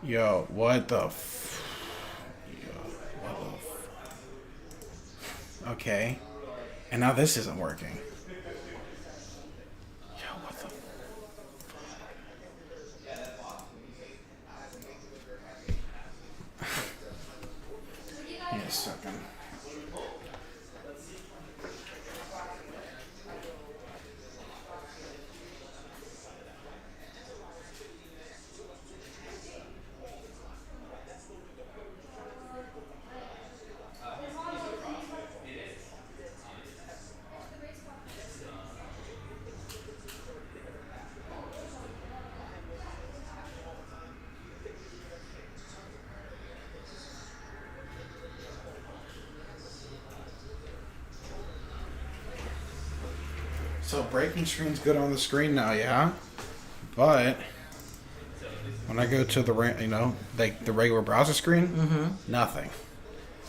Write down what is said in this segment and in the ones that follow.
Yo, what the f... Yo, what the f... Okay. And now this isn't working. Yo, what the... Give me a second. So breaking screen's good on the screen now, yeah? But when I go to the, like the regular browser screen, nothing.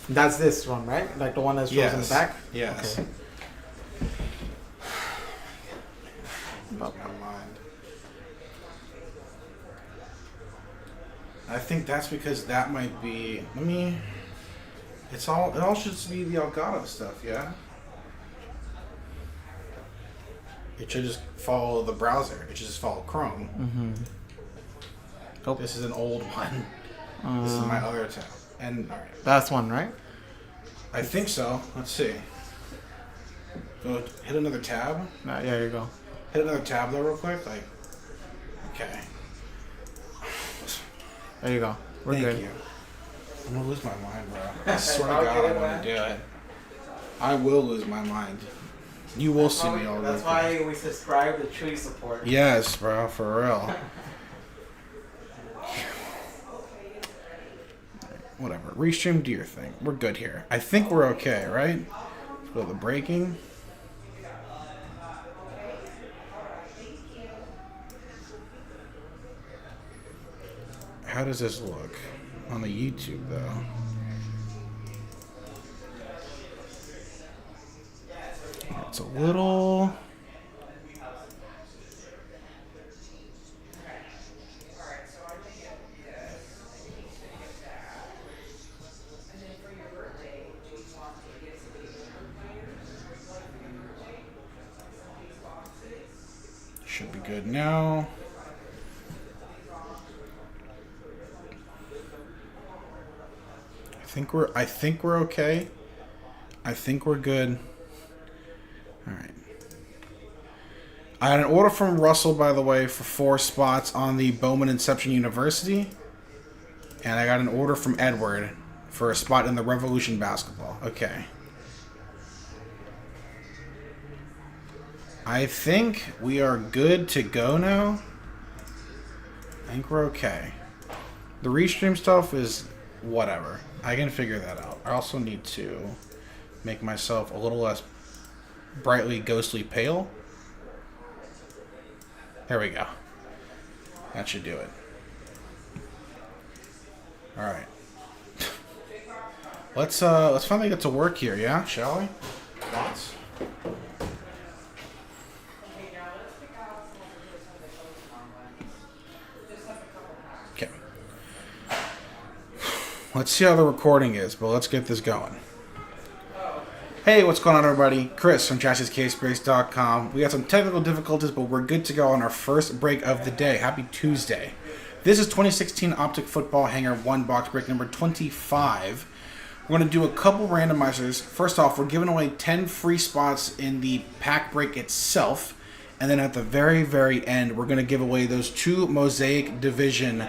That's this one, right? Like the one that shows in the back? Yes. Okay. Blows my mind. I think that's because that might be. It all should be the Elgato stuff, yeah. It should just follow the browser. It should just follow Chrome. Oh. This is an old one. This is my other tab. And all right. That's one, right? I think so. Let's see. Go hit another tab. Yeah, there you go. Hit another tab though, real quick. Okay. There you go. We're Thank good. you. I'm gonna lose my mind, bro. I swear to God, I want to do it. I will lose my mind. You will see me all That's why we subscribe to Chewy support. Yes, bro, for real. Whatever. Restream, do your thing. We're good here. I think we're okay, right? Let's go to the breaking. How does this look on the YouTube, though? It's a little... Should be good now. I think we're okay. I think we're good. All right. I had an order from Russell, by the way, for 4 spots on the Bowman Inception University. And I got an order from Edward for a spot in the Revolution basketball. Okay. I think we are good to go now. I think we're okay. The restream stuff is whatever. I can figure that out. I also need to make myself a little less brightly ghostly pale. There we go. That should do it. All right. Let's finally get to work here, yeah? Shall we? Thoughts? Okay. Let's see how the recording is, but let's get this going. Hey, what's going on, everybody? Chris from ChassisCaseBreaks.com. We got some technical difficulties, but we're good to go on our first break of the day. Happy Tuesday. This is 2016 Optic Football Hanger 1 box break number 25. We're going to do a couple randomizers. First off, we're giving away 10 free spots in the pack break itself. And then at the very, very end, we're going to give away those 2 Mosaic Division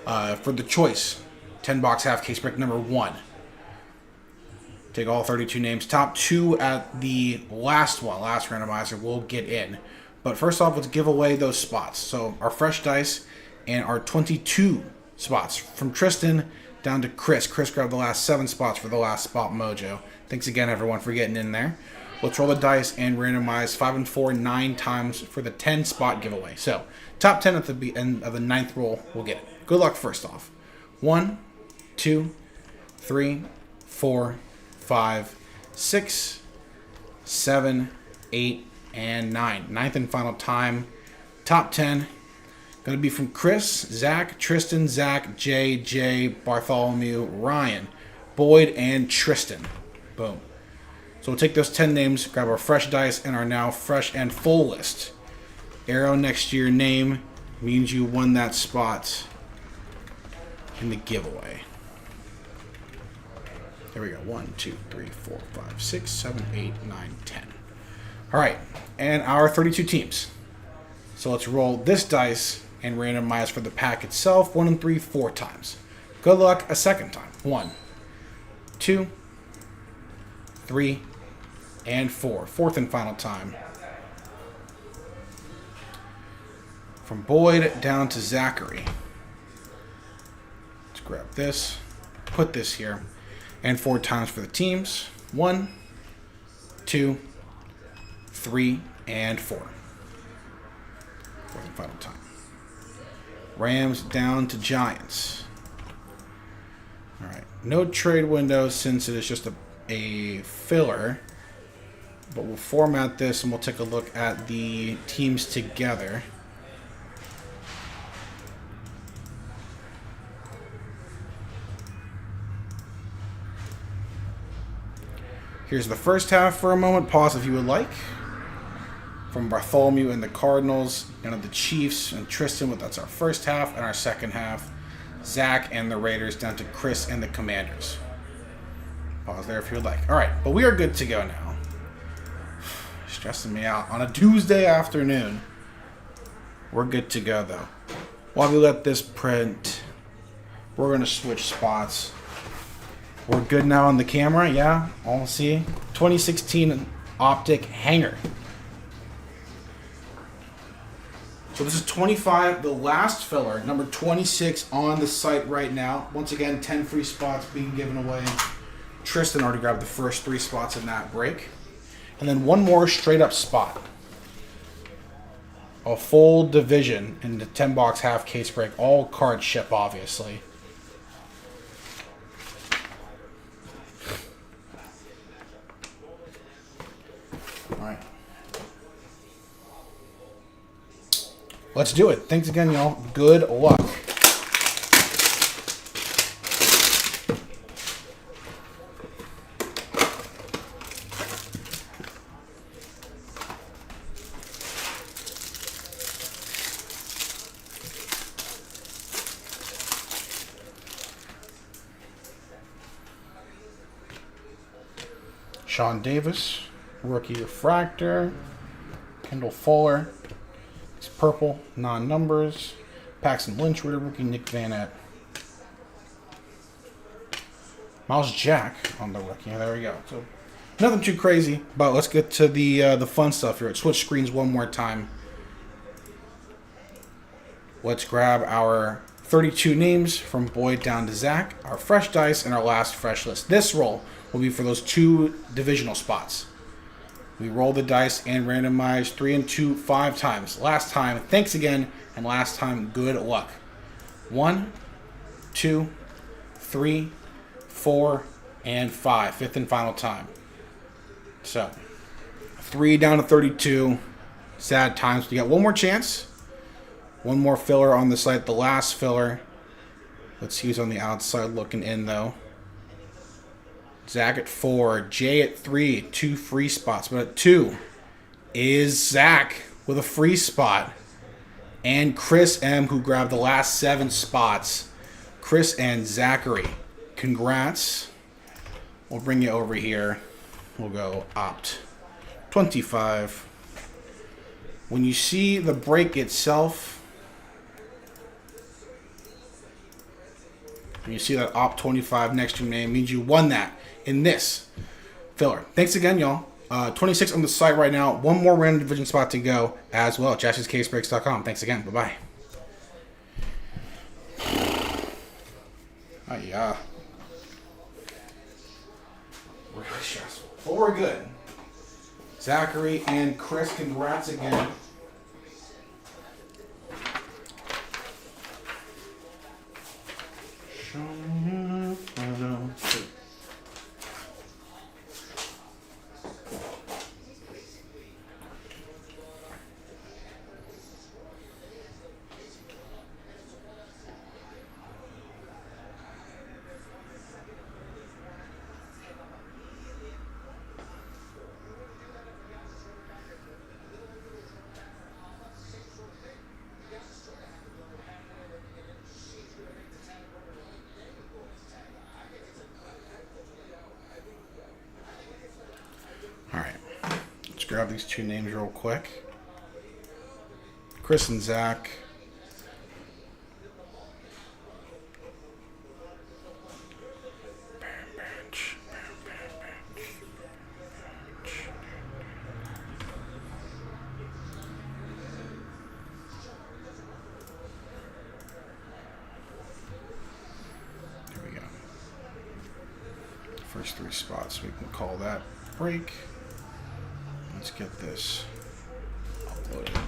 for the choice. 10 box half case break number 1. Take all 32 names. Top 2 at the last randomizer will get in. But first off, let's give away those spots. So our fresh dice and our 22 spots from Tristan down to Chris. Chris grabbed the last 7 spots for the last spot mojo. Thanks again, everyone, for getting in there. Let's roll the dice and randomize 5 and 4 9 times for the 10 spot giveaway. So top 10 at the end of the 9th roll will get it. Good luck first off. 1, 2, 3, 4, 5, 6, 7, 8, and 9. 9th and final time. Top 10. Going to be from Chris, Zach, Tristan, Zach, Jay, Bartholomew, Ryan, Boyd, and Tristan. Boom. So we'll take those 10 names, grab our fresh dice, and our now fresh and full list. Arrow next to your name means you won that spot in the giveaway. There we go. 1, 2, 3, 4, 5, 6, 7, 8, 9, 10. All right. And our 32 teams. So let's roll this dice and randomize for the pack itself. 1 and 3, 4 times. Good luck a second time. 1, 2, 3, and 4. Fourth and final time. From Boyd down to Zachary. Let's grab this. Put this here. And 4 times for the teams. 1, 2, 3, and 4. Fourth and final time. Rams down to Giants. All right. No trade window since it is just a filler. But we'll format this and we'll take a look at the teams together. Here's the first half for a moment. Pause if you would like. From Bartholomew and the Cardinals, down to the Chiefs and Tristan, that's our first half, and our second half, Zach and the Raiders, down to Chris and the Commanders. Pause there if you would like. All right, but we are good to go now. Stressing me out on a Tuesday afternoon. We're good to go though. While we let this print, we're going to switch spots. We're good now on the camera, yeah? All see? 2016 Optic hanger. So this is 25, the last filler, number 26 on the site right now. Once again, 10 free spots being given away. Tristan already grabbed the first 3 spots in that break. And then one more straight up spot. A full division in the 10 box half case break. All card ship, obviously. All right. Let's do it. Thanks again, y'all. Good luck. Sean Davis, rookie refractor. Kendall Fuller. It's purple, non-numbers. Paxton Lynch, rookie. Nick Vanette. Miles Jack on the rookie. Yeah, there we go. So nothing too crazy, but let's get to the fun stuff here. Let's switch screens one more time. Let's grab our 32 names from Boyd down to Zach, our fresh dice, and our last fresh list. This roll will be for those 2 divisional spots. We roll the dice and randomize 3 and 2 5 times. Last time, thanks again, and last time, good luck. 1, 2, 3, 4, and 5. Fifth and final time. So, 3 down to 32. Sad times. We got one more chance. One more filler on the site. The last filler. Let's see who's on the outside looking in, though. Zach at 4, Jay at 3, 2 free spots. But at 2 is Zach with a free spot. And Chris M, who grabbed the last 7 spots. Chris and Zachary. Congrats. We'll bring you over here. We'll go opt 25. When you see the break itself, when you see that opt 25 next to your name, means you won that in this filler. Thanks again, y'all. 26 on the site right now. One more random division spot to go as well. JashesCaseBreaks.com. Thanks again. Bye-bye. Oh, yeah. Really stressful. But we're good. Zachary and Chris, congrats again. grab these two names real quick. Chris and Zach. First 3 spots, we can call that break. Let's get this uploaded.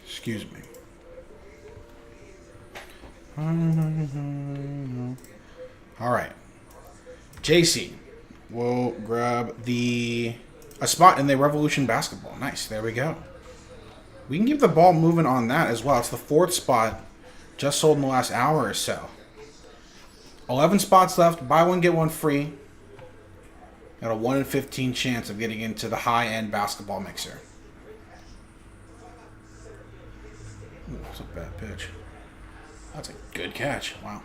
Excuse me. All right. JC will grab a spot in the Revolution basketball. Nice. There we go. We can keep the ball moving on that as well. It's the 4th spot, just sold in the last hour or so. 11 spots left. Buy one, get one free. Got a 1 in 15 chance of getting into the high-end basketball mixer. Ooh, that's a bad pitch. That's a good catch. Wow.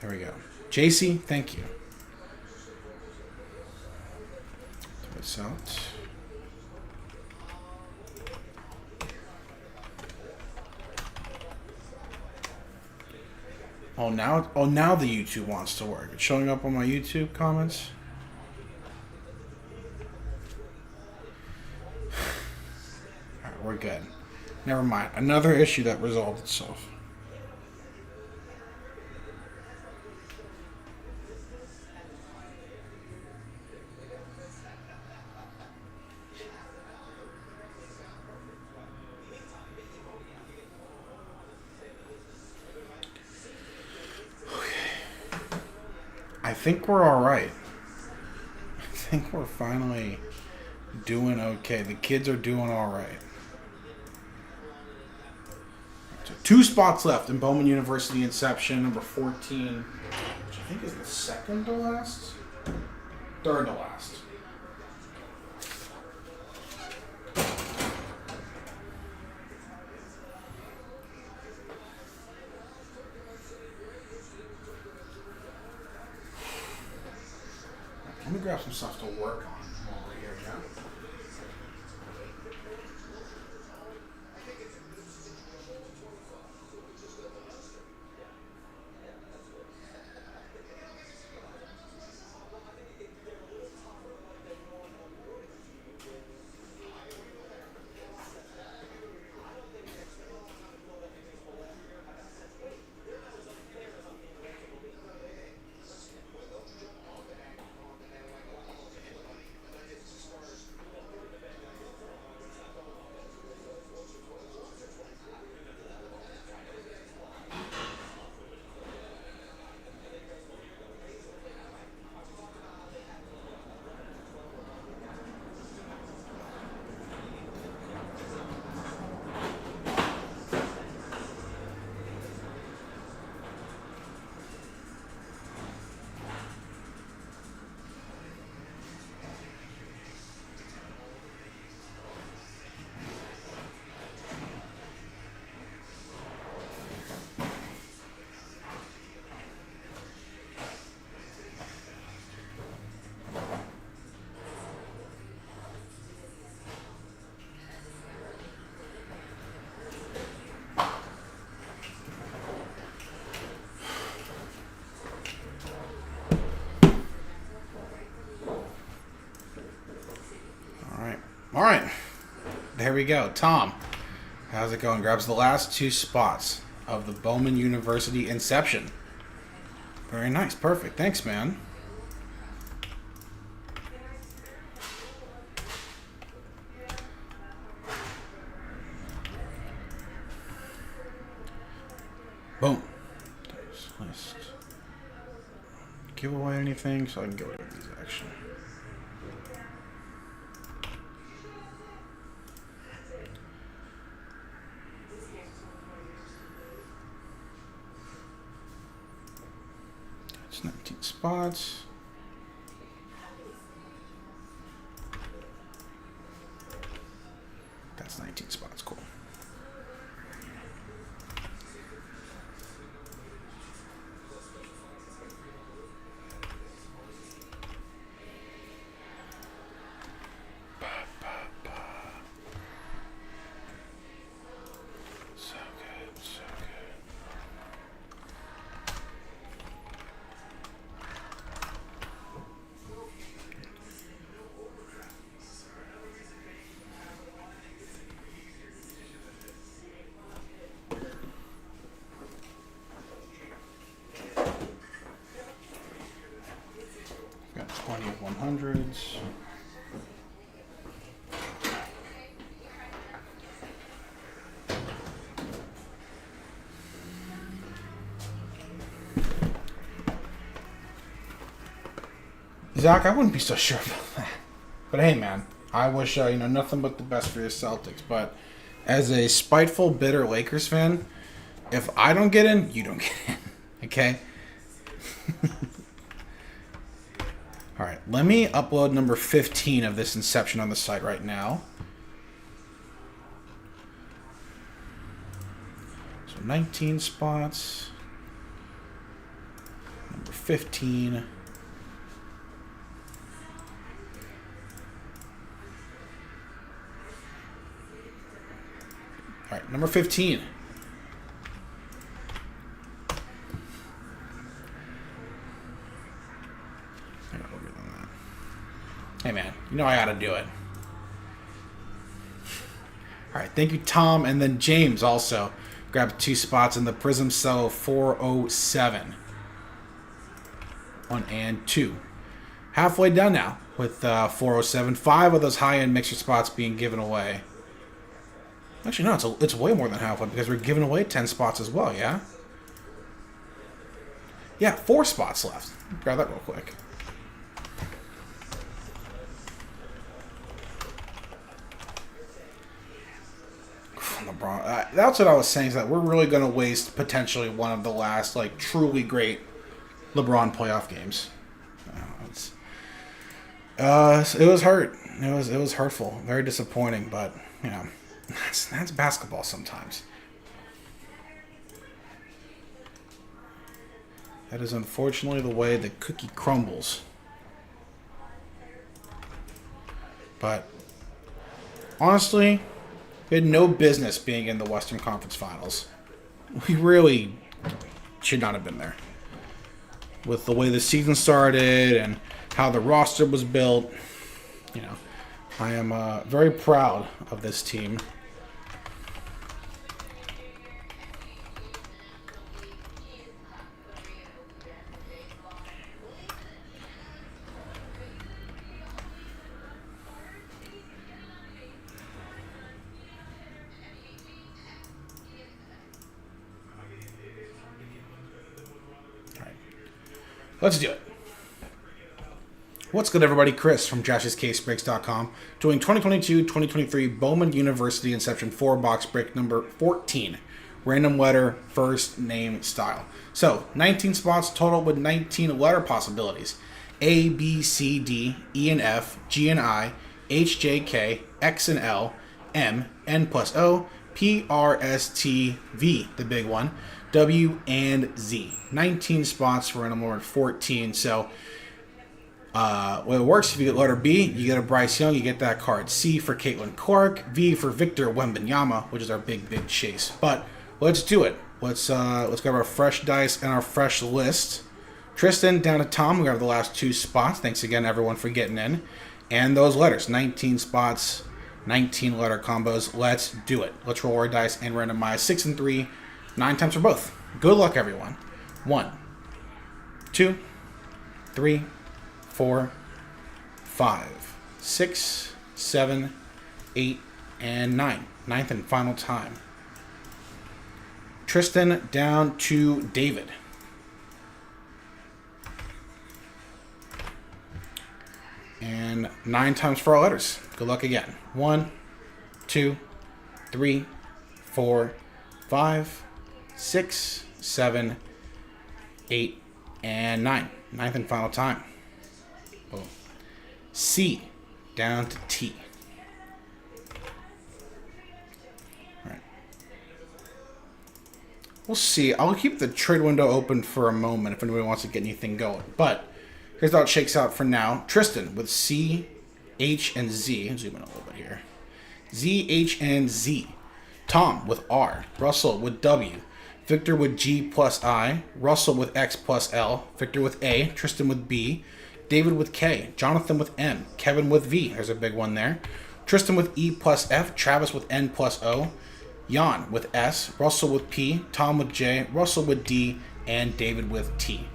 There we go. JC, thank you. Throw this out. Oh now the YouTube wants to work. It's showing up on my YouTube comments. Alright, we're good. Never mind. Another issue that resolved itself. I think we're all right. I think we're finally doing okay. The kids are doing all right. So 2 spots left in Bowman University Inception, number 14, which I think is the second to last? Third to last. Let me grab some stuff to work on while we're here, yeah? All right, there we go. Tom, how's it going? Grabs the last 2 spots of the Bowman University Inception. Very nice. Perfect. Thanks, man. Boom. There's list. Give away anything, so I can get rid of these actually. That's 19 spots. That's 19 spots. Cool. So good, so good. Got 20 of 100s. Zach, I wouldn't be so sure about that. But hey, man, I wish nothing but the best for your Celtics. But as a spiteful, bitter Lakers fan, if I don't get in, you don't get in. Okay? All right, let me upload number 15 of this Inception on the site right now. So 19 spots. Number 15. All right, number 15. Hey, man, I got to do it. All right, thank you, Tom. And then James also grabbed 2 spots in the Prism Cell 407. 1 and 2. Halfway done now with 407. 5 of those high-end mixer spots being given away. Actually, no, it's way more than halfway because we're giving away 10 spots as well, yeah? Yeah, 4 spots left. Grab that real quick. LeBron. That's what I was saying, is that we're really going to waste potentially one of the last, truly great LeBron playoff games. It was hurt. It was hurtful. Very disappointing, but, that's basketball sometimes. That is unfortunately the way the cookie crumbles. But, honestly, we had no business being in the Western Conference Finals. We really should not have been there. With the way the season started and how the roster was built, I am very proud of this team. Let's do it. What's good, everybody? Chris from Josh'sCaseBreaks.com doing 2022-2023 Bowman University Inception 4-box break number 14. Random letter, first name style. So, 19 spots total with 19 letter possibilities. A, B, C, D, E and F, G and I, H, J, K, X and L, M, N plus O, P, R, S, T, V, the big one, W, and Z. 19 spots for random number 14. So, way it works, if you get letter B, you get a Bryce Young, you get that card. C for Caitlin Clark. V for Victor Wembanyama, which is our big chase. But let's do it. Let's grab our fresh dice and our fresh list. Tristan down to Tom. We grab the last 2 spots. Thanks again, everyone, for getting in. And those letters, 19 spots, 19 letter combos. Let's do it. Let's roll our dice and randomize 6 and 3, 9 times for both. Good luck, everyone. 1, 2, 3, 4, 5, 6, 7, 8, and 9. 9th and final time. Tristan down to David. And 9 times for our letters. Good luck again. 1, 2, 3, 4, 5, 6, 7, 8, and 9. 9th and final time. Boom. C down to T. All right. We'll see. I'll keep the trade window open for a moment if anybody wants to get anything going. But here's how it shakes out for now. Tristan with C, H, and Z. Zoom in a little bit here. Z, H, and Z. Tom with R. Russell with W. Victor with G plus I. Russell with X plus L. Victor with A. Tristan with B. David with K. Jonathan with M. Kevin with V. There's a big one there. Tristan with E plus F. Travis with N plus O. Jan with S. Russell with P. Tom with J. Russell with D. And David with T.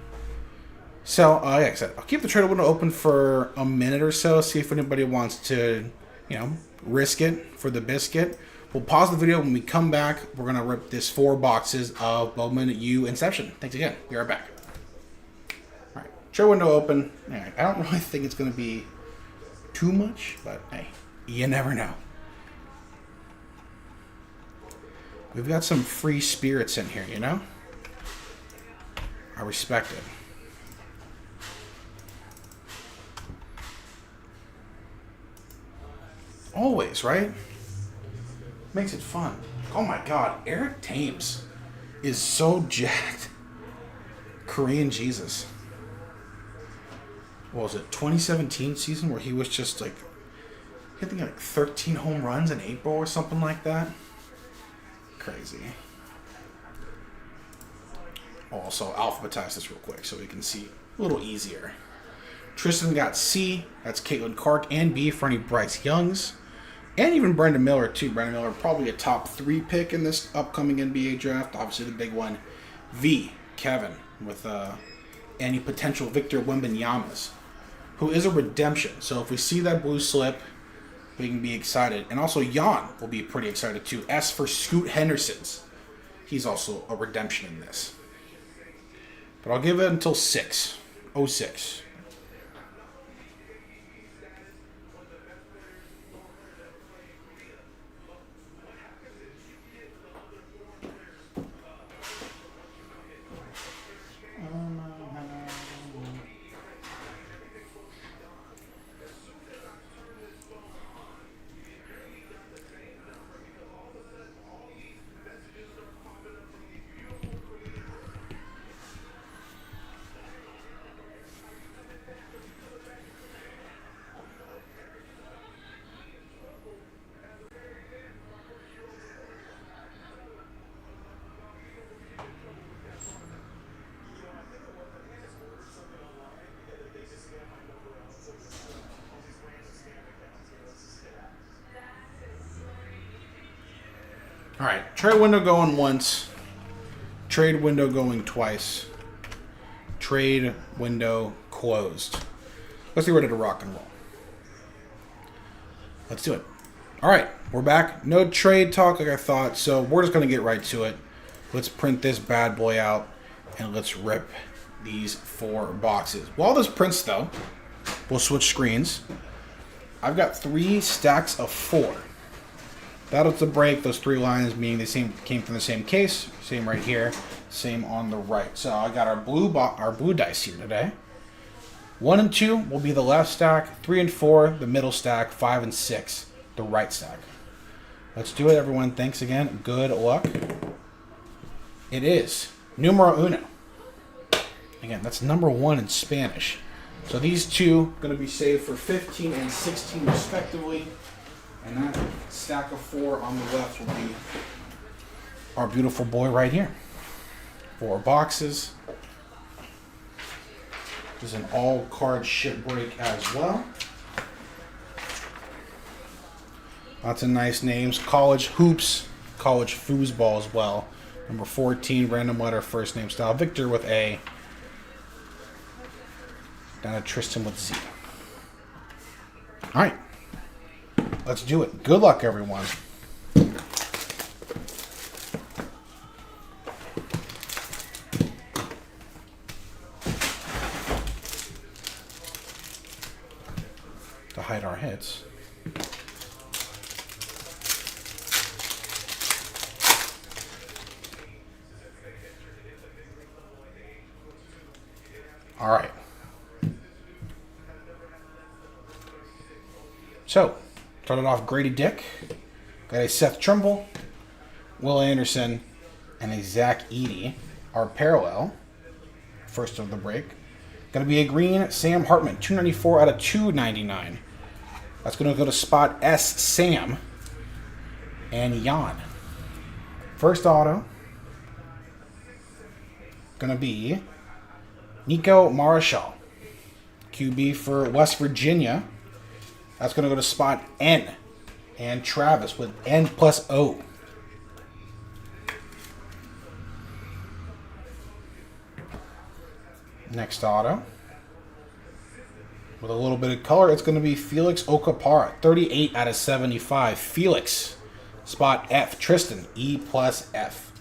So, like I said, I'll keep the trade window open for a minute or so. See if anybody wants to, risk it for the biscuit. We'll pause the video. When we come back, we're going to rip this 4 boxes of Bowman Inception. Thanks again. Be right back. All right. Trade window open. All right. I don't really think it's going to be too much, but hey, you never know. We've got some free spirits in here, I respect it. Always, right? Makes it fun. Oh my god, Eric Thames is so jacked. Korean Jesus. What was it, 2017 season where he was just like hitting like 13 home runs and 8 ball or something like that? Crazy. Also, alphabetize this real quick so we can see a little easier. Tristan got C, that's Caitlin Clark, and B for any Bryce Youngs. And even Brandon Miller, too. Brandon Miller, probably a top 3 pick in this upcoming NBA draft. Obviously, the big one. V, Kevin, with any potential Victor Wembanyama's, who is a redemption. So if we see that blue slip, we can be excited. And also, Jan will be pretty excited, too. S for Scoot Henderson's. He's also a redemption in this. But I'll give it until 6. 06. All right, trade window going once, trade window going twice, trade window closed. Let's get ready to rock and roll. Let's do it. All right, we're back. No trade talk like I thought, so we're just going to get right to it. Let's print this bad boy out, and let's rip these 4 boxes. While this prints, though, we'll switch screens. I've got 3 stacks of 4. That'll to break those 3 lines, meaning they came from the same case. Same right here, same on the right. So I got our blue dice here today. 1 and 2 will be the left stack. 3 and 4, the middle stack. 5 and 6, the right stack. Let's do it, everyone. Thanks again. Good luck. It is numero uno. Again, that's number 1 in Spanish. So these 2 going to be saved for 15 and 16 respectively. And that stack of 4 on the left will be our beautiful boy right here. 4 boxes. There's an all-card ship break as well. Lots of nice names. College hoops, college foosball as well. Number 14, random letter, first name style. Victor with A. Down to Tristan with Z. All right. Let's do it. Good luck, everyone. hide our hits. All right. So, started off Grady Dick. Got a Seth Trimble, Will Anderson, and a Zach Eady. Our parallel, first of the break. Going to be a green Sam Hartman, 294 out of 299. That's going to go to spot S, Sam, and Jan. First auto, going to be Nico Marichal, QB for West Virginia. That's going to go to spot N, and Travis with N+O. Next auto, with a little bit of color, it's going to be Felix Okapara, 38 out of 75. Felix, spot F. Tristan, E+F.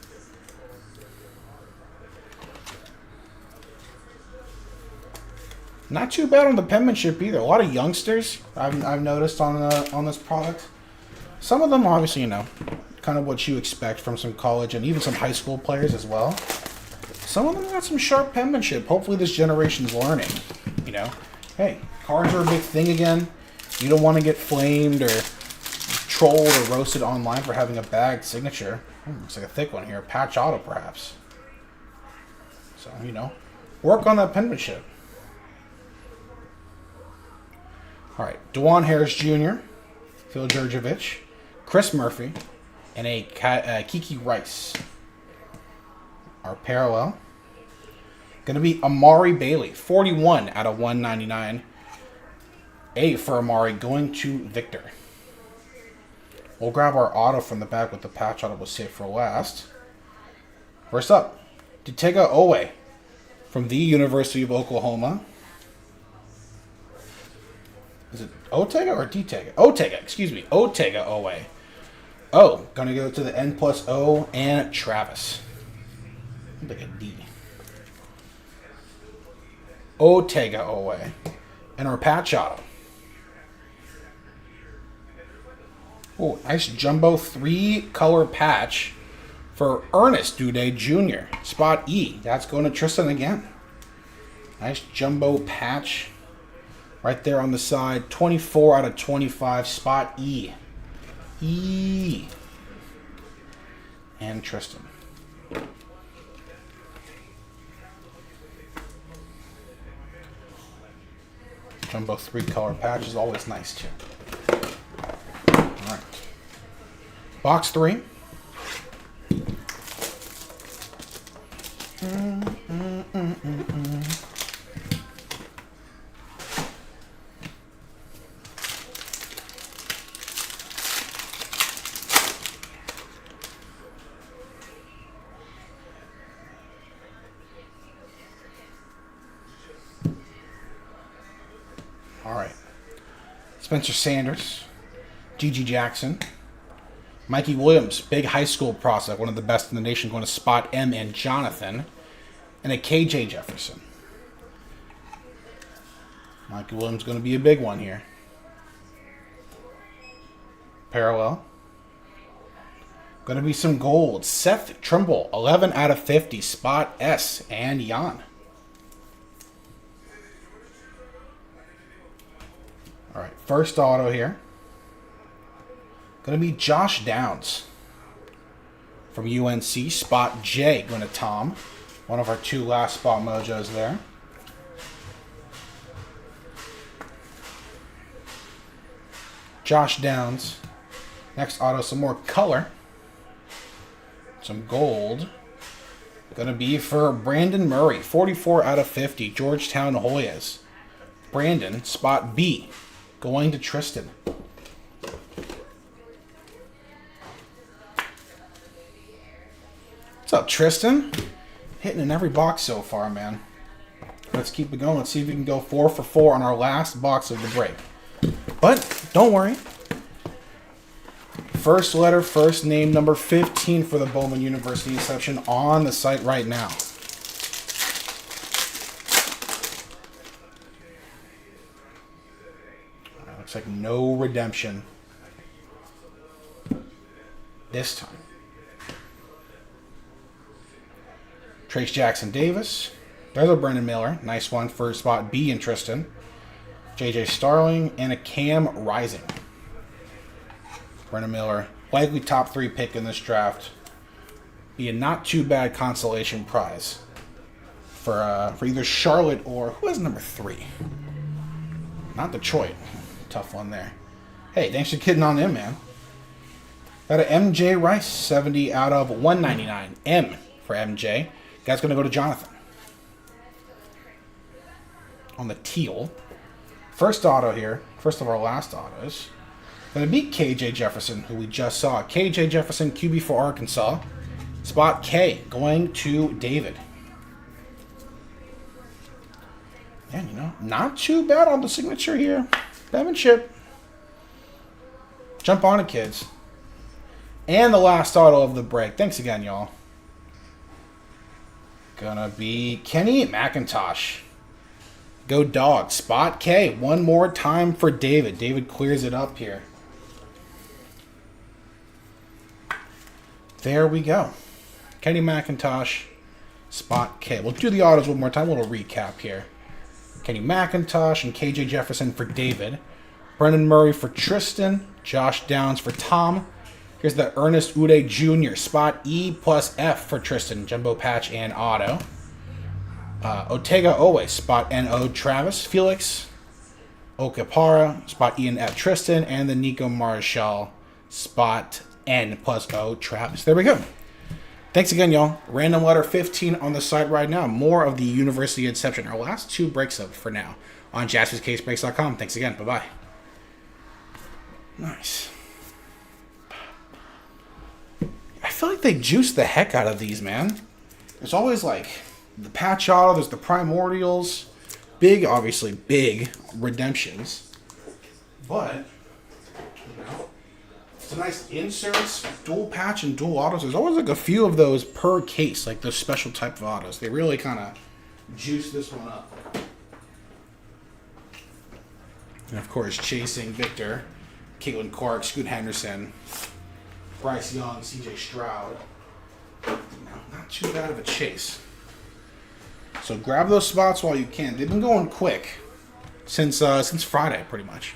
Not too bad on the penmanship either. A lot of youngsters I've noticed on this product. Some of them, obviously, you know, kind of what you expect from some college and even some high school players as well. Some of them got some sharp penmanship. Hopefully this generation's learning. You know, hey, cards are a big thing again. You don't want to get flamed or trolled or roasted online for having a bagged signature. Looks like a thick one here. Patch auto, perhaps. So, you know, work on that penmanship. All right, Dewan Harris Jr., Phil Jurjevich, Chris Murphy, and a Kiki Rice. Our parallel, going to be Amari Bailey, 41 out of 199. A for Amari going to Victor. We'll grab our auto from the back with the patch auto. We'll save for last. First up, Detega Owe from the University of Oklahoma. Is it Otega or Detega? Otega, excuse me. Otega Owe. O, going to go to the N+O and Travis. Like a D. Otega Owe. And our patch auto. Oh, nice jumbo 3-color patch for Ernest Duday Jr. Spot E. That's going to Tristan again. Nice jumbo patch right there on the side. 24 out of 25. Spot E. E. And Tristan. Jumbo 3-color patch is always nice too. All right. Box 3. All right. Spencer Sanders, G.G. Jackson, Mikey Williams, big high school prospect, one of the best in the nation, going to spot M and Jonathan, and a K.J. Jefferson. Mikey Williams going to be a big one here. Parallel. Going to be some gold. Seth Trimble, 11 out of 50, spot S and Jan. All right, first auto here. Going to be Josh Downs from UNC. Spot J going to Tom. One of our 2 last spot mojos there. Josh Downs. Next auto, some more color. Some gold. Going to be for Brandon Murray. 44 out of 50. Georgetown Hoyas. Brandon, spot B. Going to Tristan. What's up, Tristan? Hitting in every box so far, man. Let's keep it going. Let's see if we can go 4 for 4 on our last box of the break. But don't worry. First letter, first name, number 15 for the Bowman University Inception on the site right now. Looks like no redemption this time. Trace Jackson Davis. There's a Brendan Miller. Nice one for spot B in Tristan. JJ Starling and a Cam Rising. Brendan Miller, likely top 3 pick in this draft. Be a not too bad consolation prize for either Charlotte or who has number 3? Not Detroit. Tough one there. Hey, thanks for kidding on them, man. Got a MJ Rice, 70 out of 199. M for MJ. That's going to go to Jonathan. On the teal. First auto here. First of our last autos. Going to be KJ Jefferson, who we just saw. KJ Jefferson, QB for Arkansas. Spot K going to David. And, you know, not too bad on the signature here. Penmanship. Jump on it, kids. And the last auto of the break. Thanks again, y'all. Gonna be Kenny McIntosh. Go Dog. Spot K. One more time for David. David clears it up here. There we go. Kenny McIntosh. Spot K. We'll do the autos one more time. A little recap here. Kenny McIntosh and KJ Jefferson for David. Brendan Murray for Tristan. Josh Downs for Tom. Here's the Ernest Ude Jr. Spot E plus F for Tristan. Jumbo Patch and Auto. Otega Owe. Spot NO Travis. Felix. Okapara. Spot E and F Tristan. And the Nico Marshall. Spot N plus O Travis. There we go. Thanks again, y'all. Random letter 15 on the site right now. More of the University Inception. Our last 2 breaks of for now on jaspyscasebreaks.com. Thanks again. Bye-bye. Nice. I feel like they juice the heck out of these, man. There's always like the patch auto, there's the primordials, big, obviously big redemptions. But, you know, it's a nice inserts, dual patch, and dual autos. There's always like a few of those per case, like those special type of autos. They really kind of juice this one up. And of course, chasing Victor, Caitlin Clark, Scoot Henderson, Bryce Young, CJ Stroud. Not too bad of a chase. So grab those spots while you can. They've been going quick since Friday, pretty much.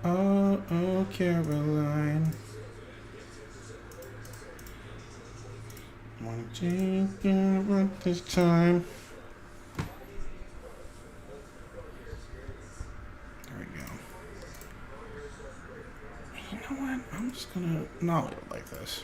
Oh, Caroline. Wanna take it this time. There we go. You know what? I'm just gonna not leave it like this.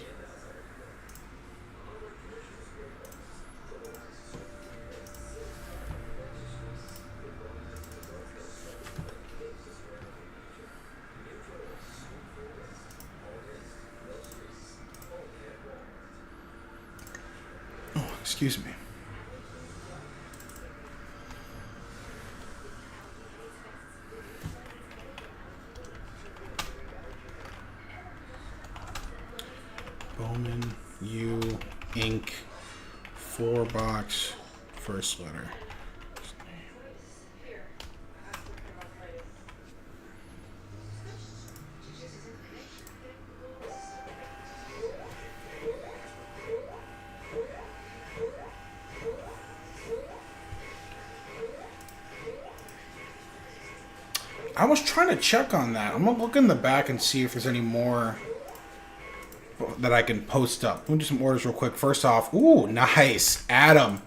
Excuse me. Bowman U Inc. 4-box first letter. I was trying to check on that. I'm going to look in the back and see if there's any more that I can post up. Let me do some orders real quick. First off, ooh, nice. Adam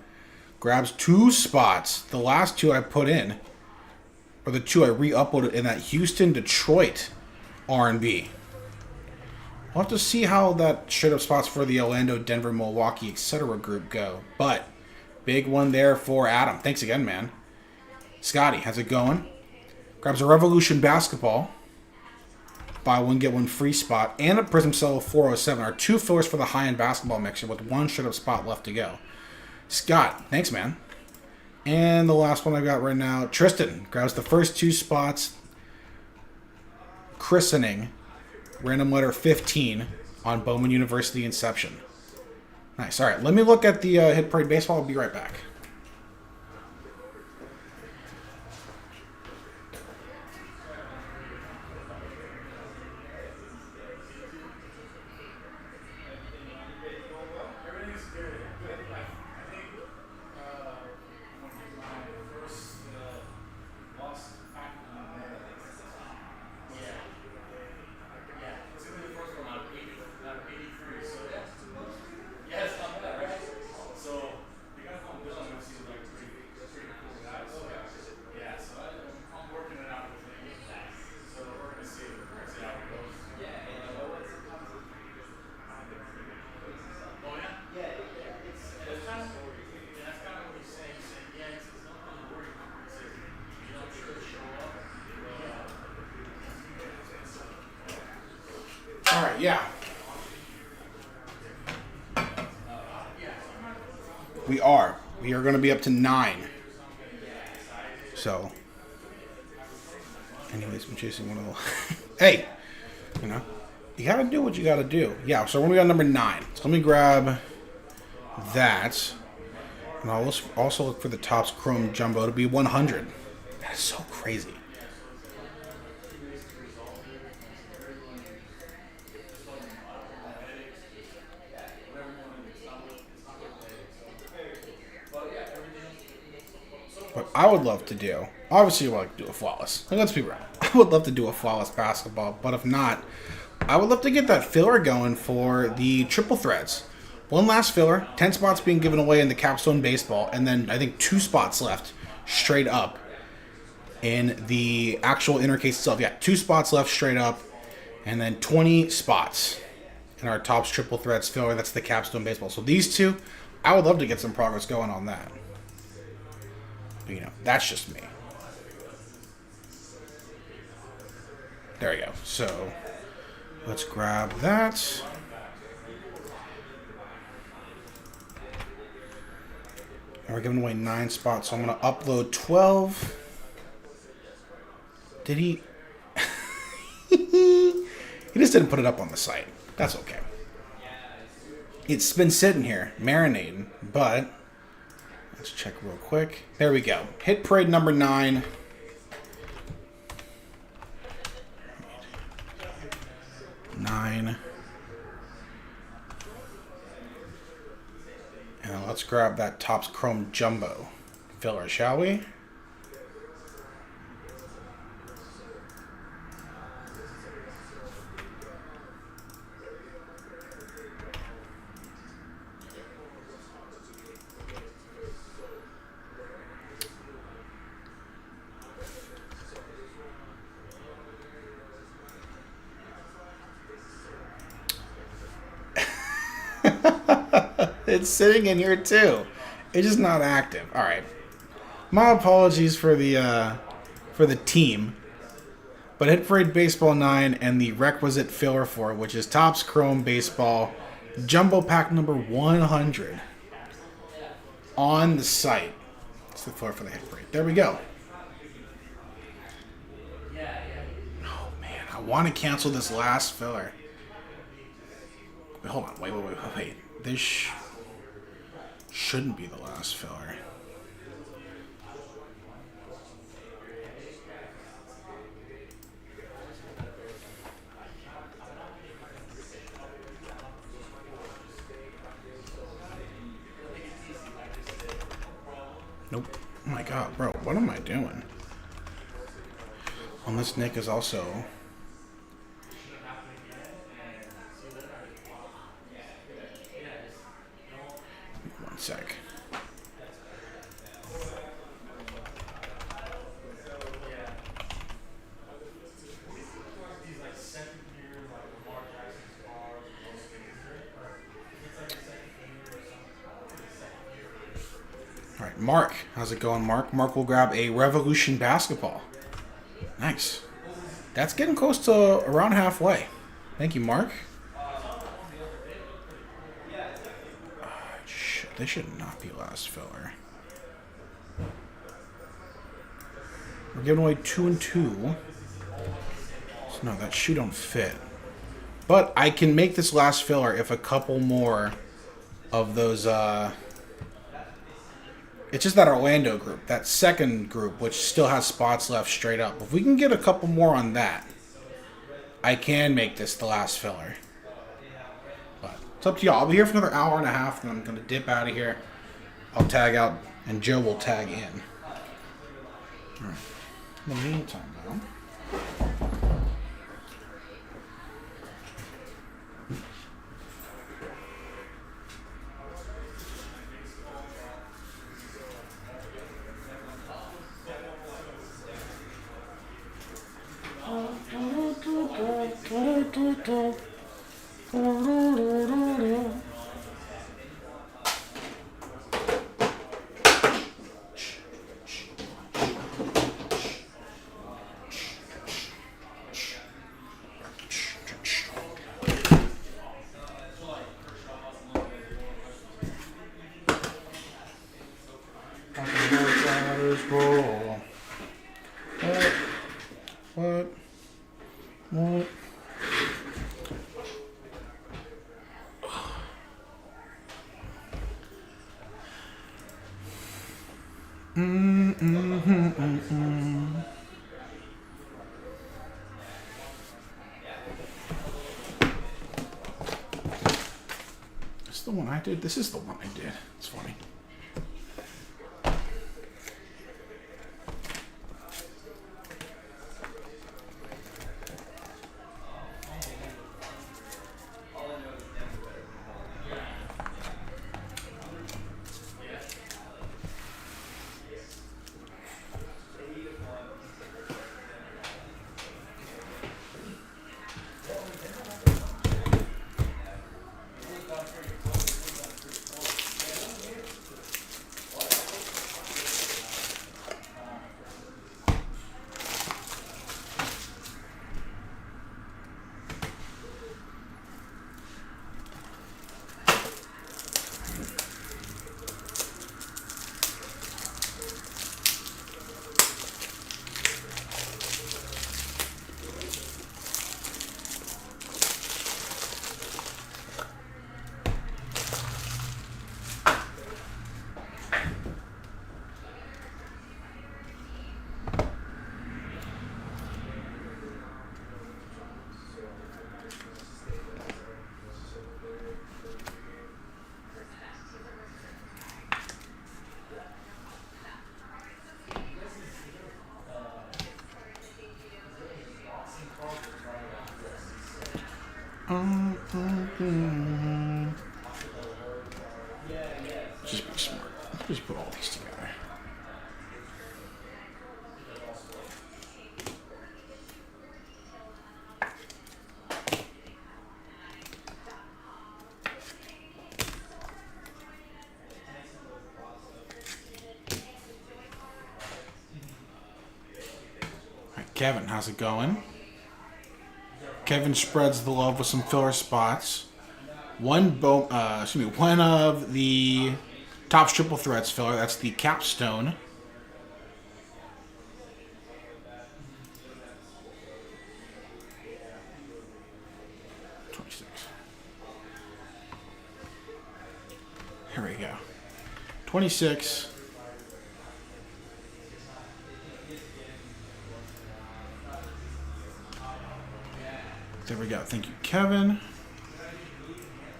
grabs 2 spots. The last 2 I put in, or the 2 I re-uploaded in that Houston-Detroit R&B. We'll have to see how that straight-up spots for the Orlando, Denver, Milwaukee, etc. group go. But big one there for Adam. Thanks again, man. Scotty, how's it going? Grabs a Revolution basketball. buy one, get one free spot, and a Prism Cell 407 are 2 fillers for the high-end basketball mixer with 1 straight-up spot left to go. Scott, thanks, man. And the last one I got right now, Tristan grabs the first 2 spots. Christening, random letter 15 on Bowman University Inception. Nice. All right, let me look at the Hit Parade Baseball. I'll be right back. All right, yeah. We are going to be up to 9. So, anyways, I'm chasing one of the... Hey, you know, you got to do what you got to do. Yeah, so we're going to go number 9. So let me grab that. And I'll also look for the Topps Chrome Jumbo to be 100. That is so crazy. What I would love to do, obviously, I would like to do a flawless. Like, let's be real. I would love to do a flawless basketball, but if not, I would love to get that filler going for the triple threads. One last filler, 10 spots being given away in the Capstone baseball, and then I think 2 spots left straight up in the actual inner case itself. Yeah, 2 spots left straight up, and then 20 spots in our Topps triple threads filler. That's the Capstone baseball. So these 2, I would love to get some progress going on that. But, you know, that's just me. There we go. So let's grab that. And we're giving away 9 spots, so I'm going to upload 12. Did he? He just didn't put it up on the site. That's okay. It's been sitting here, marinating, but let's check real quick. There we go. Hit Parade number 9. And let's grab that Topps Chrome Jumbo filler, shall we? It's sitting in here too. It's just not active. All right. My apologies for the team. But Hit Parade Baseball 9 and the requisite filler for it, which is Topps Chrome Baseball Jumbo Pack number 100 on the site. It's the filler for the Hit Parade. There we go. Oh man, I want to cancel this last filler. Wait, hold on. Wait. This shouldn't be the last filler. Nope. Oh my god, bro. What am I doing? Unless Nick is also... One sec. All right, Mark. How's it going, Mark? Mark will grab a Revolution basketball. Nice. That's getting close to around halfway. Thank you, Mark. This should not be last filler. We're giving away 2 and 2. So no, that shoe don't fit. But I can make this last filler if a couple more of those... It's just that Orlando group, that second group, which still has spots left straight up. If we can get a couple more on that, I can make this the last filler. But it's up to y'all. I'll be here for another hour and a half, and I'm going to dip out of here. I'll tag out, and Joe will tag in. All right. In the meantime, though... What? This is the one I did. This is the one I did. It's funny. Just be smart. Just put all these together. All right, Kevin, how's it going? Kevin spreads the love with some filler spots. One of the Topps Triple Threats filler. That's the Capstone. Here we go. 26. There we go. Thank you, Kevin.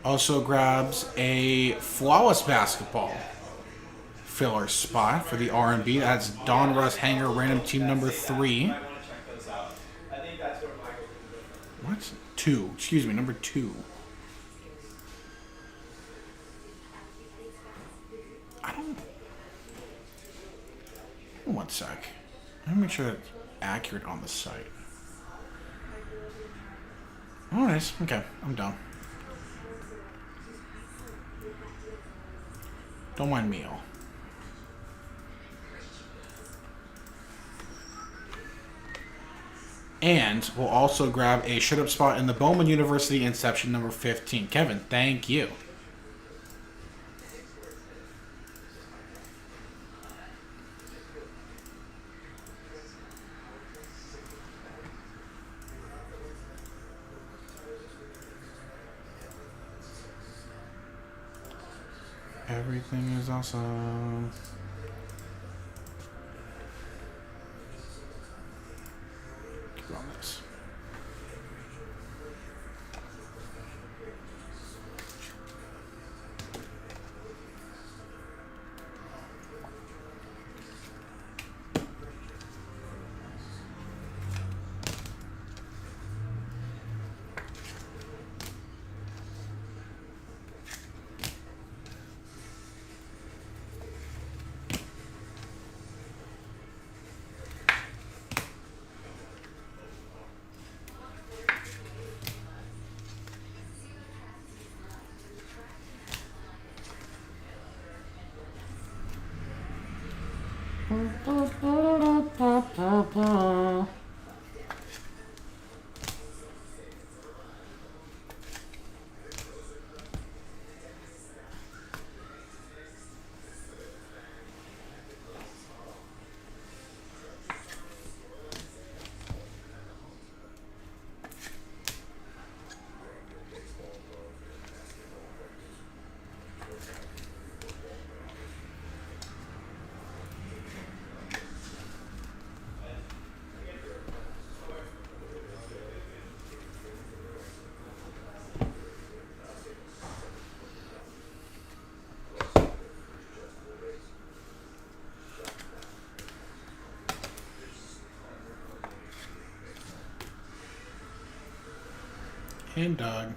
Also grabs a Flawless Basketball filler spot for the R&B. That's Don Russ Hanger, random team number 3. What? 2. Excuse me, number 2. I don't... One sec. Let me make sure that's accurate on the site. Oh, nice. Okay, I'm done. Don't mind me all. And we'll also grab a shut-up spot in the Bowman University Inception number 15. Kevin, thank you. Everything is awesome. Keep on this. And dog.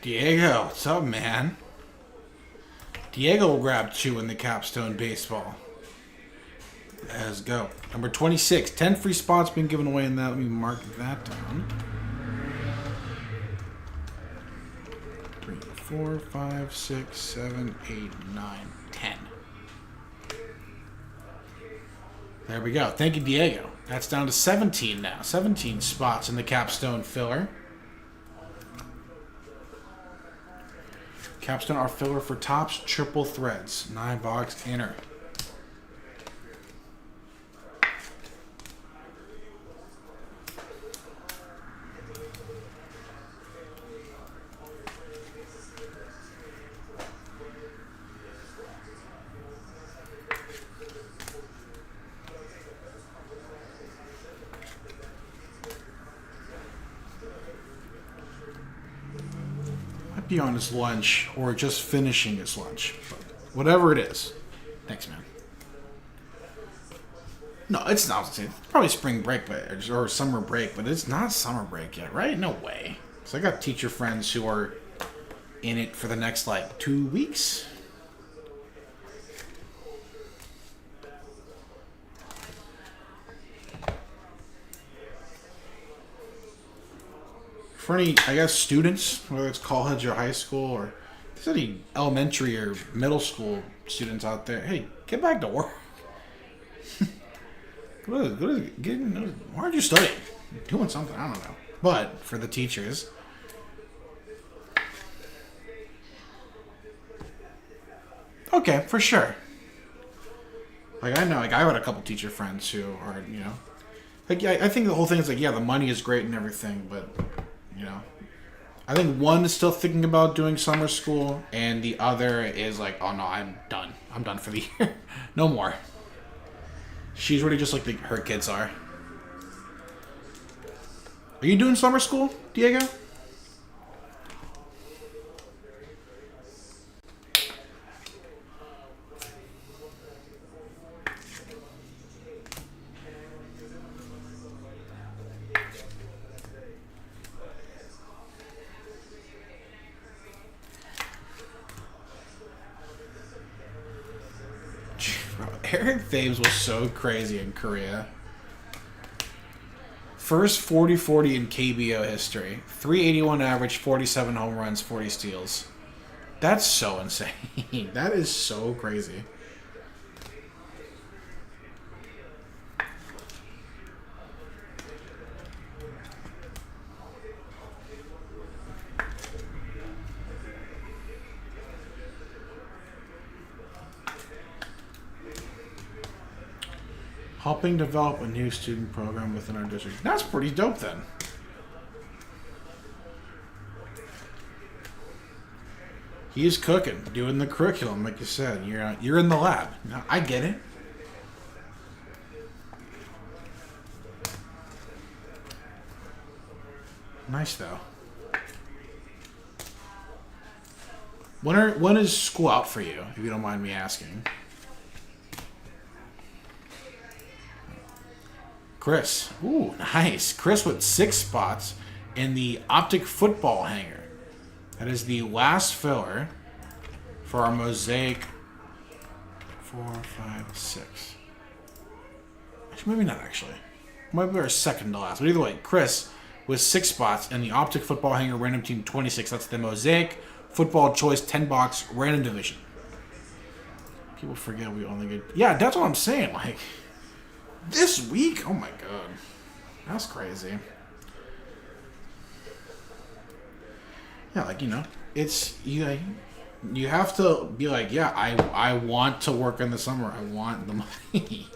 Diego, what's up, man? Diego will grab 2 in the Capstone baseball. Let's go. Number 26. 10 free spots being given away in that. Let me mark that down. 3, 4, 5, 6, 7, 8, 9, 10. There we go. Thank you, Diego. That's down to 17 now. 17 spots in the Capstone filler. Capstone, our filler for tops, triple threads. 9-box inner. be on his lunch or just finishing his lunch. But whatever it is. Thanks, man. No, it's not. It's probably spring break, or summer break, but it's not summer break yet, right? No way. So I got teacher friends who are in it for the next, 2 weeks. For any, I guess, students, whether it's college or high school, or if there's any elementary or middle school students out there, hey, get back to work. Why aren't you studying? You're doing something, I don't know. But for the teachers, okay, for sure. I know, I've had a couple teacher friends who are, I think the whole thing is the money is great and everything, but, I think one is still thinking about doing summer school, and the other is oh no, I'm done. I'm done for the year. No more. She's really just like her kids are. Are you doing summer school, Diego? Eric Thames was so crazy in Korea. First 40-40 in KBO history. 381 average, 47 home runs, 40 steals. That's so insane. That is so crazy. Helping develop a new student program within our district. That's pretty dope then. He's cooking, doing the curriculum, like you said. You're in the lab. Now, I get it. Nice though. When is school out for you, if you don't mind me asking? Chris. Ooh, nice. Chris with 6 spots in the Optic football hanger. That is the last filler for our mosaic 4, 5, 6. Actually, maybe not actually. Might be our second to last. But either way, Chris with 6 spots in the Optic football hanger random team 26. That's the mosaic football choice 10 box random division. People forget we only get. Yeah, that's what I'm saying. This week? Oh my god. That's crazy. Yeah, it's you have to be yeah, I want to work in the summer. I want the money.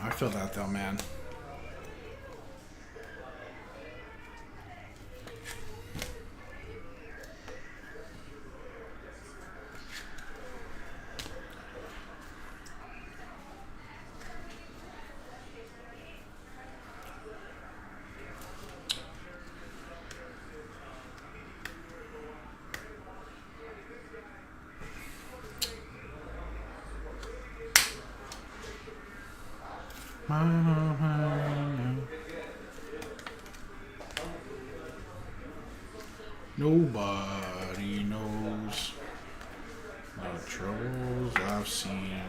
I feel that though, man. Nobody knows the troubles I've seen.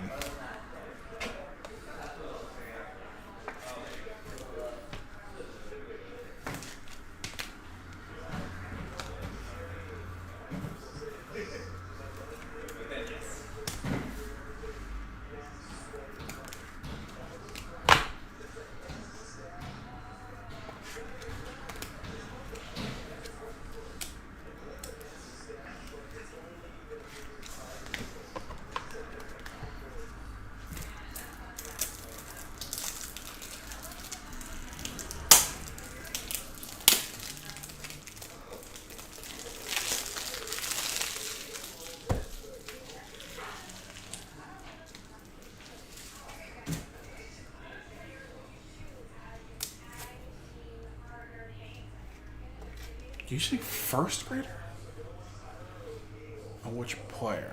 Did you say first grader? Or which player?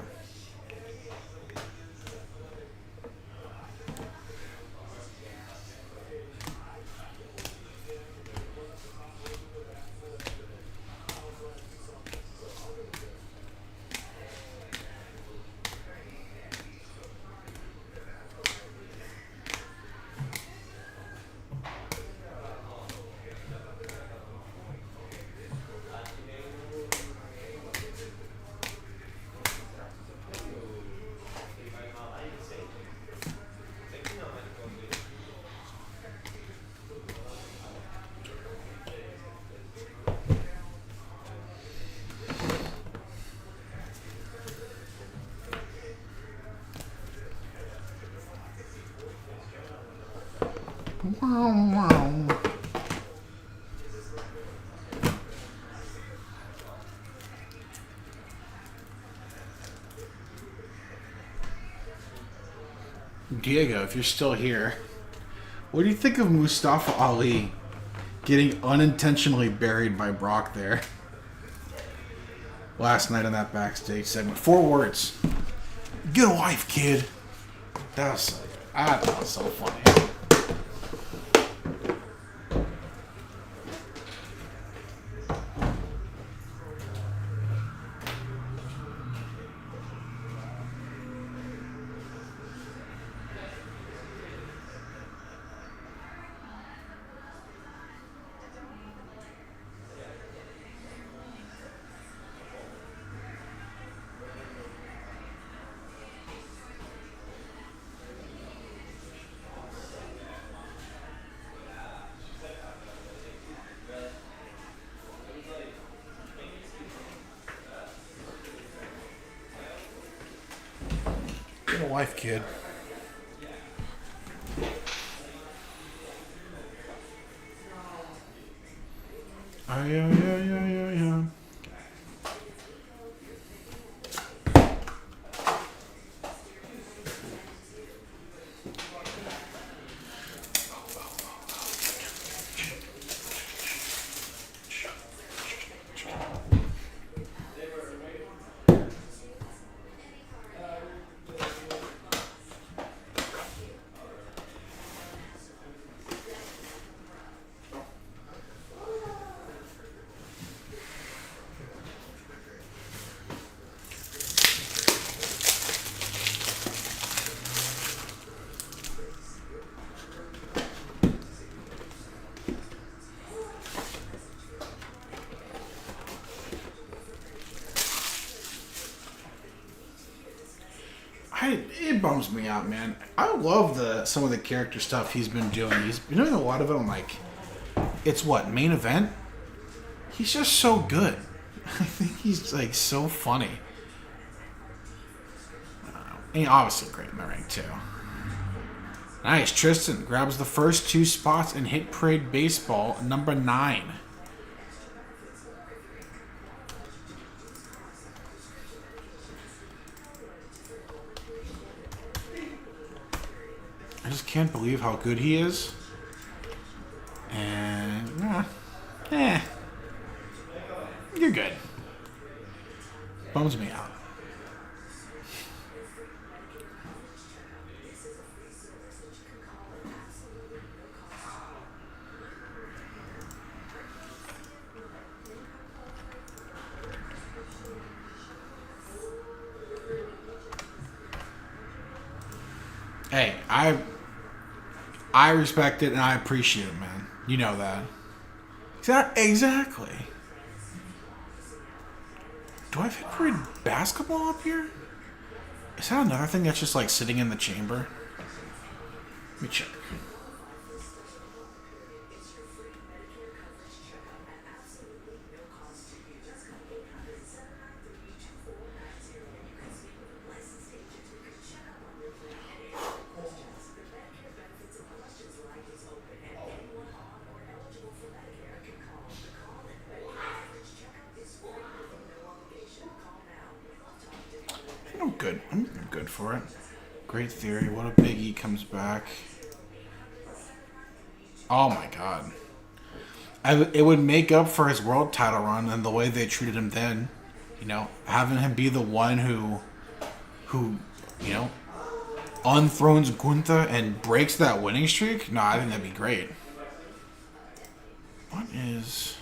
Diego, if you're still here, what do you think of Mustafa Ali getting unintentionally buried by Brock there last night on that backstage segment? 4 words. Get a life, kid. That was so good. I thought it was so funny. Get a life, kid. Yeah. It bums me out, man. I love some of the character stuff he's been doing. He's been doing a lot of it on, like, it's what, main event? He's just so good. I think he's, like, so funny. And obviously great in the ring, too. Nice. Tristan grabs the first 2 spots in Hit Parade Baseball, number 9. I just can't believe how good he is. And, you're good. Bums me out. Hey, I respect it and I appreciate it, man. You know that. Exactly. Do I have Hit Parade basketball up here? Is that another thing that's just like sitting in the chamber? Let me check. I'm good for it. Great theory. What a Big E comes back. Oh my god. it would make up for his world title run and the way they treated him then. You know, having him be the one who, you know, unthrones Gunther and breaks that winning streak. No, I think that'd be great. What is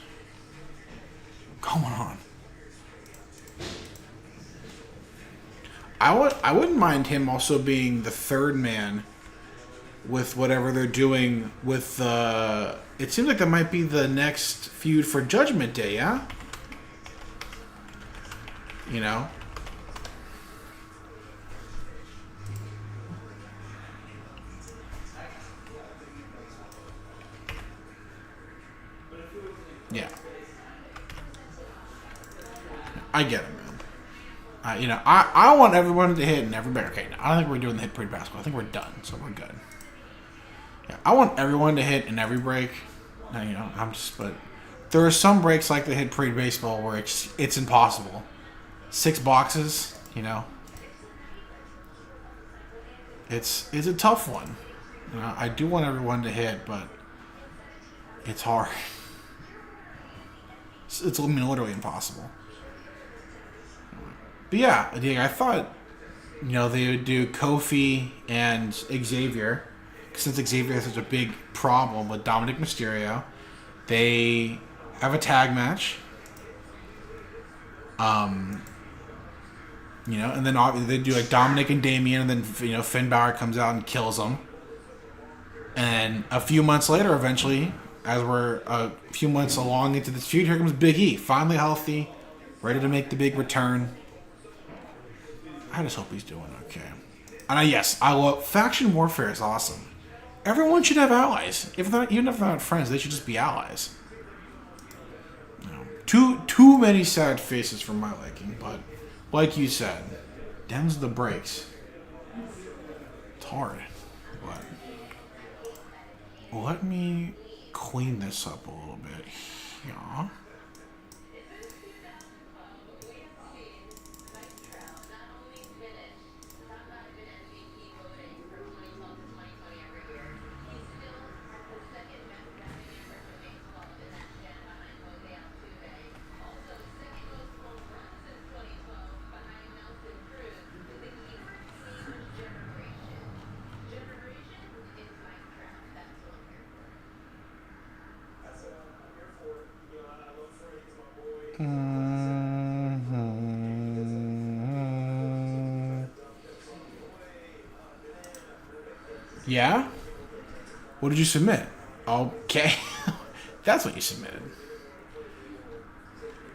going on? I wouldn't mind him also being the third man with whatever they're doing with the. It seems like that might be the next feud for Judgment Day, yeah? You know? Yeah. I get it, man. You know, I want everyone to hit and everybody. Okay, no, I don't think we're doing the hit pre basketball. I think we're done, so we're good. Yeah, I want everyone to hit in every break. Now, you know, but there are some breaks like the hit pre baseball where it's impossible. 6 boxes, you know. It's a tough one. You know, I do want everyone to hit, but it's hard. It's literally impossible. But yeah, I thought, you know, they would do Kofi and Xavier. Since Xavier has such a big problem with Dominic Mysterio, they have a tag match. You know, and then they do like Dominic and Damian, and then, you know, Finn Balor comes out and kills them. And a few months later, eventually, as we're a few months along into this feud, here comes Big E, finally healthy, ready to make the big return. I just hope he's doing okay. And yes, I love faction warfare is awesome. Everyone should have allies. Even if they're not friends, they should just be allies. You know, too many sad faces for my liking, but like you said, them's the breaks. It's hard, but let me clean this up a little bit. Yeah. Yeah? What did you submit? Okay. That's what you submitted.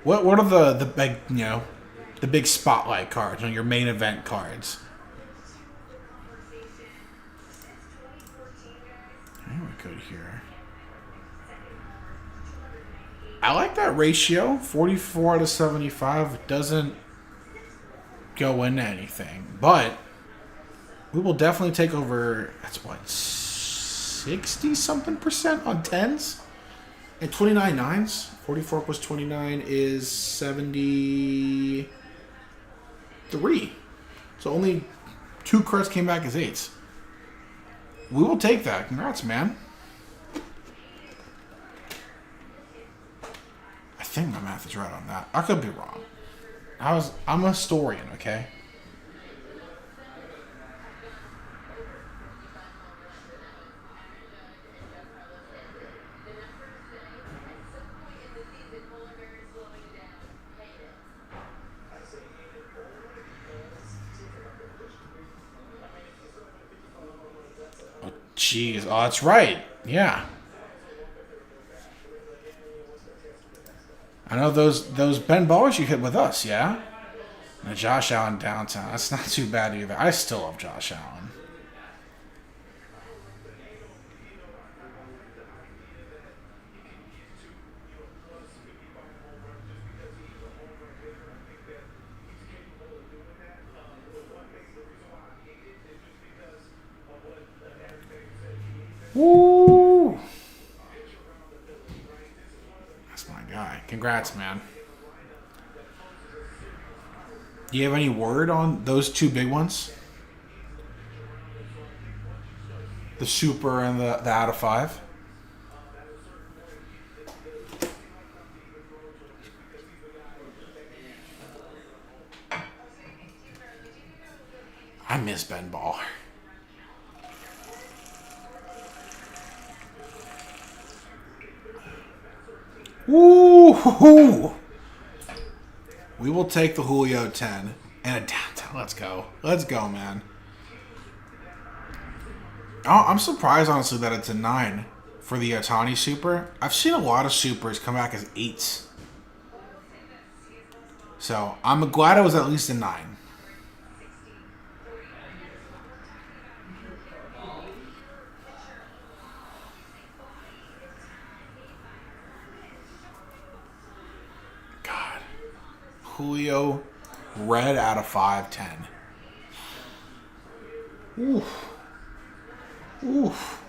What are the big, you know, the big spotlight cards, you know, your main event cards? I think we're good here. I like that ratio. 44 out of 75 doesn't go into anything. But we will definitely take over, that's what, 60-something% on 10s? And 29 9s? 44 plus 29 is 73. So only 2 cards came back as 8s. We will take that. Congrats, man. I think my math is right on that. I could be wrong. I'm a historian, okay? Oh, jeez. Oh, that's right. Yeah. I know those Ben Ballers you hit with us, yeah? And Josh Allen downtown. That's not too bad either. I still love Josh Allen. Woo! That's my guy. Congrats, man. Do you have any word on those 2 big ones? The super and the out of 5? I miss Ben Ball. Woo! We will take the Julio 10 and a downtown. Let's go. Let's go, man. Oh, I'm surprised, honestly, that it's a 9 for the Otani Super. I've seen a lot of Supers come back as 8s. So, I'm glad it was at least a 9. God. Julio, red out of 5/10. Oof. Oof.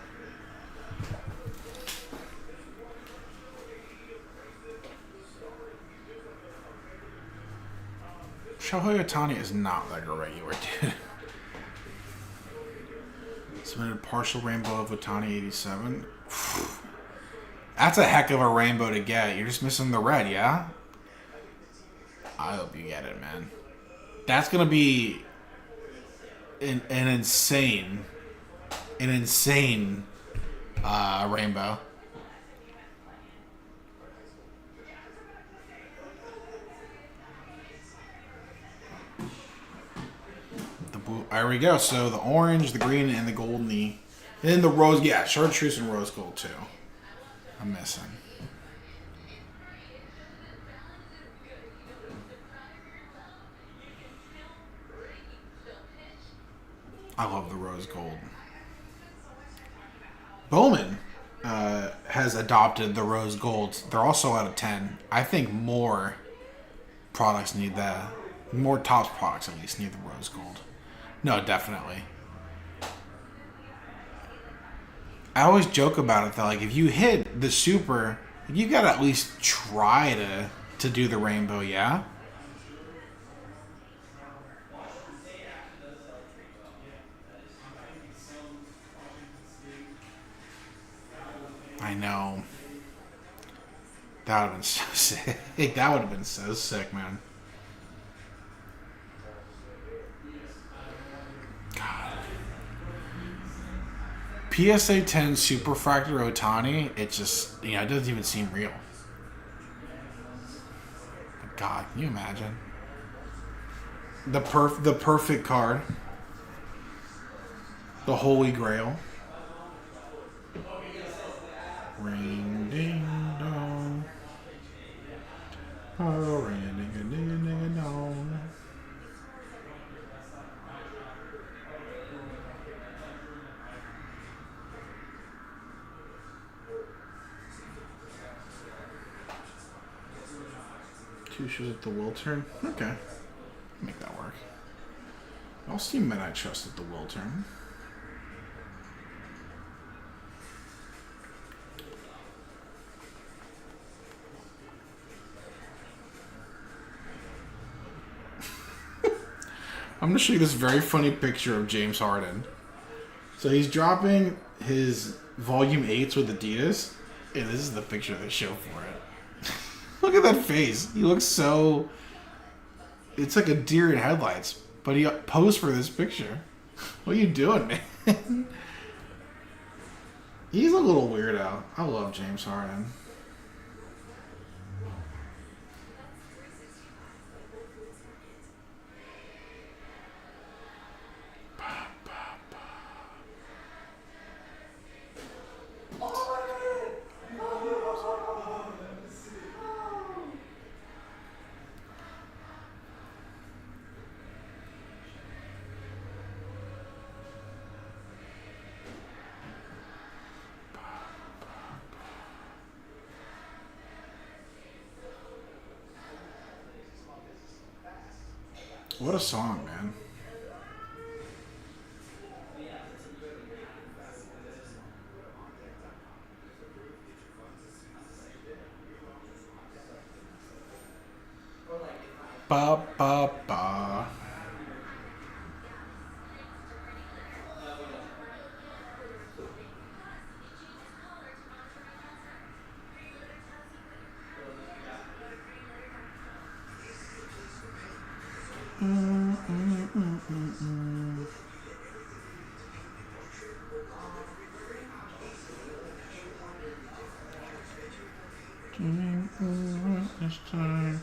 Shohei Ohtani is not like a regular dude. Submitted partial rainbow of Ohtani 87. That's a heck of a rainbow to get. You're just missing the red, yeah? I hope you get it, man. That's going to be an insane rainbow. There we go. So the orange, the green, and the gold, and then the rose. Yeah, chartreuse and rose gold too. I'm missing. I love the rose gold. Bowman has adopted the rose gold. They're also out of 10. I think more products need that. More Topps products at least need the rose gold. No, definitely. I always joke about it though. Like if you hit the super, you gotta at least try to do the rainbow. Yeah. I know. That would have been so sick. That would have been so sick, man. God. PSA 10 Superfractor Ohtani, it just, it doesn't even seem real. God, can you imagine? The perfect card. The Holy Grail. Ring ding dong. Oh, ring ding ding ding dong. Two shows at the will turn. Okay, make that work. I'll see men I trust at the will turn. I'm going to show you this very funny picture of James Harden. So he's dropping his Volume 8s with Adidas. And this is the picture they show for it. Look at that face. He looks so... It's like a deer in headlights. But he posed for this picture. What are you doing, man? He's a little weirdo. I love James Harden. What a song, man. Ba ba ba. This time.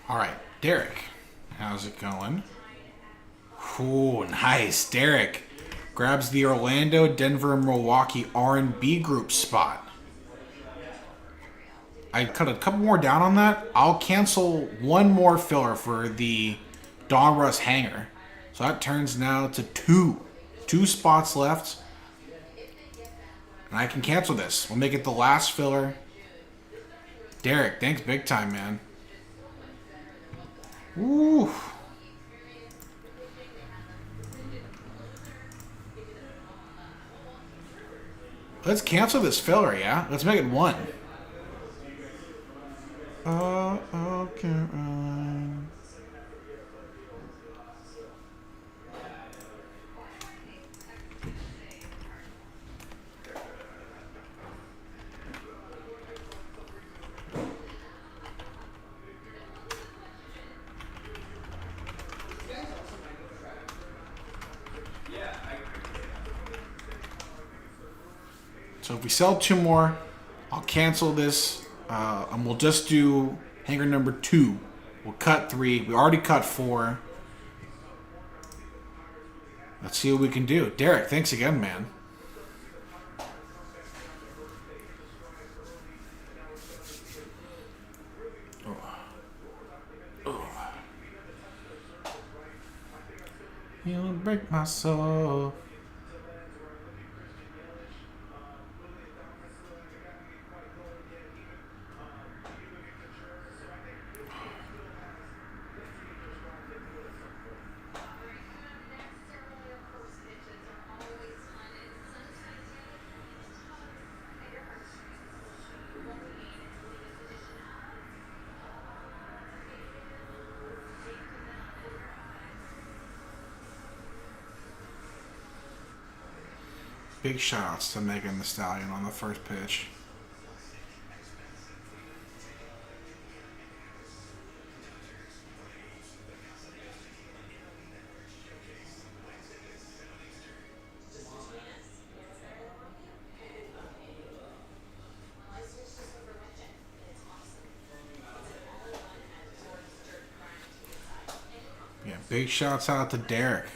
All right, Derek, how's it going? Ooh, nice. Derek grabs the Orlando, Denver, and Milwaukee R&B group spot. I cut a couple more down on that. I'll cancel one more filler for the Dawn Russ hanger. So that turns now to two. Two spots left. And I can cancel this. We'll make it the last filler. Derek, thanks big time, man. Woo. Let's cancel this filler, yeah? Let's make it one. Okay. So if we sell two more, I'll cancel this, and we'll just do hanger number 2. We'll cut 3. We already cut 4. Let's see what we can do. Derek, thanks again, man. You'll break my soul. Big shout-outs to Megan Thee Stallion on the first pitch. Yeah, big shouts out to Derek,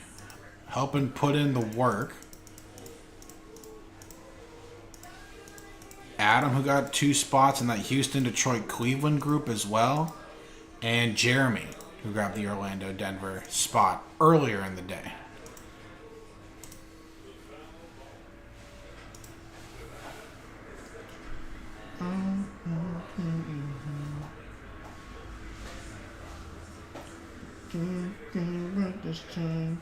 helping put in the work. Adam, who got 2 spots in that Houston, Detroit, Cleveland group as well. And Jeremy, who grabbed the Orlando, Denver spot earlier in the day. This time.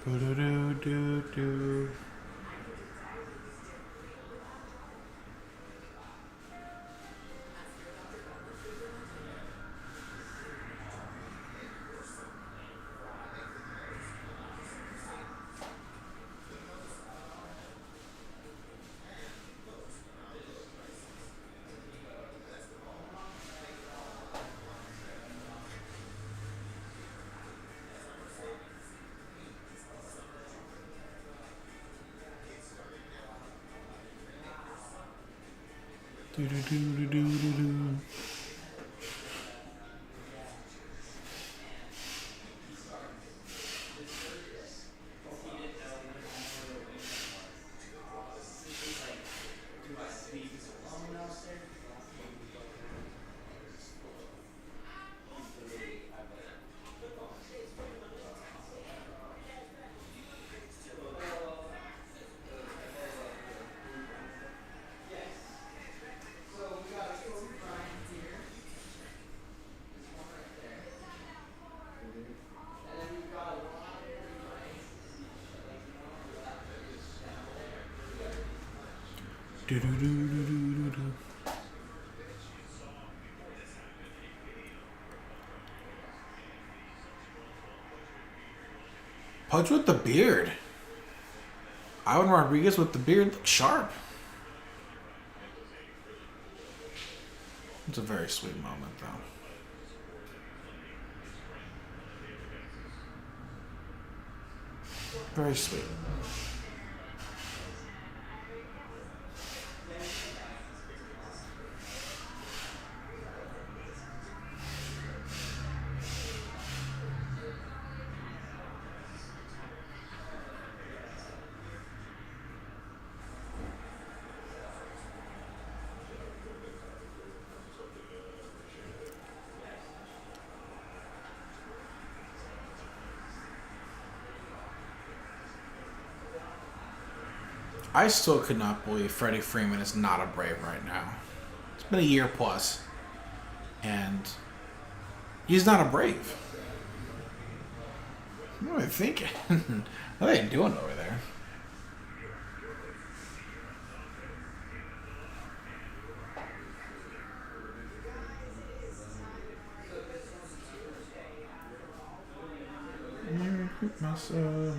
Do-do-do-do-do. Do-do-do-do-do-do. Do-do-do-do-do-do-do. Pudge with the beard. Ivan Rodriguez with the beard looks sharp. It's a very sweet moment, though. Very sweet. I still could not believe Freddie Freeman is not a Brave right now. It's been a year plus, and he's not a Brave. What are they thinking? What are they doing over there? Myself.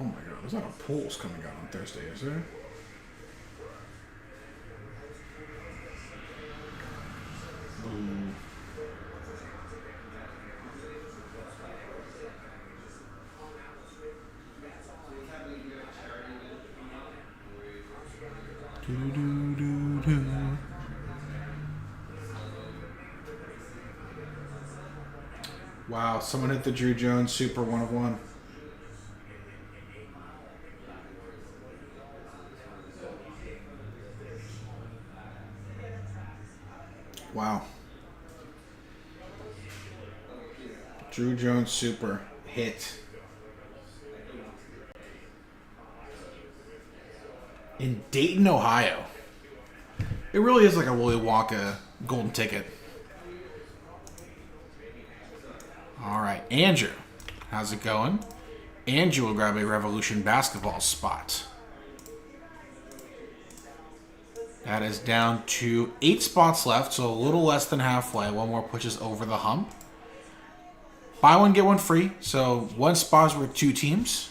Oh my god, there's not a pools coming out on Thursday, is there? Ooh. Do-do-do-do. Wow, someone hit the Drew Jones Super 1 of 1. Wow. Drew Jones Super hit. In Dayton, Ohio. It really is like a Willy Wonka golden ticket. All right, Andrew. How's it going? Andrew will grab a Revolution basketball spot. That is down to 8 spots left, so a little less than halfway. One more pushes over the hump. Buy one, get one free. So one spot is worth 2 teams.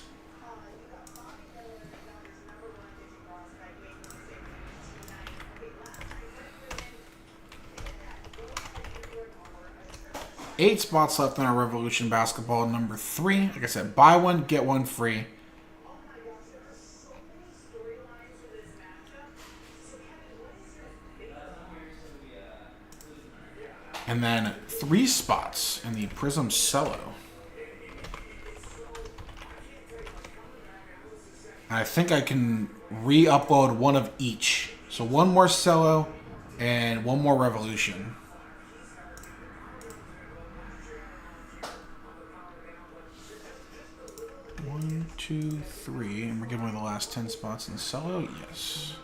Eight spots left on our Revolution basketball number 3. Like I said, buy one, get one free. And then 3 spots in the Prism Cello. I think I can re-upload one of each. So one more Cello and one more Revolution. 1, 2, 3, and we're giving away the last 10 spots in solo. Yes.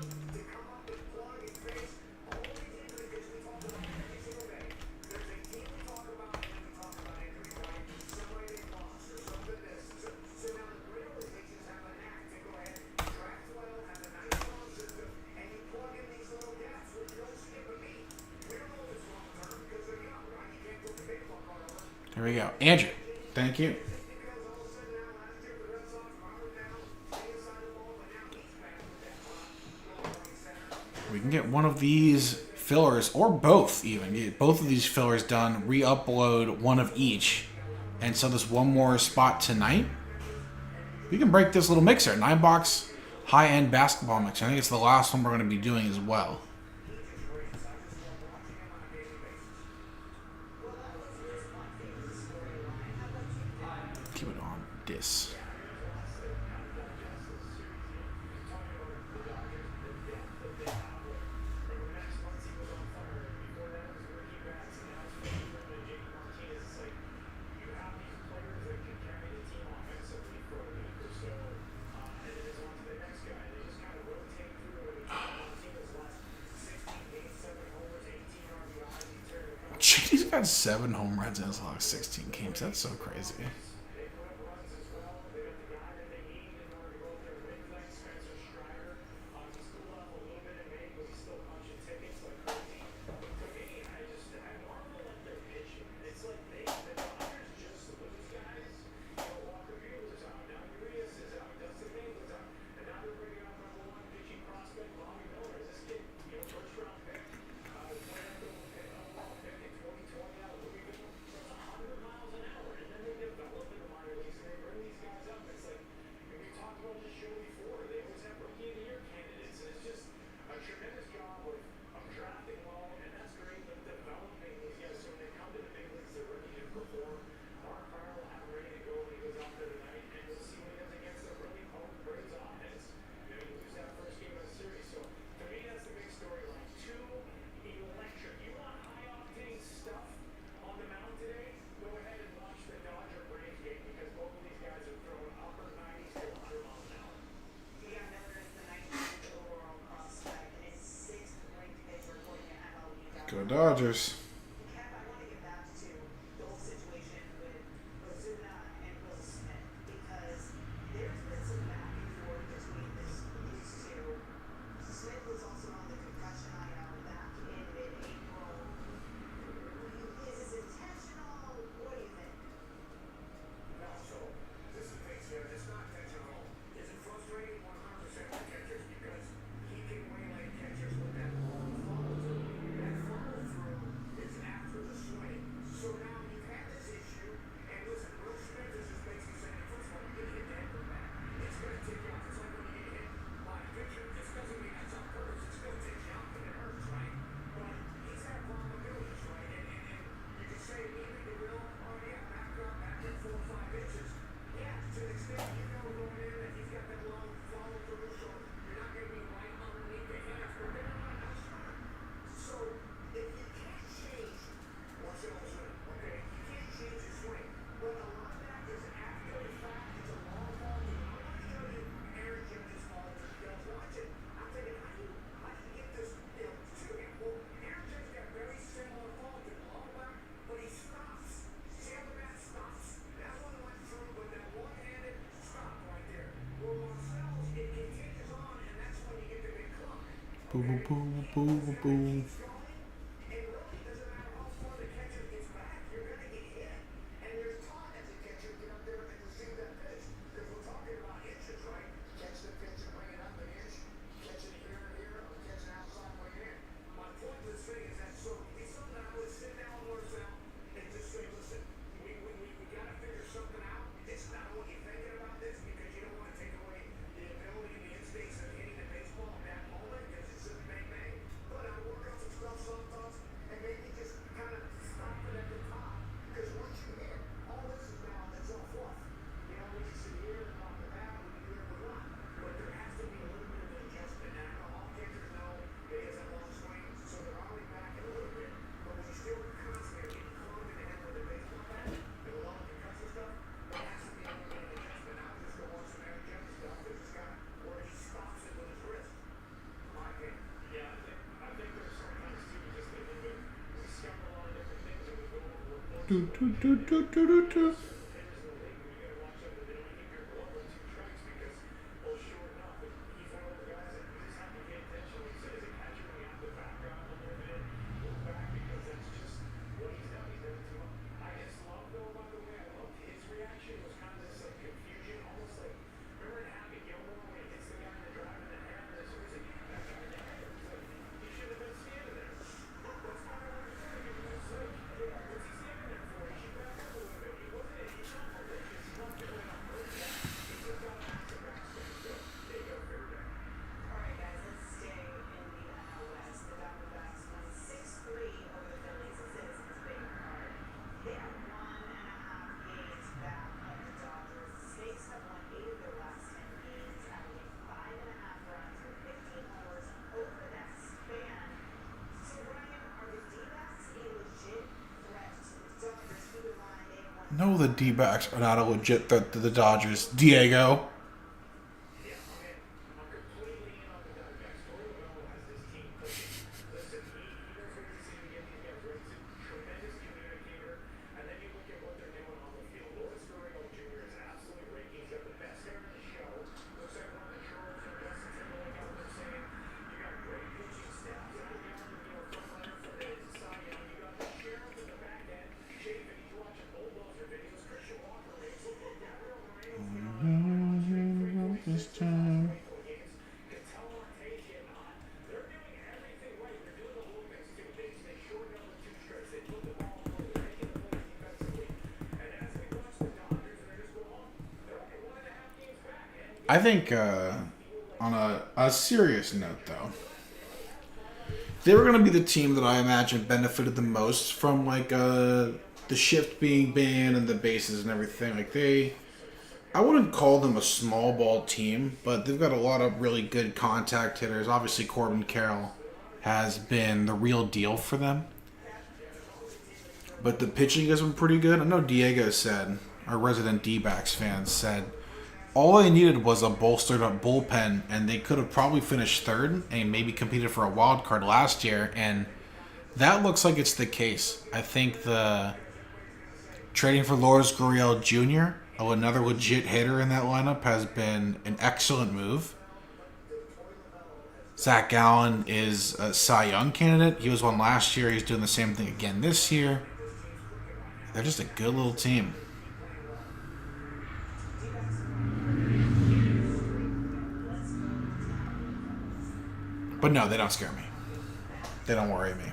There we go. Andrew, thank you. We can get one of these fillers, or both even. Get both of these fillers done, re-upload one of each, and so there's one more spot tonight. We can break this little mixer. 9-box high-end basketball mixer. I think it's the last one we're going to be doing as well. Keep it on this. He's got 7 home runs in his last 16 games. That's so crazy. Go Dodgers. Boom, boom, boom, boom, boom. No, the D-backs are not a legit threat to the Dodgers. Diego. This time. I think on a serious note, though, they were going to be the team that I imagine benefited the most from like the shift being banned and the bases and everything. Like I wouldn't call them a small ball team, but they've got a lot of really good contact hitters. Obviously, Corbin Carroll has been the real deal for them. But the pitching has been pretty good. I know Diego said, our resident D-backs fan said, all they needed was a bolstered up bullpen, and they could have probably finished third and maybe competed for a wild card last year. And that looks like it's the case. I think the trading for Lourdes Gurriel Jr., another legit hitter in that lineup, has been an excellent move. Zach Gallen is a Cy Young candidate. He was one last year. He's doing the same thing again this year. They're just a good little team. But no, they don't scare me. They don't worry me.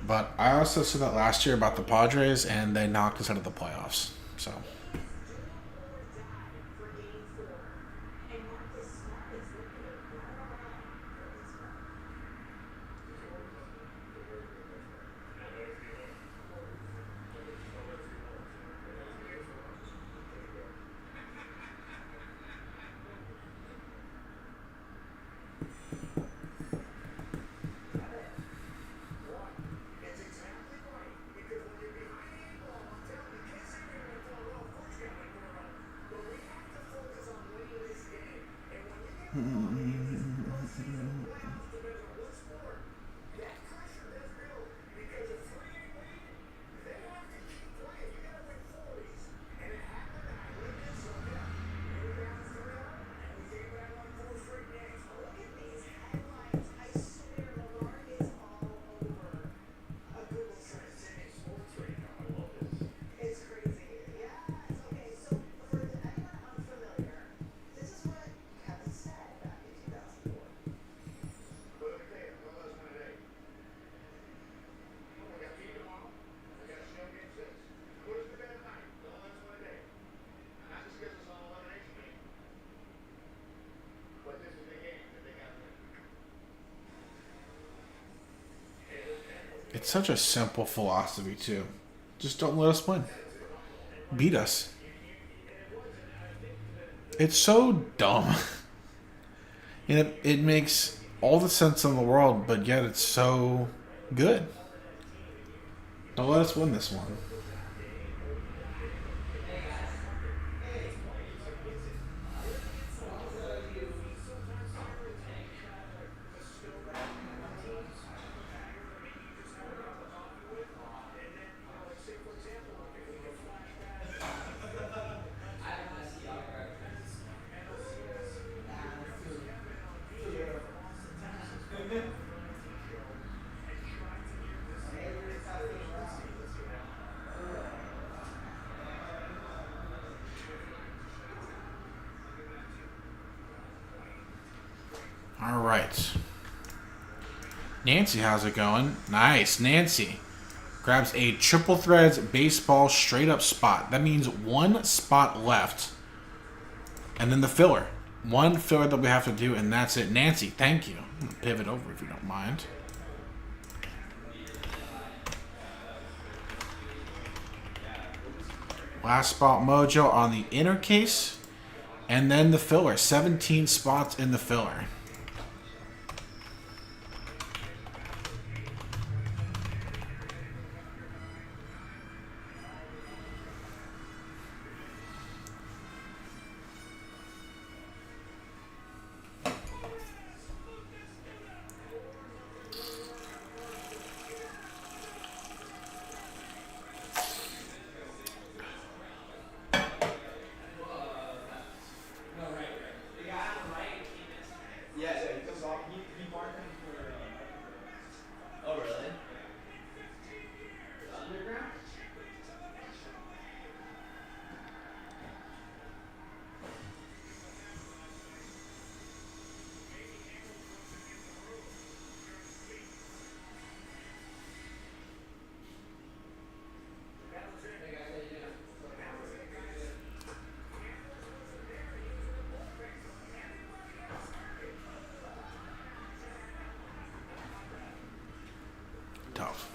But I also said that last year about the Padres, and they knocked us out of the playoffs. So. It's such a simple philosophy, too. Just don't let us win. Beat us. It's so dumb. And it makes all the sense in the world, but yet it's so good. Don't let us win this one. All right. Nancy, how's it going? Nice. Nancy grabs a triple threads baseball straight up spot. That means one spot left. And then the filler. One filler that we have to do, and that's it. Nancy, thank you. I'm gonna pivot over if you don't mind. Last spot mojo on the inner case. And then the filler. 17 spots in the filler. Tough.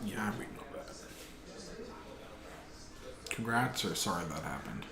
Yeah, we know that. Congrats, or sorry that happened.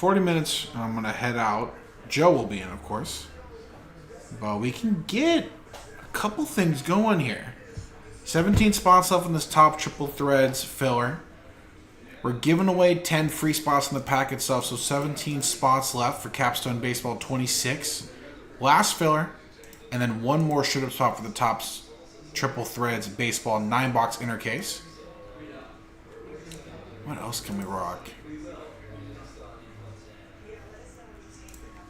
40 minutes, I'm going to head out. Joe will be in, of course. But we can get a couple things going here. 17 spots left in this top triple threads filler. We're giving away 10 free spots in the pack itself, so 17 spots left for Capstone Baseball 26. Last filler, and then one more straight up spot for the tops triple threads baseball 9-box inner case. What else can we rock?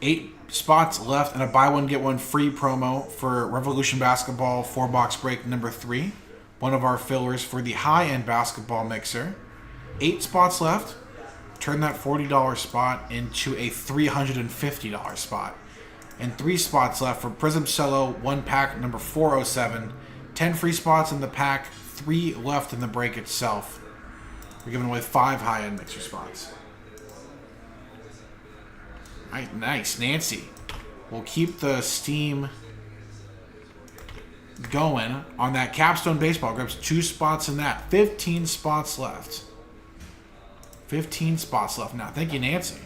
8 spots left and a buy one get one free promo for Revolution Basketball 4-box break number 3. One of our fillers for the high-end basketball mixer. 8 spots left. Turn that $40 spot into a $350 spot. And 3 spots left for Prism Cello 1-pack number 407. 10 free spots in the pack, 3 left in the break itself. We're giving away 5 high-end mixer spots. Nice, Nancy. We'll keep the steam going on that Capstone Baseball. Grabs 2 spots in that. 15 spots left. 15 spots left now. Thank you, Nancy.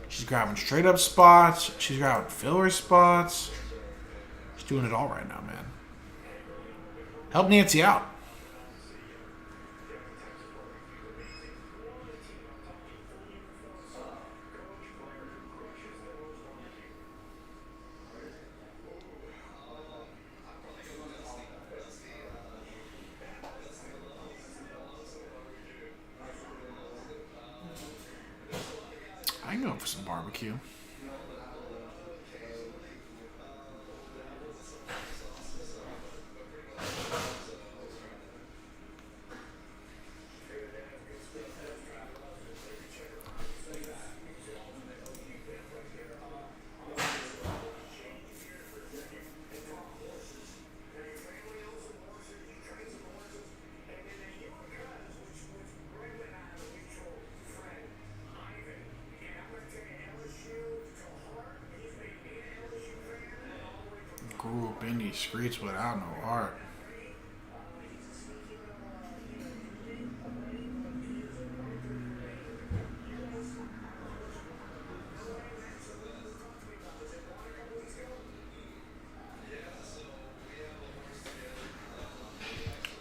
She's grabbing straight up spots. She's grabbing filler spots. She's doing it all right now, man. Help Nancy out. I can go for some barbecue. Grew up in these streets without no heart.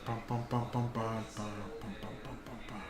Bum, bum, bum, bum, bum, bum, bum, bum, bum, bum, bum.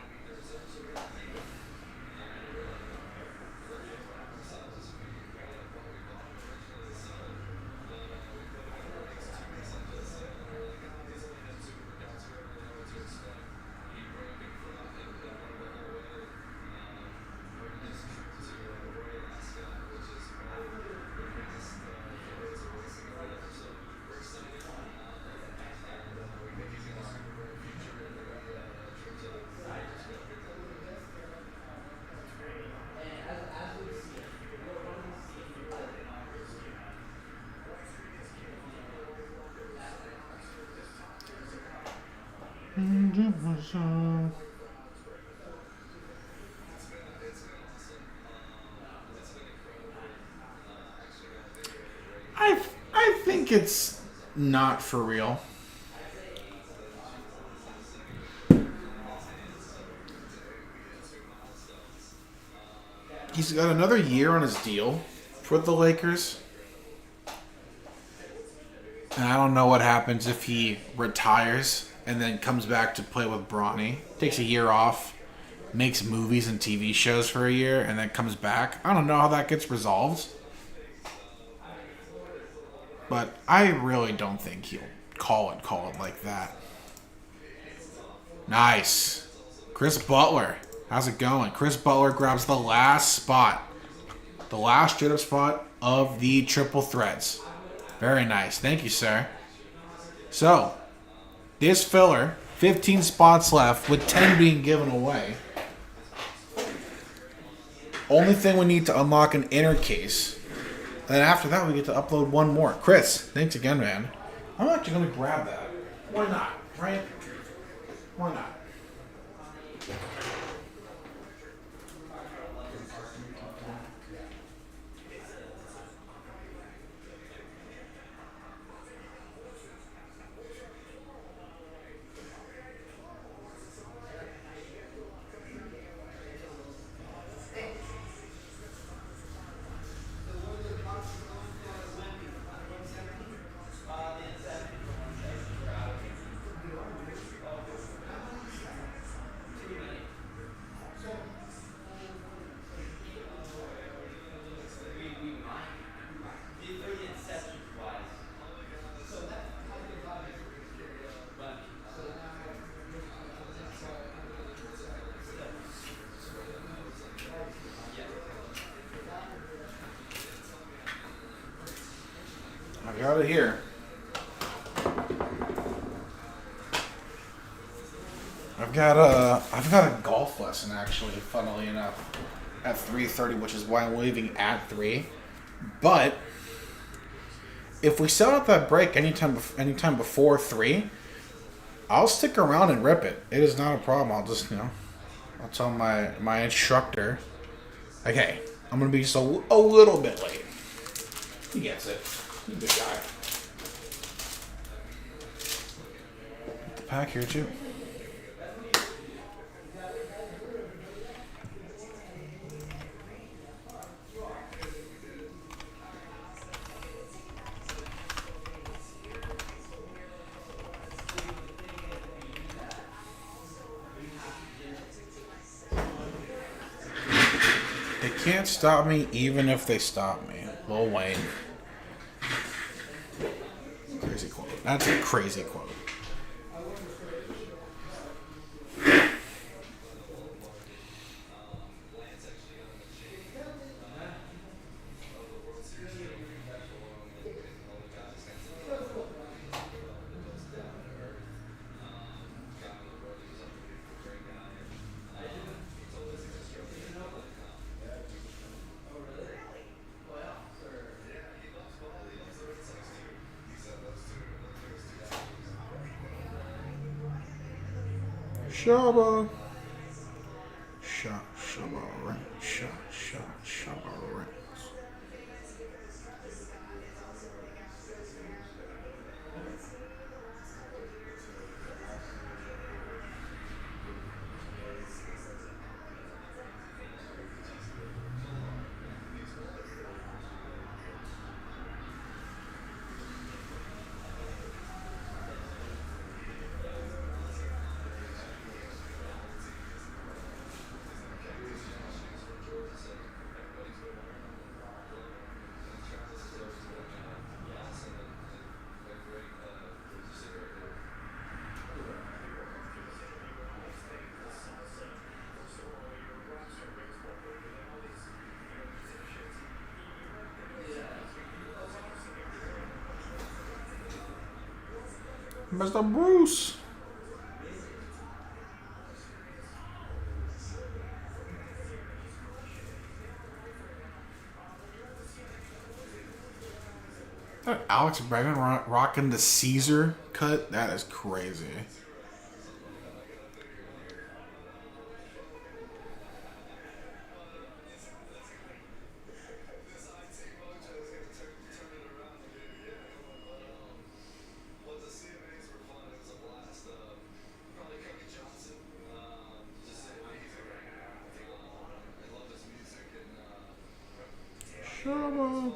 I think it's not for real. He's got another year on his deal for the Lakers. And I don't know what happens if he retires and then comes back to play with Bronny. Takes a year off, makes movies and TV shows for a year, and then comes back. I don't know how that gets resolved. But I really don't think he'll call it like that. Nice. Chris Butler. How's it going? Chris Butler grabs the last spot. The last straight up spot of the triple threads. Very nice. Thank you, sir. So, this filler, 15 spots left with 10 being given away. Only thing we need to unlock an inner case. And then after that, we get to upload one more. Chris, thanks again, man. I'm actually going to grab that. Why not, right? Why not? got it here. I've got a golf lesson actually, funnily enough, at 3:30, which is why I'm leaving at 3. But if we sell out that break anytime before 3, I'll stick around and rip it. It is not a problem. I'll just I'll tell my instructor, like, hey, I'm gonna be just a little bit late. He gets it. He's a good guy. Put the pack here too. They can't stop me even if they stop me. Lil Wayne. Crazy quote. That's a crazy quote. Shabba. Shabba ranks. Shabba ranks. Mr. Bruce. That Alex Bregman rocking the Caesar cut? That is crazy. Shabba.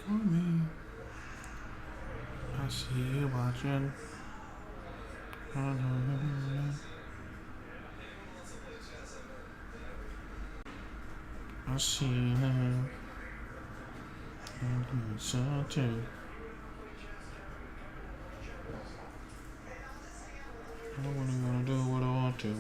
Me. I see you watching. I see him. Something. I wanna do what I want to.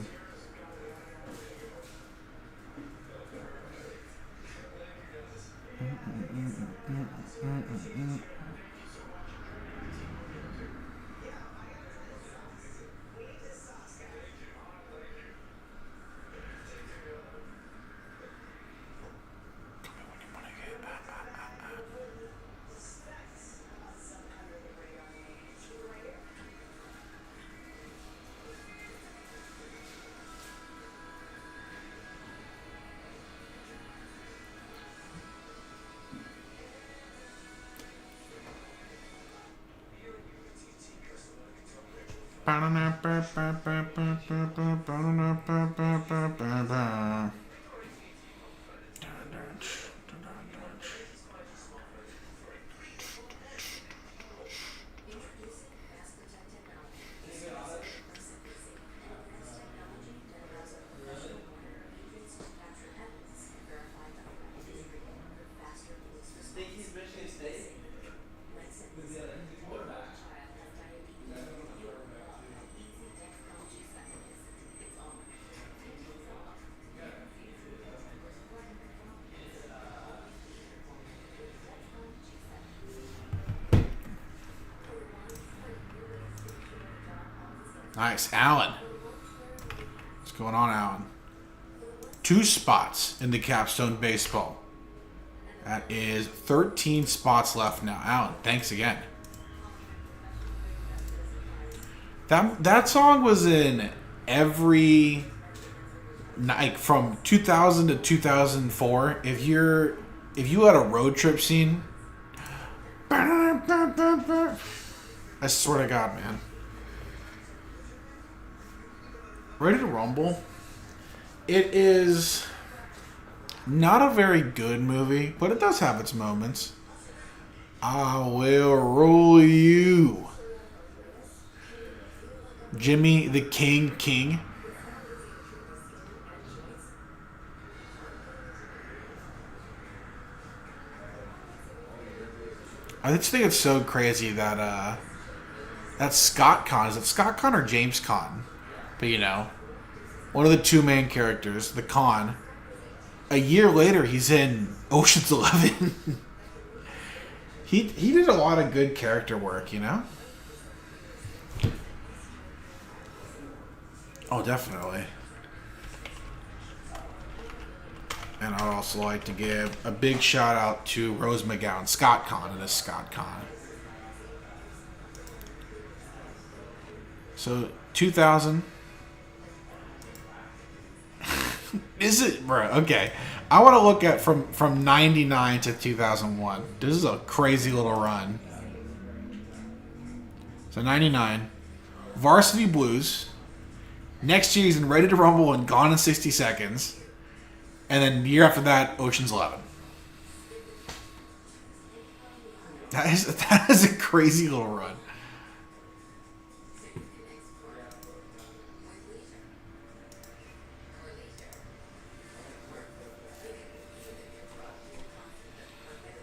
Nice. Alan. What's going on, Alan? 2 spots in the Capstone baseball. That is 13 spots left now. Alan, thanks again. That song was in every, like, from 2000 to 2004. If you had a road trip scene, I swear to God, man. Ready to Rumble? It is not a very good movie, but it does have its moments. I will rule you. Jimmy the King. I just think it's so crazy that that's Scott Conn. Is it Scott Conn or James Conn? But you know, one of the 2 main characters, the Conn. A year later, he's in Ocean's 11. He did a lot of good character work, you know? Oh, definitely. And I'd also like to give a big shout out to Rose McGowan, Scott Conn, and this Scott Conn. So 2000. Is it, bro? Okay, I want to look at from 99 to 2001. This is a crazy little run. So 99, Varsity Blues. Next year he's in Ready to Rumble and Gone in 60 Seconds. And then the year after that, Ocean's 11. That is a crazy little run.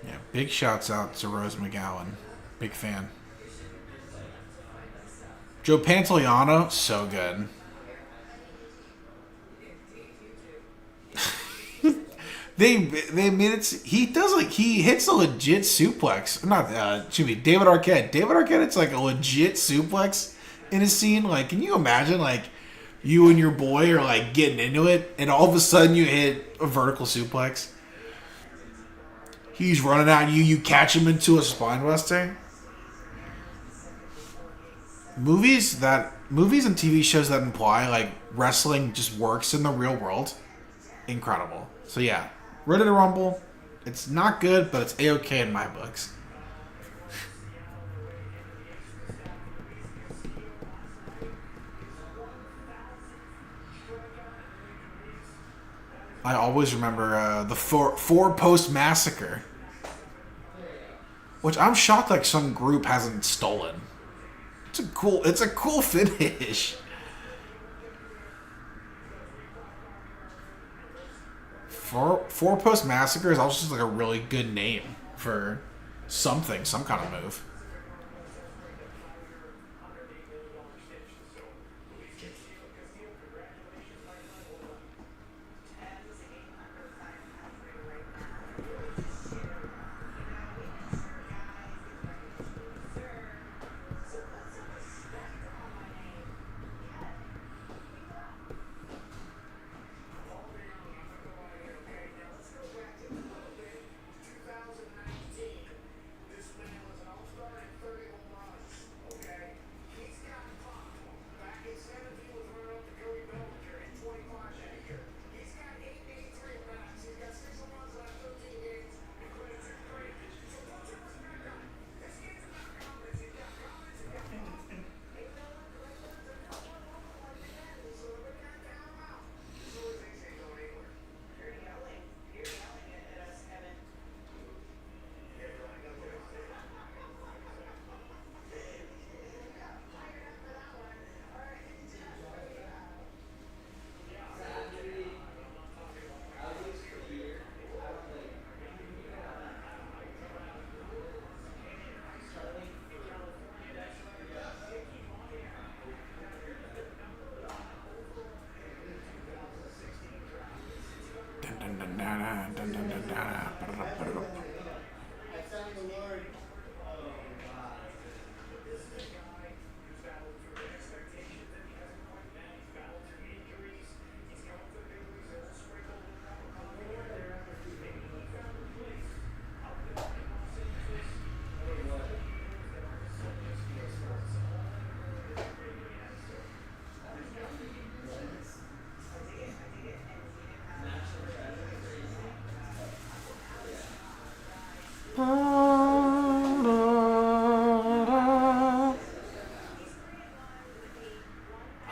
Yeah, big shouts out to Rose McGowan. Big fan. Joe Pantoliano, so good. They made it. He hits a legit suplex. Not excuse me, David Arquette. David Arquette, it's like a legit suplex in a scene. Like, can you imagine, like, you and your boy are like getting into it, and all of a sudden you hit a vertical suplex. He's running at you. You catch him into a spinebuster. Movies and TV shows that imply like wrestling just works in the real world, incredible. So yeah, Ready to Rumble. It's not good, but it's A-okay in my books. I always remember the four-post massacre, which I'm shocked like some group hasn't stolen. It's a cool finish. Four-post massacre is also just like a really good name for something, some kind of move.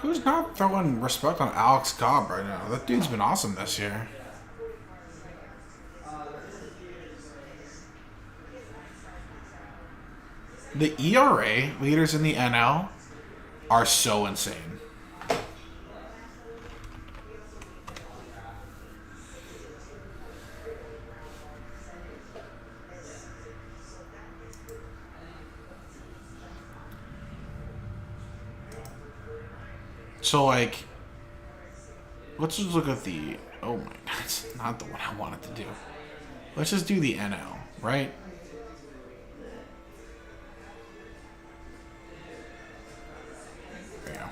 Who's not throwing respect on Alex Cobb right now? That dude's been awesome this year. The ERA leaders in the NL are so insane. So, like, let's just look at the... Oh my, that's not the one I wanted to do. Let's just do the NL, right? There you go.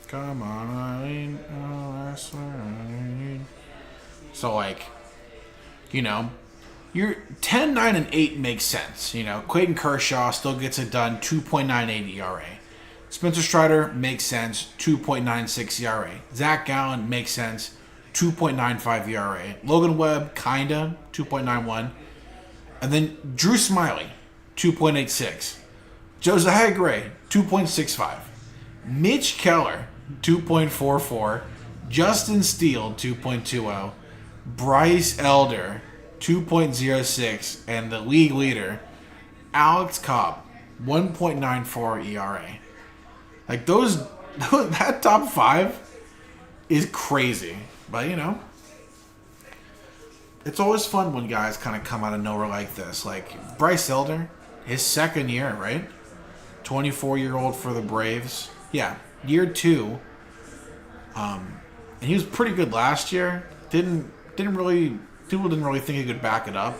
Come on, Eileen. Oh, that's what I need. So, like, you know, your 10, 9, and 8 makes sense. You know, Clayton Kershaw still gets it done, 2.98 ERA. Spencer Strider makes sense, 2.96 ERA. Zach Gallen makes sense, 2.95 ERA. Logan Webb, kinda, 2.91. And then Drew Smiley, 2.86. Josiah Gray, 2.65. Mitch Keller, 2.44. Justin Steele, 2.20. Bryce Elder, 2.06. And the league leader, Alex Cobb, 1.94 ERA. Like, that top 5 is crazy. But, you know, it's always fun when guys kind of come out of nowhere like this. Like, Bryce Elder, his second year, right? 24-year-old for the Braves. Yeah, year 2. And he was pretty good last year. People didn't really think he could back it up.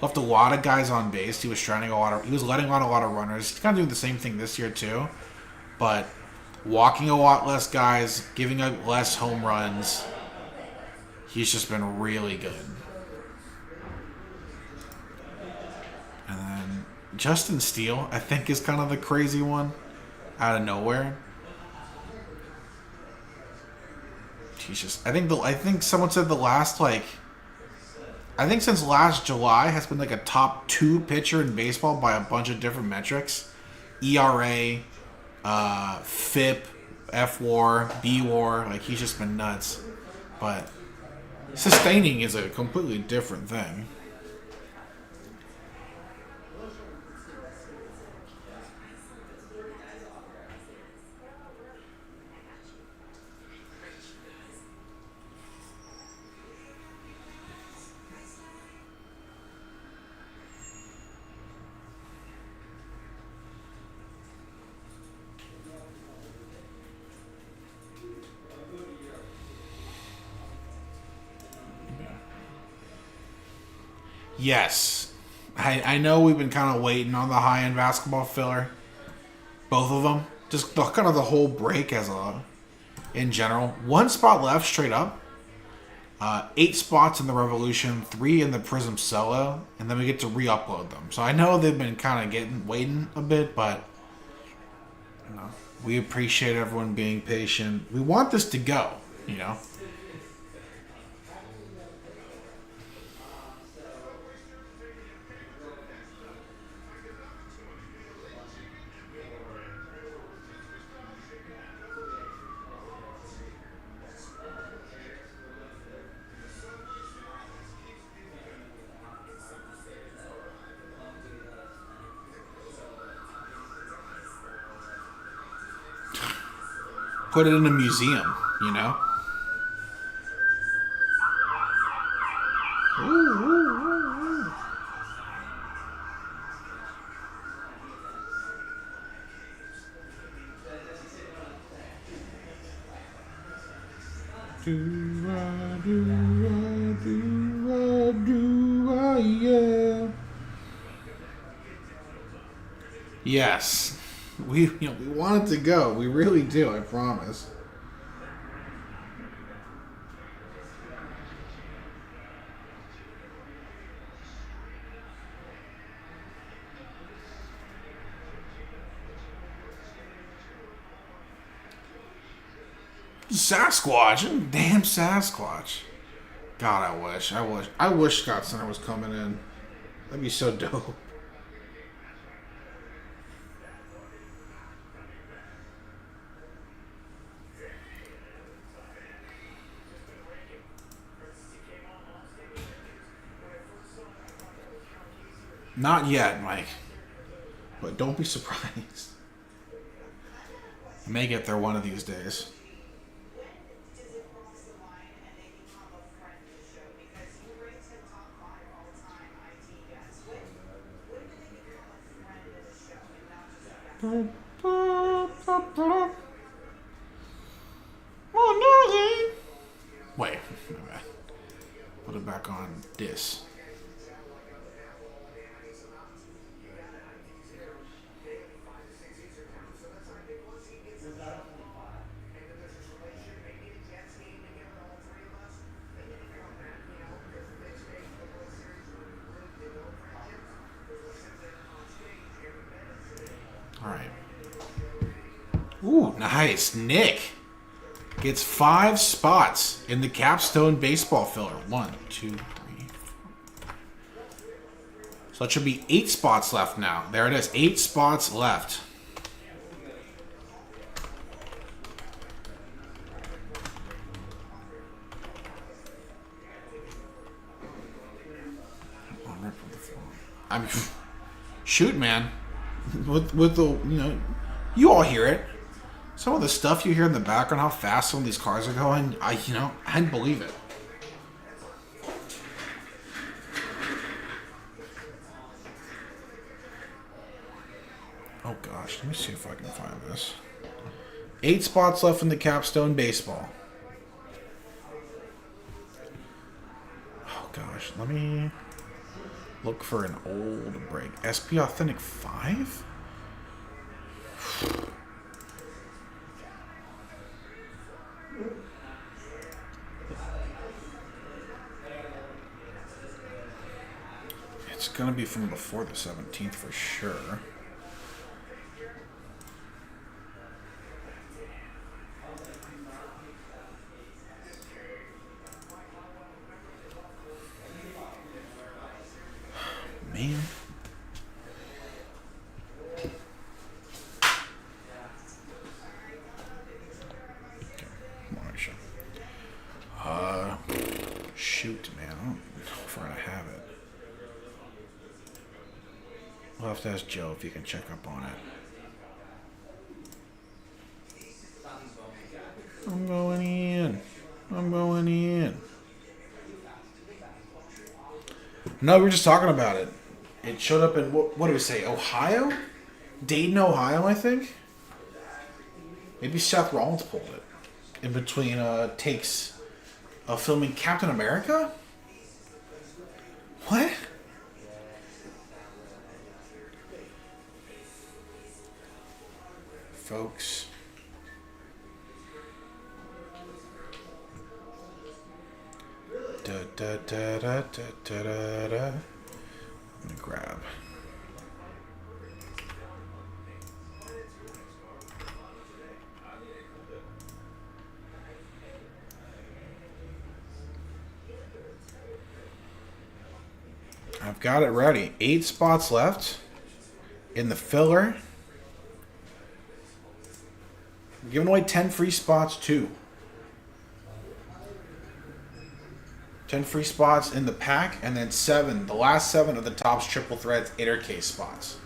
Left a lot of guys on base. He was letting on a lot of runners. He's kind of doing the same thing this year too. But walking a lot less guys, giving up less home runs. He's just been really good. And then Justin Steele, I think, is kind of the crazy one out of nowhere. He's just, I think someone said I think since last July has been like a top 2 pitcher in baseball by a bunch of different metrics. ERA, FIP, F-WAR, B-WAR. Like, he's just been nuts. But sustaining is a completely different thing. Yes. I know we've been kind of waiting on the high-end basketball filler. Both of them. Just kind of the whole break in general. 1 spot left straight up. 8 spots in the Revolution, 3 in the Prism Solo, and then we get to re-upload them. So I know they've been kind of waiting a bit, but you know, we appreciate everyone being patient. We want this to go, you know. Put it in a museum, you know? Ooh, ooh, ooh, ooh. Yeah. Yes. We want it to go. We really do, I promise. Sasquatch. Damn Sasquatch. God, I wish Scott Center was coming in. That'd be so dope. Not yet, Mike. But don't be surprised. I may get there one of these days. Wait. Put it back on this. All right. Ooh, nice. Nick gets 5 spots in the Capstone baseball filler. 1, 2, 3, 4. So that should be 8 spots left now. There it is. 8 spots left. I mean, shoot, man. With the, you all hear it. Some of the stuff you hear in the background, how fast some of these cars are going, I didn't believe it. Oh gosh, let me see if I can find this. 8 spots left in the Capstone baseball. Oh gosh, let me look for an old break. SP Authentic 5? It's gonna be from before the 17th for sure. Man. Shoot, man. I don't know if we're gonna have it. We'll have to ask Joe if he can check up on it. I'm going in. No, we were just talking about it. It showed up in, what do we say, Ohio? Dayton, Ohio, I think? Maybe Seth Rollins pulled it. In between takes of filming Captain America? What? Folks. Da da da da da da da da. I'm gonna grab. I've got it ready. 8 spots left in the filler. I'm giving away 10 free spots too. 10 free spots in the pack, and then 7. The last 7 of the Topps Triple Threads inner case spots.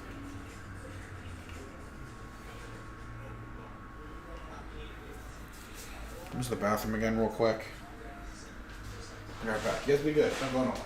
Use the bathroom again real quick. Be right back. You guys be good. Don't go nowhere.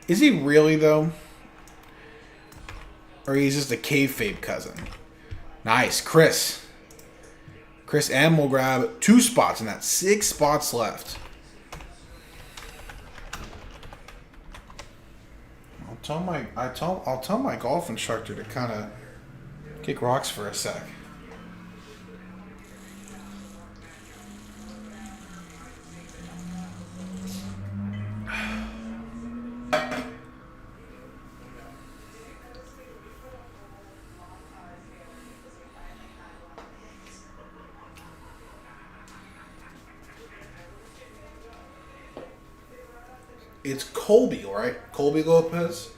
Is he really, though? Or he's just a kayfabe cousin? Nice. Chris. Chris M will grab 2 spots in that. 6 spots left. I'll tell my golf instructor to kind of kick rocks for a sec. It's Colby, right? Colby Lopez.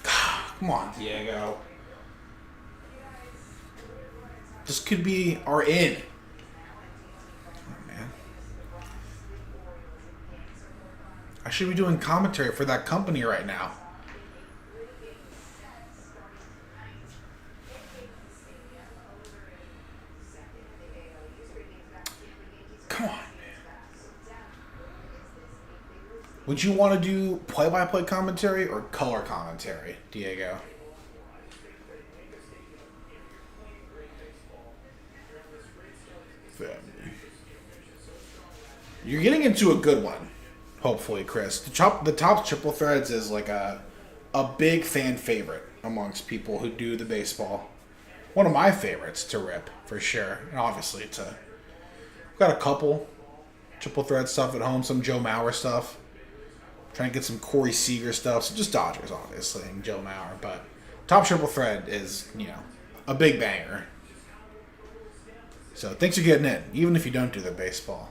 Come on, Diego. This could be our in. Oh, man. I should be doing commentary for that company right now. Come on. Would you want to do play-by-play commentary or color commentary, Diego? You're getting into a good one, hopefully, Chris. The top triple threads is like a big fan favorite amongst people who do the baseball. One of my favorites to rip, for sure. And obviously, I've got a couple triple thread stuff at home, some Joe Mauer stuff. Trying to get some Corey Seager stuff. So just Dodgers, obviously, and Joe Mauer. But top triple thread is, a big banger. So thanks for getting in, even if you don't do the baseball.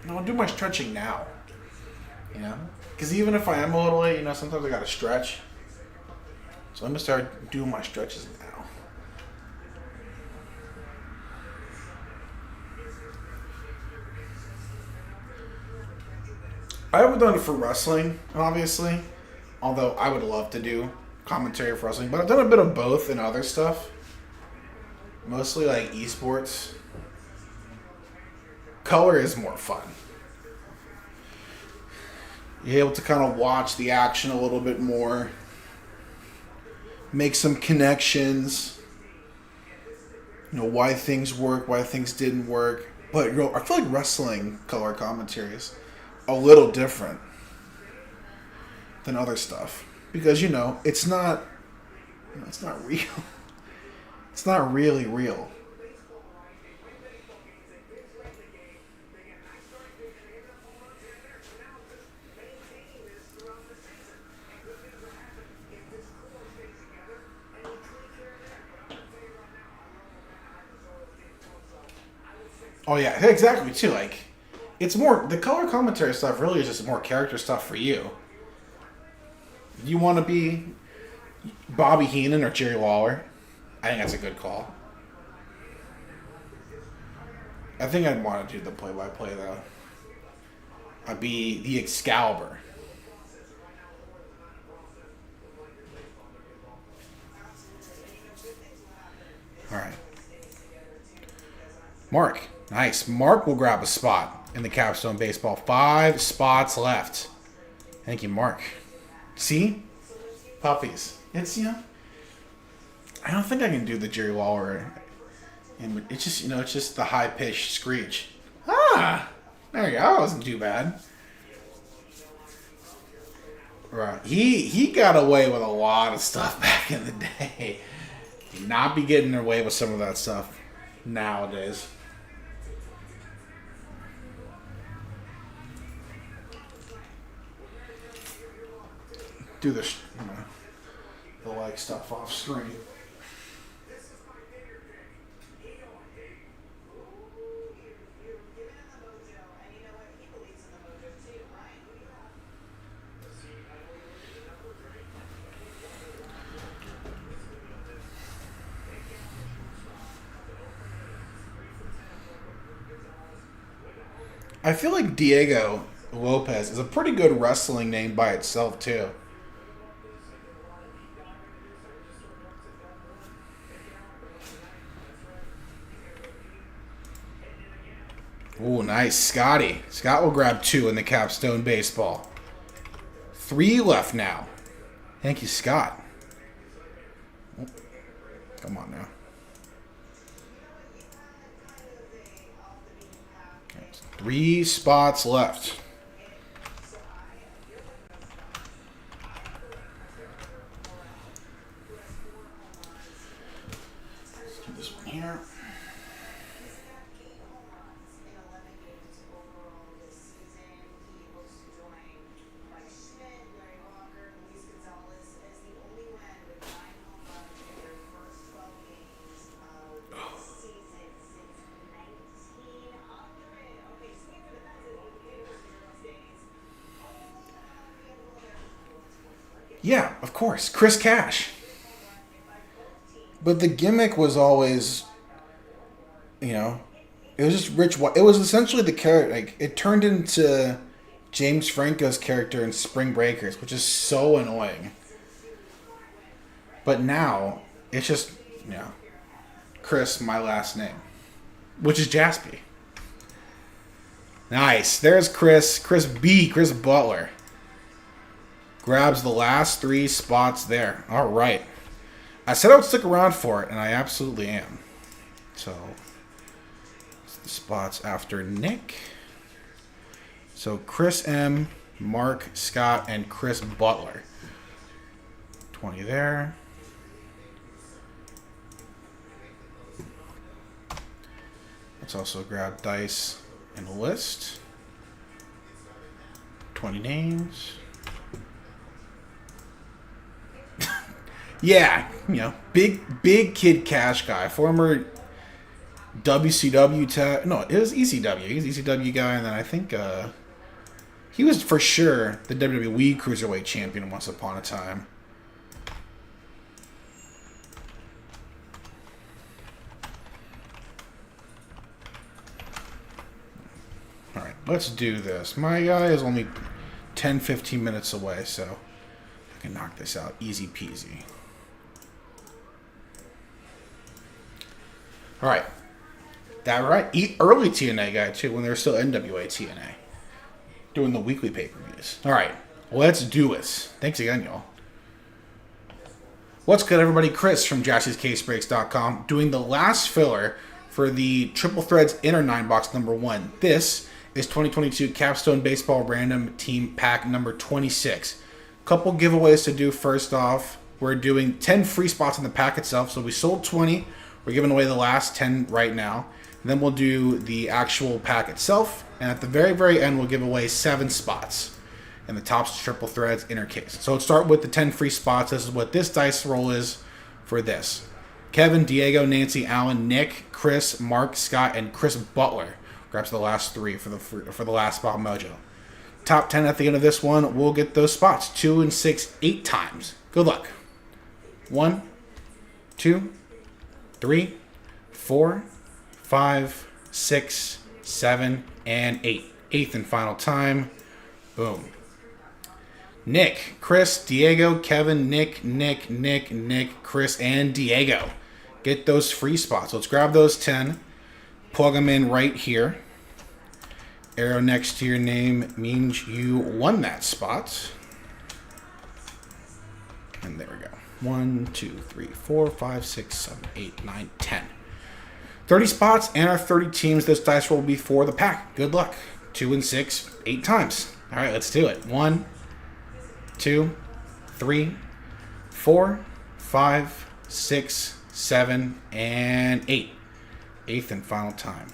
I'll do my stretching now. Because even if I am a little late, sometimes I gotta stretch. So I'm gonna start doing my stretches now. I haven't done it for wrestling, obviously. Although I would love to do commentary for wrestling. But I've done a bit of both and other stuff. Mostly like esports. Color is more fun. You're able to kind of watch the action a little bit more. Make some connections. Why things work, why things didn't work. But I feel like wrestling color commentary is a little different than other stuff. Because, it's not real. It's not really real. Oh yeah, exactly too. Like, it's more the color commentary stuff. Really, is just more character stuff for you. You want to be Bobby Heenan or Jerry Lawler? I think that's a good call. I think I'd want to do the play-by-play though. I'd be the Excalibur. All right, Mark. Nice. Mark will grab a spot in the Capstone Baseball. 5 spots left. Thank you, Mark. See? Puppies. It's, I don't think I can do the Jerry Lawler. And it's just, it's just the high-pitched screech. Ah! There you go. That wasn't too bad. Right. He got away with a lot of stuff back in the day. He'd not be getting away with some of that stuff nowadays. Do this, the like stuff off screen. I feel like Diego Lopez is a pretty good wrestling name by itself, too. Ooh, nice. Scotty. Scott will grab 2 in the Capstone baseball. 3 left now. Thank you, Scott. Oh, come on now. 3 spots left. Let's do this one here. Yeah, of course. Chris Cash. But the gimmick was always, you know, it was just Rich White. It was essentially the character. Like, it turned into James Franco's character in Spring Breakers, which is so annoying. But now, it's just, you know, Chris, my last name, which is Jaspy. Nice. There's Chris. Chris Butler. Grabs the last 3 spots there. All right. I said I would stick around for it, and I absolutely am. So, it's the spots after Nick. So, Chris M., Mark, Scott, and Chris Butler. 20 there. Let's also grab dice and a list. 20 names. Yeah, you know, big Kid Cash guy, former WCW no, it was ECW. He's an ECW guy, and then I think he was for sure the WWE Cruiserweight Champion once upon a time. All right, let's do this. My guy is only 10-15 minutes away, so I can knock this out easy peasy. All right. That right. Eat early TNA guy, too, when they're still NWA TNA. Doing the weekly pay-per-views. All right. Let's do this. Thanks again, y'all. What's good, everybody? Chris from JaspysCaseBreaks.com doing the last filler for the Triple Threads Inner 9-box number 1. This is 2022 Capstone Baseball Random Team Pack number 26. Couple giveaways to do first off. We're doing 10 free spots in the pack itself. So we sold 20. We're giving away the last 10 right now. And then we'll do the actual pack itself. And at the very, very end, we'll give away 7 spots in the Topps Triple Threads inner case. So let's start with the 10 free spots. This is what this dice roll is for this. Kevin, Diego, Nancy, Alan, Nick, Chris, Mark, Scott, and Chris Butler grabs the last 3 for the last spot mojo. Top 10 at the end of this one, we'll get those spots. 2 and 6, 8 times. Good luck. 1, 2, 3, 4, 5, 6, 7, and 8. 8th and final time. Boom. Nick, Chris, Diego, Kevin, Nick, Chris, and Diego. Get those free spots. Let's grab those 10. Plug them in right here. Arrow next to your name means you won that spot. And there we go. 1, 2, 3, 4, 5, 6, 7, 8, 9, 10. 30 spots and our 30 teams. This dice roll will be for the pack. Good luck. 2 and 6, 8 times. All right, let's do it. 1, 2, 3, 4, 5, 6, 7, and 8. 8th and final time.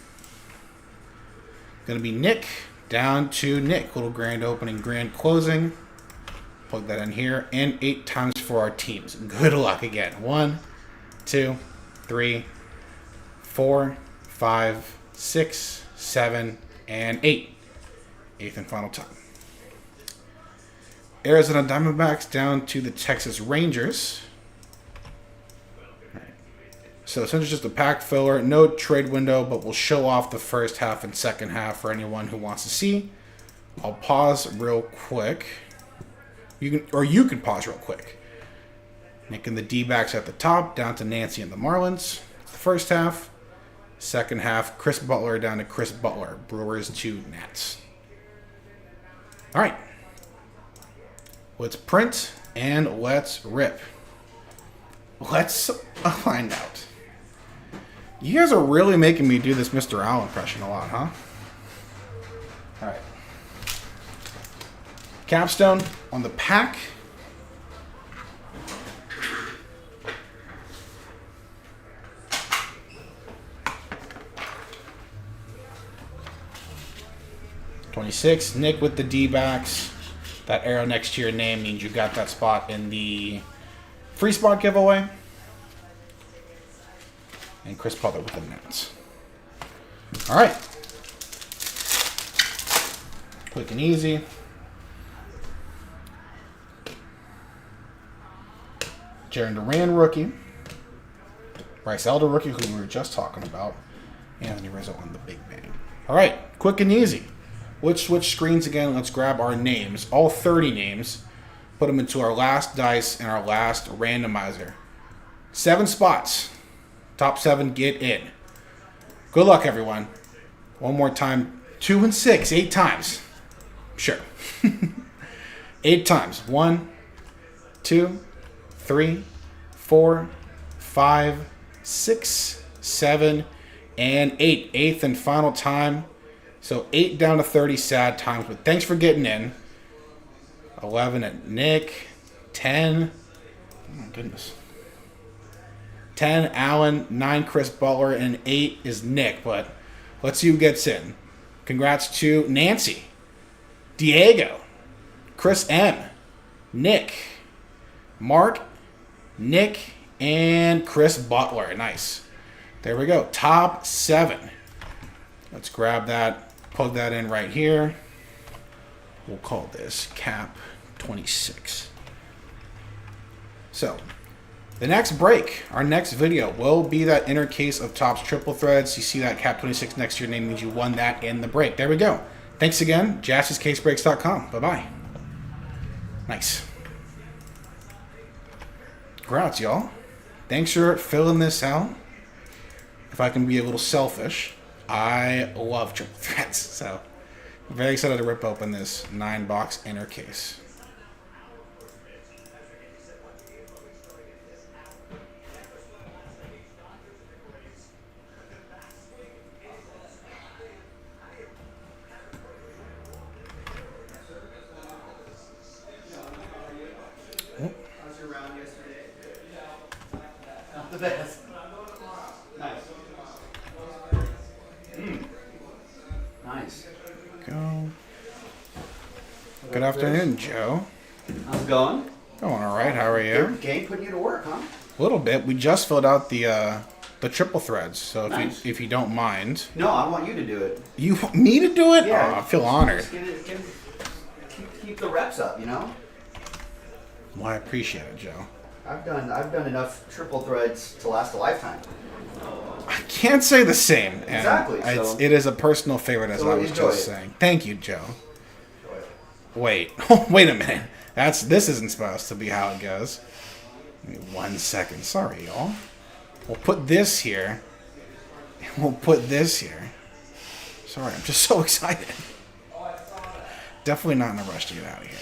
Going to be Nick down to Nick. Little grand opening, grand closing. Plug that in here. And 8 times for our teams. Good luck again. 1, 2, 3, 4, 5, 6, 7, and 8. 8th and final time. Arizona Diamondbacks down to the Texas Rangers. All right. So since it's just a pack filler, no trade window, but we'll show off the first half and second half for anyone who wants to see. I'll pause real quick. You can pause real quick. Nick and the D-backs at the top, down to Nancy and the Marlins. The first half. Second half, Chris Butler down to Chris Butler. Brewers to Nats. All right. Let's print and let's rip. Let's find out. You guys are really making me do this Mr. Al impression a lot, huh? All right. Capstone on the pack. $26. Nick with the D-backs. That arrow next to your name means you got that spot in the free spot giveaway. And Chris Butler with the Nats. All right. Quick and easy. Jaron Duran rookie. Bryce Elder rookie, who we were just talking about. Anthony Rizzo on the Big Bang. All right. Quick and easy. Let's switch screens again. Let's grab our names. All 30 names. Put them into our last dice and our last randomizer. 7 spots. Top 7 get in. Good luck, everyone. One more time. 2 and 6. 8 times. Sure. 8 times. 1, 2, 3, 4, 5, 6, 7, and 8. 8th and final time. So 8 down to 30 sad times. But thanks for getting in. 11 at Nick. 10. Oh, my goodness. 10, Allen, 9, Chris Butler, and 8 is Nick. But let's see who gets in. Congrats to Nancy, Diego, Chris M, Nick, Mark, Nick, and Chris Butler. Nice. There we go. Top 7. Let's grab that, plug that in right here. We'll call this Cap 26. So, the next break, our next video, will be that inner case of Topps triple threads. You see that Cap 26 next to your name means you won that in the break. There we go. Thanks again. JaspysCaseBreaks.com. Bye-bye. Nice. Congrats, y'all. Thanks for filling this out. If I can be a little selfish, I love triple threads. So, I'm very excited to rip open this 9-box inner case. The best. Nice. Nice. Go. Good afternoon, Joe. How's it going? Going all right. How are you? Good game putting you to work, huh? A little bit. We just filled out the triple threads, so Nice. if you don't mind, No, I want you to do it. you want me to do it? Yeah. Oh, I feel honored. Just keep the reps up, you know? Well, I appreciate it, Joe. I've done enough triple threads to last a lifetime. I can't say the same. And Exactly, so- it is a personal favorite, as So I was enjoy just it. saying. Thank you, Joe. Wait, wait a minute. This isn't supposed to be how it goes. Give me 1 second. Sorry, y'all. We'll put this here. And we'll put this here. Sorry, I'm just so excited. Definitely not in a rush to get out of here.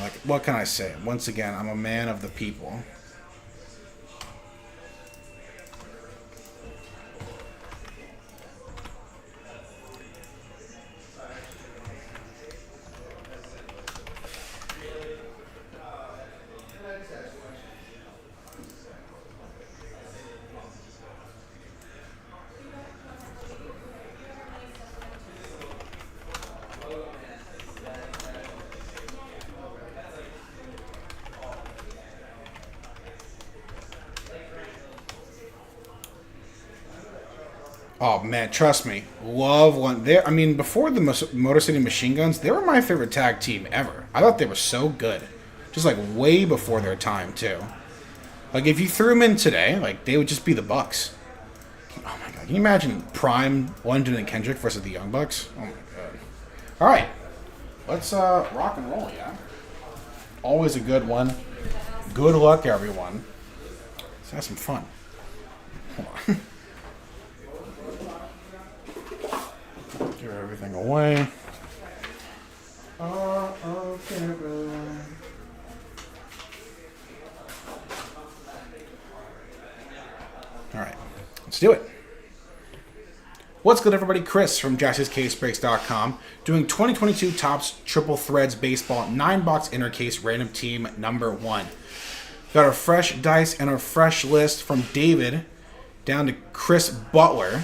Like, what can I say? Once again, I'm a man of the people. Oh man, trust me, love one. There, I mean, before the Motor City Machine Guns, they were my favorite tag team ever. I thought they were so good, just like way before their time too. Like, if you threw them in today, like, they would just be the Bucks. Oh, my God. Can you imagine Prime, London, and Kendrick versus the Young Bucks? Oh, my God. All right. Let's rock and roll, yeah? Always a good one. Good luck, everyone. Let's have some fun. Hold on. Give everything away. Okay, all right, let's do it. What's good, everybody? Chris from JaspysCaseBreaks.com doing 2022 Topps Triple Threads Baseball 9-box inner case random team number 1. Got our fresh dice and our fresh list from David down to Chris Butler.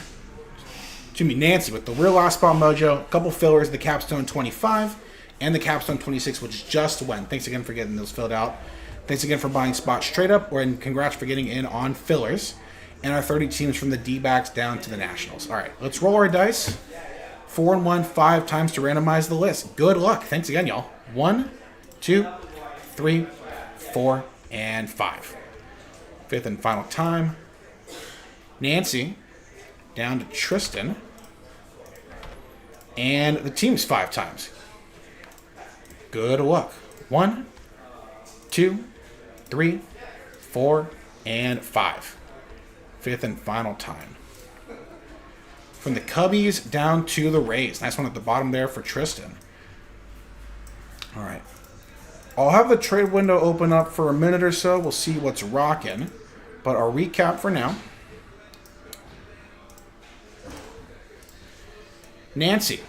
Jimmy Nancy with the real last spot mojo, a couple fillers, the Capstone 25 and the Capstone 26, which just went. Thanks again for getting those filled out. Thanks again for buying spots straight up, and congrats for getting in on fillers. And our 30 teams from the D-backs down to the Nationals. All right, let's roll our dice. 4 and 1, 5 times to randomize the list. Good luck. Thanks again, y'all. 1, 2, 3, 4, and 5. Fifth and final time. Nancy down to Tristan. And the team's 5 times. Good luck. 1, 2, 3, 4, and 5. Fifth and final time. From the Cubbies down to the Rays. Nice one at the bottom there for Tristan. All right. I'll have the trade window open up for a minute or so. We'll see what's rocking. But our recap for now. Nancy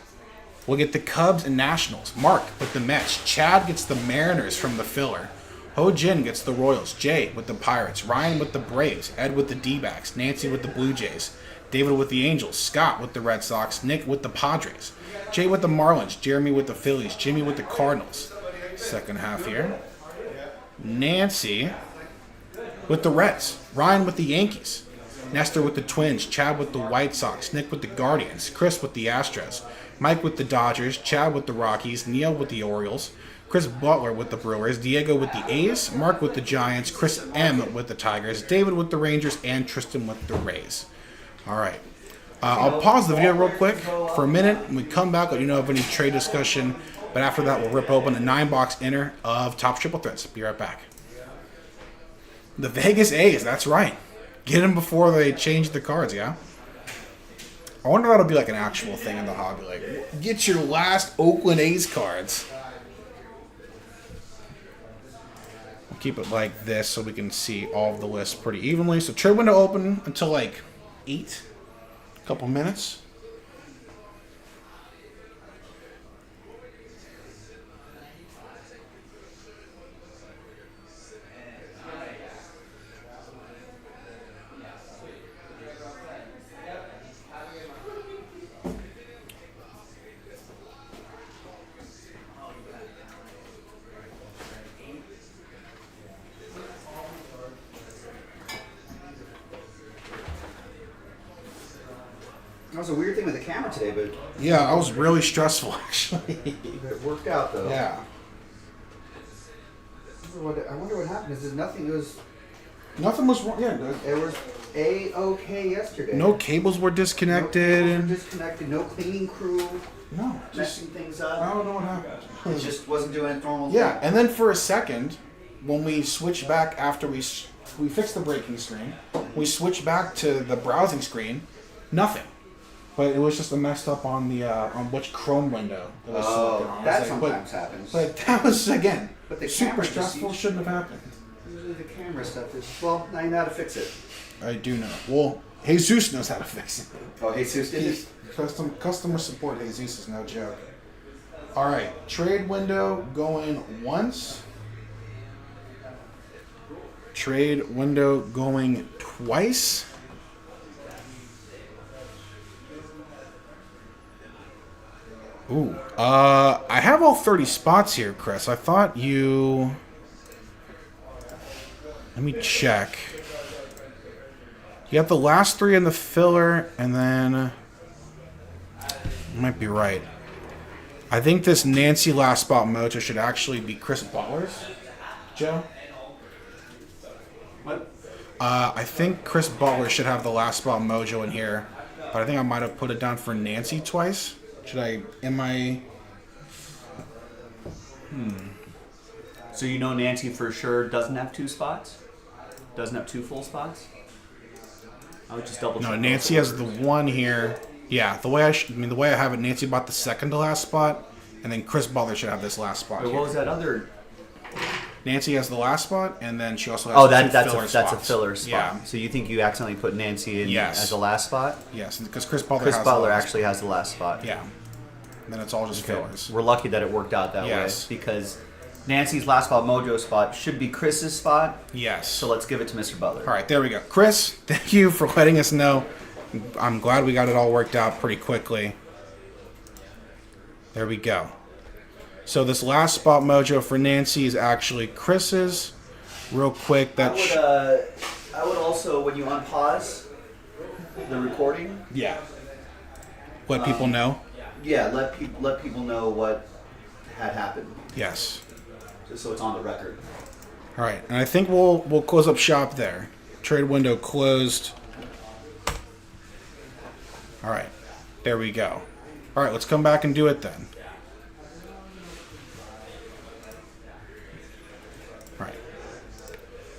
will get the Cubs and Nationals. Mark with the Mets. Chad gets the Mariners from the filler. Ho Jin gets the Royals. Jay with the Pirates. Ryan with the Braves. Ed with the D-backs. Nancy with the Blue Jays. David with the Angels. Scott with the Red Sox. Nick with the Padres. Jay with the Marlins. Jeremy with the Phillies. Jimmy with the Cardinals. Second half here. Nancy with the Reds. Ryan with the Yankees. Nestor with the Twins. Chad with the White Sox. Nick with the Guardians. Chris with the Astros. Mike with the Dodgers. Chad with the Rockies. Neil with the Orioles. Chris Butler with the Brewers. Diego with the A's. Mark with the Giants. Chris M with the Tigers. David with the Rangers. And Tristan with the Rays. All right. I'll pause the video real quick for a minute. When we come back, let you know of any trade discussion. But after that, we'll rip open a 9-box inner of Topps Triple Threads. Be right back. The Vegas A's. That's right. Get them before they change the cards, yeah? I wonder if that'll be like an actual thing in the hobby. Like, get your last Oakland A's cards. We'll keep it like this so we can see all of the lists pretty evenly. So trade window open until like 8. A couple minutes. That was a weird thing with the camera today, but Yeah, I was really stressful actually. it worked out though. Yeah. I wonder what happened. Is nothing? It was Nothing was wrong. Yeah, it was okay yesterday. no cables were disconnected. No cables were disconnected. No cleaning crew No, just messing things I up. don't know what happened. It just wasn't doing its normal Yeah, thing. and then for a second, when we switched back after we fixed the breaking screen, we switched back to the browsing screen, nothing. But it was just a messed up on the on which Chrome window it was selected on. I was That like, sometimes happens. But that was again But the super camera just stressful. seems- Shouldn't have happened. Usually the camera stuff is well. Now you know how to fix it. I do know. Well, Jesus knows how to fix it. Oh, Jesus did it. Customer support Jesus is no joke. All right, trade window going once. Trade window going twice. Ooh, I have all 30 spots here, Chris. I thought you. Let me check. You have the last 3 in the filler, and then. You might be right. I think this Nancy last spot mojo should actually be Chris Butler's, Joe. What? I think Chris Butler should have the last spot mojo in here, but I think I might have put it down for Nancy twice. Should I? Am I? So you know Nancy for sure doesn't have 2 spots? Doesn't have 2 full spots? I would just double check. No, Nancy has the one here. Yeah, the way the way I have it, Nancy bought the second to last spot, and then Chris Butler should have this last spot. Wait, here. what was that other? Nancy has the last spot, and then she also has That's filler a spots. filler spot. Yeah. So you think you accidentally put Nancy in Yes. as the last spot? Yes, because Chris Butler Chris has Butler the last actually has the last spot. spot. Yeah. And then it's all just fillers. We're lucky that it worked out that Yes. way because Nancy's last spot, mojo spot, should be Chris's spot. Yes. So let's give it to Mr. Butler. All right, there we go. Chris, thank you for letting us know. I'm glad we got it all worked out pretty quickly. There we go. So this last spot mojo for Nancy is actually Chris's. Real quick, I would also, when you unpause the recording, yeah. Let people know. yeah, let people know what had happened, Yes. just so it's on the record. All right, and I think we'll close up shop there. Trade window closed. All right, there we go. All right, let's come back and do it then.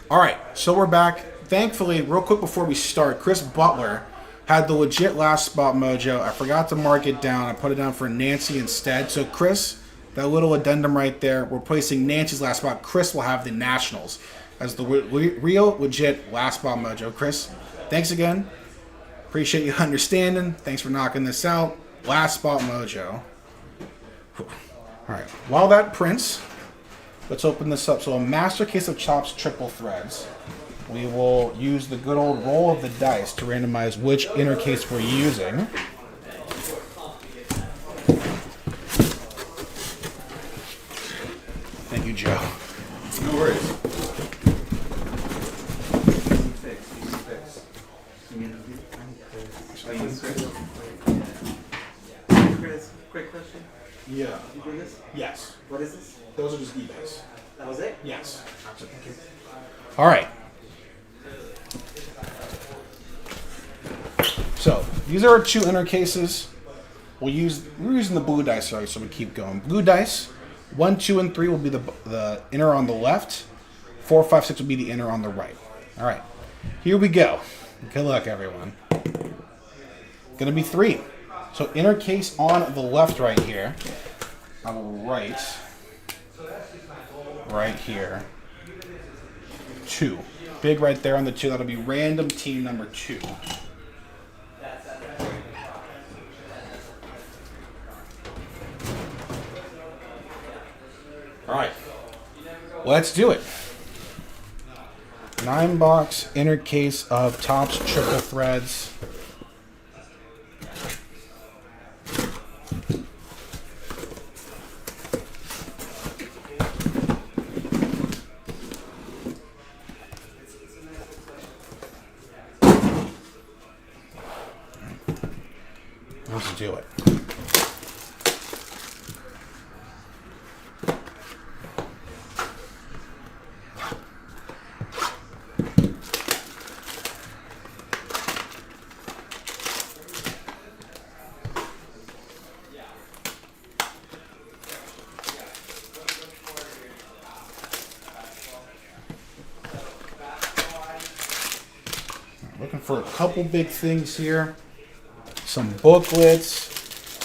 All right, so we're back. Thankfully, real quick before we start, Chris Butler had the legit last spot mojo. I forgot to mark it down. I put it down for Nancy instead. So Chris, that little addendum right there, we're placing Nancy's last spot. Chris will have the Nationals as the real legit last spot mojo. Chris, thanks again. Appreciate you understanding. Thanks for knocking this out. Last spot mojo. All right, while that prints, let's open this up. So a master case of Chops triple threads. We will use the good old roll of the dice to randomize which inner case we're using. Thank you, Joe. No worries. Chris, quick question. Yeah. You do this? Yes. What is this? Those are just eBays. That was it? Yes. Thank you. All right. So these are our 2 inner cases. We're using the blue dice, sorry, so we keep going. Blue dice, 1, 2, and 3 will be the inner on the left. 4, 5, 6 will be the inner on the right. All right, here we go. Good luck, everyone. Gonna be 3. So inner case on the left, right here. On the right here. 2. Big right there on the 2. That'll be random team number 2. All right, let's do it. 9-box inner case of Topps triple threads. Let's do it. Looking for a couple big things here. Some booklets,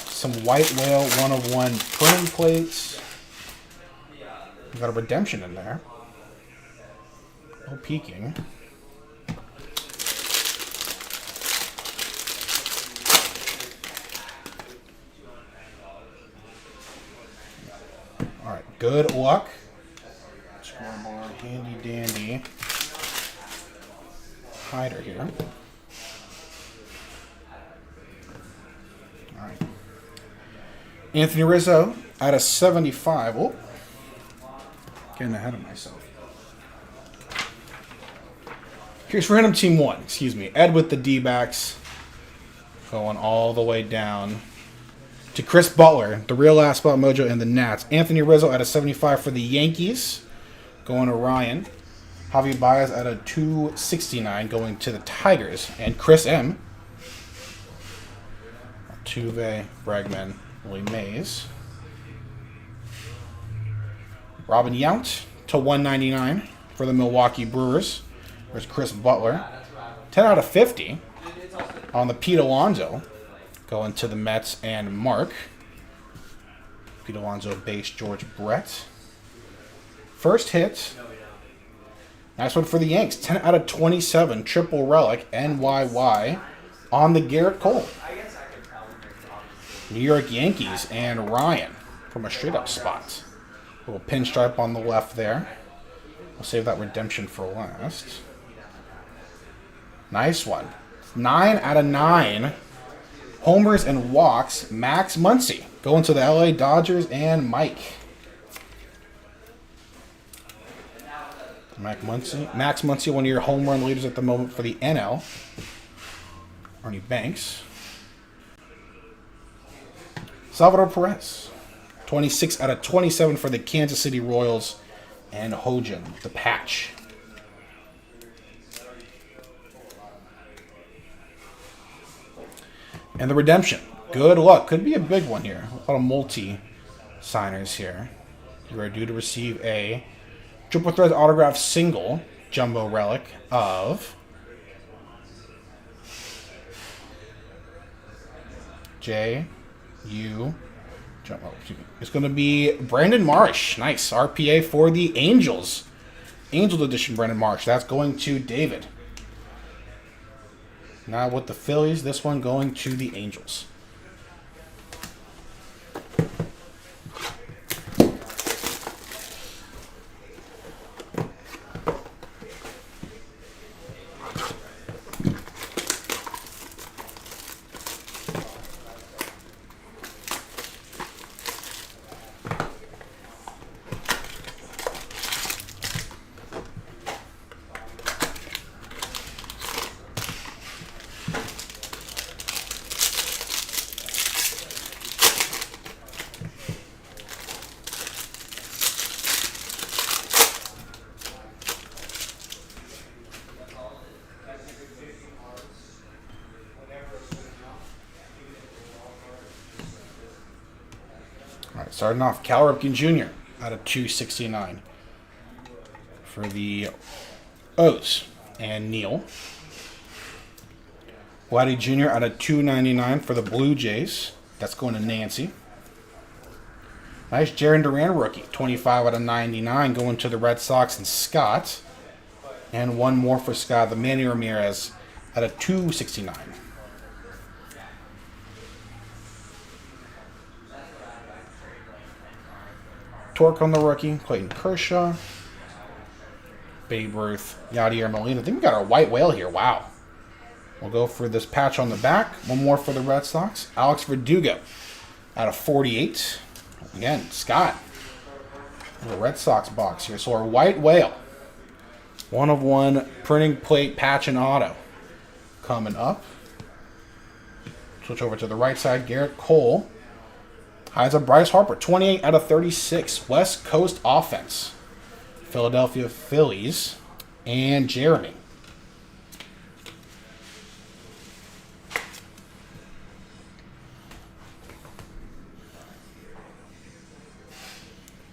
some White Whale 101 printing plates. We got a redemption in there. No peeking. All right, good luck. Scoreboard, handy dandy. Hider here. All right. Anthony Rizzo at a 75. Oh, getting ahead of myself. Here's random team 1. Excuse me. Ed with the D-backs. Going all the way down to Chris Butler, the real last spot mojo, and the Nats. Anthony Rizzo at a 75 for the Yankees. Going to Ryan. Javi Baez at a 269 going to the Tigers. And Chris M. Altuve, Bregman, Willie Mays. Robin Yount to 199 for the Milwaukee Brewers. There's Chris Butler. 10 out of 50 on the Pete Alonso going to the Mets and Mark. Pete Alonso base George Brett. First hit. Nice one for the Yanks. 10 out of 27. Triple relic NYY on the Garrett Cole. New York Yankees and Ryan from a straight up spot. A little pinstripe on the left there. We'll save that redemption for last. Nice one. 9 out of 9. Homers and walks. Max Muncy going to the LA Dodgers and Mike. Max Muncy, one of your home run leaders at the moment for the NL. Arnie Banks. Salvador Perez. 26 out of 27 for the Kansas City Royals. And Hojan, the patch. And the redemption. Good luck. Could be a big one here. A lot of multi-signers here. You are due to receive a Triple Thread autograph single jumbo relic of It's going to be Brandon Marsh. Nice. RPA for the Angels. Angels edition Brandon Marsh. That's going to David. Now with the Phillies, this one going to the Angels. Starting off, Cal Ripken Jr. out of 269 for the O's and Neil. Vladdy Jr. out of 299 for the Blue Jays. That's going to Nancy. Nice Jarren Duran rookie. 25 out of 99 going to the Red Sox and Scott. And one more for Scott, the Manny Ramirez out of 269. Torque on the rookie, Clayton Kershaw, Babe Ruth, Yadier Molina. I think we got our white whale here. Wow. We'll go for this patch on the back. One more for the Red Sox. Alex Verdugo out of 48. Again, Scott. The Red Sox box here. So our white whale. 1 of 1 printing plate patch and auto coming up. Switch over to the right side. Garrett Cole. Highs of Bryce Harper, 28 out of 36. West Coast offense. Philadelphia Phillies and Jeremy.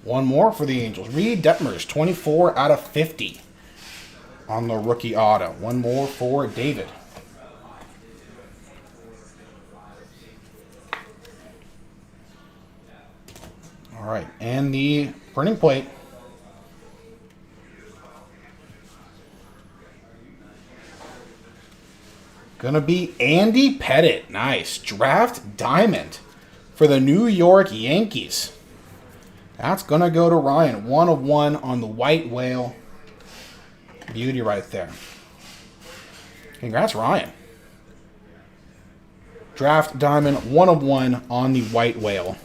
One more for the Angels. Reed Detmers, 24 out of 50 on the rookie auto. One more for David. All right, and the printing plate. Gonna be Andy Pettit. Nice. Draft diamond for the New York Yankees. That's gonna go to Ryan. 1 of 1 on the white whale. Beauty right there. Congrats, Ryan. Draft diamond, 1 of 1 on the white whale.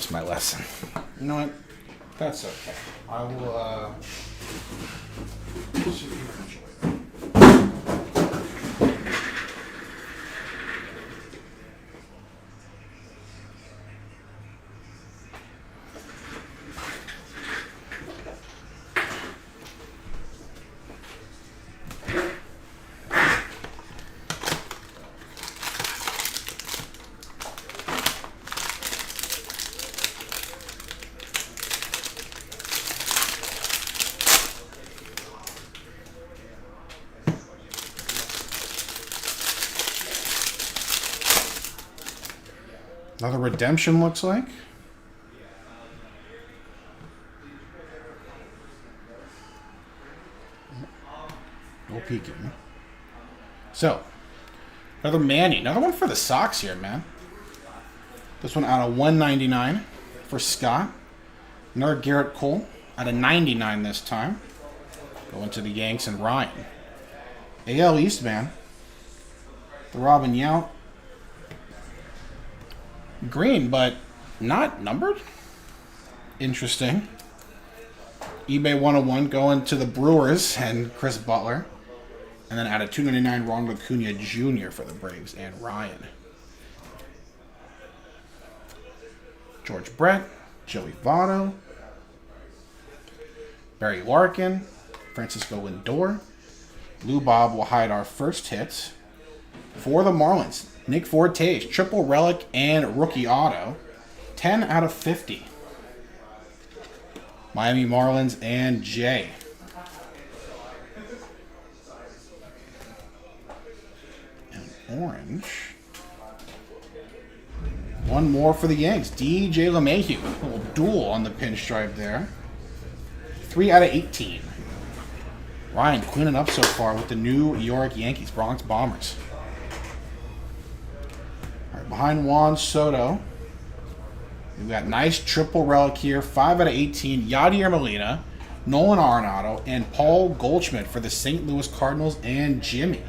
missed my lesson. You know what? That's okay. I will, see if you can enjoy it. Another redemption looks like. No peeking. So, another Manny. Another one for the Sox here, man. This one out of 199 for Scott. Another Garrett Cole out of 99 this time. Going to the Yanks and Ryan. AL East, man. The Robin Yount. Green, but not numbered. Interesting. eBay 101 going to the Brewers and Chris Butler. And then out of 299, Ronald Acuna Jr. for the Braves and Ryan. George Brett, Joey Votto, Barry Larkin, Francisco Lindor. Lou Bob will hide our first hits. For the Marlins, Nick Fortes, triple relic and rookie auto. 10 out of 50. Miami Marlins and Jay. And orange. One more for the Yanks. DJ LeMahieu. A little duel on the pinstripe there. 3 out of 18. Ryan cleaning up so far with the New York Yankees. Bronx Bombers. All right, behind Juan Soto, we've got nice triple relic here. 5 out of 18. Yadier Molina, Nolan Arenado, and Paul Goldschmidt for the St. Louis Cardinals and Jimmy.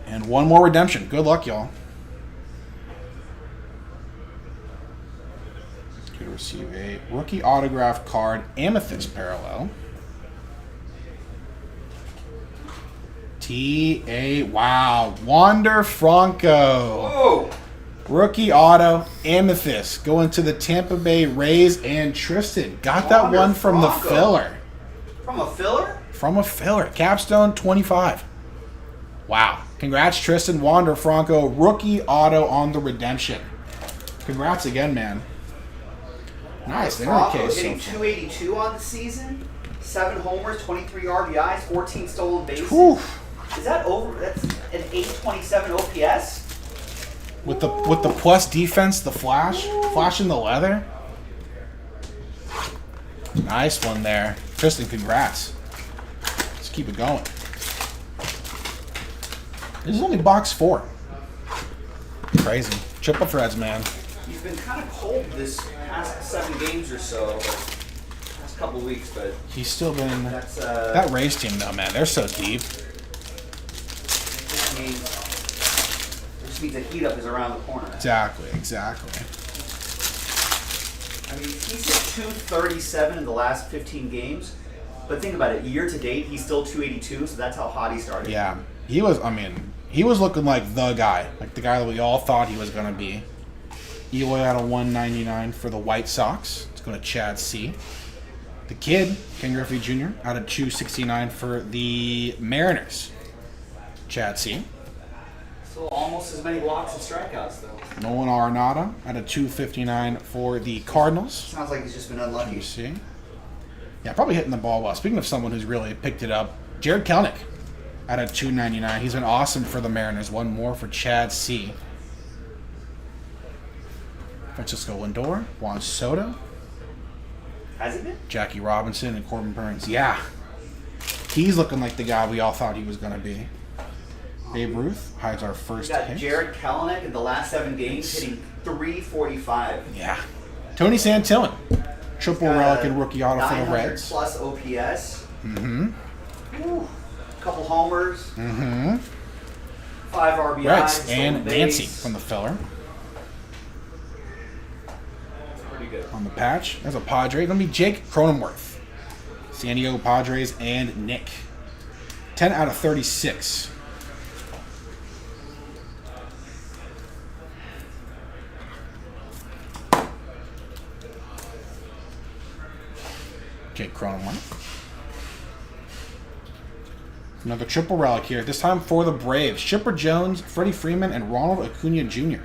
And one more redemption. Good luck, y'all. Going to receive a rookie autograph card, Amethyst parallel. Wow. Wander Franco. Whoa! Rookie auto, Amethyst. Going to the Tampa Bay Rays and Tristan. Got that Wander one from Franco. the filler. From a filler? From a filler. Capstone 25. Wow. Congrats, Tristan. Wander Franco. Rookie auto on the redemption. Congrats again, man. Nice. They're in Franco case hitting so far. 282 on the season. 7 homers, 23 RBIs, 14 stolen bases. Whew. Is that over? That's an 827 OPS? With the plus defense, the flash in the leather. Nice one there. Tristan, congrats. Let's keep it going. This is only box 4. Crazy. Triple threads, man. He's been kind of cold this past 7 games or so, past couple weeks, but He's still been... that's That Rays team, though, man. They're so deep. just means the heat up is around the corner. Exactly. I mean, he's hit 237 in the last 15 games, but think about it. Year to date, he's still 282, so that's how hot he started. Yeah. He was looking like the guy. Like the guy that we all thought he was going to be. Eloy out of 199 for the White Sox. It's going to Chad C. The Kid, Ken Griffey Jr., out of 269 for the Mariners. Chad C. So almost as many walks and strikeouts, though. Nolan Arenado out of 259 for the Cardinals. Sounds like he's just been unlucky. See. Yeah, probably hitting the ball well. Speaking of someone who's really picked it up, Jared Kelnick out of 299. He's been awesome for the Mariners. One more for Chad C. Francisco Lindor, Juan Soto, Has he been? Jackie Robinson, and Corbin Burns. Yeah. He's looking like the guy we all thought he was going to be. Babe Ruth hides our We first got hit. Jared Kelenic in the last 7 games hitting 345. Yeah. Tony Santillan. Triple relic and rookie auto for the 900 Reds. plus OPS. Mm-hmm. Woo. Couple homers. Mm-hmm. 5 RBIs. Reds and stolen Nancy base. from the filler. Pretty good. On the patch, there's a Padre. Gonna be Jake Cronenworth. San Diego Padres and Nick. 10 out of 36. Jake Cronenworth. Another triple relic here, this time for the Braves. Chipper Jones, Freddie Freeman, and Ronald Acuna Jr.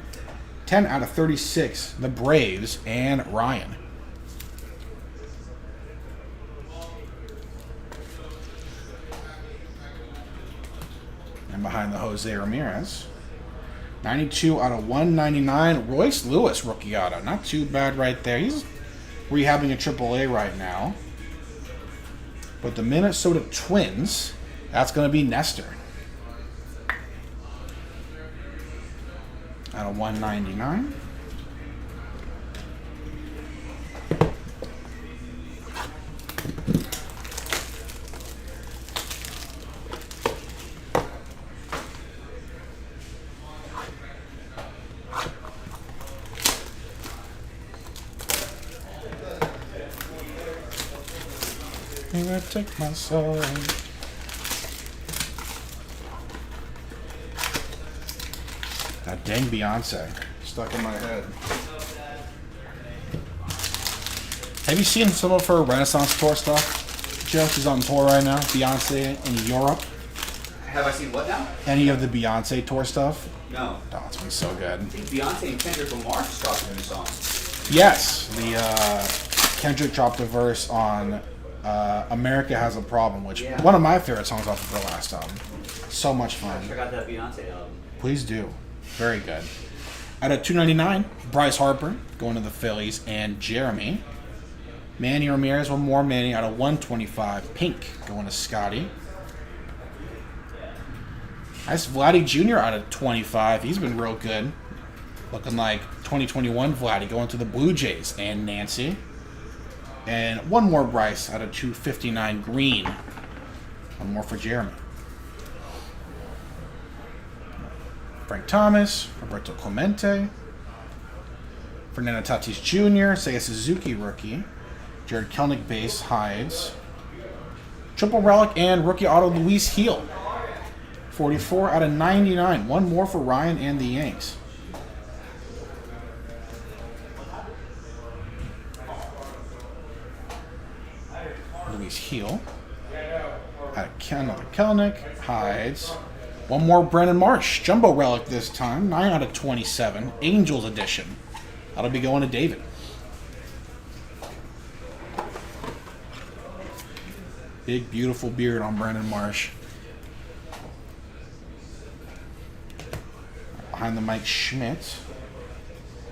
10 out of 36, the Braves and Ryan. And behind the Jose Ramirez. 92 out of 199, Royce Lewis rookie auto. Not too bad right there. He's rehabbing a AAA right now. But the Minnesota Twins, that's going to be Nestor. Out of 199. I'm gonna take my soul. That dang Beyonce stuck in my head. Have you seen some of her Renaissance tour stuff? Joe, she's on tour right now. Beyonce in Europe. Have I seen what now? Any of the Beyonce tour stuff? No. Oh, it's been so good. I think Beyonce and Kendrick Lamar just dropped a new song. Yes, the Kendrick dropped a verse on America Has a Problem, which Yeah. one of my favorite songs off of her last album. So much fun. Check out that Beyonce album. Please do. Very good. Out of 299, Bryce Harper going to the Phillies and Jeremy. Manny Ramirez, one more Manny out of 125. Pink going to Scotty. Nice Vladdy Jr. out of 25. He's been real good. Looking like 2021 Vladdy going to the Blue Jays and Nancy. And one more Bryce out of 259 green. One more for Jeremy. Frank Thomas, Roberto Clemente, Fernando Tatis Jr., Seiya Suzuki rookie, Jared Kelnick base, Hides, triple relic and rookie auto Luis Heel. 44 out of 99. One more for Ryan and the Yanks. Luis Heel. Out of another Kelnick. Hides. One more Brandon Marsh. Jumbo relic this time. 9 out of 27. Angels edition. That'll be going to David. Big, beautiful beard on Brandon Marsh. Behind the Mike Schmidt.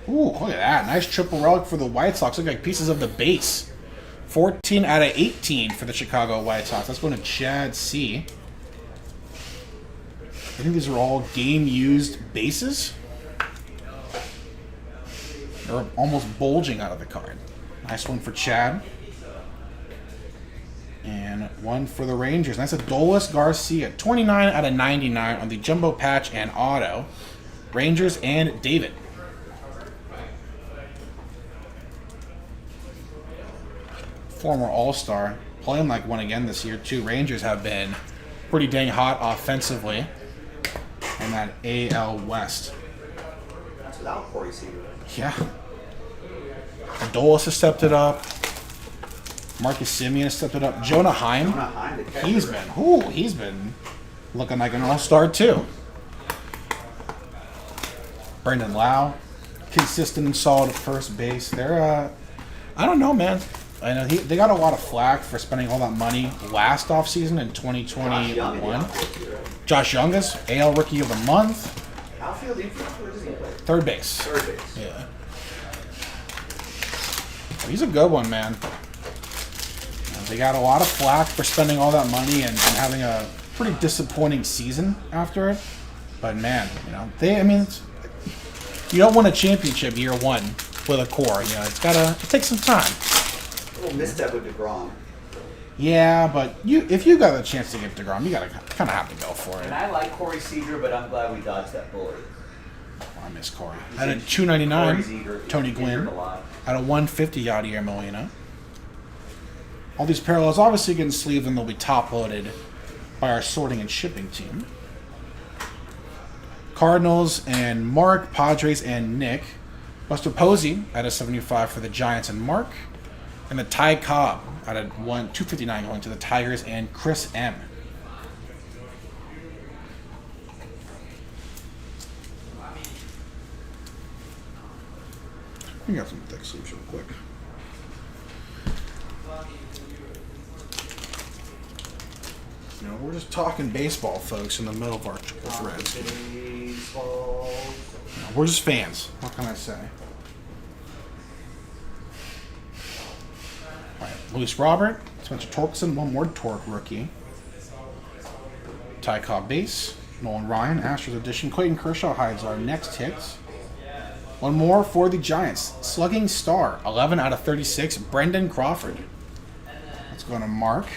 Ooh, look at that. Nice triple relic for the White Sox. Look like pieces of the base. 14 out of 18 for the Chicago White Sox. That's going to Chad C. I think these are all game-used bases. They're almost bulging out of the card. Nice one for Chad. And one for the Rangers. That's Adolis Garcia. 29 out of 99 on the jumbo patch and auto. Rangers and David. Former All-Star. Playing like one again this year, too. Rangers have been pretty dang hot offensively in that AL West. That's without Corey Seager. Yeah. Adolis has stepped it up. Marcus Semien has stepped it up. Jonah Heim. He's been looking like an all-star too. Brendan Lau, consistent and solid at first base. They're, I don't know, man. I know they got a lot of flack for spending all that money last offseason in 2021. Josh Young is AL Rookie of the Month. Outfield, infield, where does he play? Third base. Third base. Yeah. He's a good one, man. They got a lot of flack for spending all that money and having a pretty disappointing season after it. But man, you don't win a championship year one with a core. It takes some time. A little misstep with DeGrom. Yeah, but if you got a chance to get DeGrom, you gotta kind of have to go for it. And I like Corey Seager, but I'm glad we dodged that bullet. I miss Corey. He's At a in- $299, Corey's eager- Tony injured Gwynn. a lot. At a $150, Yadier Molina. All these parallels obviously getting sleeved and they'll be top loaded by our sorting and shipping team. Cardinals and Mark, Padres and Nick. Buster Posey at a 75 for the Giants and Mark. And the Ty Cobb at a 259 going to the Tigers and Chris M. We got some thick sleeves real quick. You know, we're just talking baseball, folks, in the middle of our threads. Baseball. We're just fans. What can I say? All right, Luis Robert, Spencer Torkelson, one more Torque rookie. Ty Cobb base, Nolan Ryan, Astros edition. Clayton Kershaw hides our next hits. One more for the Giants. Slugging star, 11 out of 36, Brendan Crawford. Let's go to Mark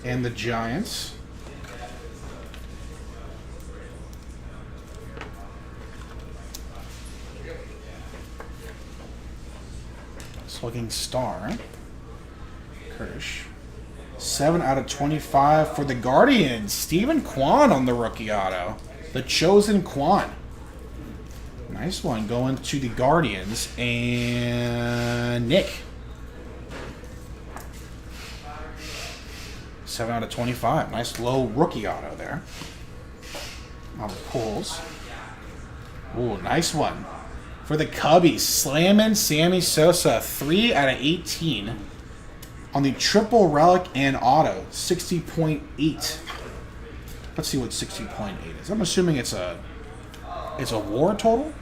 and the Giants. Slugging star, Kirsch. 7 out of 25 for the Guardians. Stephen Kwan on the rookie auto. The chosen Kwan. Nice one going to the Guardians. And Nick. 7 out of 25. Nice low rookie auto there. On the pulls. Ooh, nice one. For the Cubbies, slamming Sammy Sosa. 3 out of 18. On the triple relic and auto. 60.8. Let's see what 60.8 is. I'm assuming it's a WAR total?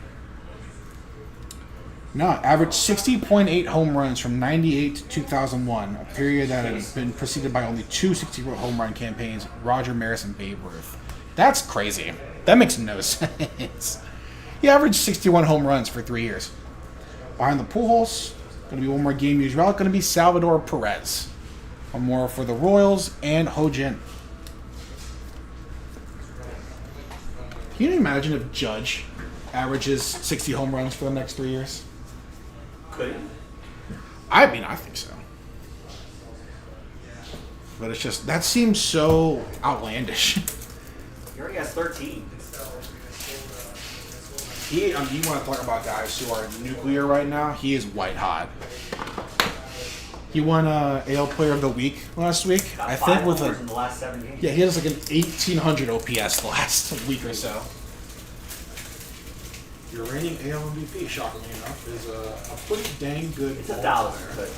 No, averaged 60.8 home runs from 98 to 2001, a period that has been preceded by only 2 60-run home run campaigns, Roger Maris and Babe Ruth. That's crazy. That makes no sense. He averaged 61 home runs for 3 years. Behind the pool holes, going to be one more game used relic, going to be Salvador Perez. One more for the Royals and Ho-Jin. Can you imagine if Judge averages 60 home runs for the next 3 years? Could he? I mean, I think so. But it's just, that seems so outlandish. He already has 13. You want to talk about guys who are nuclear right now? He is white hot. He won AL Player of the Week last week. Got I 5 think with homers a in the last 7 games. yeah, he has like an 1800 OPS the last week or so. Your reigning AL MVP, shockingly enough, is a pretty dang good. It's 1,000, ball player. but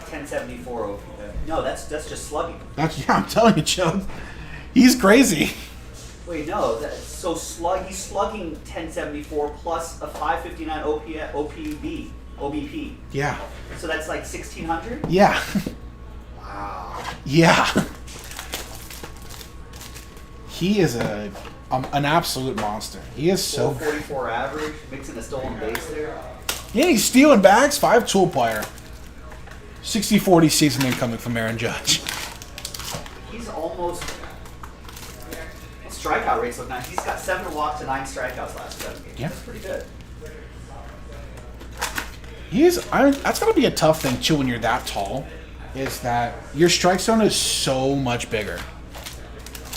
1074 OP. No, that's just slugging. I'm telling you, Joe. He's crazy. Wait, no. He's slugging 1074 plus a 559 OBP. Yeah. So that's like 1600. Yeah. Wow. Yeah. He is an absolute monster. He is so. 444 average, mixing a stolen base there. Yeah, he's stealing bags. 5-tool player. 60-40 season incoming from Aaron Judge. He's almost. His strikeout rates look nice. He's got 7 walks and 9 strikeouts last 7 games. Yeah. That's pretty good. That's gonna be a tough thing too when you're that tall. Is that your strike zone is so much bigger.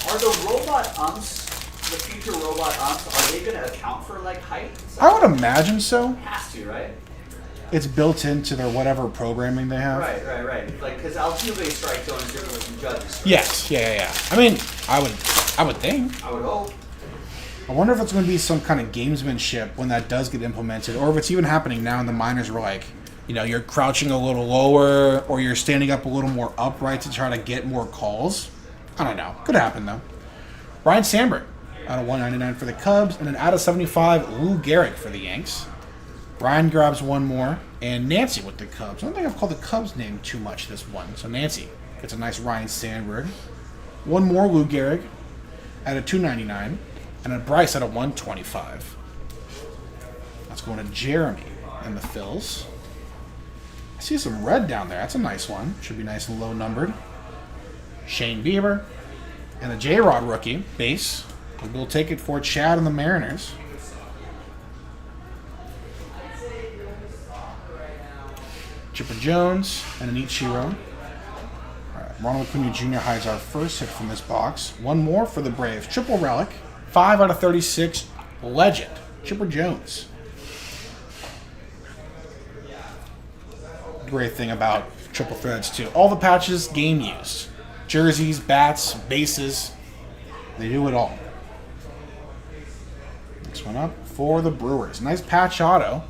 Are the robot umps, the future robot umps, are they going to account for like height? And stuff? I would imagine so. Has to, right? It's built into their whatever programming they have. Right. Like, because Altuve's strike zone is different from Judge's. Yes. Yeah. I mean, I would think. I would hope. I wonder if it's going to be some kind of gamesmanship when that does get implemented, or if it's even happening now and the minors are like, you're crouching a little lower, or you're standing up a little more upright to try to get more calls. I don't know. Could happen, though. Ryan Sandberg out of 199 for the Cubs, and then out of 75, Lou Gehrig for the Yanks. Ryan grabs one more, and Nancy with the Cubs. I don't think I've called the Cubs name too much this one, so Nancy gets a nice Ryan Sandberg. One more Lou Gehrig at a 299, and a Bryce at a 125. Let's go to Jeremy and the Phils. see some red down there. That's a nice one. Should be nice and low numbered. Shane Bieber. And a J-Rod rookie base. We'll take it for Chad and the Mariners. Chipper Jones and an Ichiro. Ronald Acuna Jr. hides our first hit from this box. One more for the Braves. Triple relic. 5 out of 36. Legend. Chipper Jones. Great thing about triple threads too. All the patches game used. Jerseys, bats, bases. They do it all. Next one up for the Brewers. Nice patch auto.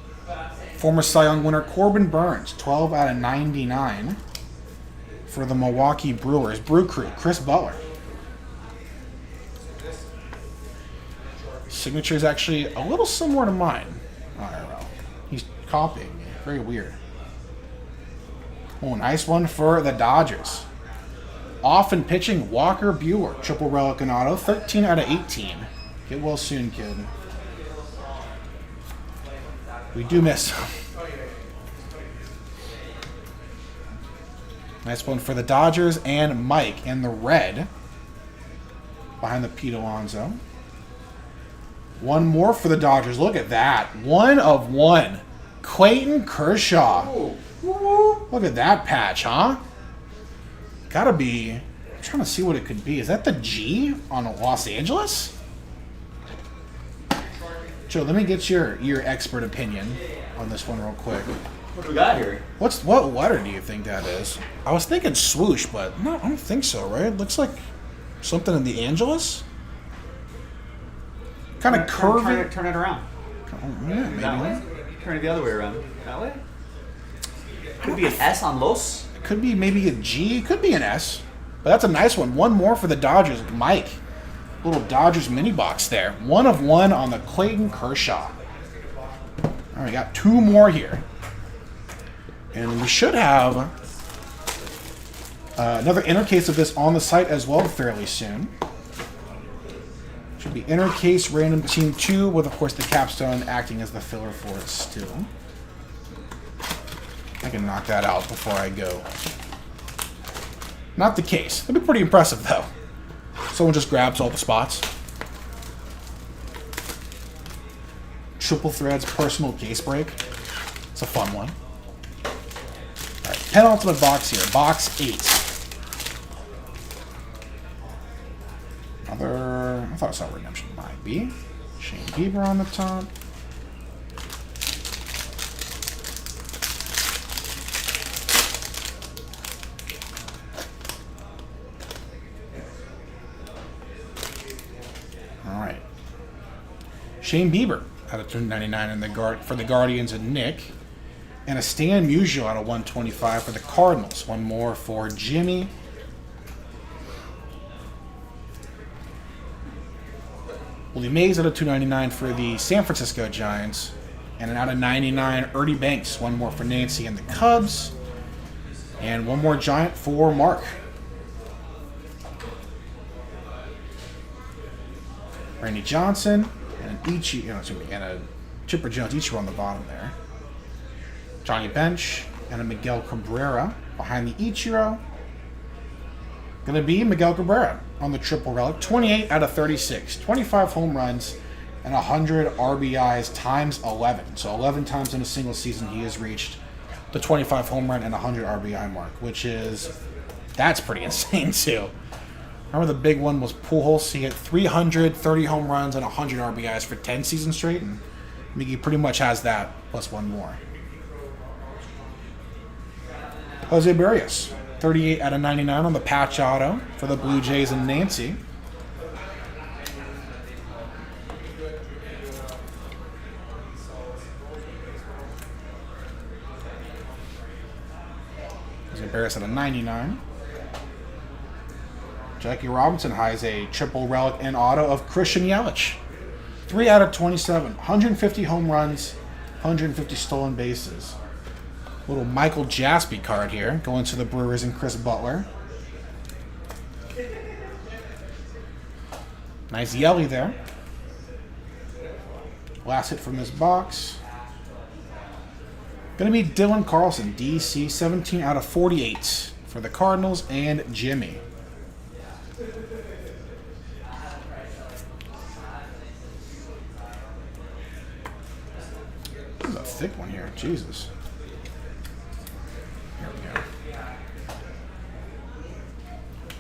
Former Cy Young winner Corbin Burns. 12 out of 99. For the Milwaukee Brewers. Brew Crew, Chris Butler. Signature is actually a little similar to mine. IRL. He's copying me. Very weird. Oh, nice one for the Dodgers. Off and pitching, Walker Buehler. Triple relic and auto. 13 out of 18. Get well soon, kid. We do miss him. Nice one for the Dodgers and Mike in the red. Behind the Pete Alonso. One more for the Dodgers. Look at that. 1 of 1. Clayton Kershaw. Look at that patch, huh? Gotta be... I'm trying to see what it could be. Is that the G on Los Angeles? Joe, let me get your expert opinion on this one real quick. What do we got here? What letter do you think that is? I was thinking swoosh, but no, I don't think so, right? It looks like something in the Angeles. Kind of curvy. Turn it around. Oh, yeah, maybe. That way? Turn it the other way around. That way? Could be an S on Los. It could be maybe a G. It could be an S. But that's a nice one. One more for the Dodgers. Mike. Little Dodgers mini box there. 1 of 1 on the Clayton Kershaw. All right, we got 2 more here. And we should have another inner case of this on the site as well fairly soon. Should be inner case random team 2 with, of course, the Capstone acting as the filler for it still. I can knock that out before I go. Not the case. That'd be pretty impressive, though. Someone just grabs all the spots. Triple threads personal case break. It's a fun one. All right, penultimate box here. Box 8. Another... I thought I saw redemption. Might be. Shane Bieber on the top. Shane Bieber out of 299 in the for the Guardians and Nick. And a Stan Musial out of 125 for the Cardinals. One more for Jimmy. Willie Mays out of 299 for the San Francisco Giants. And an out of 99, Ernie Banks. One more for Nancy and the Cubs. And one more Giant for Mark. Randy Johnson. And an and a Chipper Jones Ichiro on the bottom there. Johnny Bench and a Miguel Cabrera behind the Ichiro. Going to be Miguel Cabrera on the triple relic. 28 out of 36. 25 home runs and 100 RBIs times 11. So 11 times in a single season he has reached the 25 home run and 100 RBI mark, which is, that's pretty insane too. Remember the big one was Pujols. He hit 330 home runs and 100 RBIs for 10 seasons straight, and Miggy pretty much has that plus one more. Jose Barrios, 38 out of 99 on the patch auto for the Blue Jays and Nancy. Jose Barrios out of 99. Jackie Robinson has a triple relic and auto of Christian Yelich. 3 out of 27. 150 home runs, 150 stolen bases. Little Michael Jaspy card here, going to the Brewers and Chris Butler. Nice Yelly there. Last hit from this box. Going to be Dylan Carlson, DC 17 out of 48 for the Cardinals and Jimmy. This is a thick one here. Jesus. Here we go.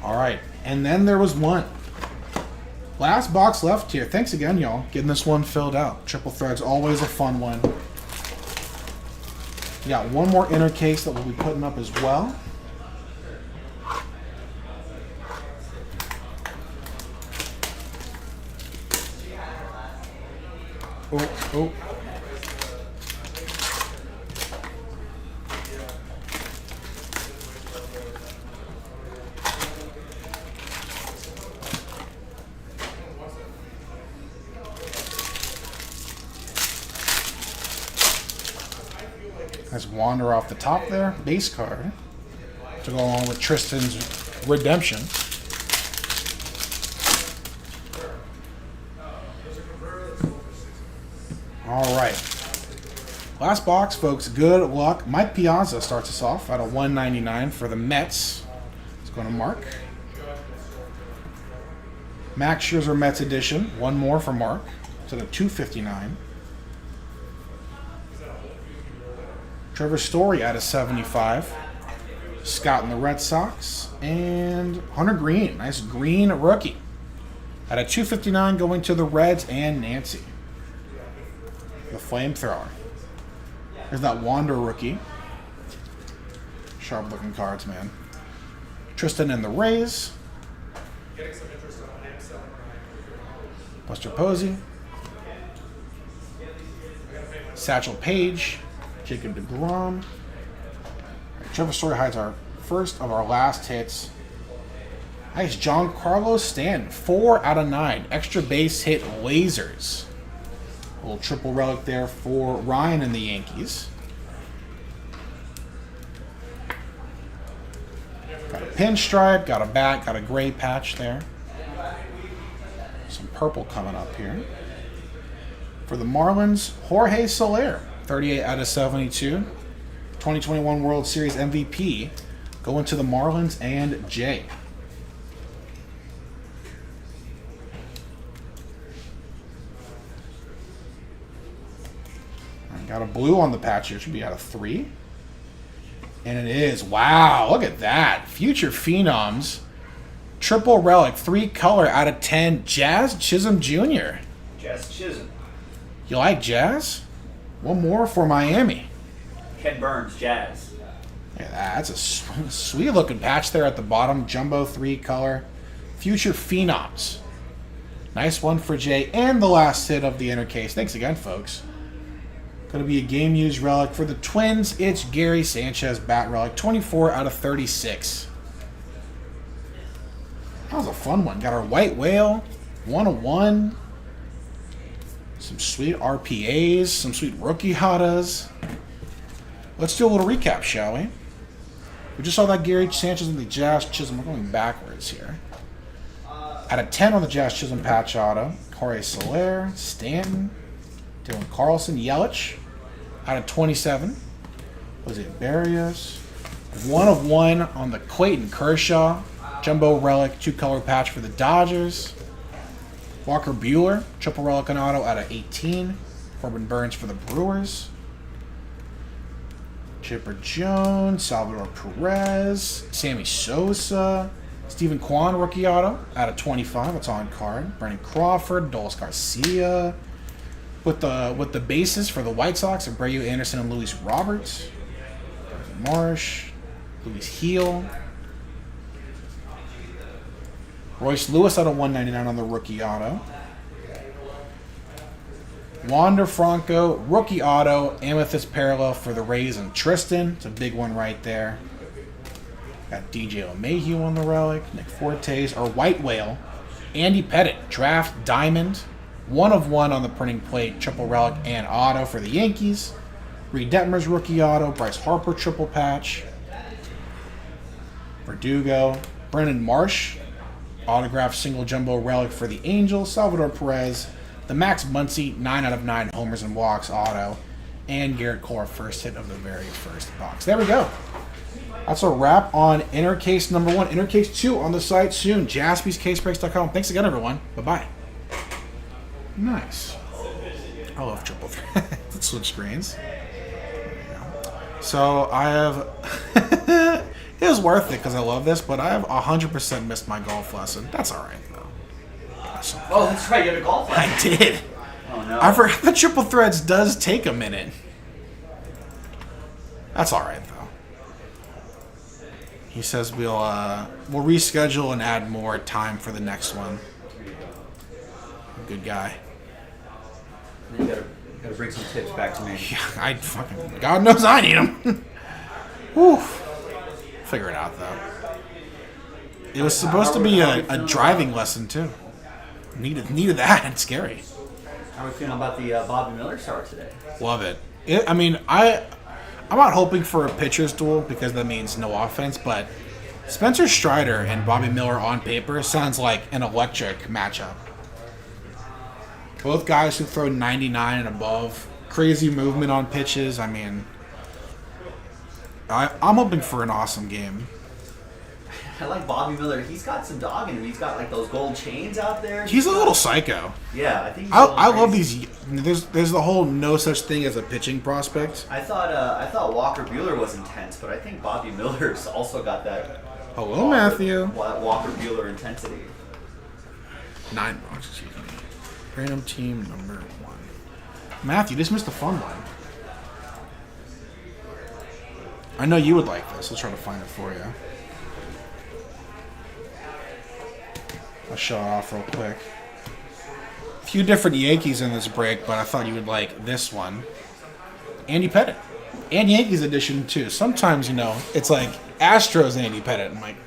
All right. And then there was one. Last box left here. Thanks again, y'all. Getting this one filled out. Triple thread's always a fun one. We got one more inner case that we'll be putting up as well. Oh. Nice wander off the top there. Base card to go along with Tristan's redemption. All right. Last box, folks. Good luck. Mike Piazza starts us off at a 199 for the Mets. It's going to Mark. Max Scherzer Mets edition. One more for Mark. To the 259. Trevor Story out of 75. Scott in the Red Sox. And Hunter Green. Nice green rookie. At a 259 going to the Reds and Nancy. The flamethrower. There's that Wander rookie. Sharp looking cards, man. Tristan and the Rays. Buster Posey. Satchel Paige. Jacob DeGrom. Trevor Story hides our first of our last hits. Nice Giancarlo Stanton. 4 out of 9. Extra base hit lasers. A little triple relic there for Ryan and the Yankees. Got a pinstripe, got a bat, got a gray patch there. Some purple coming up here. For the Marlins, Jorge Soler, 38 out of 72. 2021 World Series MVP going to the Marlins and Jay. Got a blue on the patch here. Should be out of 3. And it is. Wow, look at that. Future Phenoms. Triple relic, 3 color out of 10. Jazz Chisholm Jr. Jazz Chisholm. You like Jazz? One more for Miami. Ken Burns, Jazz. Yeah, that's a sweet looking patch there at the bottom. Jumbo 3 color. Future Phenoms. Nice one for Jay. And the last hit of the inner case. Thanks again, folks. Going to be a game-used relic for the Twins. It's Gary Sanchez bat relic, 24 out of 36. That was a fun one. Got our White Whale, 101. Some sweet RPAs, some sweet rookie Hadas. Let's do a little recap, shall we? We just saw that Gary Sanchez and the Jazz Chisholm. We're going backwards here. At a 10 on the Jazz Chisholm patch auto, Jorge Soler, Stanton, Dylan Carlson, Yelich. Out of 27, was it Barrios? 1 of 1 on the Clayton Kershaw. Jumbo relic, 2 color patch for the Dodgers. Walker Buehler, triple relic and auto out of 18. Corbin Burns for the Brewers. Chipper Jones, Salvador Perez, Sammy Sosa, Stephen Kwan rookie auto out of 25. It's on card. Brendan Crawford, Dolis Garcia. With the bases for the White Sox, Abreu, Anderson, and Luis Roberts. Marsh, Luis Heel. Royce Lewis out of 199 on the rookie auto. Wander Franco, rookie auto, Amethyst Parallel for the Rays and Tristan. It's a big one right there. Got DJ LeMahieu on the relic. Nick Fortes, or White Whale. Andy Pettit, draft diamond. 1 of 1 on the printing plate, triple relic and auto for the Yankees. Reed Detmer's rookie auto, Bryce Harper triple patch. Verdugo, Brendan Marsh, autographed single jumbo relic for the Angels. Salvador Perez, the Max Muncy, 9 out of 9 homers and walks auto. and Garrett Cole, first hit of the very first box. There we go. That's a wrap on Inner Case number 1. Inner Case 2 on the site soon. JaspysCaseBreaks.com. Thanks again, everyone. Bye-bye. Nice. I love triple threat. Let's switch screens. So I have... It was worth it because I love this, but I have 100% missed my golf lesson. That's all right, though. Oh, that's right. You had a golf lesson. I did. Oh, no. I forgot the triple threads does take a minute. That's all right, though. He says we'll reschedule and add more time for the next one. Good guy. You gotta bring some tips back to me. Yeah, I fucking... God knows I need them. Whew. Figure it out, though. It was supposed to be a driving lesson, too. Needed that. It's scary. How are we feeling about the Bobby Miller start today? Love it. I'm not hoping for a pitcher's duel because that means no offense, but Spencer Strider and Bobby Miller on paper sounds like an electric matchup. Both guys who throw 99 and above. Crazy movement on pitches. I mean, I'm hoping for an awesome game. I like Bobby Miller. He's got some dog in him. He's got like those gold chains out there. He's a little psycho. Yeah, I think. I love these. There's the whole no such thing as a pitching prospect. I thought Walker Buehler was intense, but I think Bobby Miller's also got that. Hello, Matthew. Walker Buehler intensity. 9 boxes, excuse me. Random team number 1. Matthew, just missed a fun one. I know you would like this. Let's try to find it for you. I'll show it off real quick. A few different Yankees in this break, but I thought you would like this one. Andy Pettitte. And Yankees edition, too. Sometimes, it's like Astros Andy Pettitte. I'm like,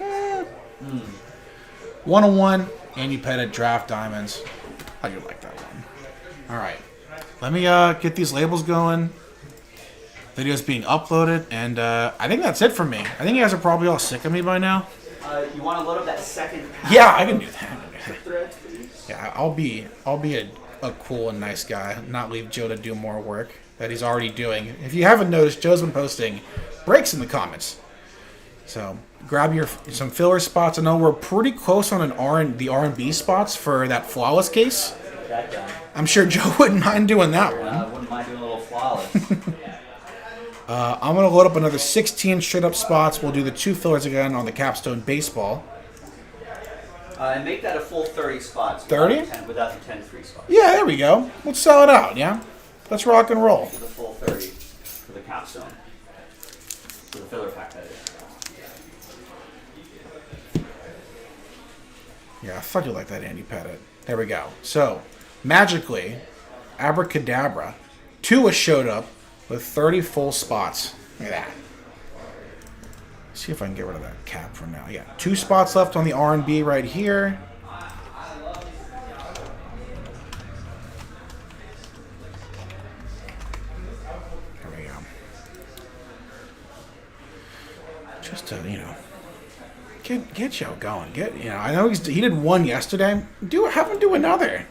101, Andy Pettitte, Draft Diamonds. I do like that one. All right. Let me get these labels going. Video's being uploaded, and I think that's it for me. I think you guys are probably all sick of me by now. You want to load up that second pack? Yeah, I can do that. Threads, please? Yeah, I'll be a cool and nice guy, not leave Joe to do more work that he's already doing. If you haven't noticed, Joe's been posting breaks in the comments. So grab some filler spots. I know we're pretty close on the R&B spots for that flawless case. That guy. I'm sure Joe wouldn't mind doing that one. I wouldn't mind doing a little flawless. I'm going to load up another 16 straight-up spots. We'll do the 2 fillers again on the Capstone baseball. And make that a full 30 spots. 30? Without the 10 free spots. Yeah, there we go. Let's sell it out, yeah? Let's rock and roll. The full 30 for the Capstone. For the filler pack, that is. Yeah, I thought you liked that, Andy Pettitte. There we go. So, magically, abracadabra, Tua showed up with 30 full spots. Look at that. See if I can get rid of that cap for now. Yeah, 2 spots left on the R&B right here. There we go. Just to, get Joe going. I know he did one yesterday. Have him do another.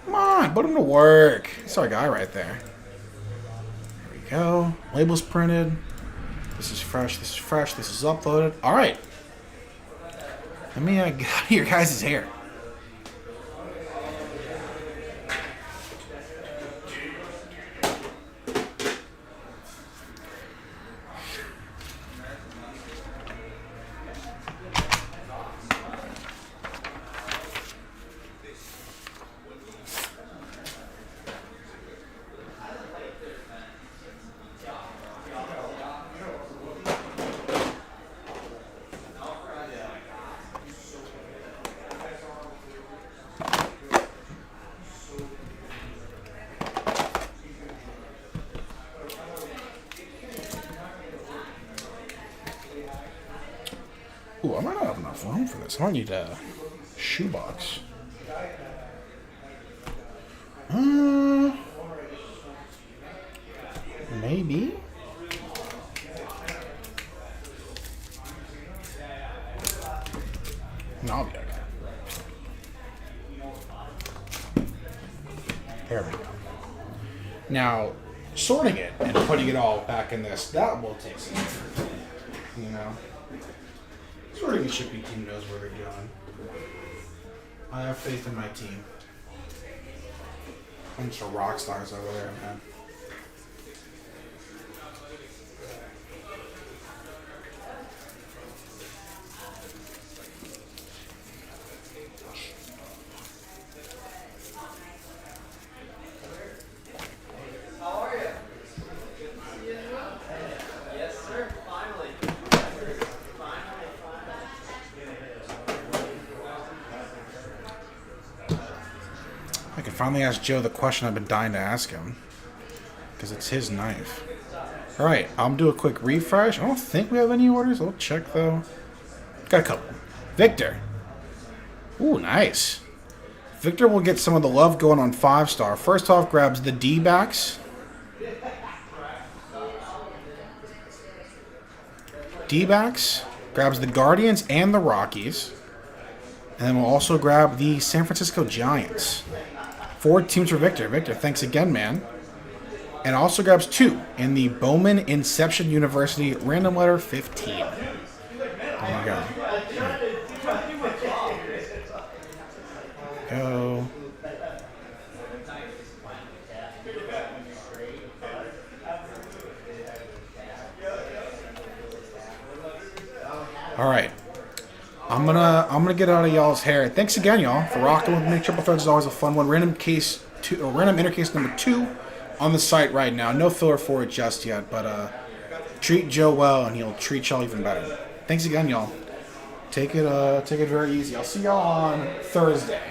Come on, put him to work. That's our guy right there. There we go. Labels printed. This is fresh. This is fresh. This is uploaded. All right. Let me get out of your guys' hair. Ooh, I might not have enough room for this. I might need a shoebox. Maybe. No, I'll be okay. There we go. Now, sorting it and putting it all back in this. That will take some effort, you know. Sorting it should be team knows where they're going. I have faith in my team. I'm just a rock stars over there, man. I can finally ask Joe the question I've been dying to ask him. Because it's his knife. Alright, I'll do a quick refresh. I don't think we have any orders. I'll check though. Got a couple. Victor. Ooh, nice. Victor will get some of the love going on 5-star. First off, grabs the D-backs. D-backs. Grabs the Guardians and the Rockies. And then we'll also grab the San Francisco Giants. 4 teams for Victor. Victor, thanks again, man. And also grabs 2 in the Bowman Inception University random letter 15. There you go. Go. All right. I'm gonna get out of y'all's hair. Thanks again, y'all, for rocking with me. Triple Threads is always a fun one. Random inner case number 2 on the site right now. No filler for it just yet, but treat Joe well, and he'll treat y'all even better. Thanks again, y'all. Take it very easy. I'll see y'all on Thursday.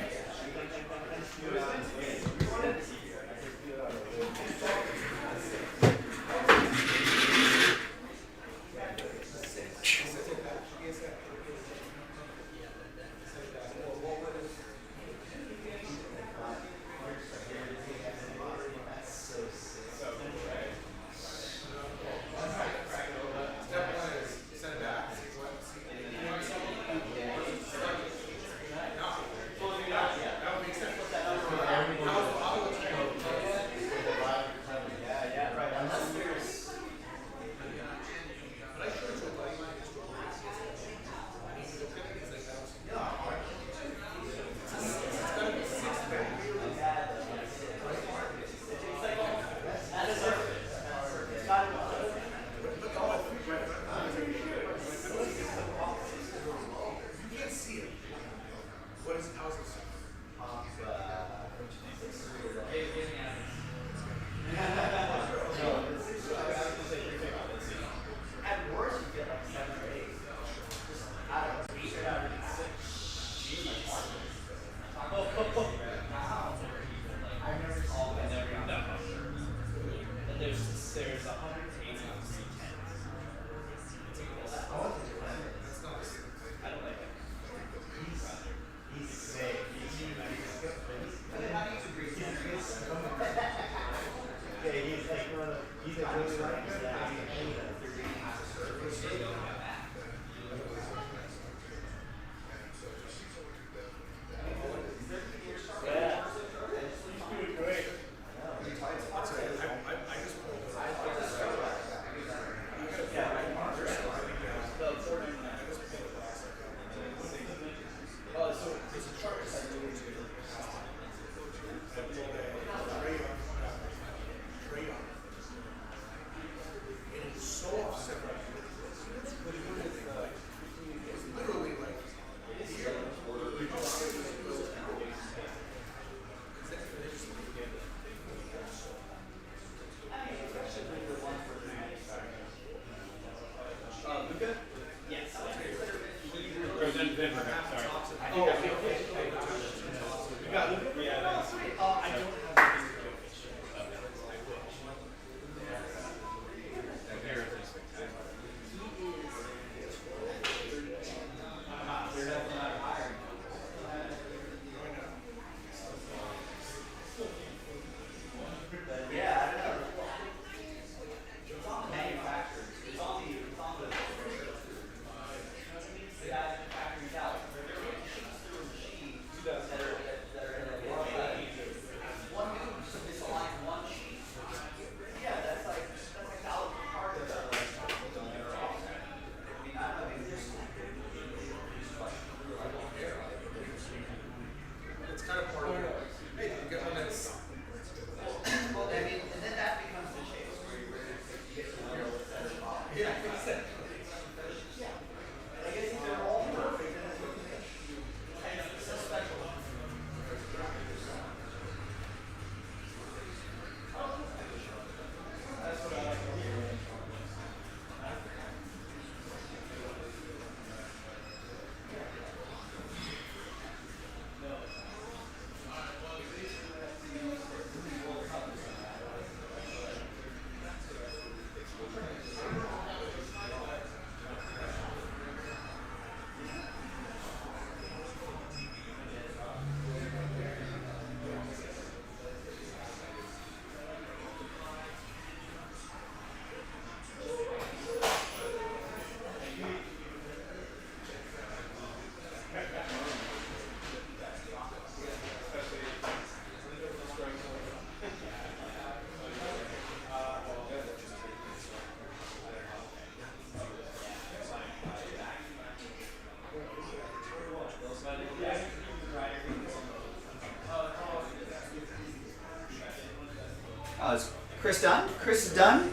Chris done? Chris is done.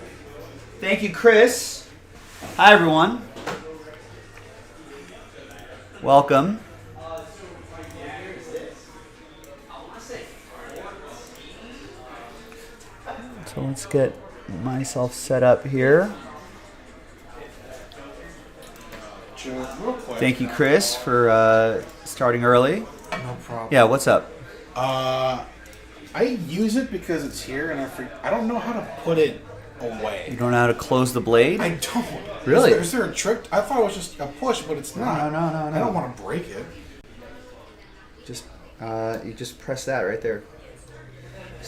Thank you, Chris. Hi, everyone. Welcome. So let's get myself set up here. Real quick. Thank you, Chris, for starting early. No problem. Yeah, what's up? I use it because it's here, and I don't know how to put it away. You don't know how to close the blade? I don't. Really? Is there a trick? I thought it was just a push, but it's not. No. I don't want to break it. Just you just press that right there.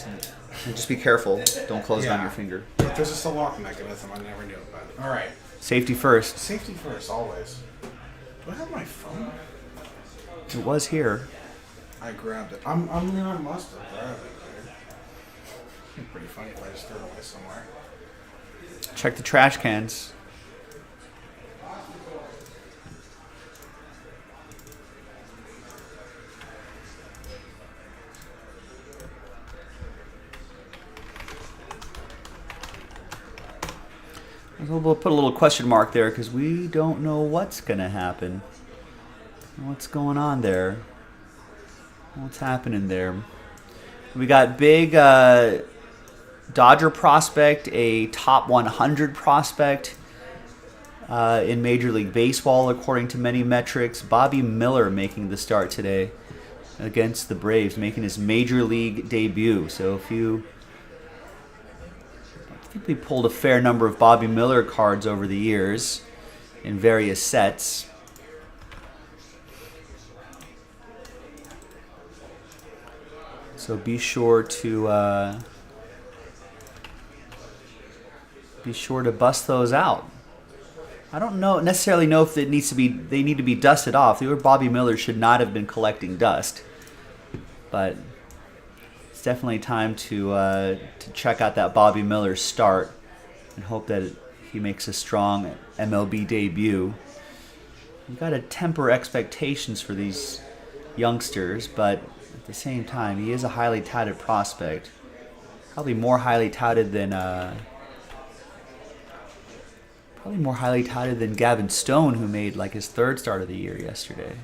And just be careful. Don't close it on your finger. But there's just a lock mechanism. I never knew about it. All right. Safety first. Safety first, always. Do I have my phone? It was here. I grabbed it. I must have grabbed it. It'd be pretty funny if I just threw it away somewhere. Check the trash cans. We'll put a little question mark there because we don't know what's going to happen. What's going on there? What's happening there? We got big Dodger prospect, a top 100 prospect in Major League Baseball, according to many metrics. Bobby Miller making the start today against the Braves, making his Major League debut. So I think we pulled a fair number of Bobby Miller cards over the years in various sets. So be sure to bust those out. I don't necessarily know if they need to be dusted off. The Bobby Miller should not have been collecting dust, but it's definitely time to check out that Bobby Miller start and hope that he makes a strong MLB debut. We've got to temper expectations for these youngsters, but at the same time, he is a highly touted prospect. Probably more highly touted than Gavin Stone, who made like his third start of the year yesterday.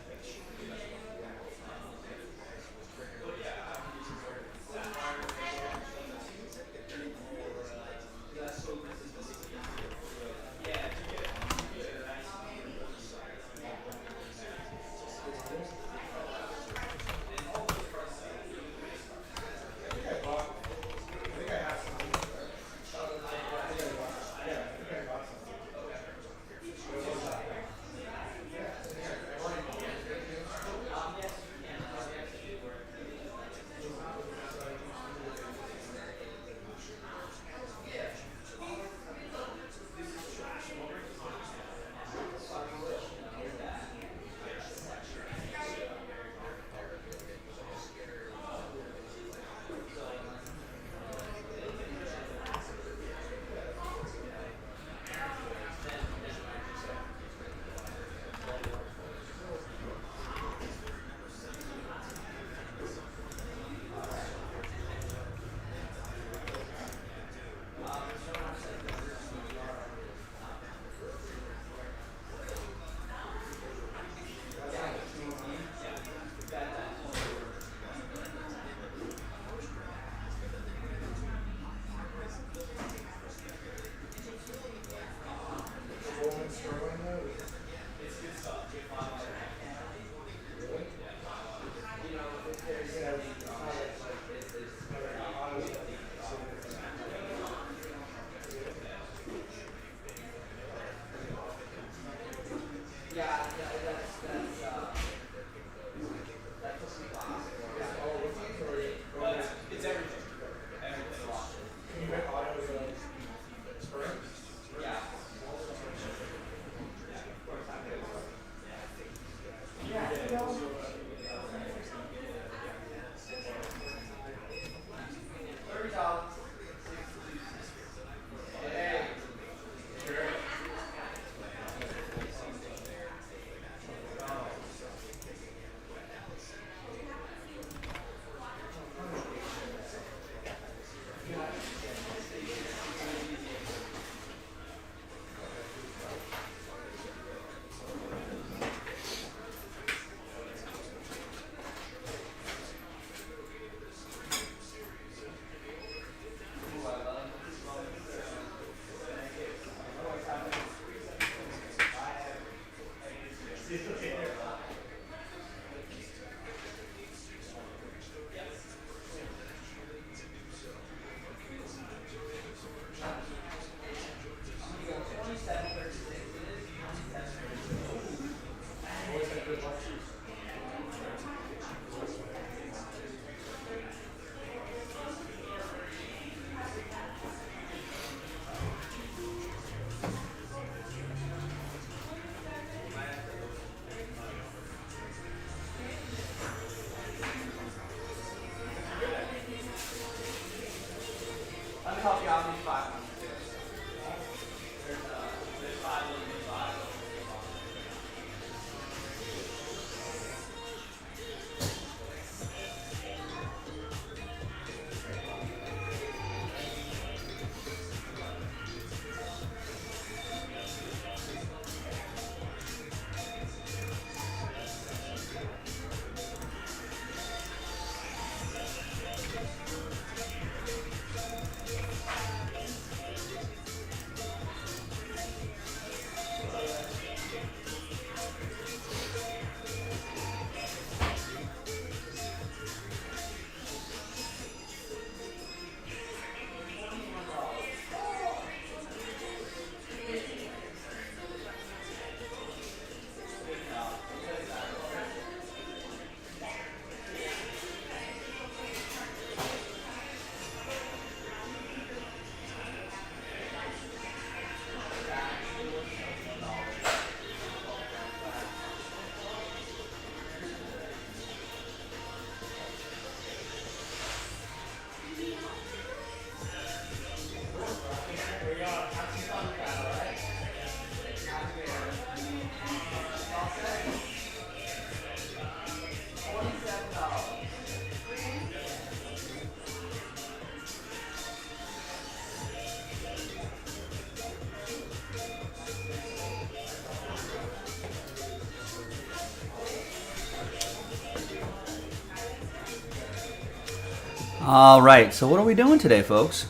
All right, so what are we doing today, folks?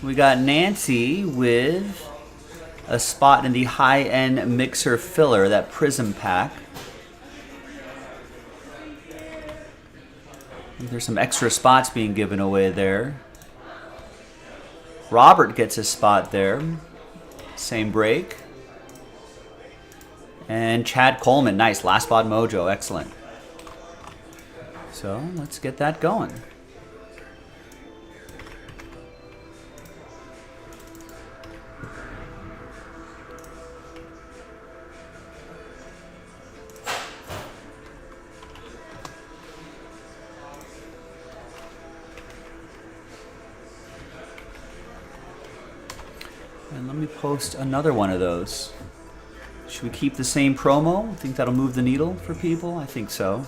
We got Nancy with a spot in the high-end mixer filler, that Prism pack. There's some extra spots being given away there. Robert gets a spot there. Same break. And Chad Coleman, nice. Last spot mojo, excellent. So let's get that going. And let me post another one of those. Should we keep the same promo? Think that'll move the needle for people? I think so.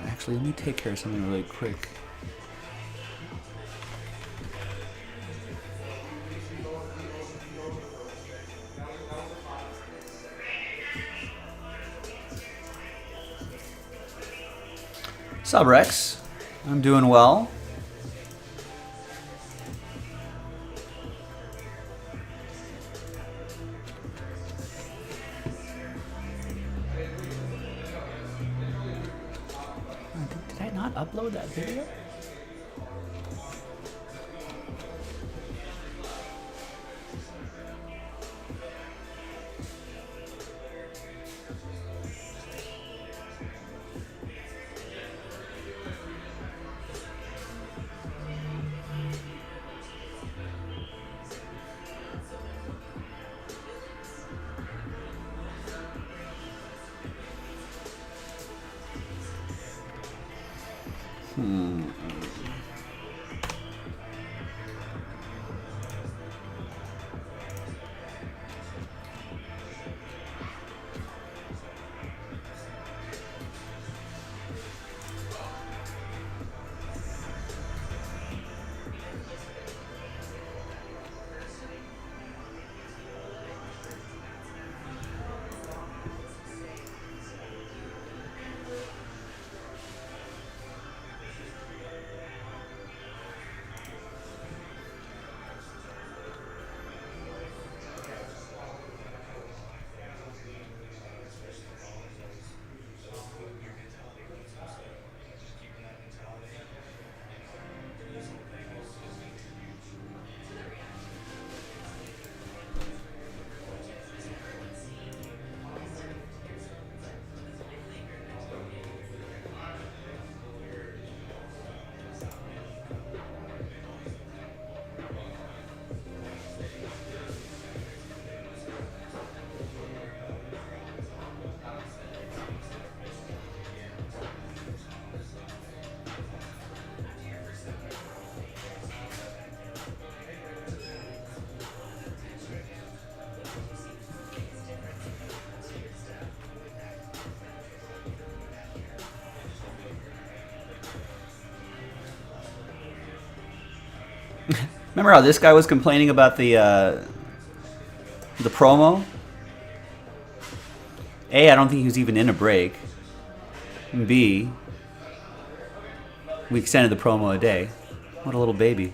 Actually, let me take care of something really quick. Sup, Rex? I'm doing well. Did I not upload that video? Remember how this guy was complaining about the promo? A, I don't think he was even in a break. And B, we extended the promo a day. What a little baby.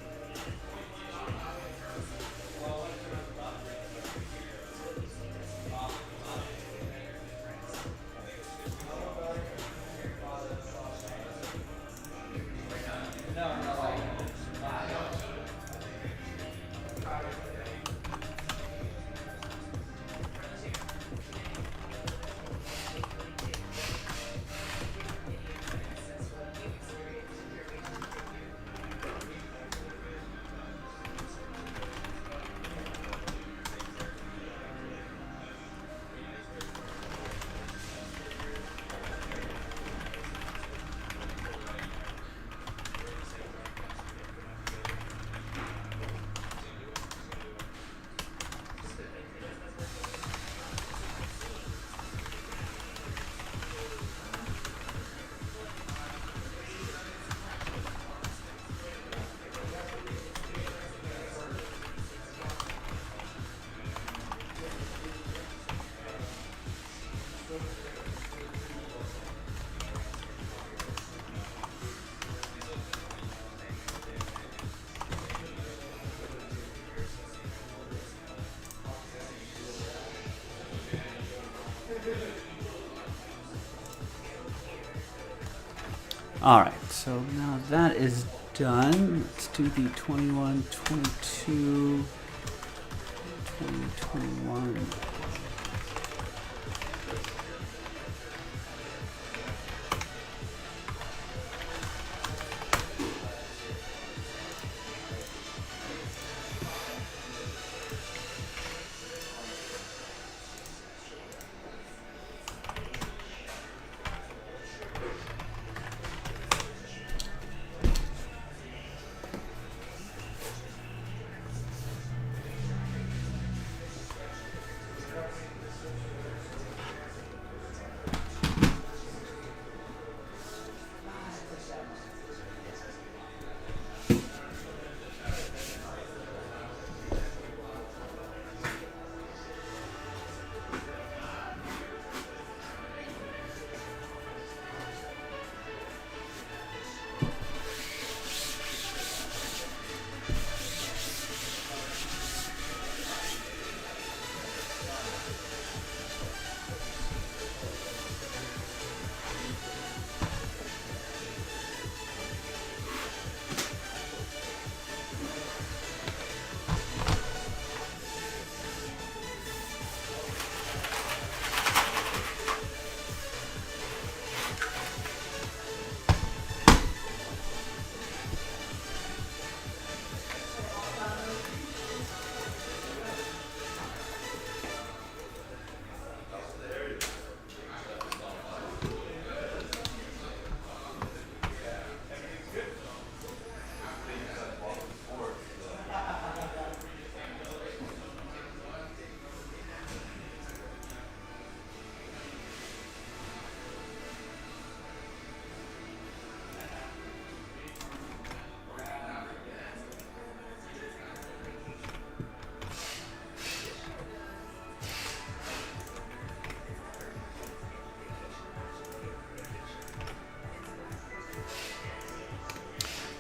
All right, so now that is done. Let's do the 21, 22, 2021.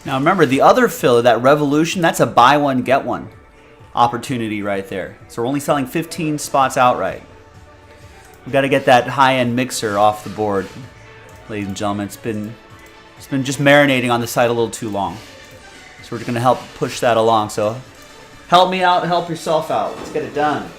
Now remember, the other filler, that Revolution, that's a buy one, get one opportunity right there. So we're only selling 15 spots outright. We've got to get that high-end mixer off the board, ladies and gentlemen. It's been just marinating on the site a little too long. So we're going to help push that along. So help me out, help yourself out. Let's get it done.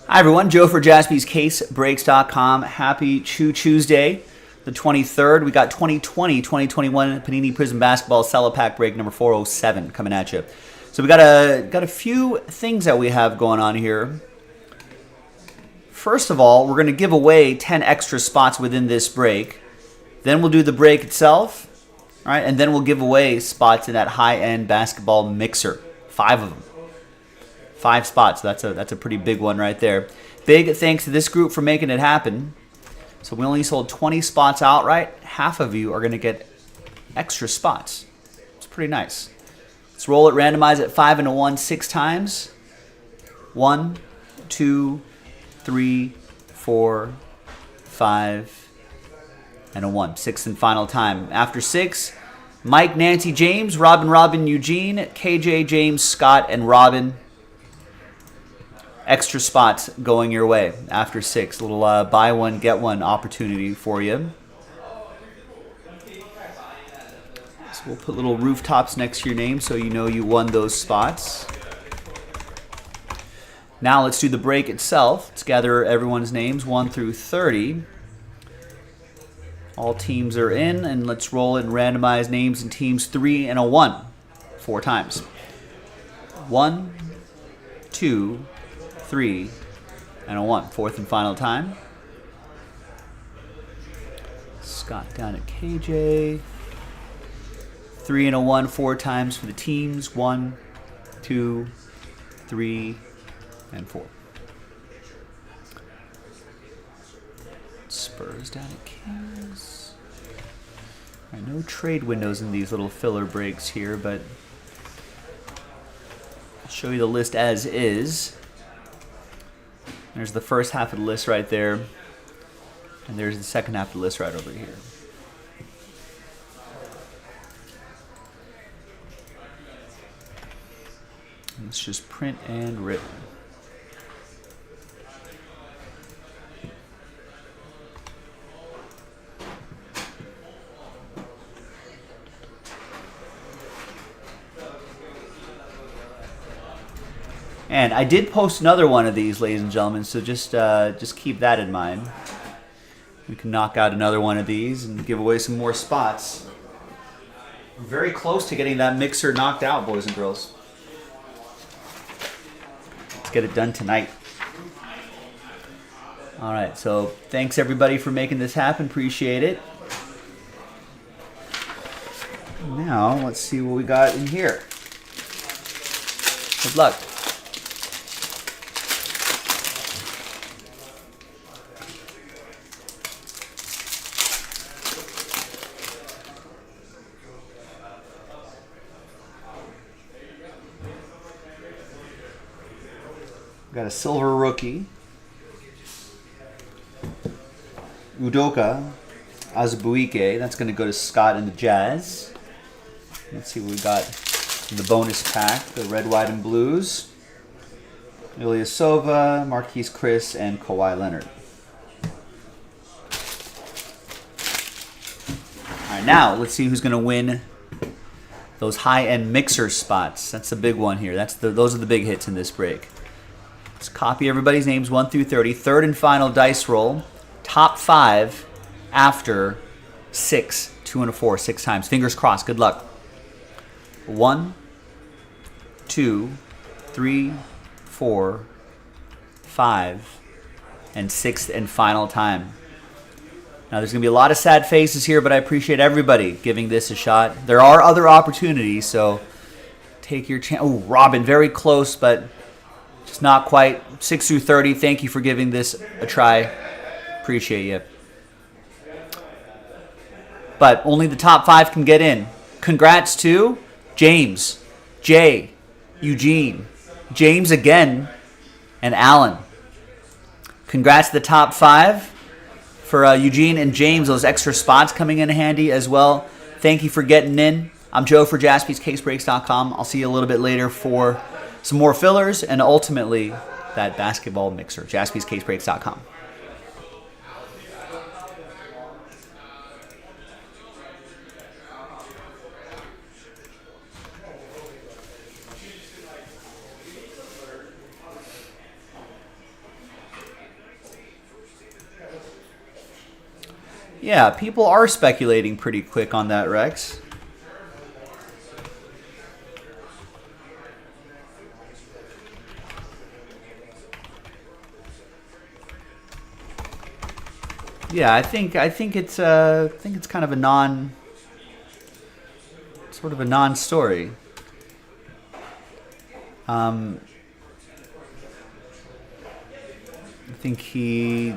Hi everyone, Joe for jaspyscasebreaks.com. Happy Chew Tuesday, the 23rd. We got 2020-2021 Panini Prism Basketball Cello Pack Break number 407 coming at you. So we got a few things that we have going on here. First of all, we're going to give away 10 extra spots within this break. Then we'll do the break itself, all right? And then we'll give away spots in that high-end basketball mixer, $5 5 of them. 5 spots. That's a pretty big one right there. Big thanks to this group for making it happen. So we only sold 20 spots outright. Half of you are going to get extra spots. It's pretty nice. Let's roll it, randomize it 5 and a 1 6 times. 1, 2, 3, 4, 5, and a 1. 6th and final time. After 6, Mike, Nancy, James, Robin, Eugene, KJ, James, Scott, and Robin. Extra spots going your way after 6. A little buy one, get one opportunity for you. So we'll put little rooftops next to your name so you know you won those spots. Now let's do the break itself. Let's gather everyone's names 1 through 30. All teams are in, and let's roll it and randomize names in teams 3 and a 1. 4 times. 1, 2, 3, and a 1. 4th and final time. Scott down at KJ. 3 and a 1, 4 times for the teams. 1, 2, 3, and 4. Spurs down at Kings. All right, no trade windows in these little filler breaks here, but I'll show you the list as is. There's the first half of the list right there, and there's the second half of the list right over here. And it's just print and written. And I did post another one of these, ladies and gentlemen, so just keep that in mind. We can knock out another one of these and give away some more spots. We're very close to getting that mixer knocked out, boys and girls. Let's get it done tonight. All right, so thanks everybody for making this happen. Appreciate it. Now, let's see what we got in here. Good luck. Got a silver rookie. Udoka Azubuike. That's going to go to Scott and the Jazz. Let's see what we got in the bonus pack. The red, white, and blues. Ilyasova, Marquise Chris, and Kawhi Leonard. All right, now let's see who's going to win those high-end mixer spots. That's the big one here. Those are the big hits in this break. Let's copy everybody's names 1 through 30. Third and final dice roll. Top 5 after 6. 2 and a 4, 6 times. Fingers crossed. Good luck. 1, 2, 3, 4, 5, and 6th and final time. Now there's going to be a lot of sad faces here, but I appreciate everybody giving this a shot. There are other opportunities, so take your chance. Oh, Robin, very close, but just not quite. 6 through 30, thank you for giving this a try. Appreciate you. But only the top 5 can get in. Congrats to James, Jay, Eugene, James again, and Alan. Congrats to the top 5 for Eugene and James. Those extra spots coming in handy as well. Thank you for getting in. I'm Joe for JaspysCaseBreaks.com. I'll see you a little bit later for some more fillers, and ultimately that basketball mixer. JaspysCaseBreaks.com. Yeah, people are speculating pretty quick on that, Rex. Yeah, I think it's kind of a non-story. I think he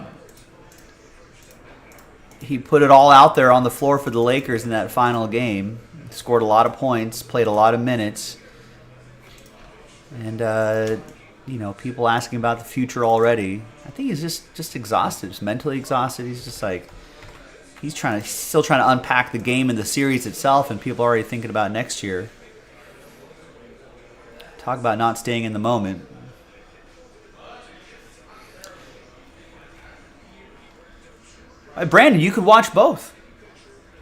put it all out there on the floor for the Lakers in that final game. Scored a lot of points, played a lot of minutes. And, people asking about the future already. I think he's just exhausted, just mentally exhausted. He's just like, he's still trying to unpack the game and the series itself, and people are already thinking about next year. Talk about not staying in the moment. Brandon, you could watch both.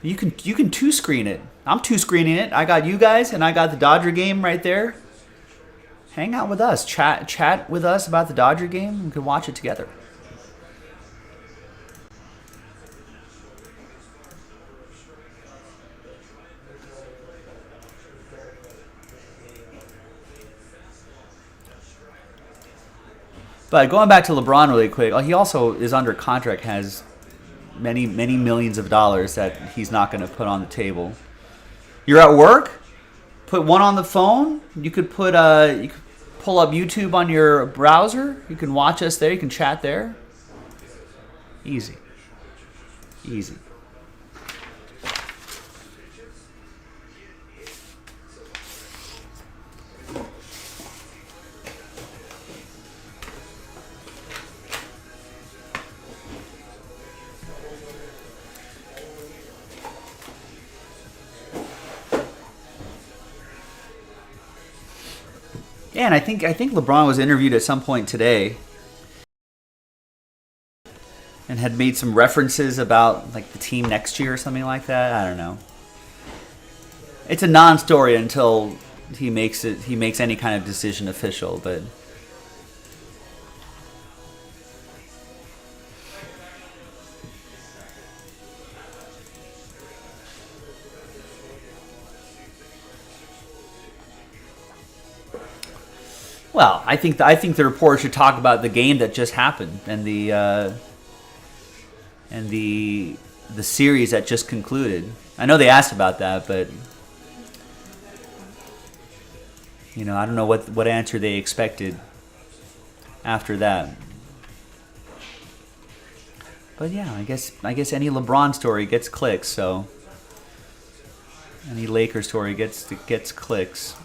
You can two-screen it. I'm two-screening it. I got you guys, and I got the Dodger game right there. Hang out with us. Chat with us about the Dodger game. We can watch it together. But going back to LeBron really quick, he also is under contract, has many, many millions of dollars that he's not going to put on the table. You're at work? Put one on the phone. You could pull up YouTube on your browser. You can watch us there. You can chat there. Easy. Easy. Yeah, and I think LeBron was interviewed at some point today and had made some references about like the team next year or something like that. I don't know. It's a non-story until he makes any kind of decision official, but well, I think the report should talk about the game that just happened and the series that just concluded. I know they asked about that, but I don't know what answer they expected after that. But yeah, I guess any LeBron story gets clicks, so any Lakers story gets clicks.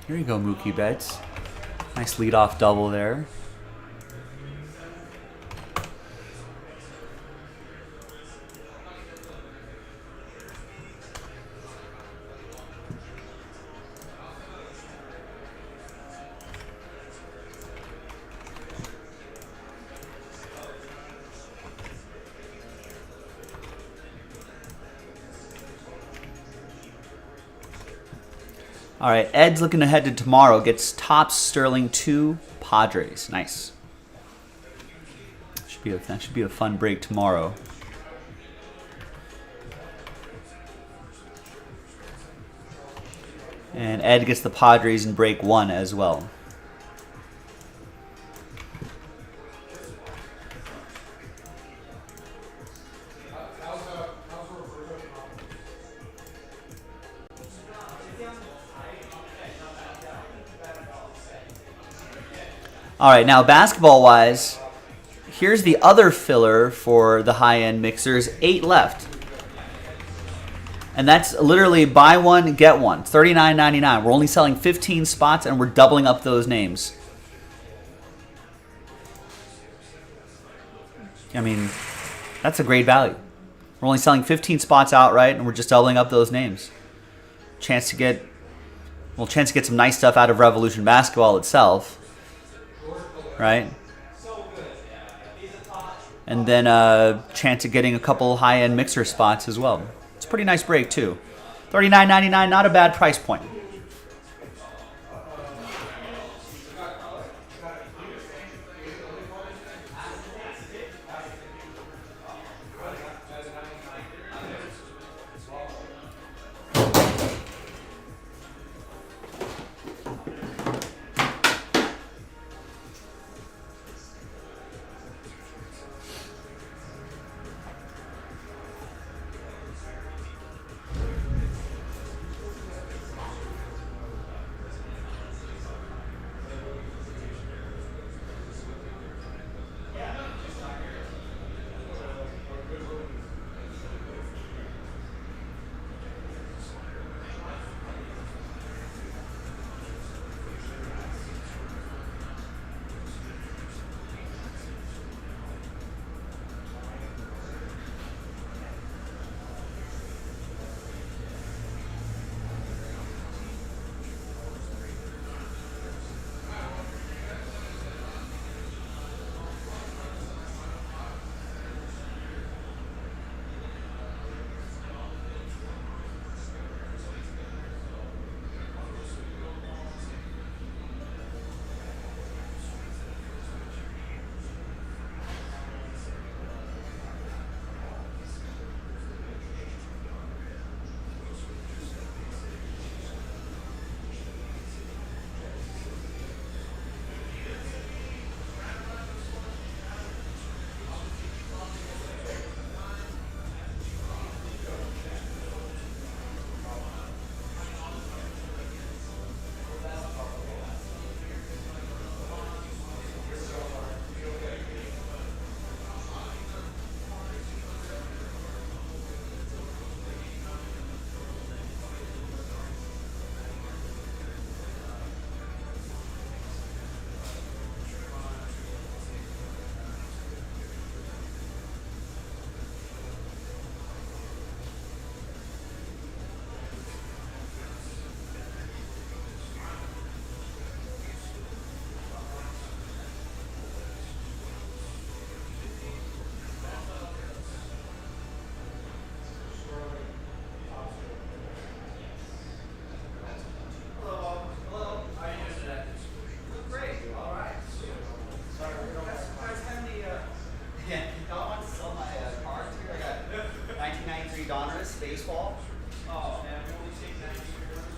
Here you go, Mookie Betts. Nice leadoff double there. All right, Ed's looking ahead to tomorrow. Gets Topps Sterling 2 Padres. Nice. That should be a fun break tomorrow. And Ed gets the Padres in break 1 as well. All right, now basketball-wise, here's the other filler for the high-end mixers. 8 left. And that's literally buy one, get one. $39.99. We're only selling 15 spots, and we're doubling up those names. I mean, that's a great value. We're only selling 15 spots outright, and we're just doubling up those names. Chance to get some nice stuff out of Revolution Basketball itself. Right? And then a chance of getting a couple high-end mixer spots as well. It's a pretty nice break, too. $39.99, not a bad price point.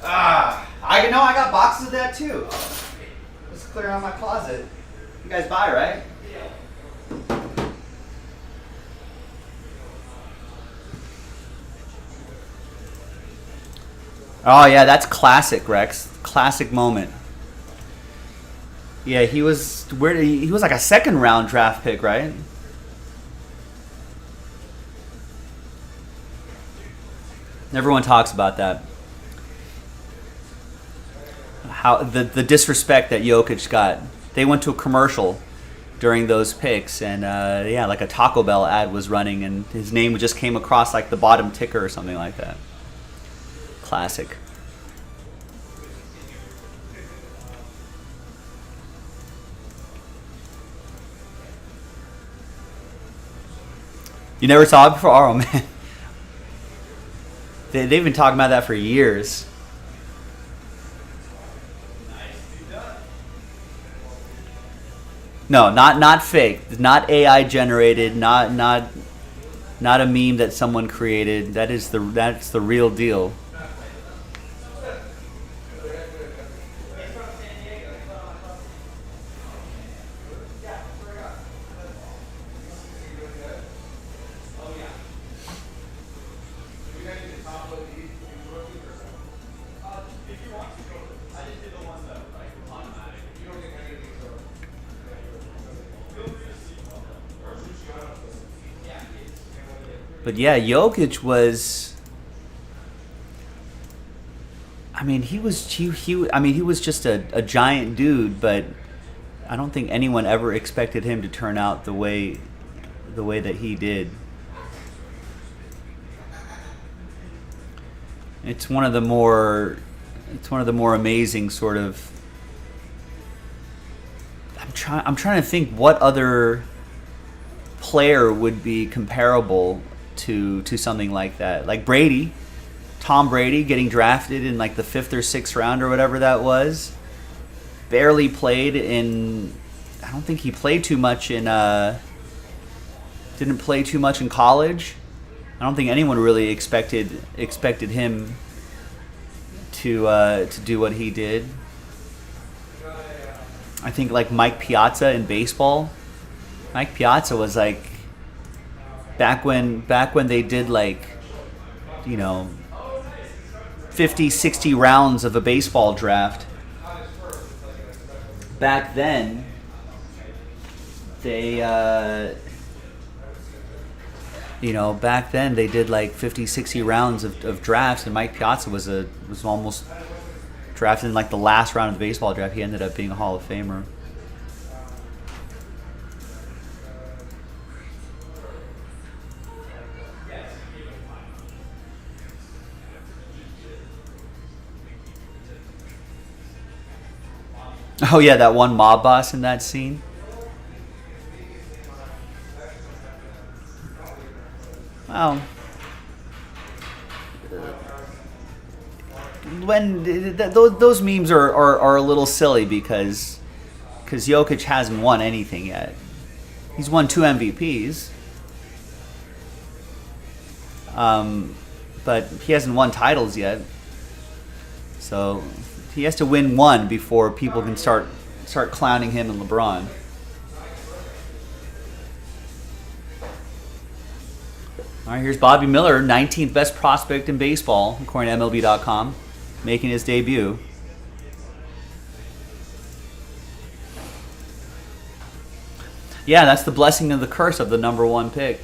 I know I got boxes of that too. Just clear out my closet. You guys buy, right? Oh yeah, that's classic, Rex. Classic moment. Yeah, he was he was like a second round draft pick, right? Everyone talks about that. How the disrespect that Jokic got. They went to a commercial during those picks, and yeah, like a Taco Bell ad was running, and his name just came across like the bottom ticker or something like that. Classic. You never saw it before? Oh man. They've been talking about that for years. No, not fake, not AI generated, not a meme that someone created. That's the real deal. But yeah, Jokic was. I mean, he was just a giant dude, but I don't think anyone ever expected him to turn out the way that he did. It's one of the more amazing sort of. I'm trying to think what other player would be comparable to something like that. Like Brady, Tom Brady getting drafted in like the 5th or 6th round or whatever that was. Barely played in. I don't think he played too much in. Didn't play too much in college. I don't think anyone really expected him to do what he did. I think like Mike Piazza in baseball. Mike Piazza was like back when they did like, 50, 60 rounds of a baseball draft. Back then they did like 50, 60 rounds of drafts, and Mike Piazza was almost drafted in like the last round of the baseball draft. He ended up being a Hall of Famer. Oh yeah, that one mob boss in that scene. Well, when those memes are a little silly because Jokic hasn't won anything yet. He's won 2 MVPs, but he hasn't won titles yet. So he has to win one before people can start clowning him and LeBron. All right, here's Bobby Miller, 19th best prospect in baseball, according to MLB.com, making his debut. Yeah, that's the blessing and the curse of the number 1 pick.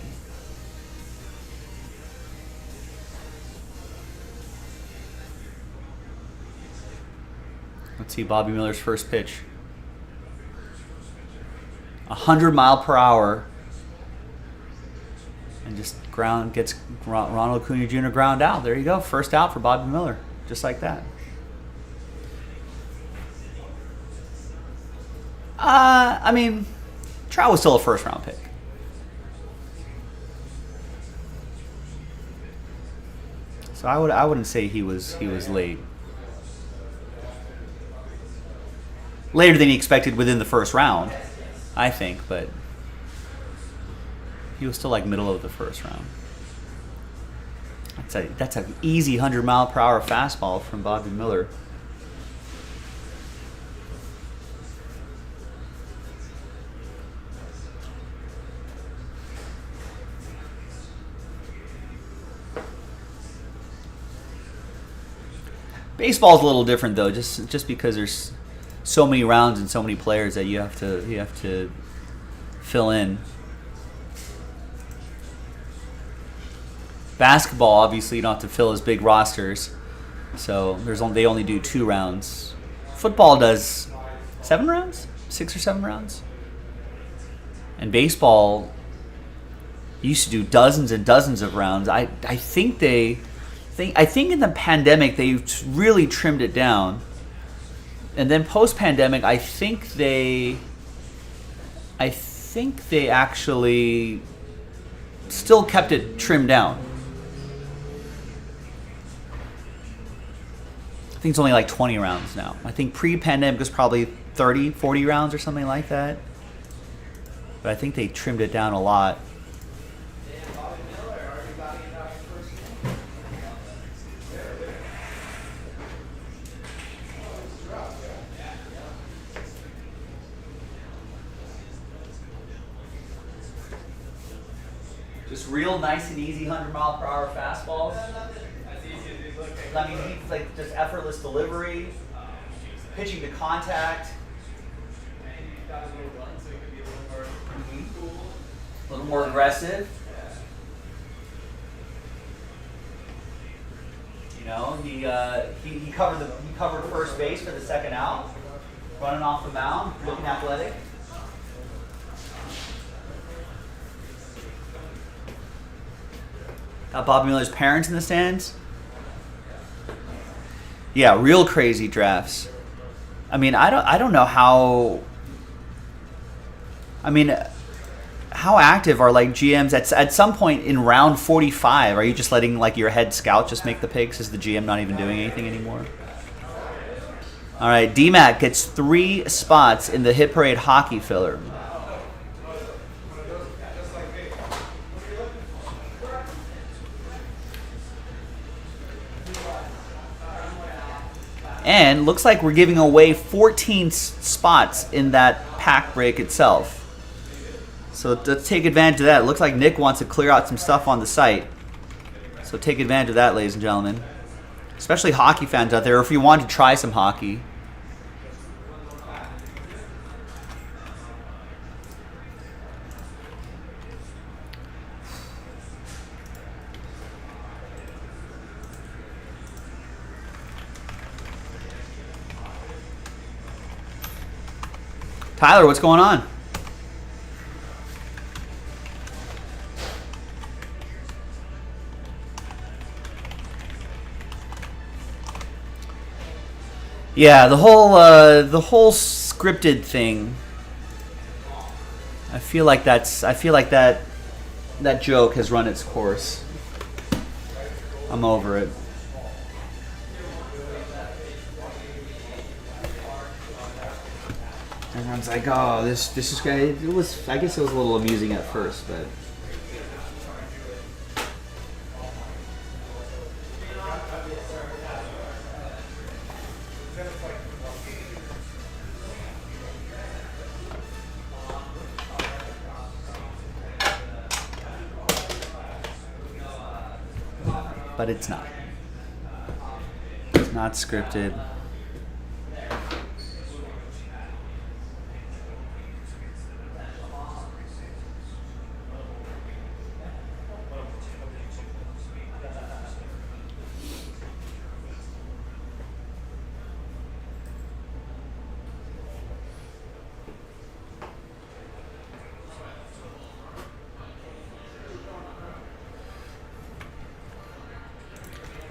Let's see Bobby Miller's first pitch. 100 mile per hour. And just gets Ronald Acuna Jr. ground out. There you go. First out for Bobby Miller. Just like that. I mean, Trout was still a first round pick. So I wouldn't say he was late. Later than he expected within the first round, I think, but he was still like middle of the first round. That's an easy 100-mile-per-hour fastball from Bobby Miller. Baseball's a little different though, just because there's so many rounds and so many players that you have to fill in. Basketball, obviously, you don't have to fill as big rosters, so they only do 2 rounds. Football does 7 rounds, 6 or 7 rounds, and baseball used to do dozens and dozens of rounds. I think in the pandemic they really trimmed it down, and then post-pandemic, I think they actually still kept it trimmed down. I think it's only like 20 rounds now. I think pre-pandemic was probably 30, 40 rounds or something like that. But I think they trimmed it down a lot. Just real nice and easy 100-mile-per-hour fastballs. I mean, he's like just effortless delivery, pitching to contact. A little more aggressive. You know, he covered first base for the second out, running off the mound, looking athletic. Got Bobby Miller's parents in the stands. Yeah, real crazy drafts. I mean, I don't know how. I mean, how active are like GMs at some point in round 45? Are you just letting like your head scout just make the picks? Is the GM not even doing anything anymore? All right, DMAC gets 3 spots in the Hit Parade hockey filler. And looks like we're giving away 14 spots in that pack break itself. So let's take advantage of that. It looks like Nick wants to clear out some stuff on the site. So take advantage of that, ladies and gentlemen. Especially hockey fans out there, or if you want to try some hockey. Tyler, what's going on? Yeah, the whole scripted thing. I feel like that joke has run its course. I'm over it. Everyone's like, "Oh, this is great." It was. I guess it was a little amusing at first, but. But it's not. It's not scripted.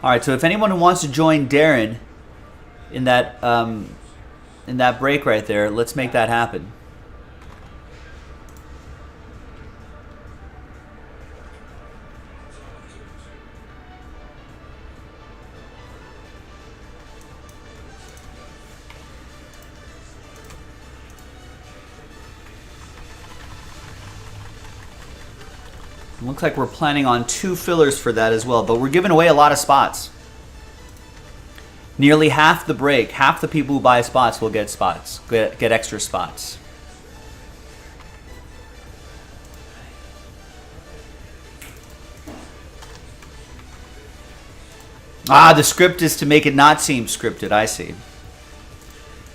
All right, so if anyone who wants to join Darren in that break right there, let's make that happen. Looks like we're planning on 2 fillers for that as well, but we're giving away a lot of spots. Nearly half the break, half the people who buy spots will get spots, get extra spots. Ah, the script is to make it not seem scripted. I see.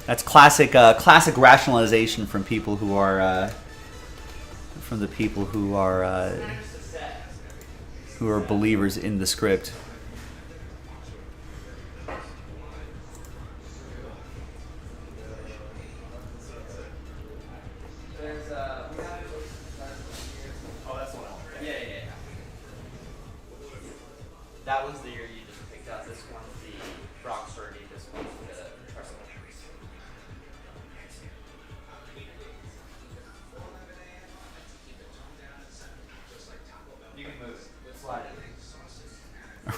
That's classic, classic rationalization from people who are, who are believers in the script. That was the year you just picked out. This one's the rock sturdy. This one's the Prism. You can move it. Slide it.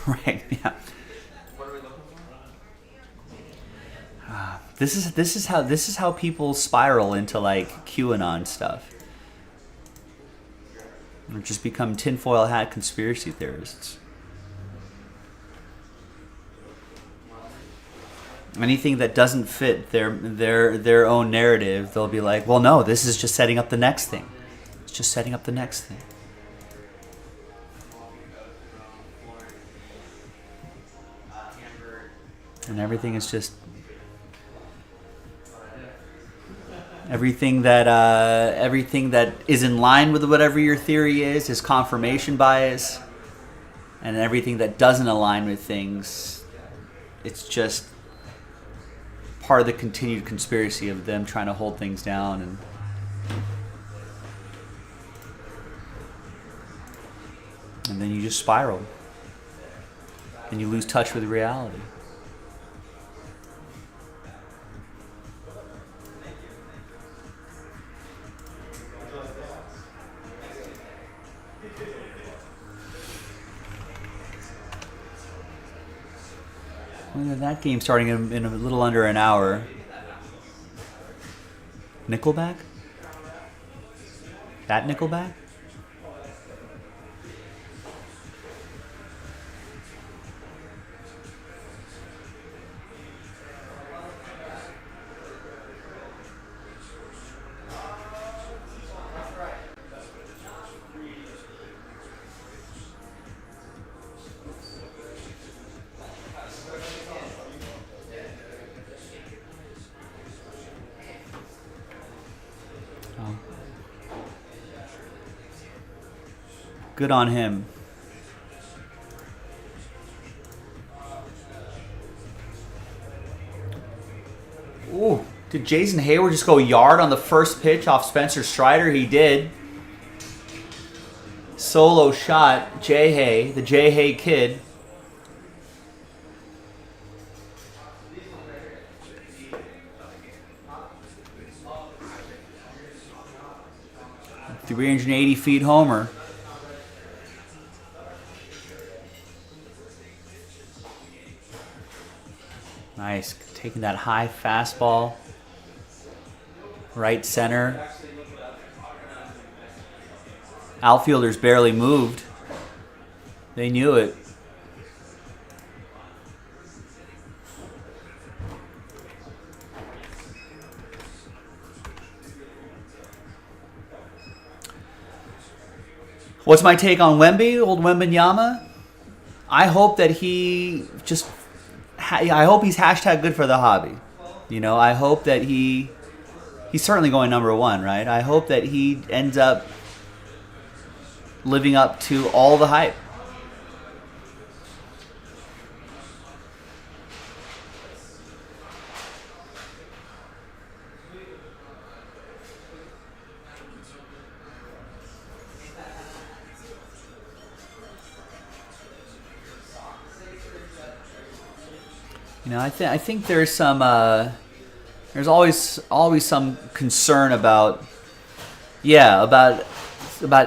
Right. Yeah. What are we looking for? This is how people spiral into like QAnon stuff. Or just become tinfoil hat conspiracy theorists. Anything that doesn't fit their own narrative, they'll be like, well, no, this is just setting up the next thing. It's just setting up the next thing. And everything is just everything that is in line with whatever your theory is confirmation bias, and everything that doesn't align with things, it's just part of the continued conspiracy of them trying to hold things down, and then you just spiral and you lose touch with reality. Look at that game starting in a little under an hour. Nickelback? That Nickelback? Good on him. Ooh, did Jason Hayward just go yard on the first pitch off Spencer Strider? He did. Solo shot, Jay Hay, the Jay Hay kid. .380 homer. Nice, taking that high fastball, right center. Outfielders barely moved. They knew it. What's my take on Wemby, old Wembanyama? I hope that he just... I hope he's hashtag good for the hobby. You know, I hope that he's certainly going #1, right? I hope that he ends up living up to all the hype. You know, I think there's some there's always some concern about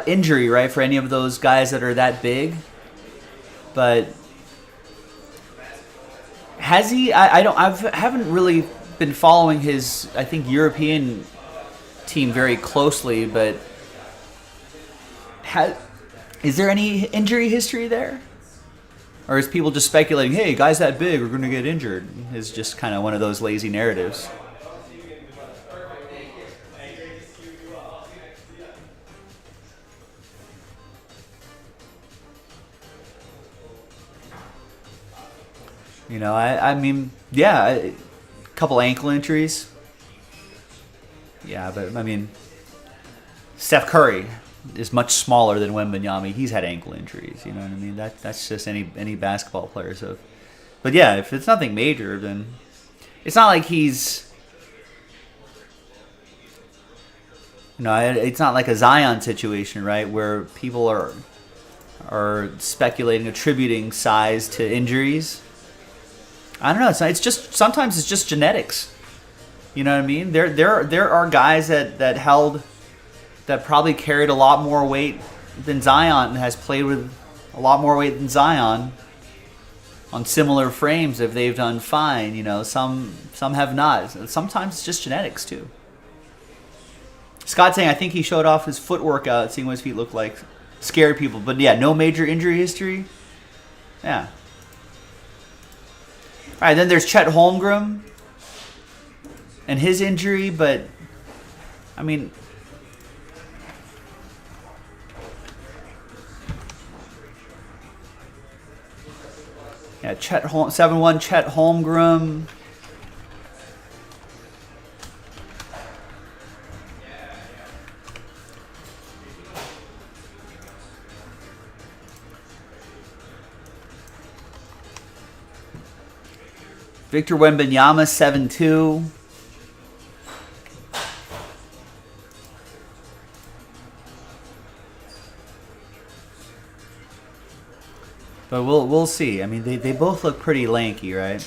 injury, right, for any of those guys that are that big. But has he? I haven't really been following his, I think, European team very closely, but Is there any injury history there? Or is people just speculating, hey, guys that big are going to get injured? Is just kind of one of those lazy narratives. You know, I mean, yeah, a couple ankle injuries. Yeah, but I mean, Steph Curry is much smaller than Wembanyama. He's had ankle injuries. You know what I mean? That's just any basketball player. So, but yeah, if it's nothing major, then it's not like he's. You know, it's not like a Zion situation, right? Where people are speculating, attributing size to injuries. I don't know. It's just sometimes it's just genetics. You know what I mean? There are guys that probably carried a lot more weight than Zion and has played with a lot more weight than Zion on similar frames if they've done fine. You know, some have not. Sometimes it's just genetics too. Scott saying I think he showed off his foot workout, seeing what his feet look like, scared people. But yeah, no major injury history. Yeah. All right, then there's Chet Holmgren and his injury, but I mean, yeah, 7-1 Chet Holmgren. Victor Wembanyama, 7-2. But we'll see. I mean, they both look pretty lanky, right?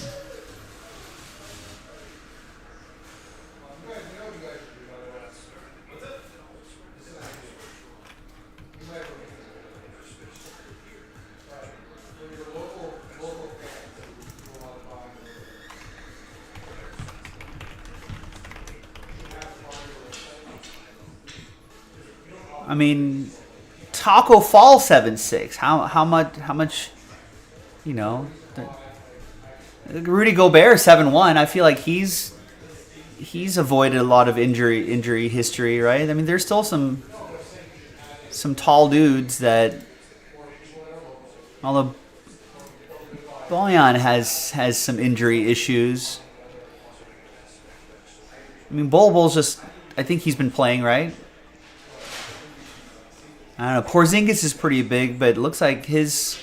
I mean, Taco Fall 7-6. How much? You know, Rudy Gobert 7-1. I feel like he's avoided a lot of injury history, right? I mean, there's still some tall dudes that, although Bojan has some injury issues. I mean, Bol's just, I think he's been playing, right? I don't know. Porzingis is pretty big, but it looks like he's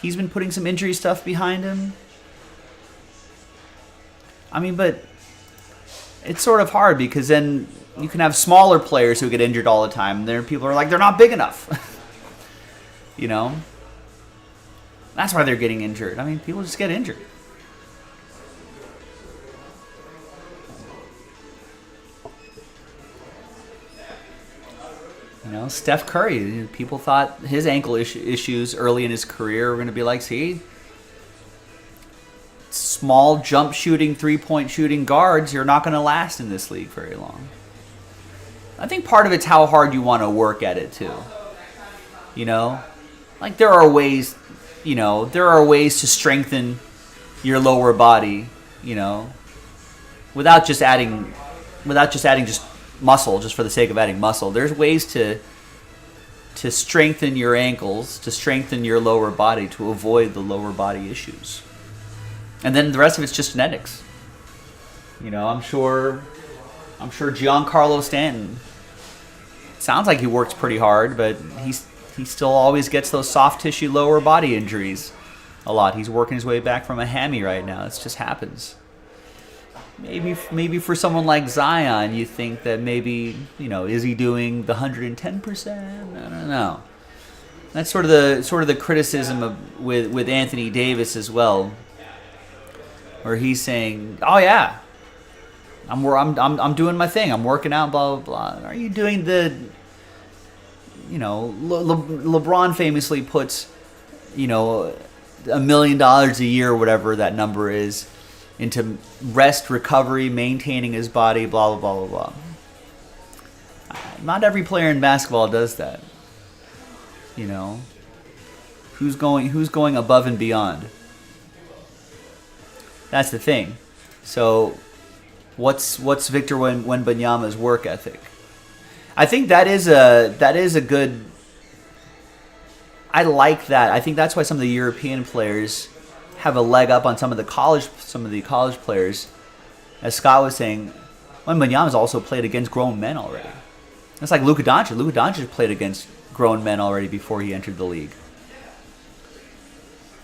been putting some injury stuff behind him. I mean, but it's sort of hard because then you can have smaller players who get injured all the time. There, people are like, they're not big enough. You know? That's why they're getting injured. I mean, people just get injured. You know, Steph Curry, people thought his ankle issues early in his career were going to be like, see, small jump shooting, three-point shooting guards, you're not going to last in this league very long. I think part of it's how hard you want to work at it too. You know, like there are ways to strengthen your lower body, you know, without just adding just muscle just for the sake of adding muscle. There's ways to strengthen your ankles, to strengthen your lower body, to avoid the lower body issues. And then the rest of it's just genetics. You know, I'm sure Giancarlo Stanton sounds like he works pretty hard, but he still always gets those soft tissue lower body injuries a lot. He's working his way back from a hammy right now. It just happens. Maybe for someone like Zion, you think that maybe, you know, is he doing the 110%? I don't know. That's sort of the criticism with Anthony Davis as well, where he's saying, "Oh yeah, I'm doing my thing. I'm working out, blah blah blah." Are you doing the, you know, LeBron famously puts, you know, $1 million a year, whatever that number is, into rest, recovery, maintaining his body, blah, blah, blah, blah, blah. Not every player in basketball does that. You know, who's going above and beyond? That's the thing. So, what's Victor Wembanyama's work ethic? I think that is a good. I like that. I think that's why some of the European players have a leg up on some of the college players. As Scott was saying, Wembanyama's also played against grown men already. It's like Luka Doncic. Luka Doncic played against grown men already before he entered the league.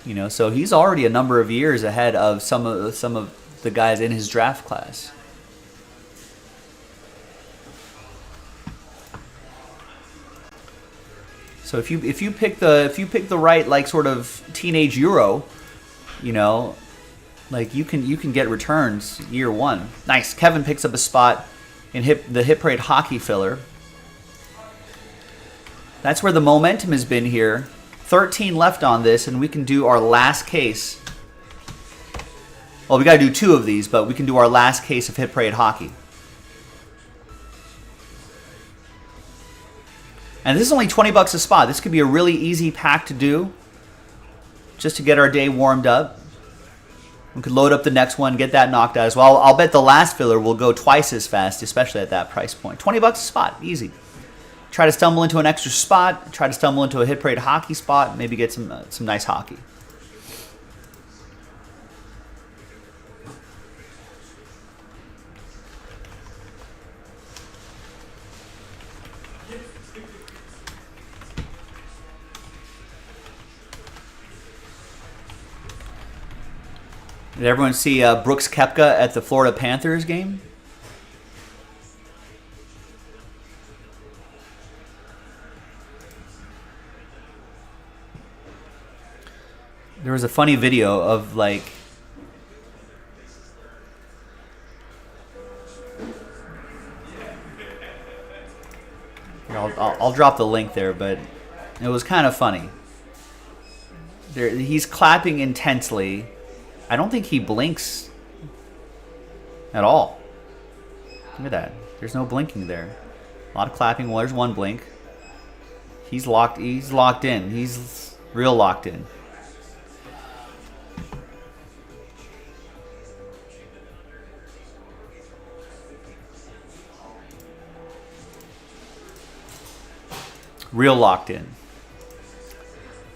You know, so he's already a number of years ahead of some of the guys in his draft class. So if you pick the right like sort of teenage Euro, you know, like you can get returns year one. Nice. Kevin picks up a spot in the Hit Parade hockey filler. That's where the momentum has been here. 13 left on this, and we can do our last case. Well, we got to do 2 of these, but we can do our last case of Hit Parade hockey. And this is only $20 a spot. This could be a really easy pack to do, just to get our day warmed up. We could load up the next one, get that knocked out as well. I'll bet the last filler will go twice as fast, especially at that price point. $20 a spot, easy. Try to stumble into an extra spot. Try to stumble into a Hit Parade hockey spot. Maybe get some nice hockey. Did everyone see Brooks Koepka at the Florida Panthers game? There was a funny video of like I'll drop the link there, but it was kind of funny. He's clapping intensely. I don't think he blinks at all. Look at that. There's no blinking there. A lot of clapping. Well, there's one blink. He's locked in. He's real locked in. Real locked in.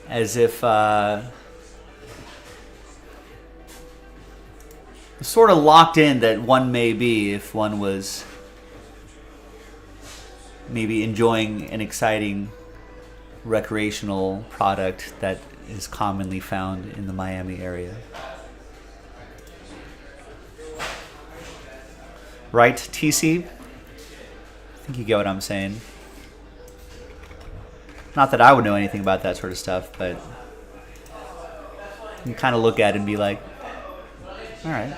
As if sort of locked in that one may be if one was maybe enjoying an exciting recreational product that is commonly found in the Miami area. Right, TC? I think you get what I'm saying. Not that I would know anything about that sort of stuff, but you can kind of look at it and be like, all right.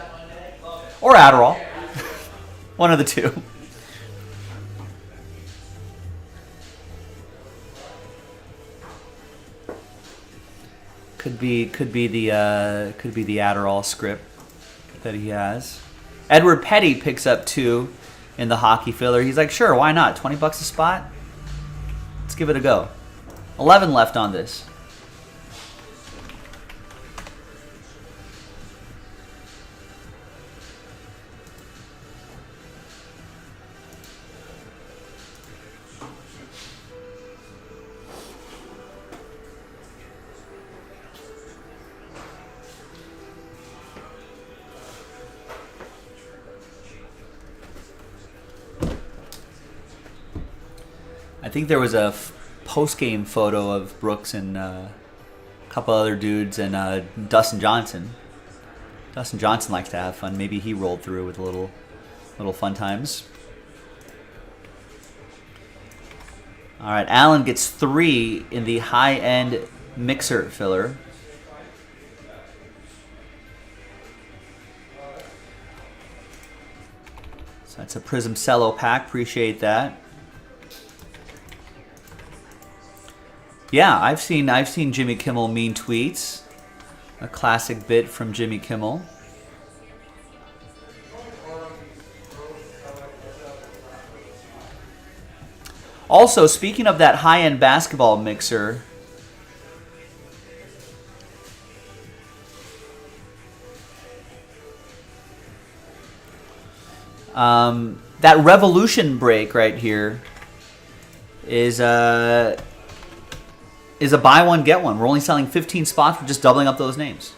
Or Adderall. One of the two. Could be the Adderall script that he has. Edward Petty picks up 2 in the hockey filler. He's like, sure, why not? $20 a spot? Let's give it a go. 11 left on this. I think there was a post-game photo of Brooks and a couple other dudes and Dustin Johnson. Dustin Johnson likes to have fun. Maybe he rolled through with a little fun times. All right, Allen gets 3 in the high-end mixer filler. So that's a Prism Cello pack. Appreciate that. Yeah, I've seen Jimmy Kimmel Mean Tweets, a classic bit from Jimmy Kimmel. Also, speaking of that high-end basketball mixer, That Revolution break right here is a buy one get one. We're only selling 15 spots. We're just doubling up those names.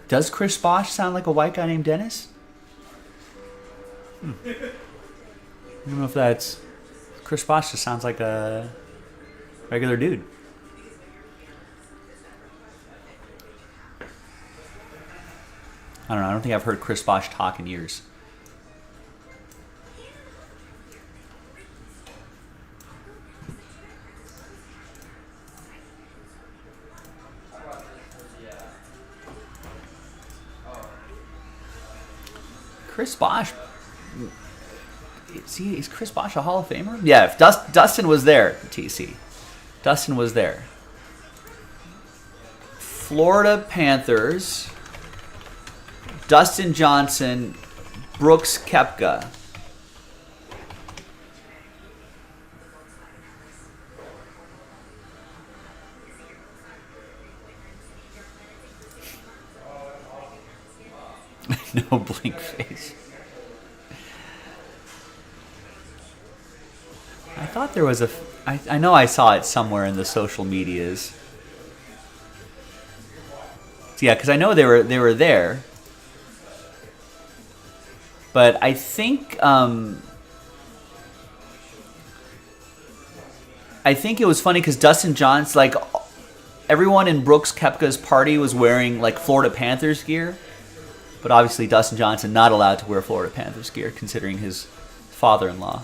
Does Chris Bosch sound like a white guy named Dennis? I don't know if that's... Chris Bosch just sounds like a regular dude. I don't know. I don't think I've heard Chris Bosch talk in years. Chris Bosch, is Chris Bosch a Hall of Famer? Yeah, if Dustin was there, TC. Dustin was there. Florida Panthers, Dustin Johnson, Brooks Koepka. No blink face. I thought there was a... I know I saw it somewhere in the social medias. So yeah, because I know they were there. But I think... I think it was funny because Dustin Johnson... Like, everyone in Brooks Koepka's party was wearing, like, Florida Panthers gear. But obviously Dustin Johnson not allowed to wear Florida Panthers gear, considering his father-in-law.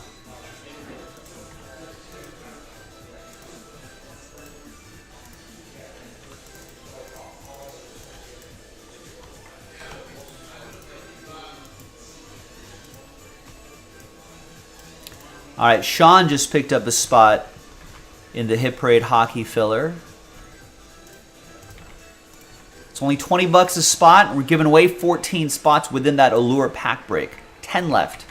All right, Sean just picked up a spot in the Hit Parade hockey filler. It's only $20 a spot, and we're giving away 14 spots within that Allure pack break. 10 left.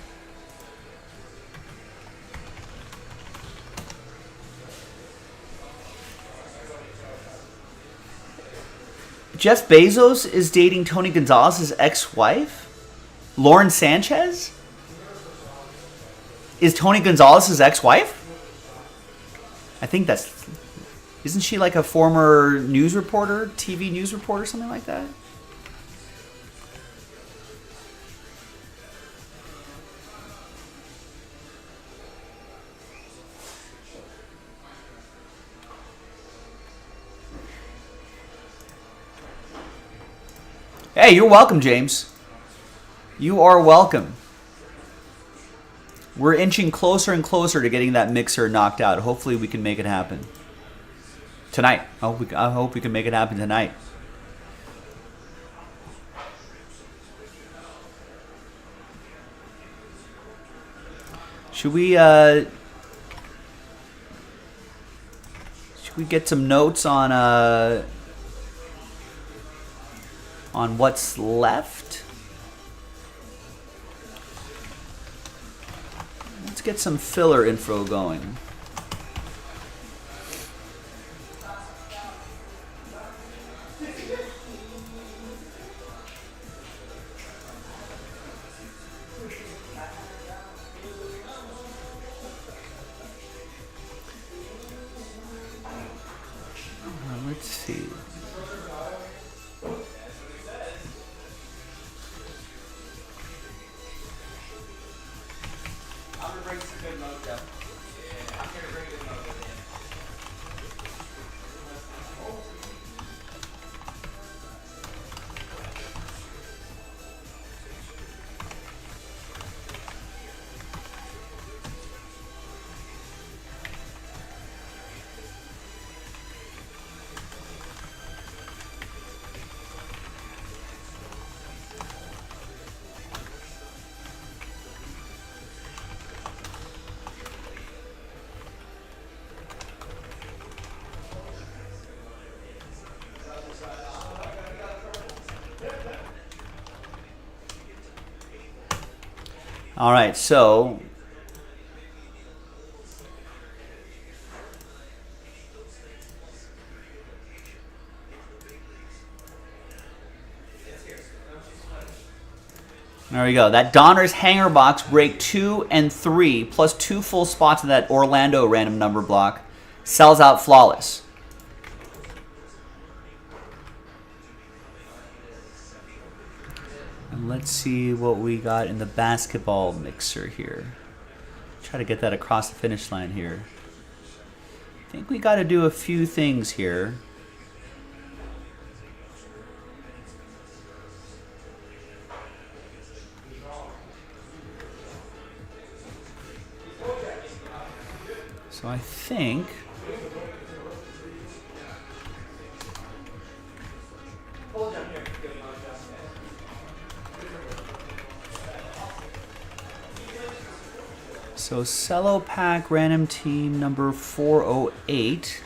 Jeff Bezos is dating Tony Gonzalez's ex-wife? Lauren Sanchez? Is Tony Gonzalez's ex-wife? I think that's... Isn't she like a former news reporter, TV news reporter, something like that? Hey, you're welcome, James. You are welcome. We're inching closer and closer to getting that mixer knocked out. Hopefully we can make it happen. Tonight. I hope we can make it happen tonight. Should we get some notes on what's left? Let's get some filler info going. Let's see. All right, so there we go. That Donner's Hanger box, break 2 and 3, plus 2 full spots in that Orlando random number block, sells out flawless. And let's see what we got in the basketball mixer here. Try to get that across the finish line here. I think we got to do a few things here. So I think so Cello Pack random team number 408.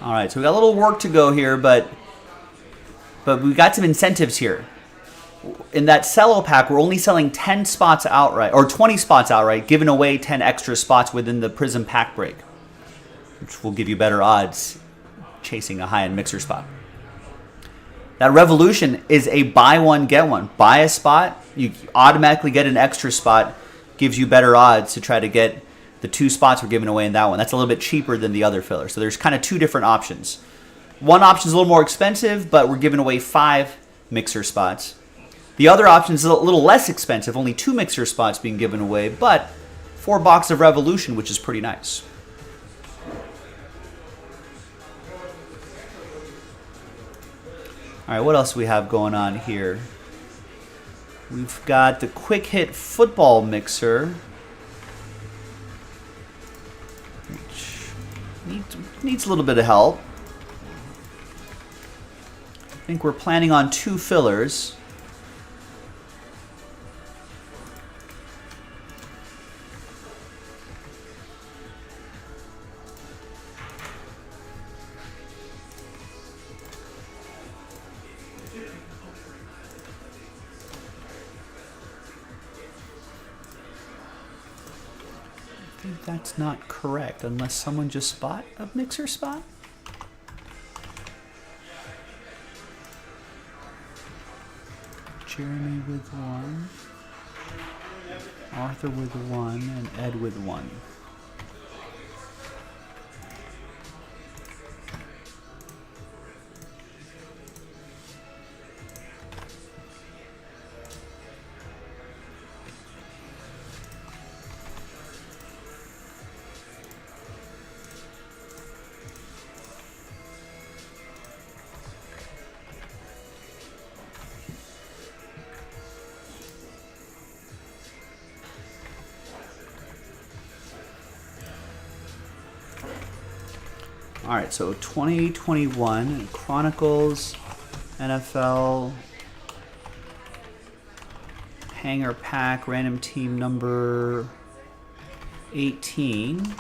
All right, so we got a little work to go here, but we got some incentives here. In that Cello pack, we're only selling 10 spots outright, or 20 spots outright, giving away 10 extra spots within the Prism pack break, which will give you better odds chasing a high-end mixer spot. That Revolution is a buy one, get one. Buy a spot, you automatically get an extra spot, gives you better odds to try to get the 2 spots we're giving away in that one. That's a little bit cheaper than the other filler. So there's kind of 2 different options. One option is a little more expensive, but we're giving away 5 mixer spots. The other option is a little less expensive, only 2 mixer spots being given away, but 4 boxes of Revolution, which is pretty nice. All right, what else do we have going on here? We've got the Quick Hit Football Mixer, needs a little bit of help. I think we're planning on 2 fillers. I think that's not correct, unless someone just spot a mixer spot. Jeremy with 1, Arthur with 1, and Ed with 1. All right, so 2021 Chronicles NFL Hanger Pack random team number 18.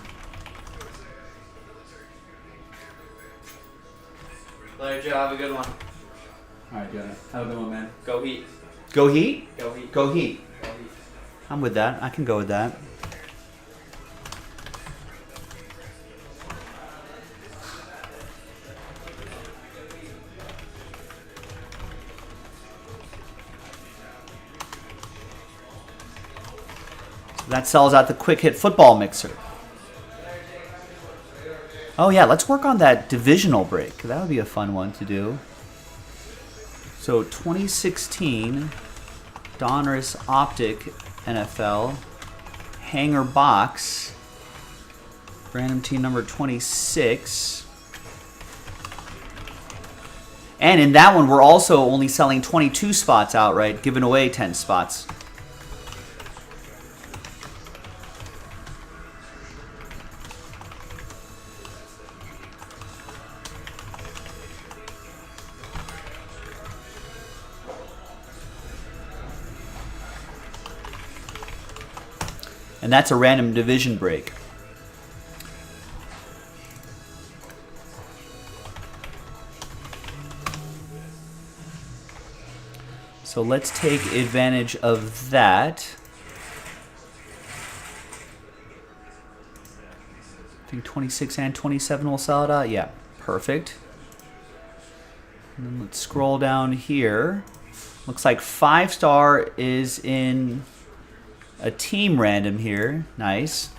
Later, Joe. Have a good one. All right, Jonah. Have a good one, man. Go Heat. Go Heat? Go Heat. Go Heat. Go Heat. I'm with that. I can go with that. That sells out the Quick Hit Football Mixer. Oh yeah, let's work on that divisional break. That would be a fun one to do. So 2016 Donruss Optic NFL. Hanger box. Random team number 26. And in that one, we're also only selling 22 spots outright, giving away 10 spots. And that's a random division break. So let's take advantage of that. I think 26 and 27 will sell it out. Yeah, perfect. And then let's scroll down here. Looks like 5-star is in a team random here. Nice.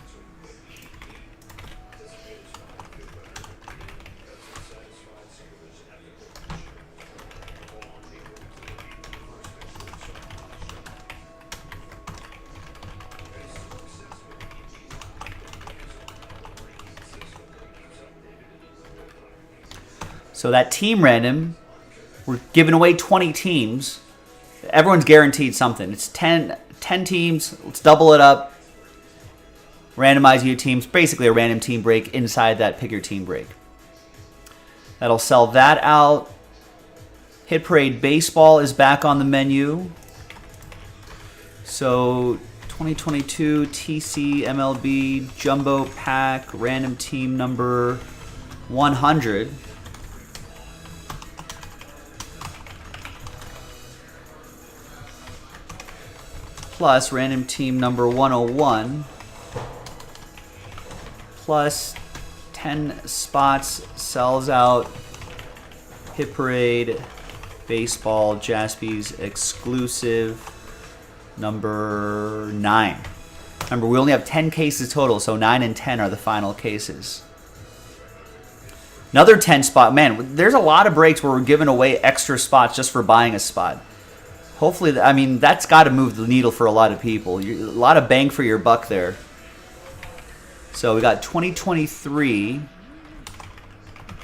So that team random, we're giving away 20 teams. Everyone's guaranteed something. It's 10 teams. Let's double it up. Randomize your teams. Basically a random team break inside that pick your team break. That'll sell that out. Hit Parade Baseball is back on the menu. So 2022 TC MLB Jumbo Pack random team number 100. Plus random team number 101 plus 10 spots sells out Hit Parade Baseball Jaspy's exclusive number 9. Remember, we only have 10 cases total, so 9 and 10 are the final cases. Another 10 spot. Man, there's a lot of breaks where we're giving away extra spots just for buying a spot. Hopefully, I mean, that's got to move the needle for a lot of people. A lot of bang for your buck there. So we got 2023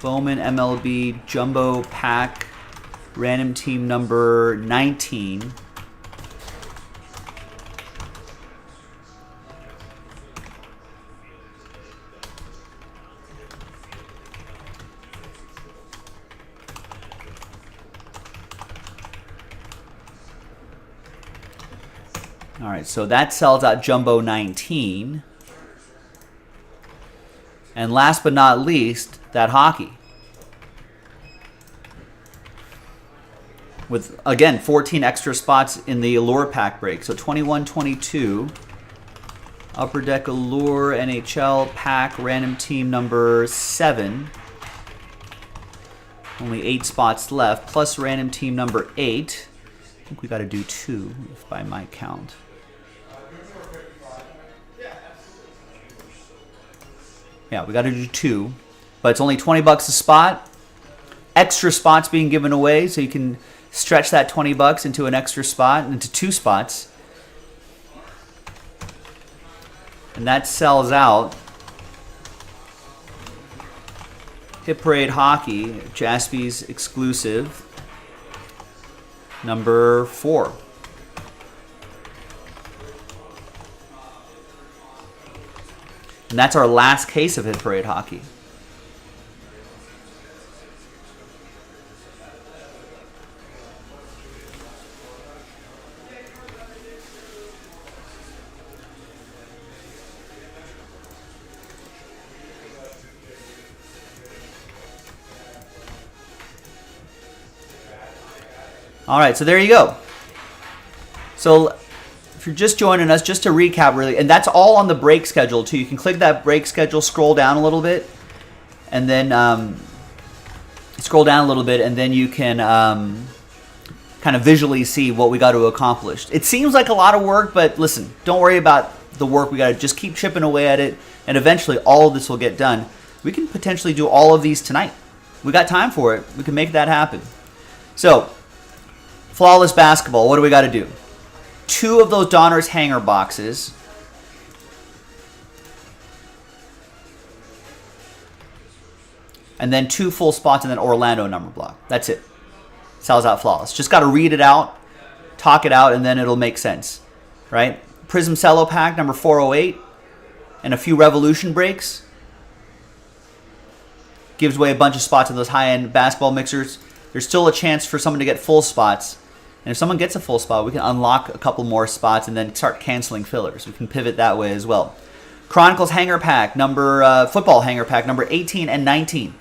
Bowman MLB Jumbo Pack random team number 19. All right, so that sells out Jumbo 19. And last but not least, that hockey. With, again, 14 extra spots in the Allure pack break. So 21-22. Upper Deck Allure NHL pack random team number 7. Only 8 spots left. Plus random team number 8. I think we got to do 2, if by my count. Yeah, we got to do 2, but it's only 20 bucks a spot. Extra spots being given away, so you can stretch that 20 bucks into an extra spot, into 2 spots. And that sells out. Hit Parade Hockey, Jaspy's exclusive, number 4. And that's our last case of Hit Parade Hockey. All right, so there you go. So if you're just joining us, just to recap really, and that's all on the break schedule too. You can click that break schedule, scroll down a little bit, and then you can kind of visually see what we got to accomplish. It seems like a lot of work, but listen, don't worry about the work. We got to just keep chipping away at it, and eventually all of this will get done. We can potentially do all of these tonight. We got time for it. We can make that happen. So, Flawless Basketball, what do we got to do? 2 of those Donruss hanger boxes. And then 2 full spots and then Orlando number block. That's it. Sells out flawless. Just got to read it out, talk it out, and then it'll make sense. Right? Prism Cello Pack number 408 and a few Revolution breaks. Gives away a bunch of spots in those high-end basketball mixers. There's still a chance for someone to get full spots. And if someone gets a full spot, we can unlock a couple more spots and then start canceling fillers. We can pivot that way as well. Chronicles Hanger Pack, football Hanger Pack, number 18 and 19.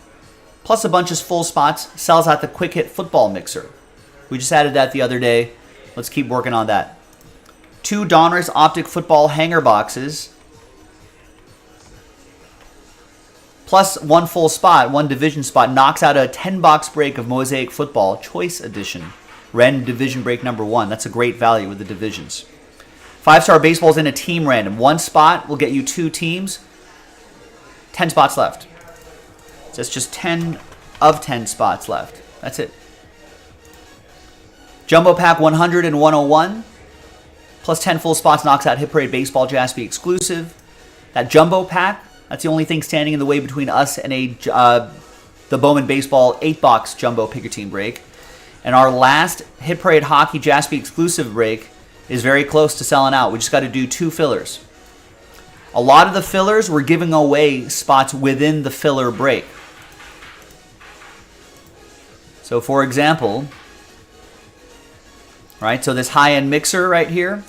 Plus a bunch of full spots. Sells out the Quick Hit Football Mixer. We just added that the other day. Let's keep working on that. 2 Donruss Optic Football Hanger Boxes. Plus 1 full spot, 1 division spot. Knocks out a 10-box break of Mosaic Football Choice Edition. Random division break number 1. That's a great value with the divisions. 5-star baseball's in a team random. 1 spot will get you 2 teams. 10 spots left. So that's just 10 of 10 spots left. That's it. Jumbo Pack 100 and 101. Plus 10 full spots knocks out Hit Parade Baseball Jaspy exclusive. That Jumbo Pack, that's the only thing standing in the way between us and the Bowman Baseball 8-box Jumbo Picker Team break. And our last Hit Parade Hockey Jaspy exclusive break is very close to selling out. We just got to do 2 fillers. A lot of the fillers, we're giving away spots within the filler break. So for example, right, so this high-end mixer right here,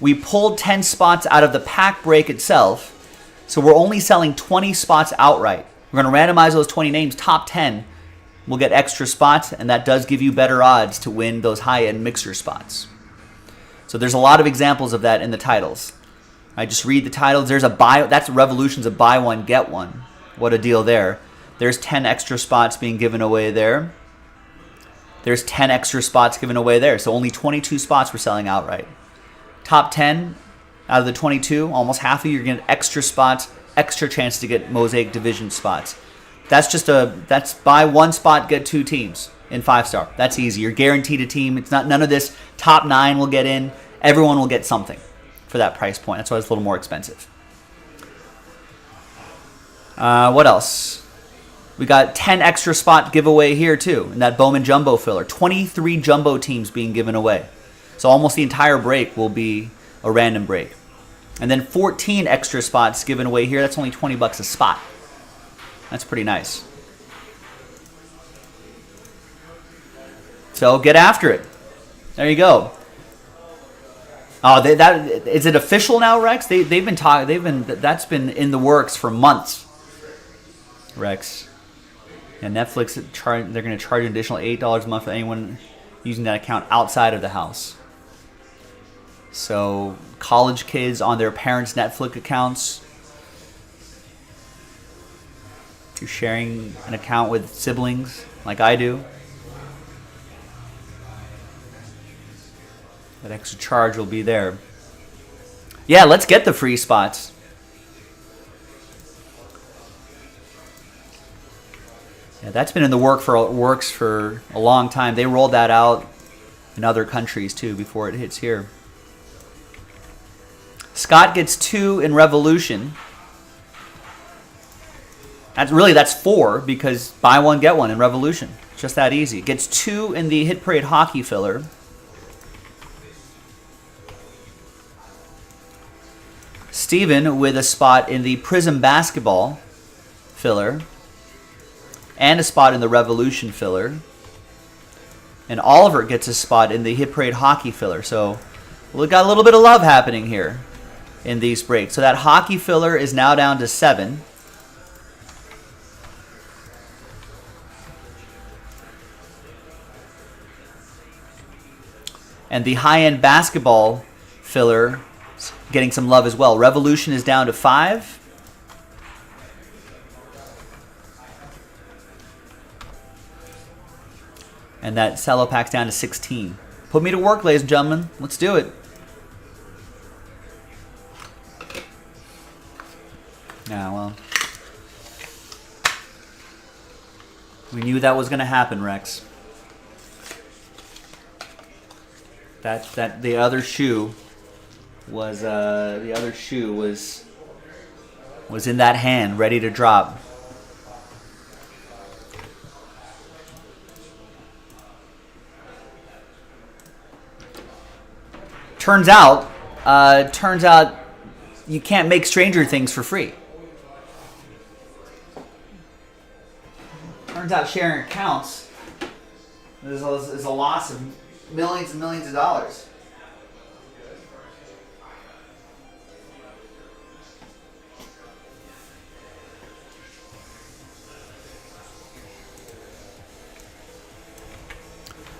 we pulled 10 spots out of the pack break itself, so we're only selling 20 spots outright. We're going to randomize those 20 names, top 10. We'll get extra spots, and that does give you better odds to win those high-end mixer spots. So there's a lot of examples of that in the titles. I just read the titles. There's that's Revolution's a buy one, get one. What a deal there. There's 10 extra spots being given away there. There's 10 extra spots given away there. So only 22 spots we're selling outright. Top 10 out of the 22, almost half of you are getting extra spots, extra chance to get Mosaic Division spots. That's buy 1 spot, get 2 teams in 5-star. That's easy. You're guaranteed a team. It's not none of this top 9 will get in. Everyone will get something for that price point. That's why it's a little more expensive. What else? We got 10 extra spot giveaway here too in that Bowman Jumbo filler. 23 Jumbo teams being given away. So almost the entire break will be a random break. And then 14 extra spots given away here. That's only $20 a spot. That's pretty nice. So get after it. There you go. Oh, is it official now, Rex? They've been talking. That's been in the works for months. Rex. And Netflix they're going to charge an additional $8 a month for anyone using that account outside of the house. So college kids on their parents' Netflix accounts. If you're sharing an account with siblings like I do, that extra charge will be there. Yeah, let's get the free spots. Yeah, that's been in the works for a long time. They rolled that out in other countries too before it hits here. Scott gets 2 in Revolution. That's 4 because buy 1 get 1 in Revolution. Just that easy. Gets 2 in the Hit Parade Hockey filler. Steven with a spot in the Prism Basketball filler. And a spot in the Revolution filler. And Oliver gets a spot in the Hit Parade Hockey filler. So we got a little bit of love happening here in these breaks. So that hockey filler is now down to 7. And the high-end basketball filler is getting some love as well. Revolution is down to 5. And that cello pack's down to 16. Put me to work, ladies and gentlemen. Let's do it. Yeah, well. We knew that was going to happen, Rex. That the other shoe was was in that hand, ready to drop. Turns out you can't make Stranger Things for free. Turns out sharing accounts is a loss of millions and millions of dollars.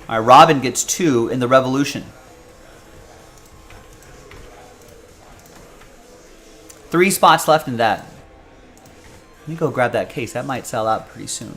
All right, Robin gets 2 in the Revolution. 3 spots left in that. Let me go grab that case. That might sell out pretty soon.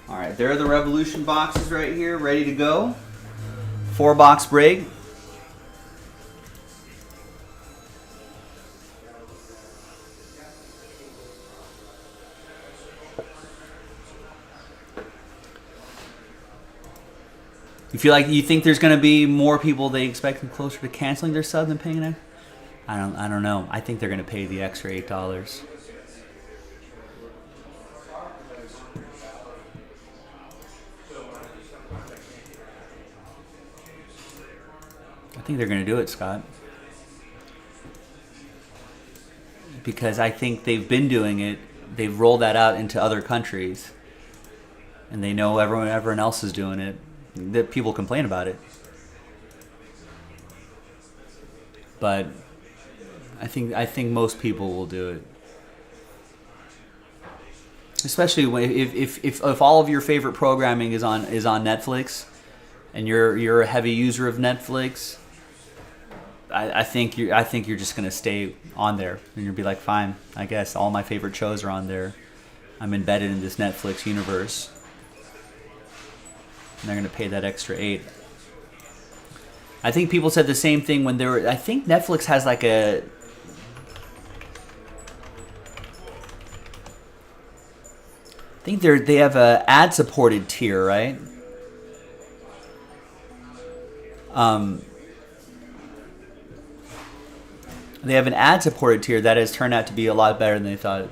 All right, there are the Revolution boxes right here, ready to go. 4-box break. You think there's going to be more people they expect closer to canceling their sub than paying it? I don't know. I think they're going to pay the extra $8. I think they're going to do it, Scott. Because I think they've been doing it. They've rolled that out into other countries. And they know everyone else is doing it. That people complain about it. But I think most people will do it. Especially if all of your favorite programming is on Netflix and you're a heavy user of Netflix, I think you're just gonna stay on there, and you'll be like, fine, I guess all my favorite shows are on there. I'm embedded in this Netflix universe, and they're gonna pay that extra $8. I think people said the same thing when they were. I think Netflix has like a. I think they have a ad supported tier, right? They have an ad-supported tier that has turned out to be a lot better than they thought.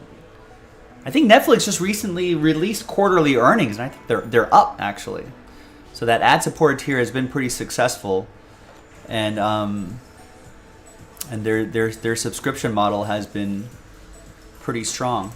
I think Netflix just recently released quarterly earnings, and I think they're up, actually. So that ad-supported tier has been pretty successful, and their subscription model has been pretty strong.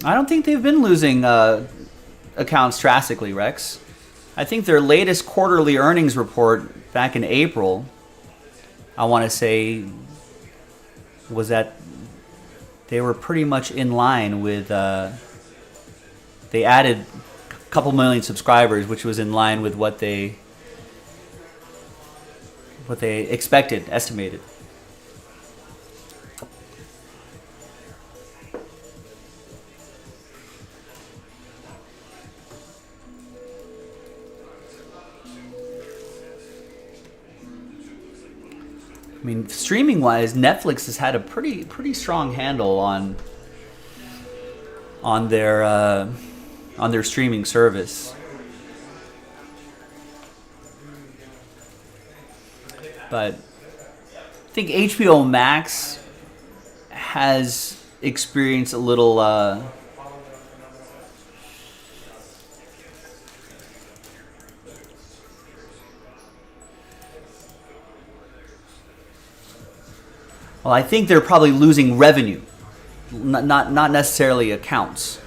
I don't think they've been losing accounts drastically, Rex. I think their latest quarterly earnings report back in April, I want to say, was that they were pretty much in line with, they added a couple million subscribers, which was in line with what they expected, estimated. I mean, streaming-wise, Netflix has had a pretty strong handle on their streaming service. But I think HBO Max has experienced a little well, I think they're probably losing revenue, not necessarily accounts.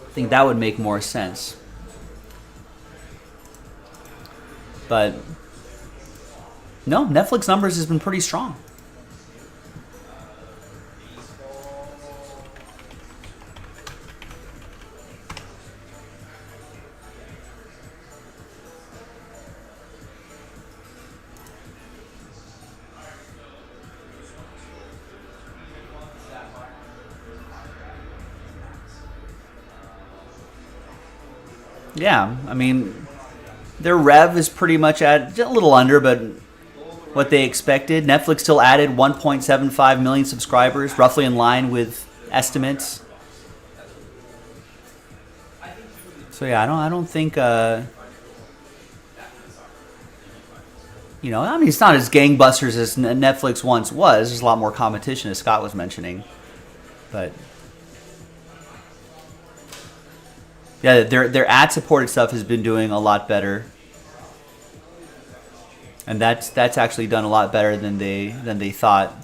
I think that would make more sense. But no, Netflix numbers has been pretty strong. Yeah, I mean, their rev is pretty much at a little under, but what they expected. Netflix still added 1.75 million subscribers, roughly in line with estimates. So yeah, I don't think I mean, it's not as gangbusters as Netflix once was. There's a lot more competition, as Scott was mentioning, but. Yeah, their ad-supported stuff has been doing a lot better, and that's actually done a lot better than they thought.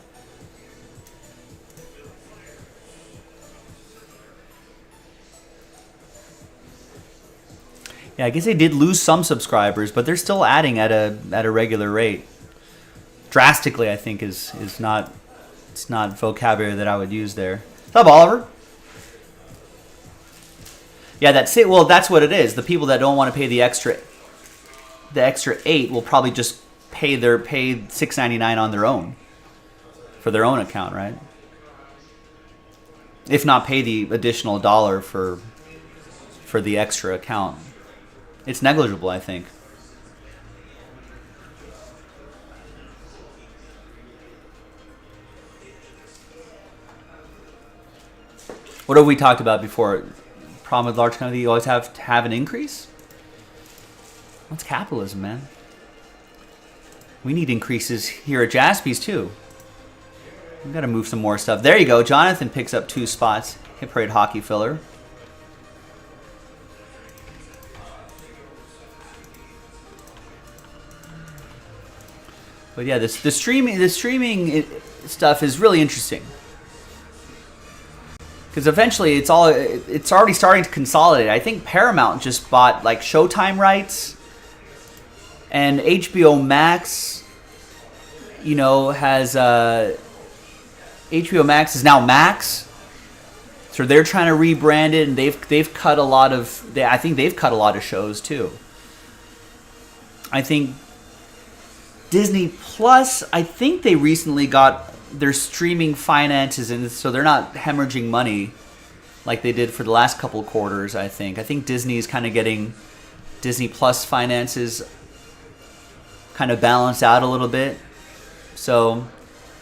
Yeah, I guess they did lose some subscribers, but they're still adding at a regular rate. Drastically, I think it's not vocabulary that I would use there. What's up, Oliver? Yeah, that's what it is. The people that don't want to pay the extra $8 will probably just pay $6.99 on their own for their own account, right? If not pay the additional $1 for the extra account. It's negligible, I think. What have we talked about before? Problem with large companies, you always have to have an increase? What's capitalism, man? We need increases here at Jaspy's too. We've got to move some more stuff. There you go. Jonathan picks up 2 spots. Hit Parade Hockey Filler. But yeah, the streaming stuff is really interesting. Because eventually it's already starting to consolidate. I think Paramount just bought like Showtime rights, and HBO Max, has HBO Max is now Max, so they're trying to rebrand it, and they've cut a lot of. I think they've cut a lot of shows too. I think Disney Plus. I think they recently got their streaming finances, and so they're not hemorrhaging money like they did for the last couple of quarters. I think Disney is kind of getting Disney Plus finances kind of balanced out a little bit. So,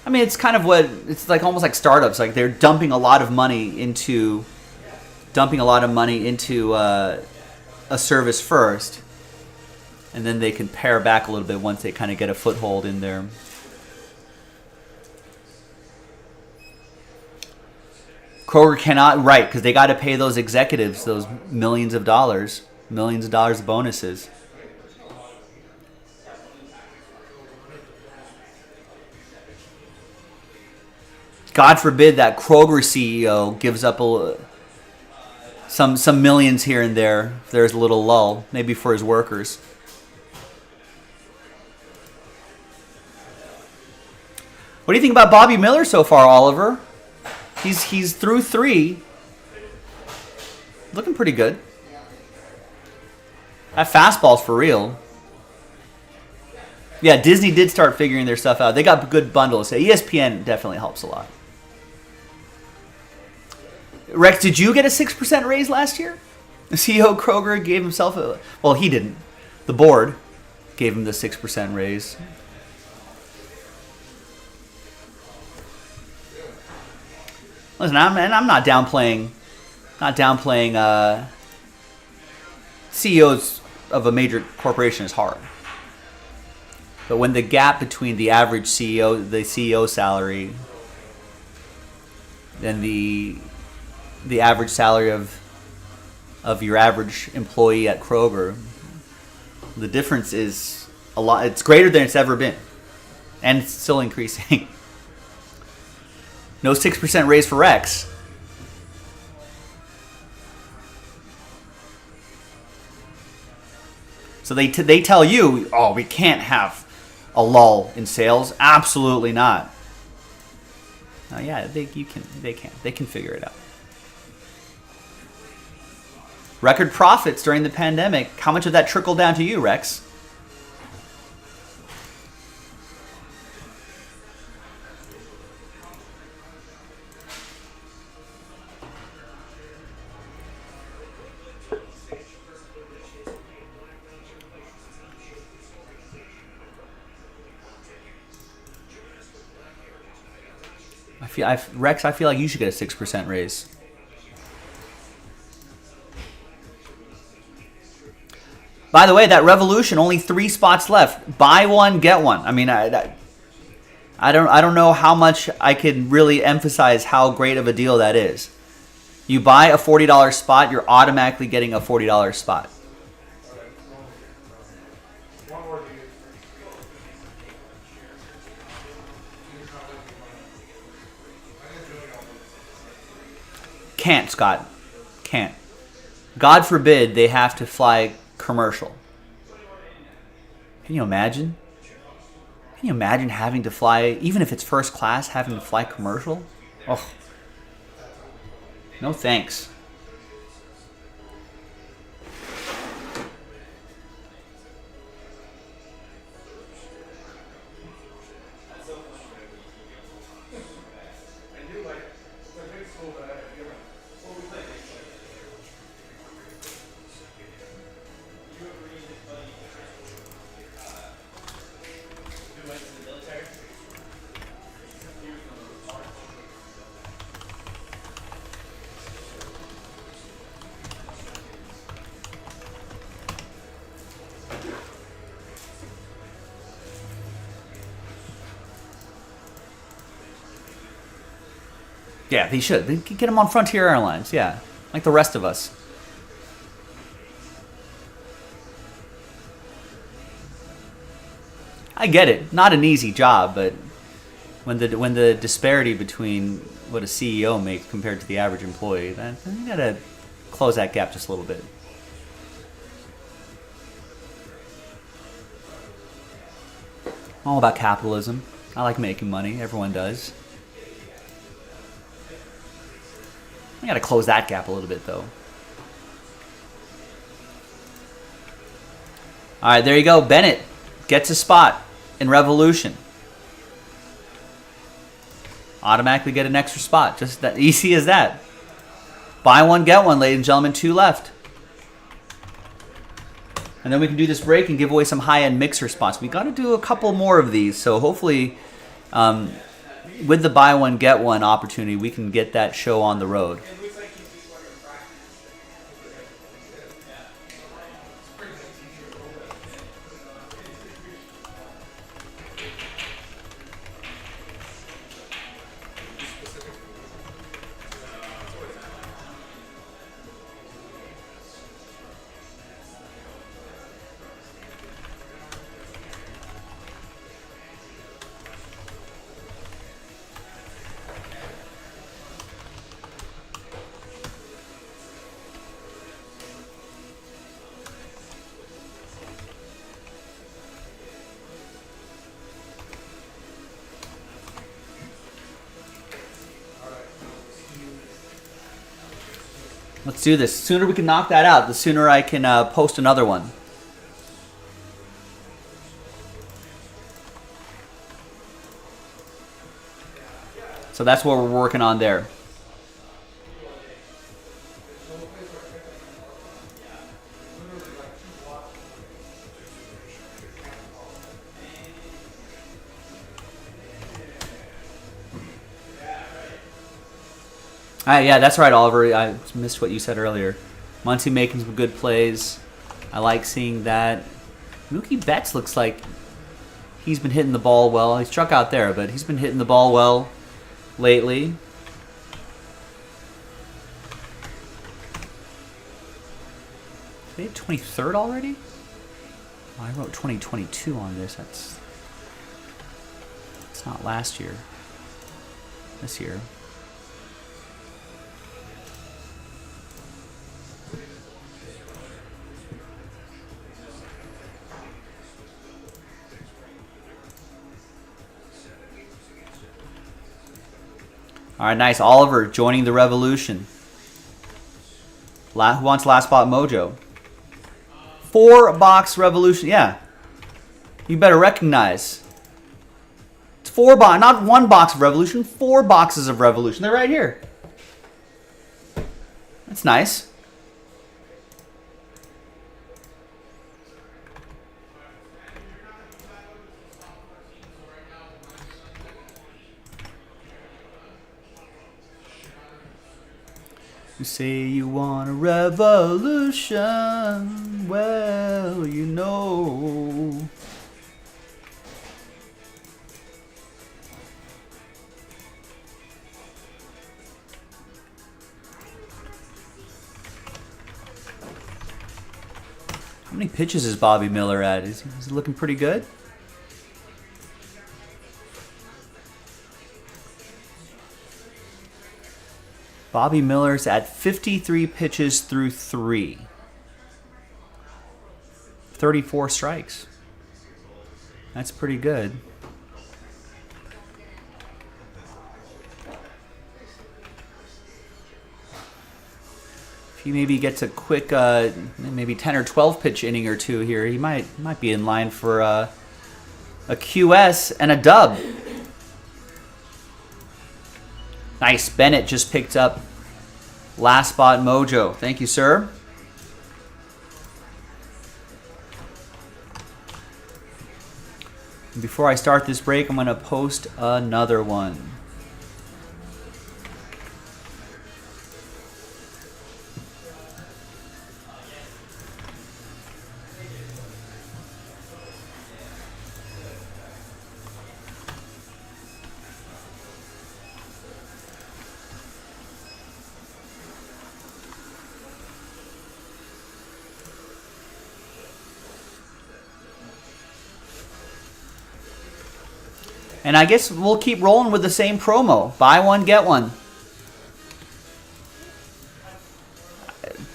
I mean, it's kind of it's like almost like startups. Like they're dumping a lot of money into a service first, and then they can pare back a little bit once they kind of get a foothold in there. Kroger cannot, right, because they got to pay those executives those millions of dollars of bonuses. God forbid that Kroger CEO gives up some millions here and there. If there's a little lull, maybe for his workers. What do you think about Bobby Miller so far, Oliver? He's through 3. Looking pretty good. That fastball's for real. Yeah, Disney did start figuring their stuff out. They got good bundles. ESPN definitely helps a lot. Rex, did you get a 6% raise last year? The CEO Kroger gave himself a... Well, he didn't. The board gave him the 6% raise. Listen, I'm not downplaying CEOs of a major corporation is hard. But when the gap between the average CEO, the CEO salary, and the average salary of your average employee at Kroger, the difference is a lot. It's greater than it's ever been, and it's still increasing. No 6% raise for Rex. So they tell you, oh, we can't have a lull in sales. Absolutely not. Oh yeah, they can figure it out. Record profits during the pandemic. How much of that trickled down to you, Rex? Rex, I feel like you should get a 6% raise. By the way, that Revolution, only 3 spots left. Buy one, get one. I mean, I don't know how much I can really emphasize how great of a deal that is. You buy a $40 spot, you're automatically getting a $40 spot. Can't, Scott. Can't. God forbid they have to fly commercial. Can you imagine? Can you imagine having to fly, even if it's first class, having to fly commercial? Oh. No thanks. Yeah, they should. They could get them on Frontier Airlines, yeah. Like the rest of us. I get it. Not an easy job, but when the disparity between what a CEO makes compared to the average employee, then you gotta close that gap just a little bit. All about capitalism. I like making money. Everyone does. We got to close that gap a little bit, though. All right, there you go. Bennett gets a spot in Revolution. Automatically get an extra spot. Just that easy as that. Buy one, get one, ladies and gentlemen. 2 left. And then we can do this break and give away some high-end mixer spots. We got to do a couple more of these. So hopefully, with the buy one, get one opportunity, we can get that show on the road. Let's do this. The sooner we can knock that out, the sooner I can post another one. So that's what we're working on there. Yeah, that's right, Oliver. I missed what you said earlier. Muncie making some good plays. I like seeing that. Mookie Betts looks like he's been hitting the ball well. He struck out there, but he's been hitting the ball well lately. They had 23rd already? Oh, I wrote 2022 on this. That's not last year. This year. All right, nice. Oliver joining the revolution. Who wants last spot mojo? 4-box revolution. Yeah. You better recognize. It's 4 box, not 1 box of revolution. 4 boxes of revolution. They're right here. That's nice. You say you want a revolution, well, you know. How many pitches is Bobby Miller at? Is he looking pretty good? Bobby Miller's at 53 pitches through 3. 34 strikes. That's pretty good. If he maybe gets a quick, maybe 10 or 12 pitch inning or two here, he might be in line for a QS and a dub. Nice. Bennett just picked up last spot mojo. Thank you, sir. And before I start this break, I'm going to post another one. And I guess we'll keep rolling with the same promo. Buy one, get one.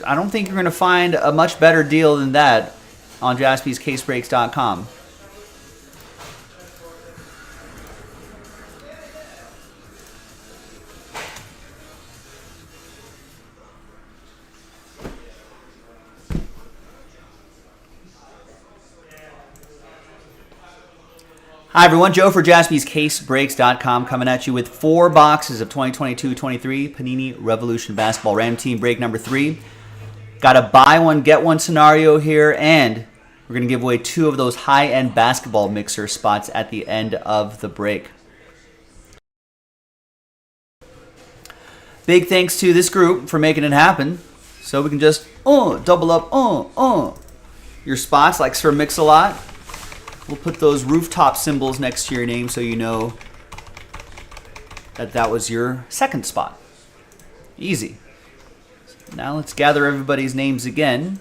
I don't think you're going to find a much better deal than that on jaspyscasebreaks.com. Hi everyone, Joe for jaspyscasebreaks.com coming at you with 4 boxes of 2022-23 Panini Revolution Basketball Random Team break number 3. Got a buy one, get one scenario here, and we're going to give away 2 of those high-end basketball mixer spots at the end of the break. Big thanks to this group for making it happen, so we can just double up your spots like Sir Mix-a-Lot. We'll put those rooftop symbols next to your name so you know that was your second spot. Easy. Now let's gather everybody's names again.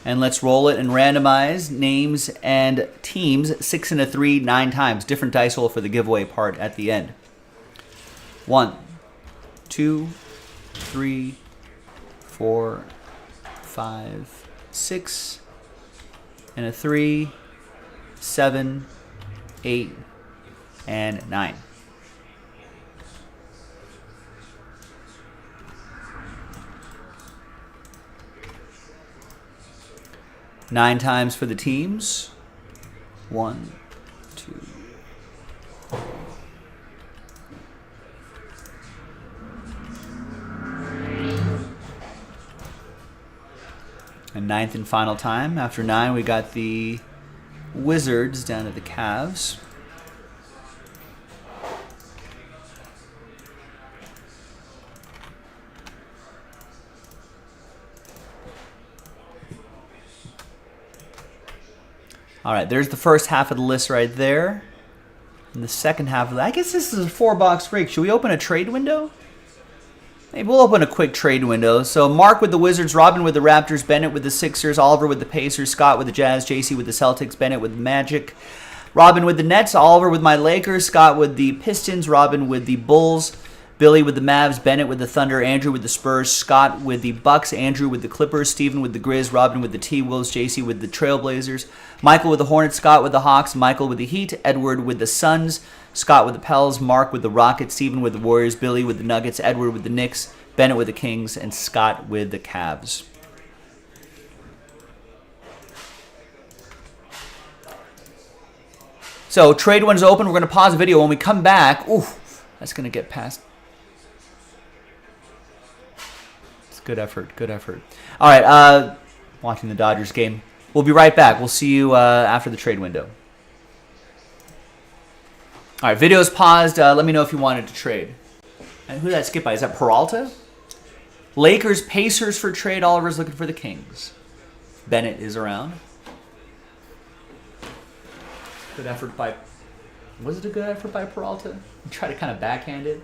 And let's roll it and randomize names and teams 6 and a 3, 9 times. Different dice roll for the giveaway part at the end. 1, 2, 3, 4, 5, 6 and a 3, 7, 8, and 9. 9 times for the teams. 1, 2. And 9th and final time. After 9, we got the Wizards down to the Cavs. All right, there's the first half of the list right there. And the second half of I guess this is a 4-box break. Should we open a trade window? Maybe we'll open a quick trade window. So Mark with the Wizards, Robin with the Raptors, Bennett with the Sixers, Oliver with the Pacers, Scott with the Jazz, JC with the Celtics, Bennett with the Magic, Robin with the Nets, Oliver with my Lakers, Scott with the Pistons, Robin with the Bulls, Billy with the Mavs, Bennett with the Thunder, Andrew with the Spurs, Scott with the Bucks, Andrew with the Clippers, Steven with the Grizz, Robin with the T-Wolves, JC with the Trailblazers, Michael with the Hornets, Scott with the Hawks, Michael with the Heat, Edward with the Suns, Scott with the Pels, Mark with the Rockets, Steven with the Warriors, Billy with the Nuggets, Edward with the Knicks, Bennett with the Kings, and Scott with the Cavs. So trade window is open. We're going to pause the video. When we come back, ooh, that's going to get past. Good effort. Good effort. All right. Watching the Dodgers game. We'll be right back. We'll see you after the trade window. All right. Video's paused. Let me know if you wanted to trade. And who did that skip by? Is that Peralta? Lakers, Pacers for trade. Oliver's looking for the Kings. Bennett is around. Good effort by... Was it a good effort by Peralta? Try to kind of backhand it.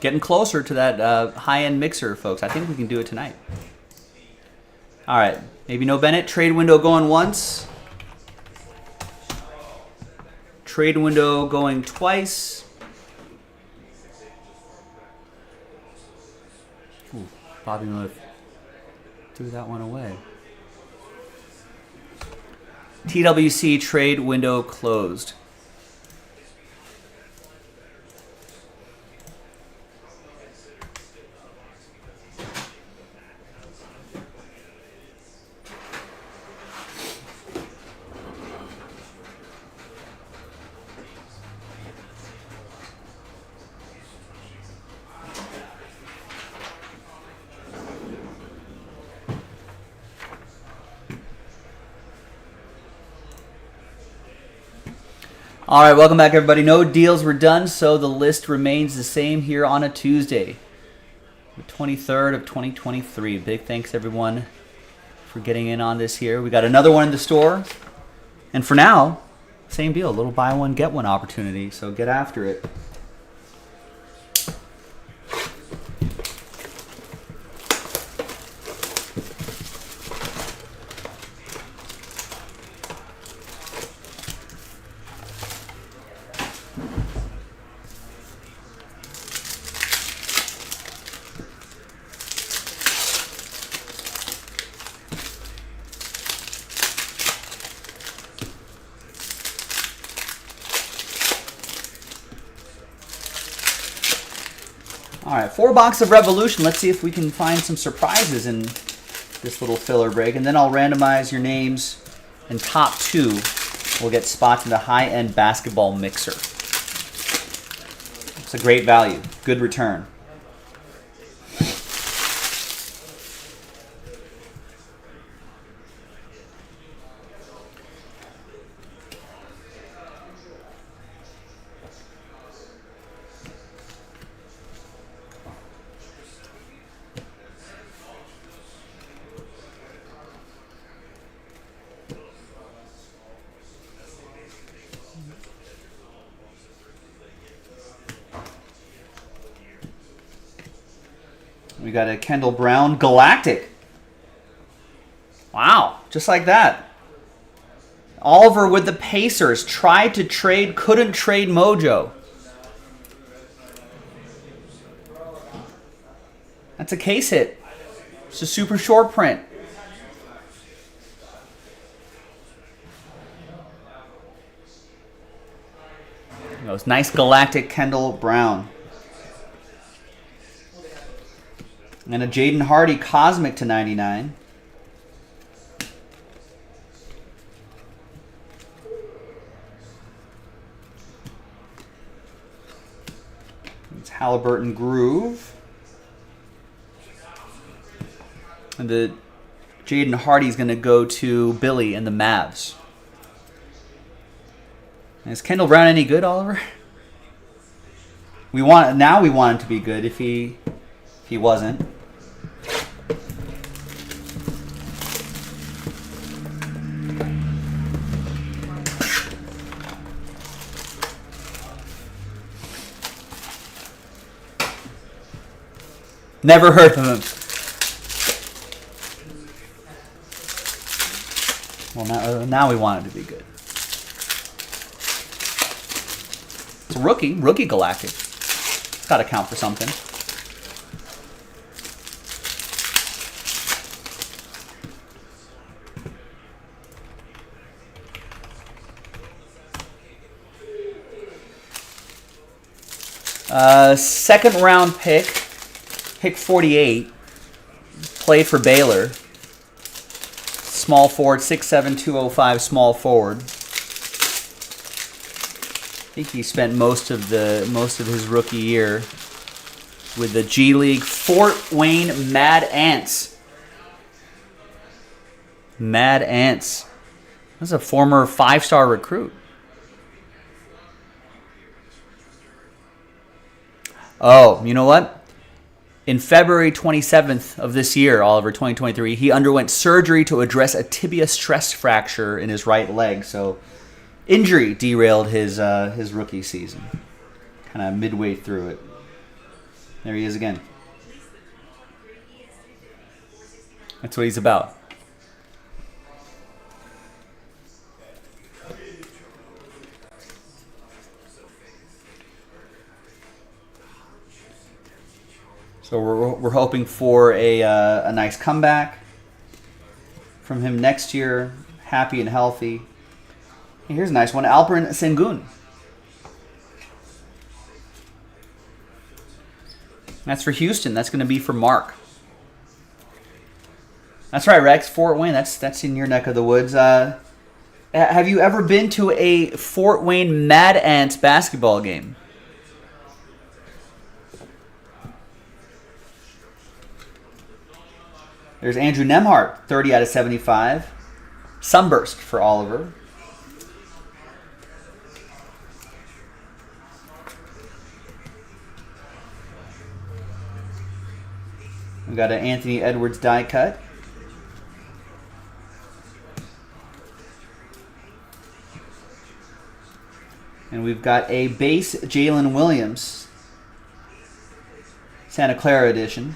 Getting closer to that high-end mixer, folks. I think we can do it tonight. All right. Maybe no Bennett. Trade window going once. Trade window going twice. Ooh, Bobby Miller threw that one away. TWC trade window closed. All right, welcome back, everybody. No deals were done, so the list remains the same here on a Tuesday, the 23rd of 2023. Big thanks, everyone, for getting in on this here. We got another one in the store, and for now, same deal, a little buy one, get one opportunity, so get after it. All right, 4 box of Revolution. Let's see if we can find some surprises in this little filler break. And then I'll randomize your names, and top 2 will get spots in the high-end basketball mixer. It's a great value. Good return. We got a Kendall Brown Galactic. Wow, just like that. Oliver with the Pacers. Tried to trade, couldn't trade Mojo. That's a case hit. It's a super short print. There goes. Nice Galactic Kendall Brown. And a Jaden Hardy Cosmic to 99. It's Halliburton Groove. And the Jaden Hardy's going to go to Billy and the Mavs. And is Kendall Brown any good, Oliver? Now we want him to be good if he wasn't. Never heard of him. Well, now we want him to be good. It's a rookie Galactic. It's got to count for something. Second round pick 48, played for Baylor. Small forward, 6'7", 205, small forward. I think he spent most of his rookie year with the G League Fort Wayne Mad Ants. Mad Ants. That's a former 5-star recruit. Oh, you know what? In February 27th of this year, Oliver, 2023, he underwent surgery to address a tibia stress fracture in his right leg. So injury derailed his rookie season, kind of midway through it. There he is again. That's what he's about. So we're hoping for a nice comeback from him next year, happy and healthy. Hey, here's a nice one, Alperen Sengun. That's for Houston. That's going to be for Mark. That's right, Rex. Fort Wayne. That's in your neck of the woods. Have you ever been to a Fort Wayne Mad Ants basketball game? There's Andrew Nemhart, 30 out of 75. Sunburst for Oliver. We've got an Anthony Edwards die cut. And we've got a base Jalen Williams, Santa Clara edition.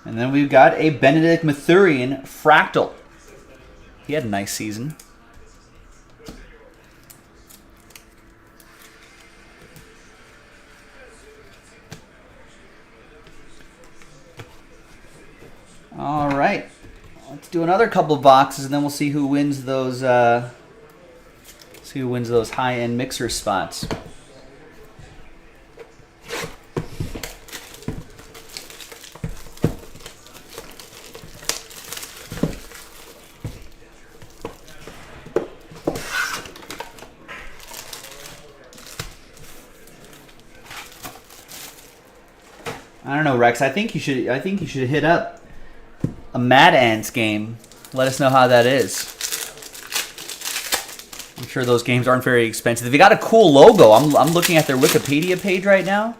And then we've got a Benedict Mathurin Fractal. He had a nice season. All right. Let's do another couple of boxes, and then we'll see who wins those. See who wins those high-end mixer spots. I don't know, Rex. I think you should hit up a Mad Ants game. Let us know how that is. I'm sure those games aren't very expensive. They got a cool logo. I'm looking at their Wikipedia page right now.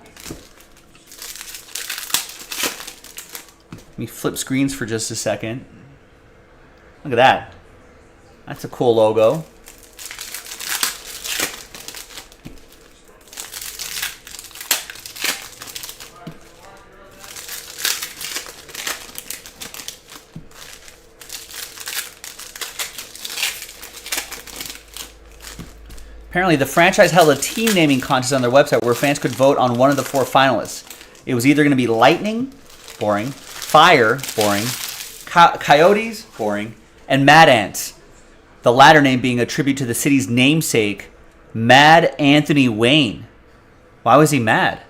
Let me flip screens for just a second. Look at that. That's a cool logo. Apparently, the franchise held a team naming contest on their website where fans could vote on one of the 4 finalists. It was either going to be Lightning, boring, Fire, boring, Coyotes, boring, and Mad Ants. The latter name being a tribute to the city's namesake, Mad Anthony Wayne. Why was he mad?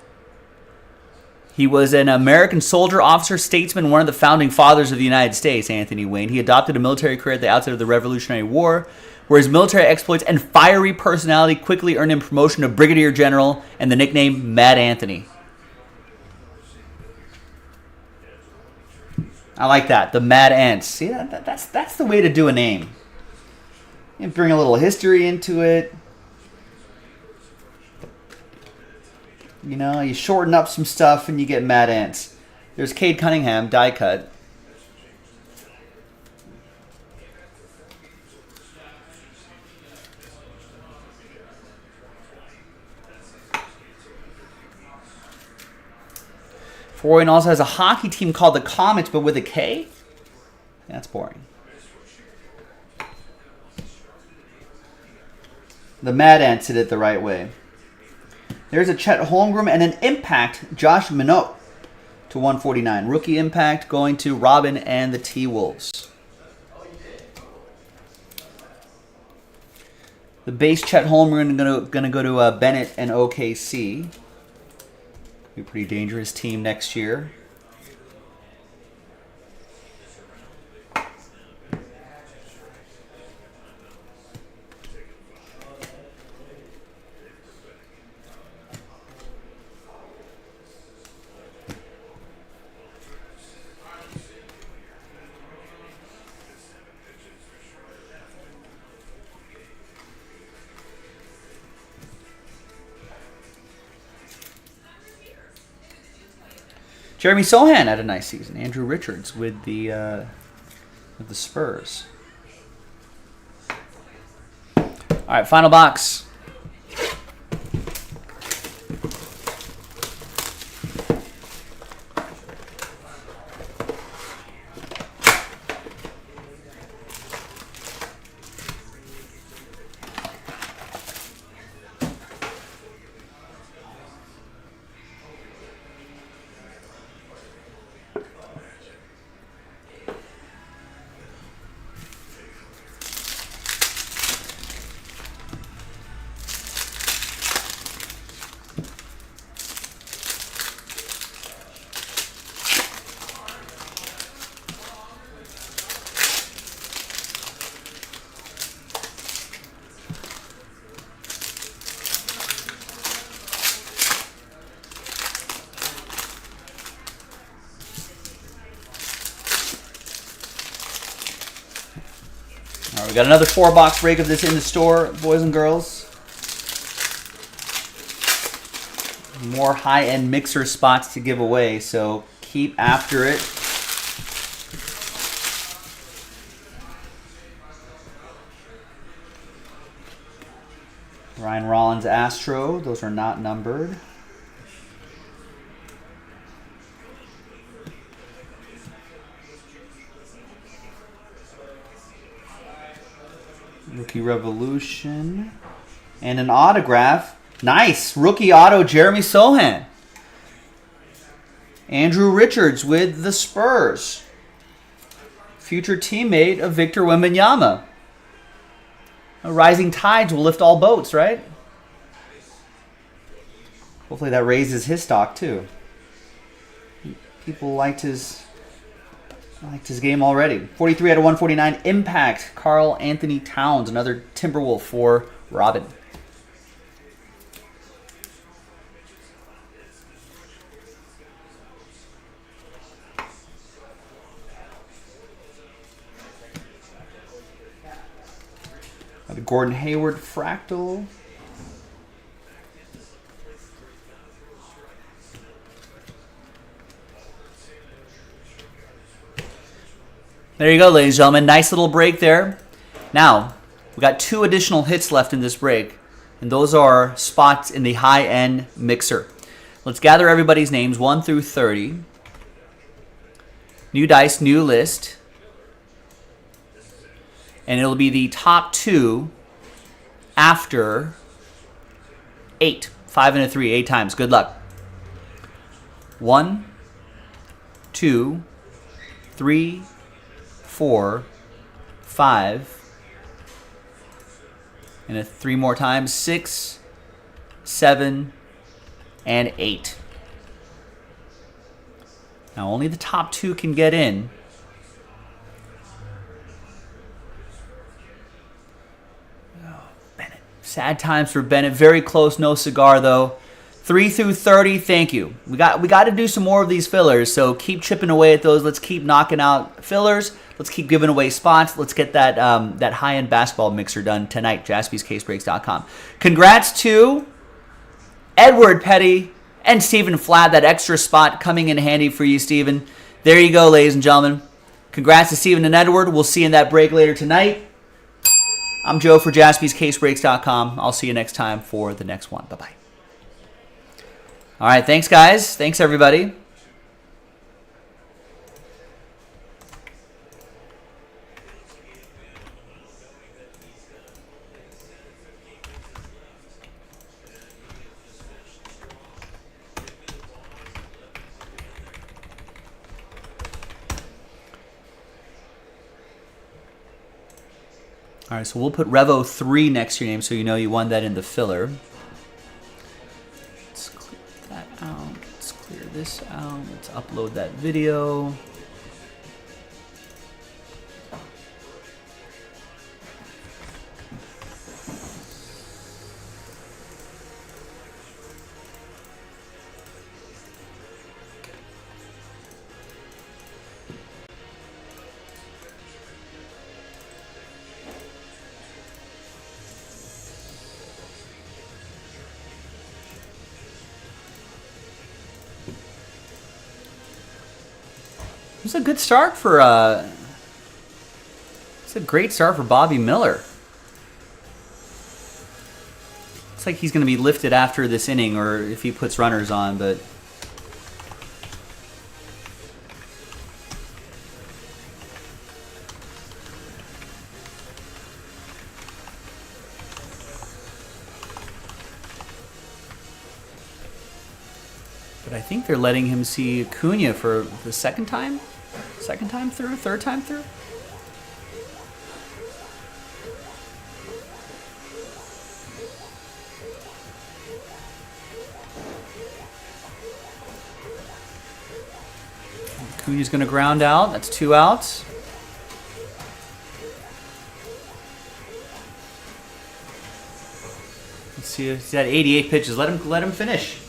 He was an American soldier, officer, statesman, one of the founding fathers of the United States, Anthony Wayne. He adopted a military career at the outset of the Revolutionary War, where his military exploits and fiery personality quickly earned him promotion to brigadier general and the nickname Mad Anthony. I like that, the Mad Ants. See, that's the way to do a name. You bring a little history into it. You know, you shorten up some stuff and you get Mad Ants. There's Cade Cunningham, die cut. Warren also has a hockey team called the Comets, but with a K? That's boring. The Mad Ants did it the right way. There's a Chet Holmgren and an Impact, Josh Minot to 149. Rookie Impact going to Robin and the T-Wolves. The base Chet Holmgren going to go to Bennett and OKC. Be a pretty dangerous team next year. Jeremy Sohan had a nice season. Andrew Richards with the Spurs. All right, final box. All right, we got another 4-box break of this in the store, boys and girls. More high-end mixer spots to give away, so keep after it. Ryan Rollins Astro, those are not numbered. Rookie Revolution. And an autograph. Nice. Rookie auto, Jeremy Sohan. Andrew Richards with the Spurs. future teammate of Victor Wembanyama. Rising tides will lift all boats, right? Hopefully that raises his stock too. People liked his game already. 43 out of 149. Impact. Karl Anthony Towns, another Timberwolf for Robin. The Gordon Hayward Fractal. There you go, ladies and gentlemen. Nice little break there. Now, we got 2 additional hits left in this break, and those are spots in the high-end mixer. Let's gather everybody's names, 1 through 30. New dice, new list. And it'll be the top 2 after 8. 5 and a 3, 8 times. Good luck. 1, 2, 3, 4, 5, and 3 more times. 6, 7, and 8. Now only the top 2 can get in. Sad times for Bennett. Very close, no cigar though. 3 through 30, thank you. We got to do some more of these fillers, so keep chipping away at those. Let's keep knocking out fillers. Let's keep giving away spots. Let's get that that high-end basketball mixer done tonight. JaspysCaseBreaks.com. Congrats to Edward Petty and Stephen Flatt. That extra spot coming in handy for you, Stephen. There you go, ladies and gentlemen. Congrats to Stephen and Edward. We'll see you in that break later tonight. I'm Joe for JaspysCaseBreaks.com. I'll see you next time for the next one. Bye-bye. All right, thanks, guys. Thanks, everybody. All right, so we'll put Revo 3 next to your name so you know you won that in the filler. Let's clear that out. Let's clear this out. Let's upload that video. It's a good start for it's a great start for Bobby Miller. Looks like he's going to be lifted after this inning, or if he puts runners on, but I think they're letting him see Acuna for the second time through, third time through. Acuna's going to ground out. That's 2 outs. Let's see if he's at 88 pitches. Let him finish.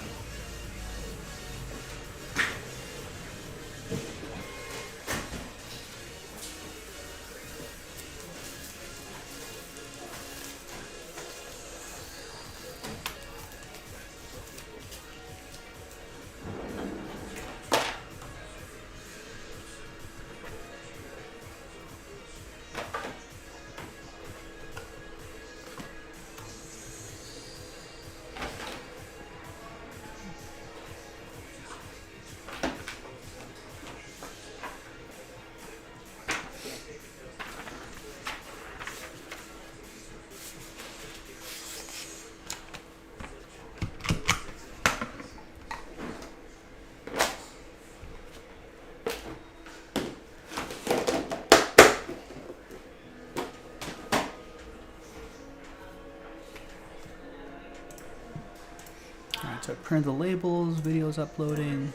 Start printing the labels, videos uploading.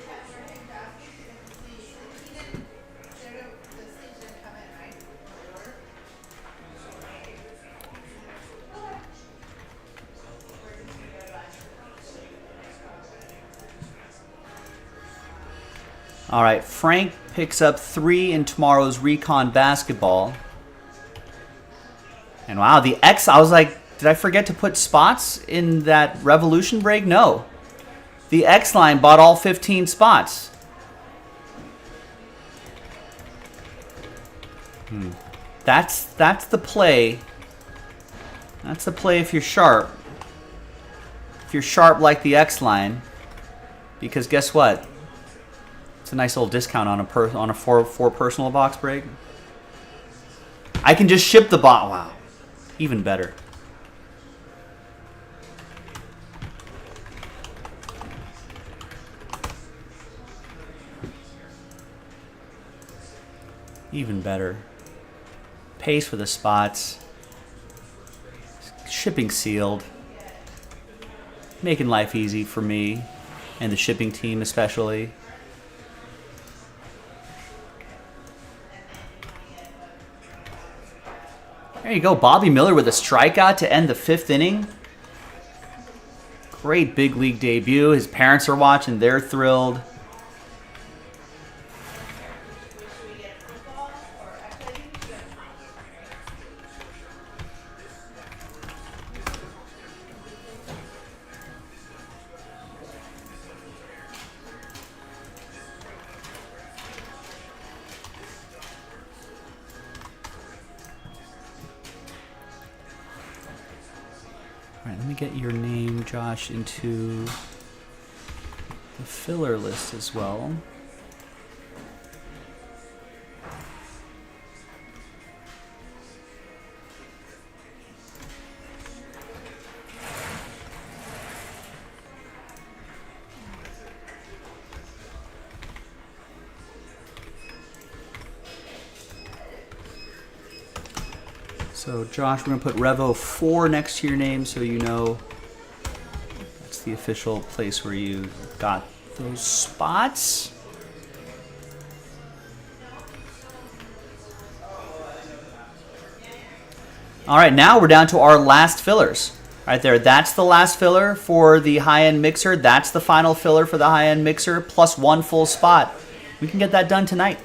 All right, Frank picks up 3 in tomorrow's Recon basketball. And wow, the X, I was like, did I forget to put spots in that Revolution break? No. The X line bought all 15 spots. That's the play. That's the play if you're sharp. If you're sharp like the X line. Because guess what? It's a nice little discount on a four personal box break. I can just ship the bot. Wow, even better. Even better. Pays for the spots. Shipping sealed. Making life easy for me and the shipping team especially. There you go, Bobby Miller with a strikeout to end the 5th inning. Great big league debut. His parents are watching, they're thrilled. All right, let me get your name, Josh, into the filler list as well. So Josh, we're going to put Revo 4 next to your name so you know that's the official place where you got those spots. All right, now we're down to our last fillers. Right there, that's the last filler for the high-end mixer. That's the final filler for the high-end mixer, plus 1 full spot. We can get that done tonight.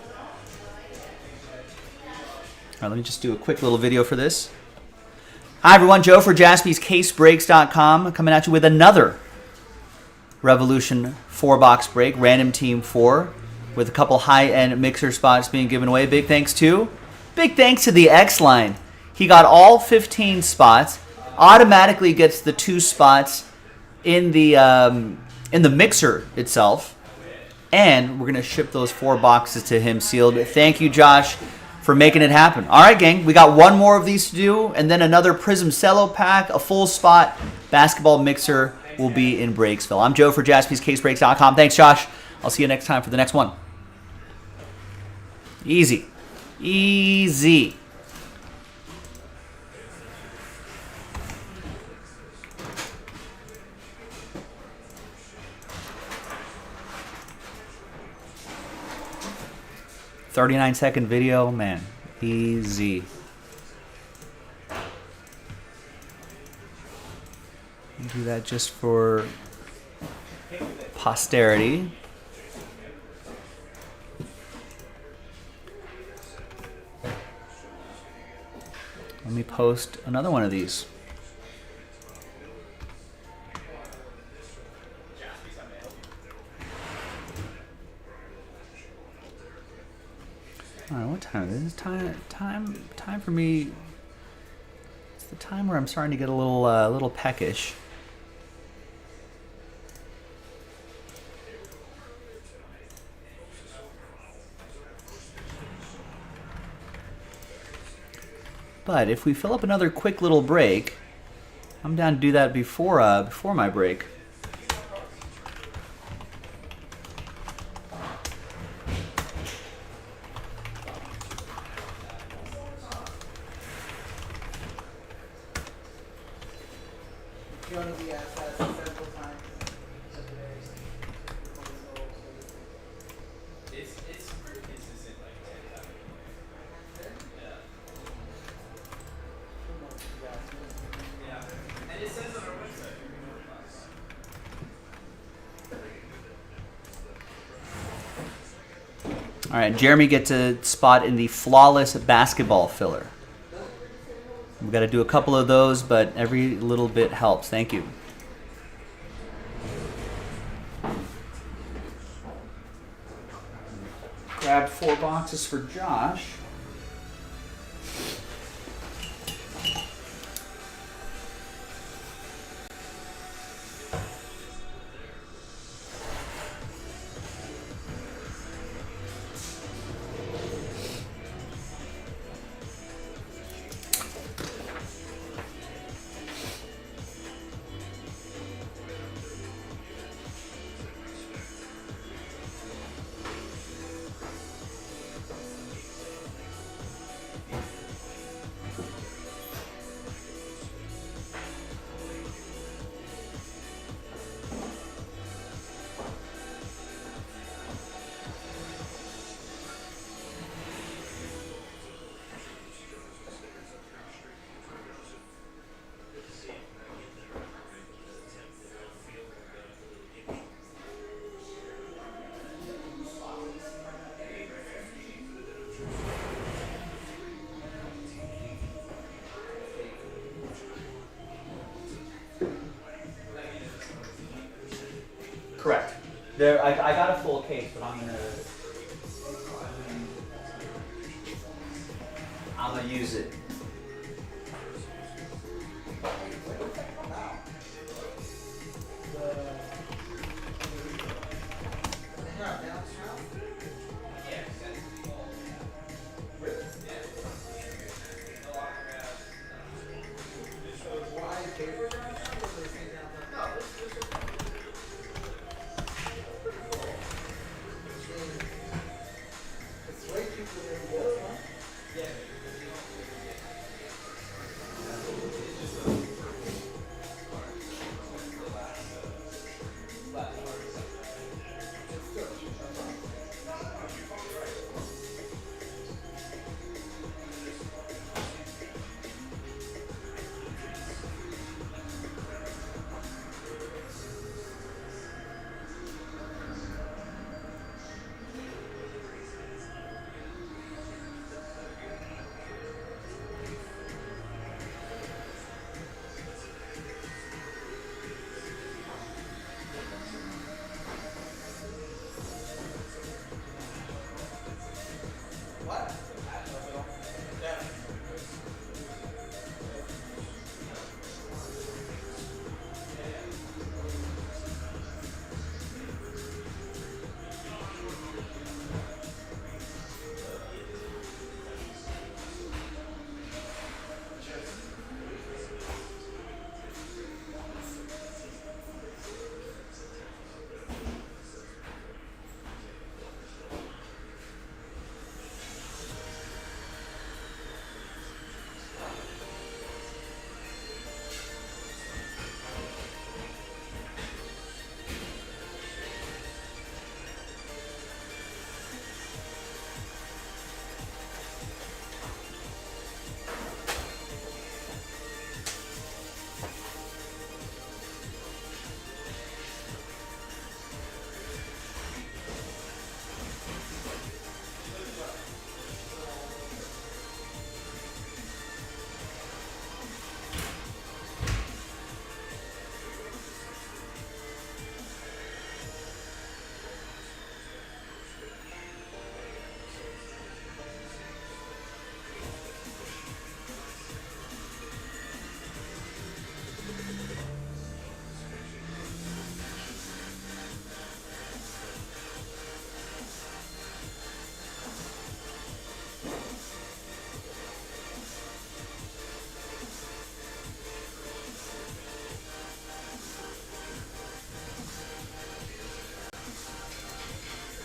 All right, let me just do a quick little video for this. Hi, everyone. Joe for JaspysCaseBreaks.com coming at you with another Revolution 4-box break, random team 4, with a couple high-end mixer spots being given away. Big thanks to the X-Line. He got all 15 spots, automatically gets the 2 spots in the mixer itself, and we're going to ship those 4 boxes to him sealed. Thank you, Josh, for making it happen. All right, gang, we got 1 more of these to do, and then another Prism Cello pack, a full spot basketball mixer will be in Breaksville. I'm Joe for JaspysCaseBreaks.com. Thanks, Josh. I'll see you next time for the next one. Easy. Easy. $39-second video, man, easy. Do that just for posterity. Let me post another one of these. All right, what time is it? Time for me. It's the time where I'm starting to get a little peckish. But if we fill up another quick little break, I'm down to do that before my break. All right, Jeremy gets a spot in the flawless basketball filler. We've got to do a couple of those, but every little bit helps. Thank you. Grab 4 boxes for Josh. Correct. There, I got a full case, but I'm gonna use it.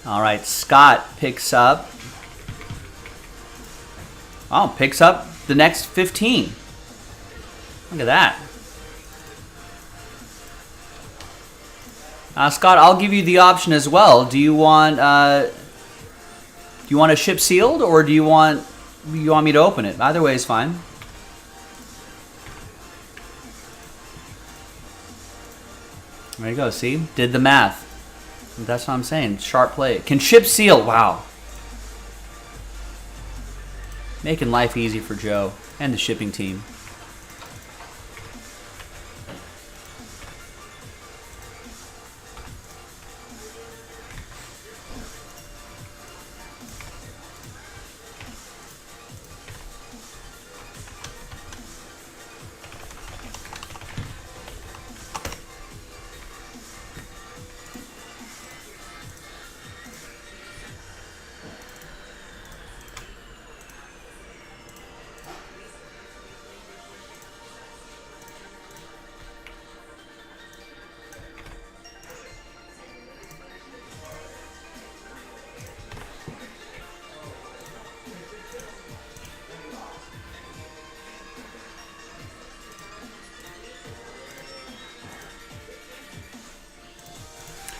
All right, Scott picks up. Oh, picks up the next 15. Look at that. Scott, I'll give you the option as well. Do you want a ship sealed, or do you want me to open it? Either way is fine. There you go. See, did the math. That's what I'm saying. Sharp play. Can ship seal? Wow. Making life easy for Joe and the shipping team.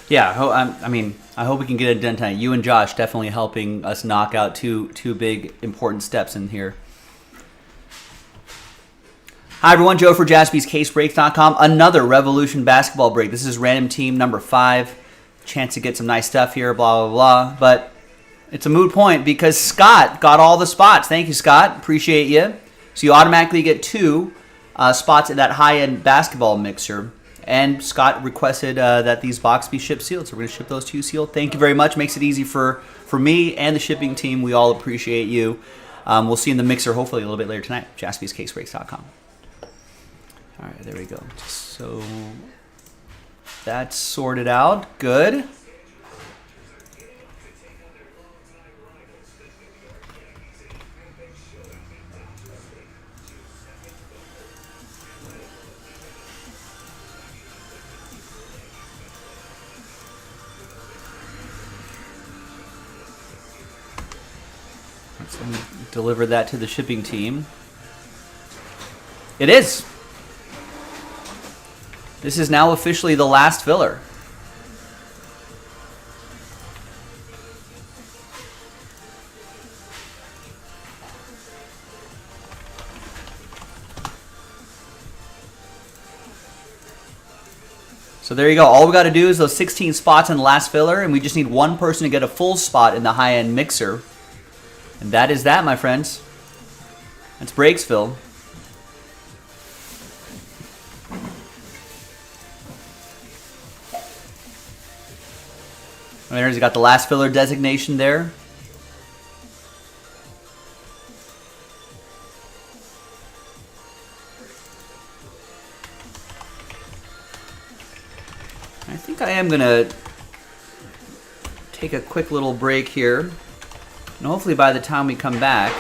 Yeah, I mean, I hope we can get it done tonight. You and Josh definitely helping us knock out two big important steps in here. Hi everyone, Joe for JaspysCaseBreaks.com. Another Revolution basketball break. This is random team number 5. Chance to get some nice stuff here, blah, blah, blah. But it's a moot point because Scott got all the spots. Thank you, Scott. Appreciate you. So you automatically get 2 spots in that high-end basketball mixer. And Scott requested that these boxes be shipped sealed, so we're going to ship those to you sealed. Thank you very much. Makes it easy for me and the shipping team. We all appreciate you. We'll see you in the mixer hopefully a little bit later tonight. JaspysCaseBreaks.com. All right, there we go. So that's sorted out. Good. Let me deliver that to the shipping team. It is. This is now officially the last filler. So there you go. All we got to do is those 16 spots in the last filler, and we just need one person to get a full spot in the high-end mixer. And that is that, my friends. That's Breaksville. There's got the last filler designation there. I think I am going to take a quick little break here. And hopefully by the time we come back,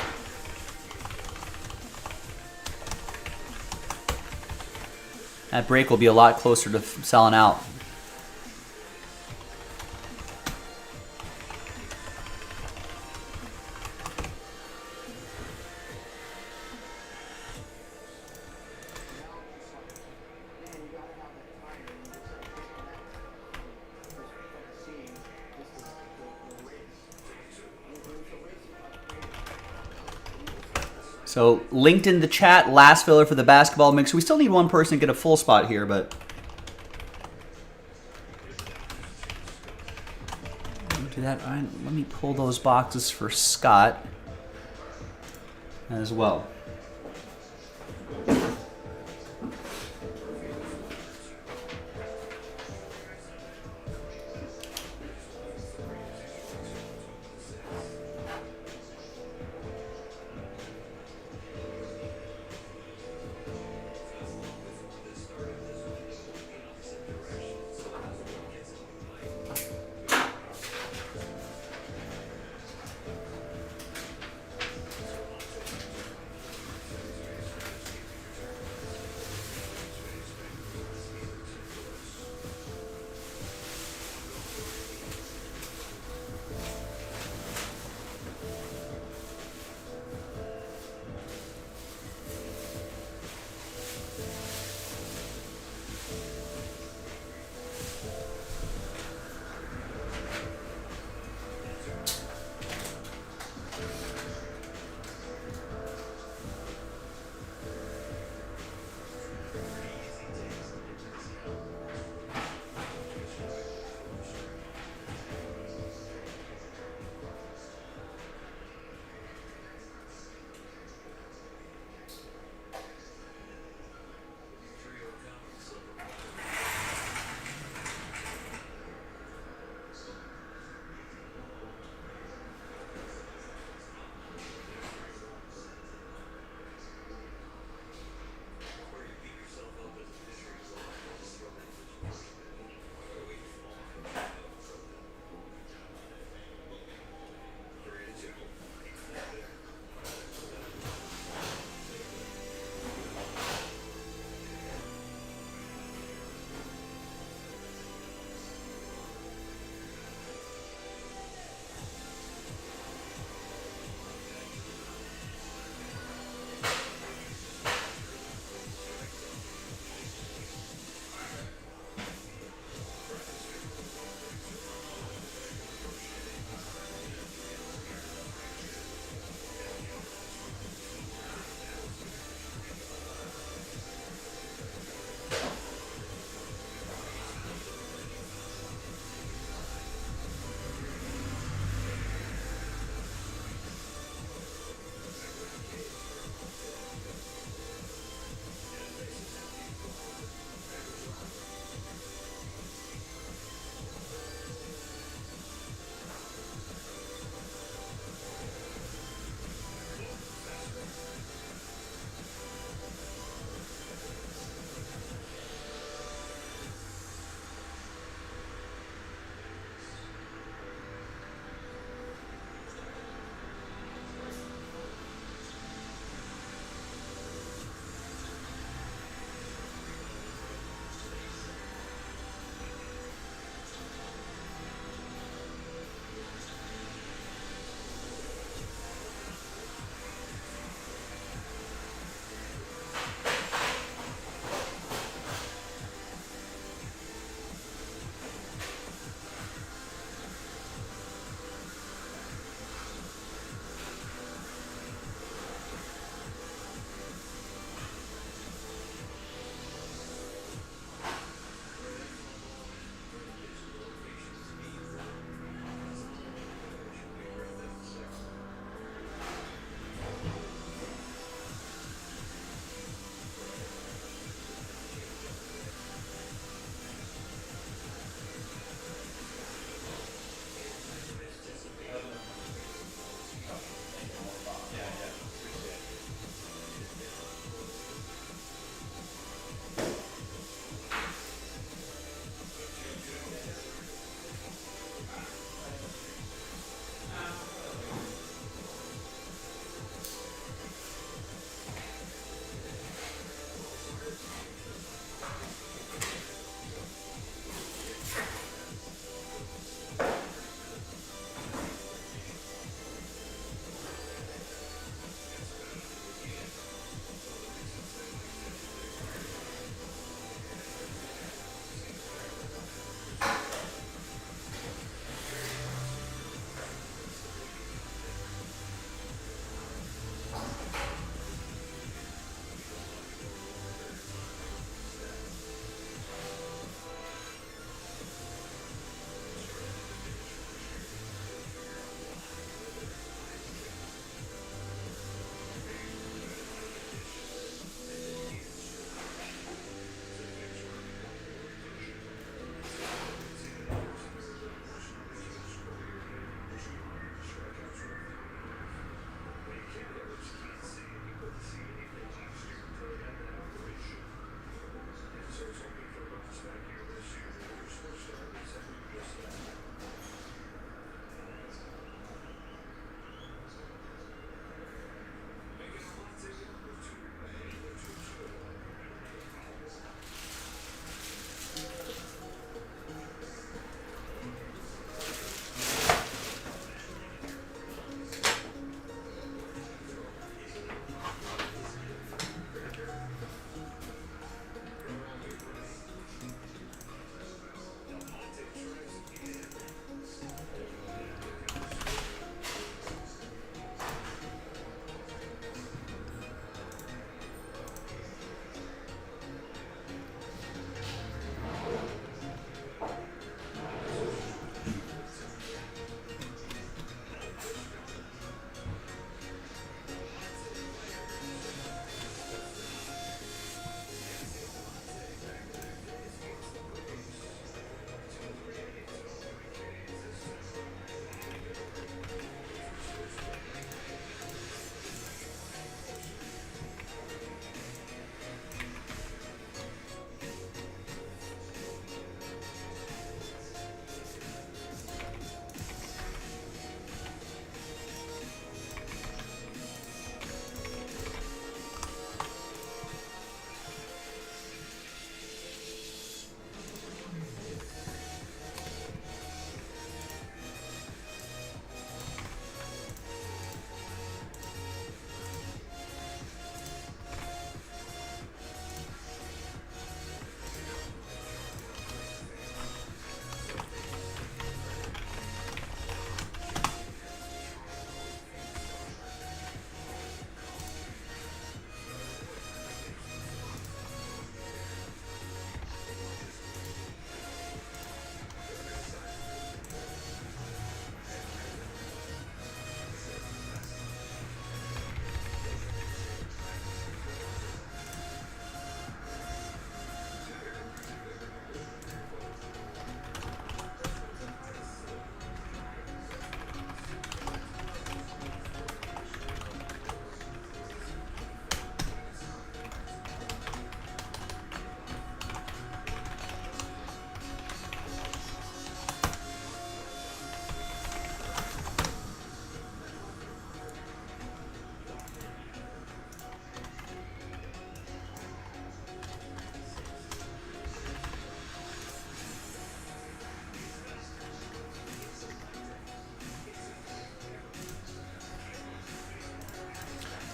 that break will be a lot closer to selling out. So linked in the chat, last filler for the basketball mix. We still need one person to get a full spot here, but do that. Right, let me pull those boxes for Scott as well.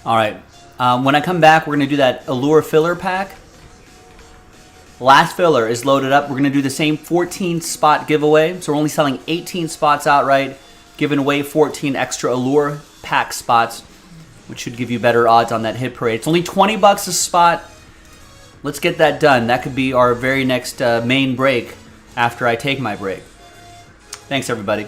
All right. When I come back, we're going to do that Allure filler pack. Last filler is loaded up. We're going to do the same 14 spot giveaway. So we're only selling 18 spots outright, giving away 14 extra Allure pack spots, which should give you better odds on that hit parade. It's only $20 a spot. Let's get that done. That could be our very next main break after I take my break. Thanks, everybody.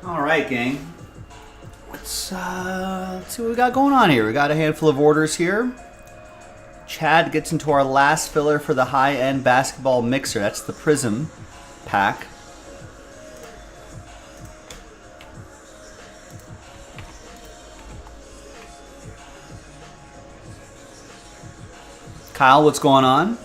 All right, gang. Let's see what we got going on here. We got a handful of orders here. Chad gets into our last filler for the high-end basketball mixer. That's the Prism pack. Kyle, what's going on?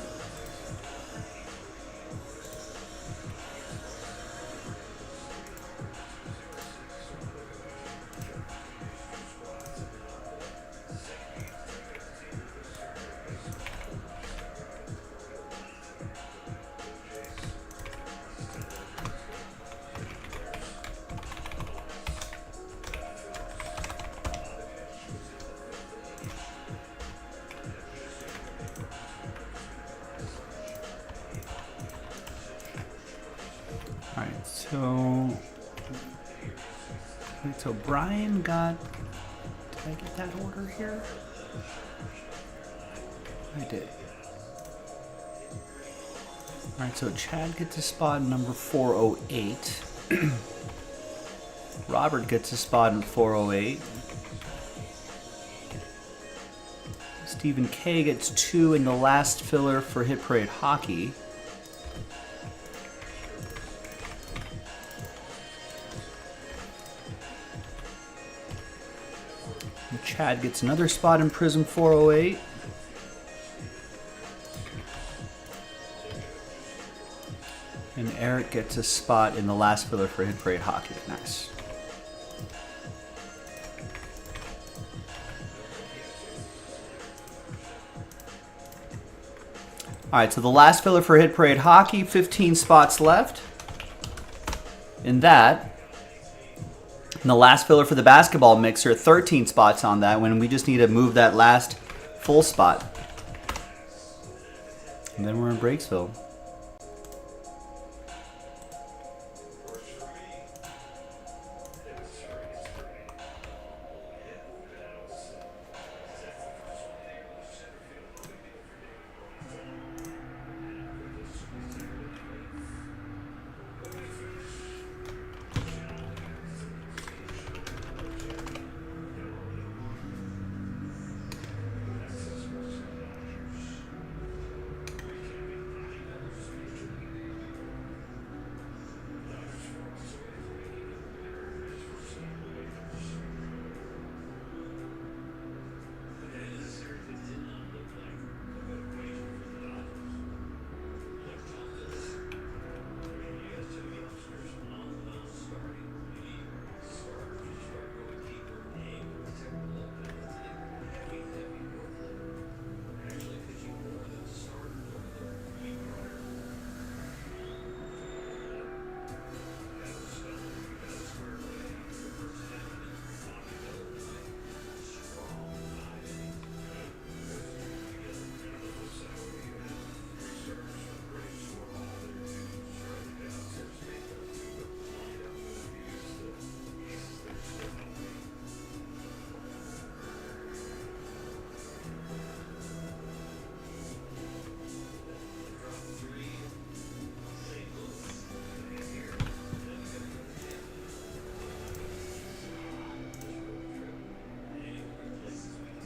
Alright, so Brian got, did I get that order here? I did. Alright, so Chad gets a spot in number 408. Robert gets a spot in 408. Stephen K gets 2 in the last filler for Hit Parade Hockey. And Chad gets another spot in Prism 408. And Eric gets a spot in the last filler for Hit Parade Hockey. Nice. Alright, so the last filler for Hit Parade Hockey, 15 spots left. In that, and the last filler for the basketball mixer, 13 spots on that, when we just need to move that last full spot. And then we're in Breaksville.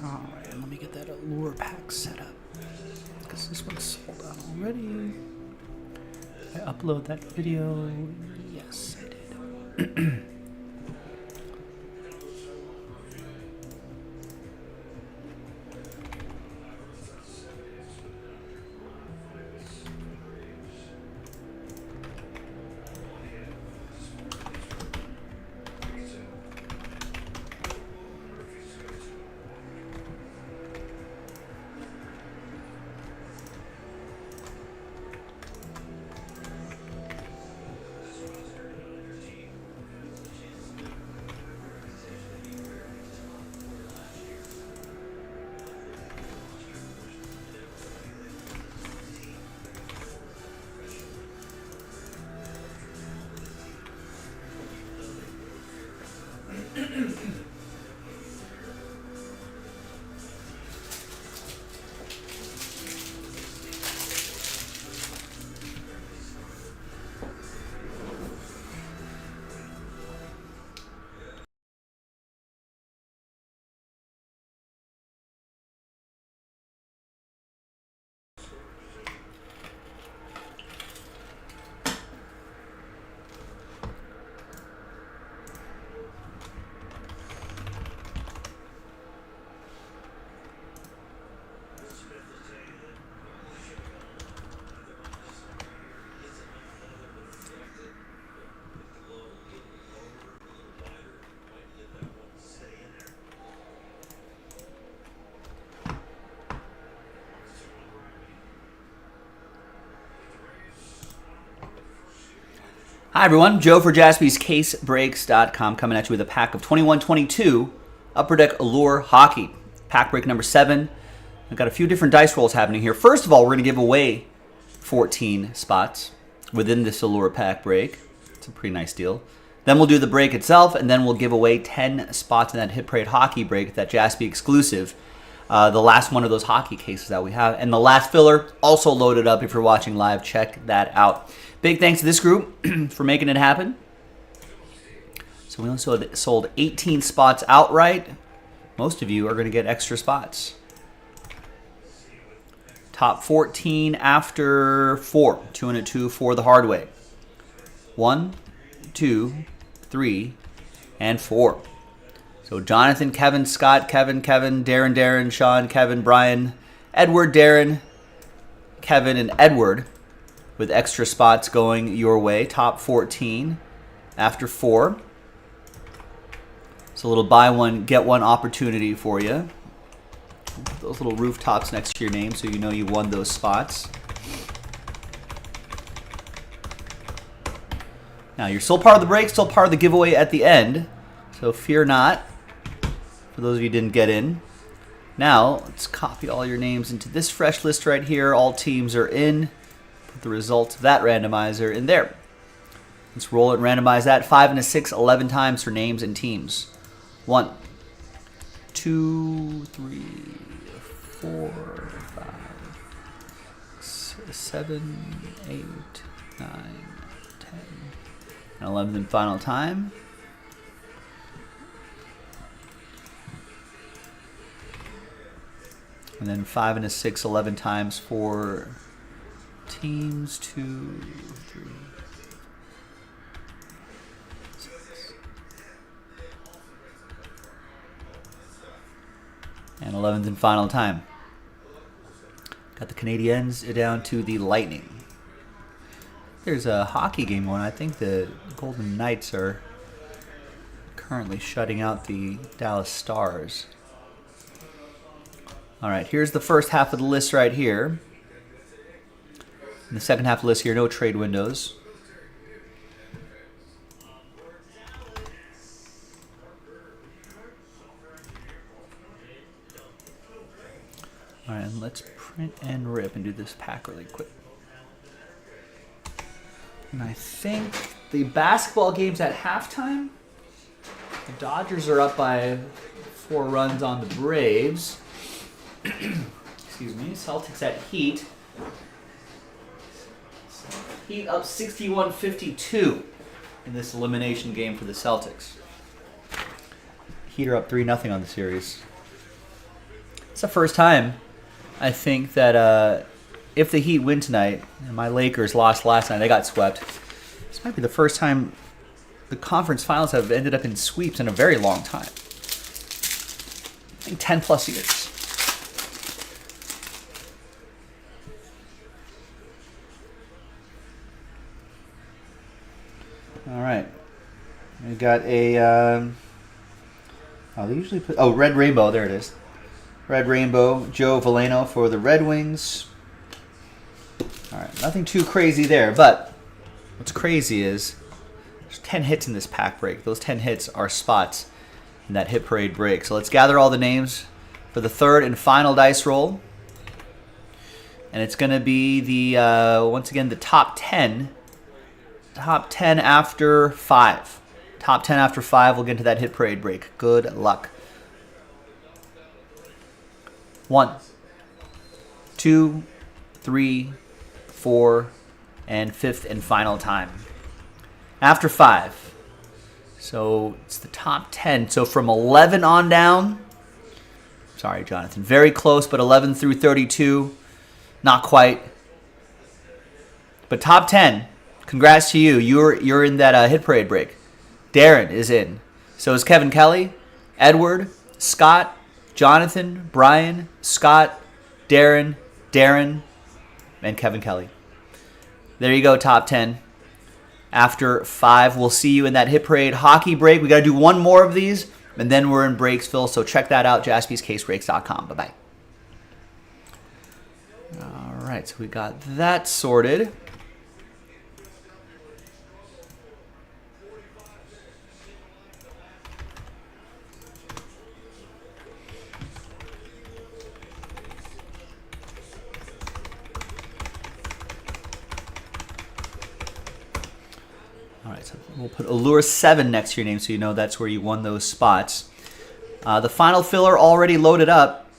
Alright, let me get that Allure pack set up, because this one's sold out already. I upload that video. Yes, I did. Hi everyone, Joe for JaspysCaseBreaks.com coming at you with a pack of 21-22 Upper Deck Allure Hockey. Pack break number 7. I've got a few different dice rolls happening here. First of all, we're going to give away 14 spots within this Allure pack break. It's a pretty nice deal. Then we'll do the break itself, and then we'll give away 10 spots in that Hit Parade Hockey break, that Jaspy exclusive. The last one of those hockey cases that we have. And the last filler, also loaded up. If you're watching live, check that out. Big thanks to this group for making it happen. So we only sold 18 spots outright. Most of you are going to get extra spots. Top 14 after 4. 2 and a 2 for the hard way. 1, 2, 3, and 4. So Jonathan, Kevin, Scott, Kevin, Darren, Sean, Kevin, Brian, Edward, Darren, Kevin, and Edward with extra spots going your way. Top 14 after 4. It's a little buy one, get one opportunity for you. Those little rooftops next to your name so you know you won those spots. Now, you're still part of the break, still part of the giveaway at the end. So fear not, for those of you who didn't get in. Now, let's copy all your names into this fresh list right here. All teams are in. Put the results of that randomizer in there. Let's roll it and randomize that. 5 and a 6, 11 times for names and teams. 1, 2, 3, 4, 5, 6, 7, 8, 9, 10, and 11th and final time. And then 5 and a 6, 11 times for teams. 2, 3, 6. And 11th and final time. Got the Canadiens down to the Lightning. There's a hockey game going. I think the Golden Knights are currently shutting out the Dallas Stars. All right, here's the first half of the list right here. In the second half of the list here, no trade windows. All right, and let's print and rip and do this pack really quick. And I think the basketball game's at halftime. The Dodgers are up by 4 runs on the Braves. Excuse me. Celtics at Heat. Heat up 61-52 in this elimination game for the Celtics. Heat are up 3-0 on the series. It's the first time, I think, that if the Heat win tonight, and my Lakers lost last night, they got swept. This might be the first time the conference finals have ended up in sweeps in a very long time. I think 10 plus years. All right. We got a, they usually put, Red Rainbow, there it is. Red Rainbow, Joe Valeno for the Red Wings. All right, nothing too crazy there, but what's crazy is there's 10 hits in this pack break. Those 10 hits are spots in that Hit Parade break. So let's gather all the names for the third and final dice roll. And it's going to be the, once again, the top 10. Top 10 after 5. Top 10 after 5, we'll get into that Hit Parade break. Good luck. 1, 2, 3, 4, and 5th and final time. After 5. So it's the top 10. So from 11 on down. Sorry, Jonathan. Very close, but 11 through 32. Not quite. But top 10. Congrats to you. You're in that Hit Parade break. Darren is in. So is Kevin Kelly, Edward, Scott, Jonathan, Brian, Scott, Darren, and Kevin Kelly. There you go, top 10. After 5, we'll see you in that Hit Parade hockey break. We got to do one more of these, and then we're in Breaksville. So check that out, JaspysCaseBreaks.com. Bye-bye. All right, so we got that sorted. All right, so we'll put Allure 7 next to your name so you know that's where you won those spots. The final filler already loaded up.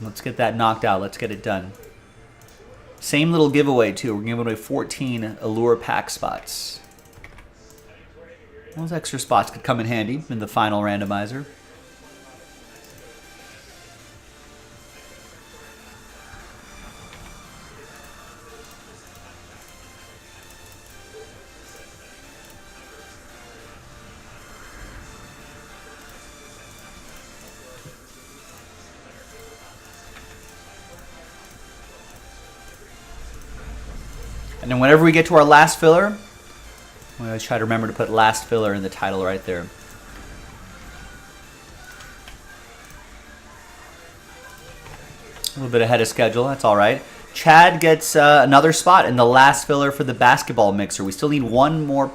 Let's get that knocked out. Let's get it done. Same little giveaway, too. We're giving away 14 Allure pack spots. Those extra spots could come in handy in the final randomizer. And then whenever we get to our last filler, we always try to remember to put last filler in the title right there. A little bit ahead of schedule, that's all right. Chad gets another spot in the last filler for the basketball mixer. We still need one more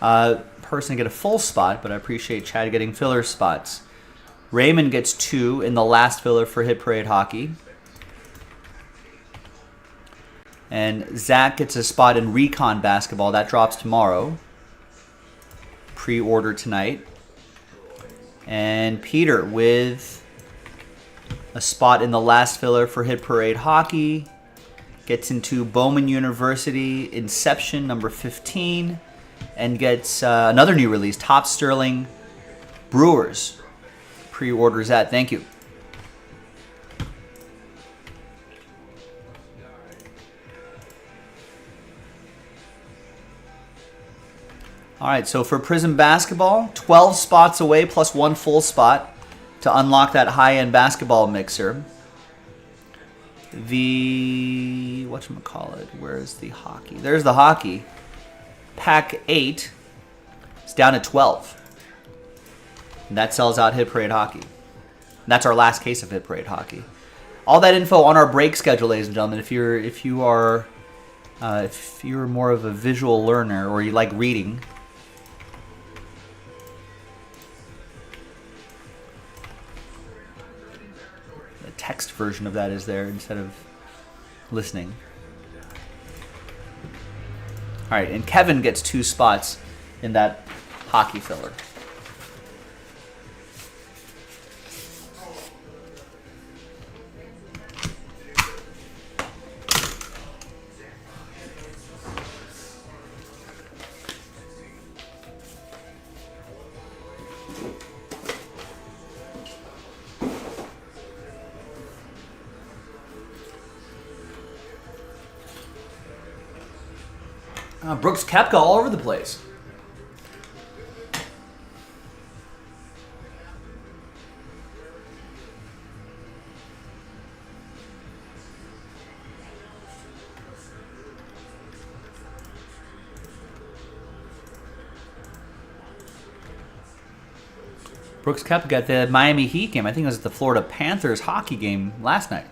person to get a full spot, but I appreciate Chad getting filler spots. Raymond gets 2 in the last filler for Hit Parade Hockey. And Zach gets a spot in Recon Basketball. That drops tomorrow. Pre-order tonight. And Peter with a spot in the last filler for Hit Parade Hockey. Gets into Bowman University Inception, number 15. And gets another new release, Top Sterling Brewers. Pre-orders that. Thank you. All right, so for Prism Basketball, 12 spots away plus 1 full spot to unlock that high-end basketball mixer. The, whatchamacallit, where's the hockey? There's the hockey. Pack 8 is down at 12. And that sells out Hit Parade Hockey. And that's our last case of Hit Parade Hockey. All that info on our break schedule, ladies and gentlemen. If you're more of a visual learner or you like reading, text version of that is there instead of listening. All right, and Kevin gets 2 spots in that hockey filler. Brooks Koepka all over the place. Brooks Koepka at the Miami Heat game. I think it was at the Florida Panthers hockey game last night.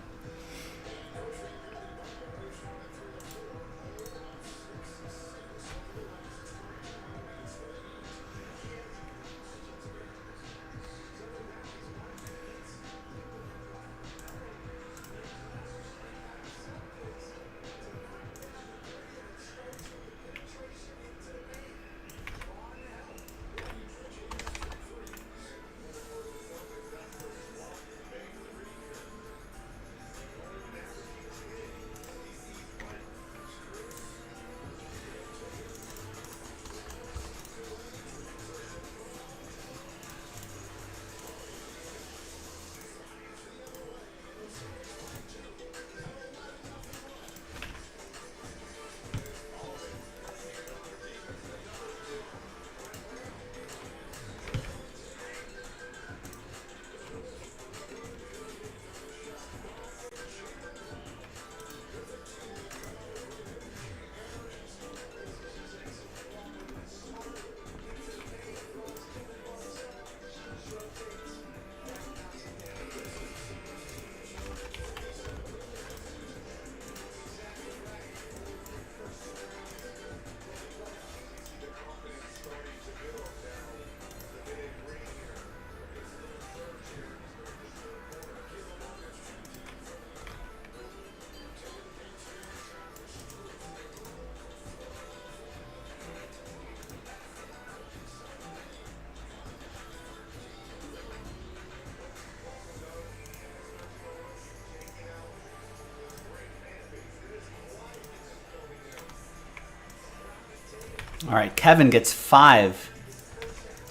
All right, Kevin gets 5.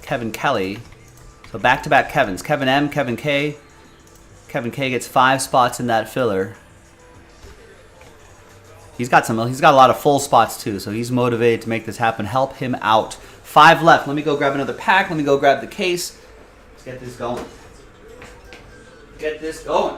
Kevin Kelly. So back-to-back Kevins. Kevin M, Kevin K. Kevin K gets 5 spots in that filler. He's got a lot of full spots too, so he's motivated to make this happen. Help him out. 5 left. Let me go grab another pack. Let me go grab the case. Let's get this going. Get this going.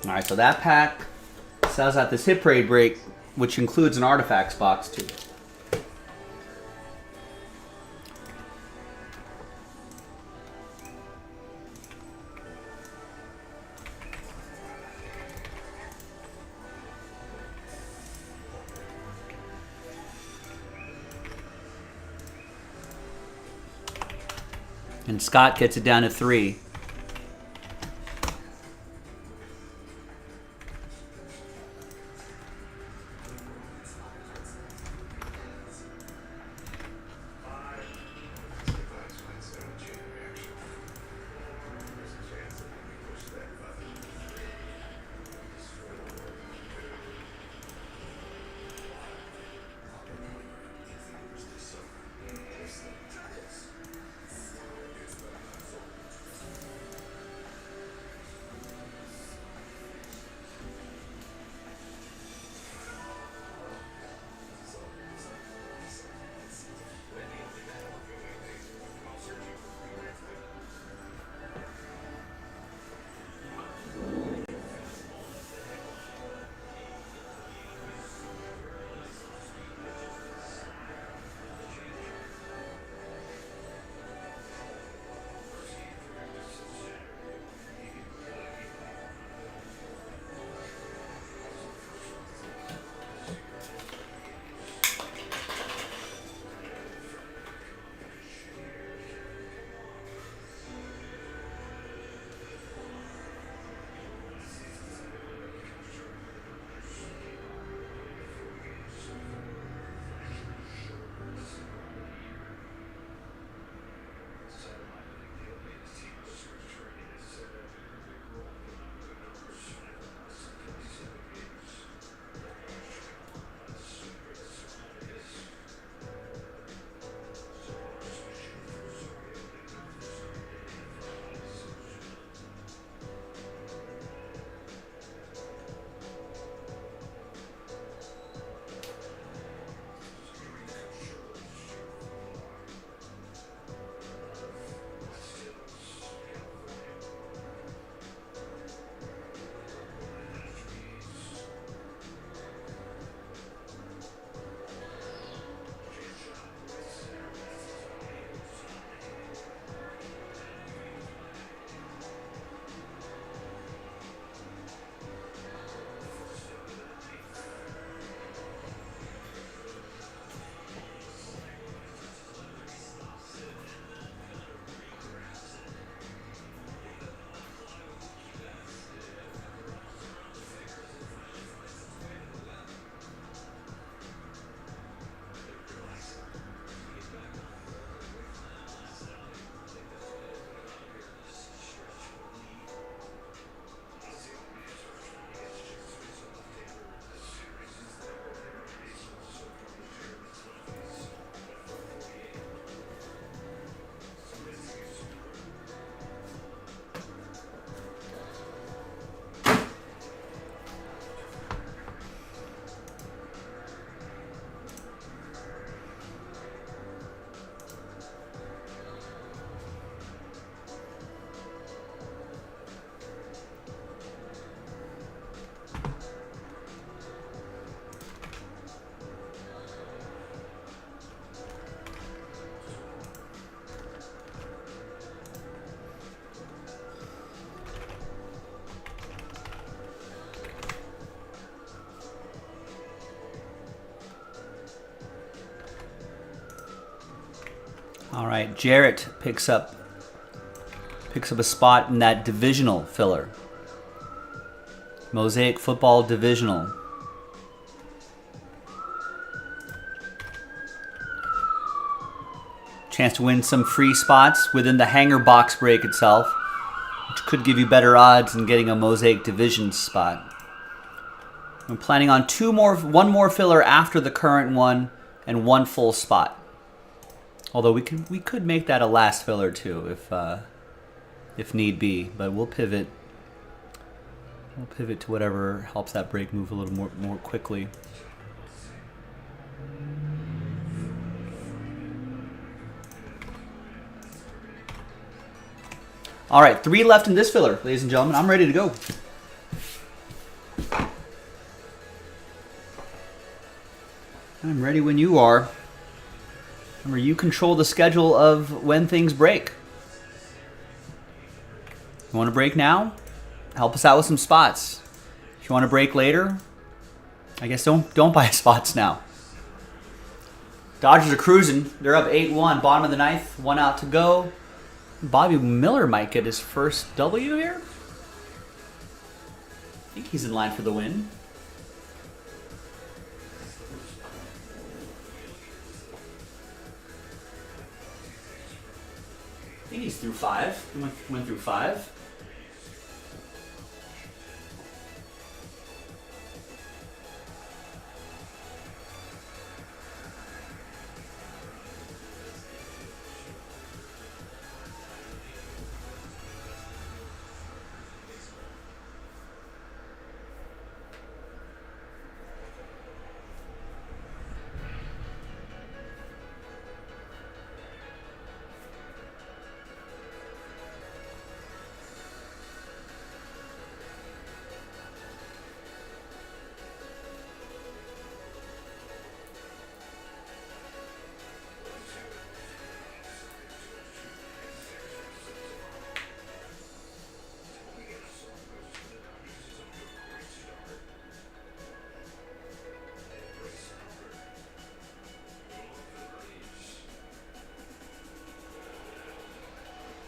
All right, so that pack sells out this Hit Parade break, which includes an artifacts box too. And Scott gets it down to 3. All right, Jarrett picks up a spot in that divisional filler. Mosaic Football Divisional. Chance to win some free spots within the hanger box break itself, which could give you better odds than getting a Mosaic Division spot. I'm planning on one more filler after the current one and one full spot. Although we could make that a last filler too if need be, but we'll pivot. We'll pivot to whatever helps that break move a little more quickly. All right, 3 left in this filler, ladies and gentlemen. I'm ready to go. I'm ready when you are. Remember, you control the schedule of when things break. You want to break now? Help us out with some spots. If you want to break later, I guess don't buy spots now. Dodgers are cruising. They're up 8-1, bottom of the ninth, 1 out to go. Bobby Miller might get his first W here. I think he's in line for the win. I think he's through 5. He went through 5.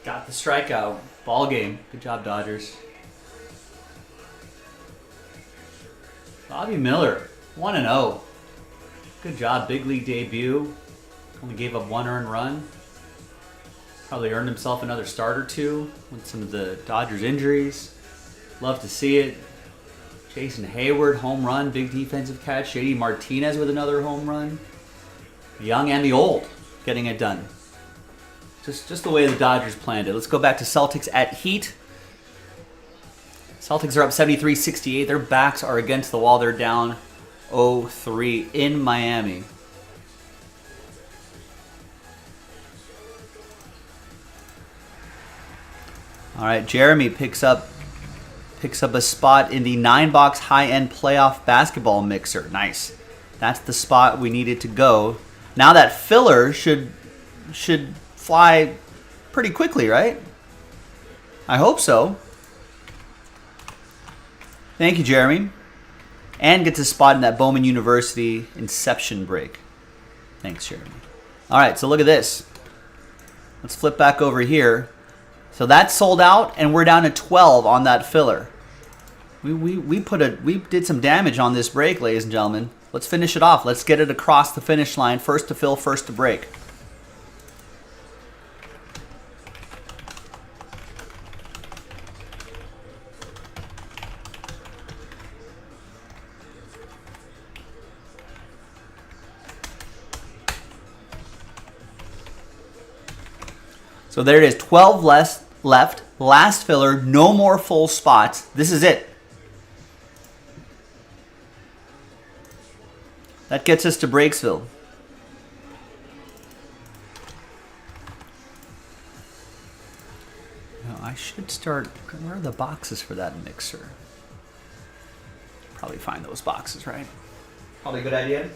Got the strikeout. Ball game. Good job, Dodgers. Bobby Miller, 1-0. Good job. Big league debut. Only gave up 1 earned run. Probably earned himself another start or 2 with some of the Dodgers injuries. Love to see it. Jason Hayward, home run. Big defensive catch. JD Martinez with another home run. The young and the old getting it done. Just the way the Dodgers planned it. Let's go back to Celtics at Heat. Celtics are up 73-68. Their backs are against the wall. They're down 0-3 in Miami. All right, Jeremy picks up a spot in the 9-box high-end playoff basketball mixer. Nice. That's the spot we needed to go. Now that filler should fly pretty quickly, right? I hope so. Thank you, Jeremy. And gets a spot in that Bowman University Inception break. Thanks, Jeremy. All right, so look at this. Let's flip back over here. So that's sold out, and we're down to 12 on that filler. We did some damage on this break, ladies and gentlemen. Let's finish it off. Let's get it across the finish line. First to fill, first to break. So there it is, 12 left. Last filler, no more full spots. This is it. That gets us to Breaksville. Now I should start. Where are the boxes for that mixer? Probably find those boxes, right? Probably a good idea.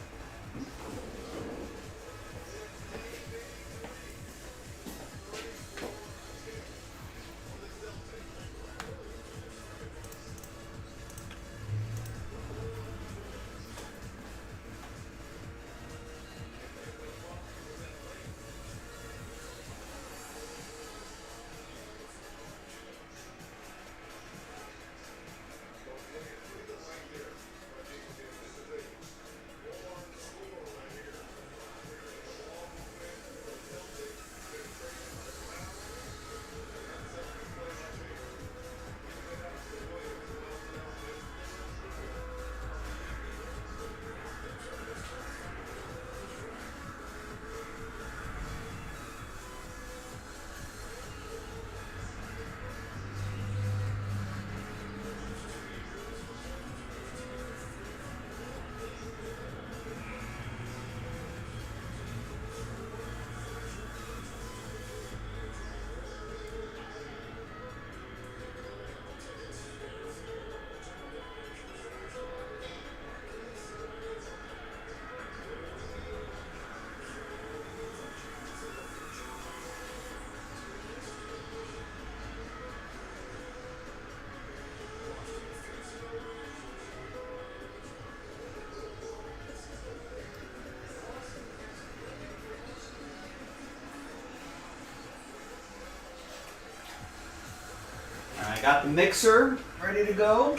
got the mixer ready to go.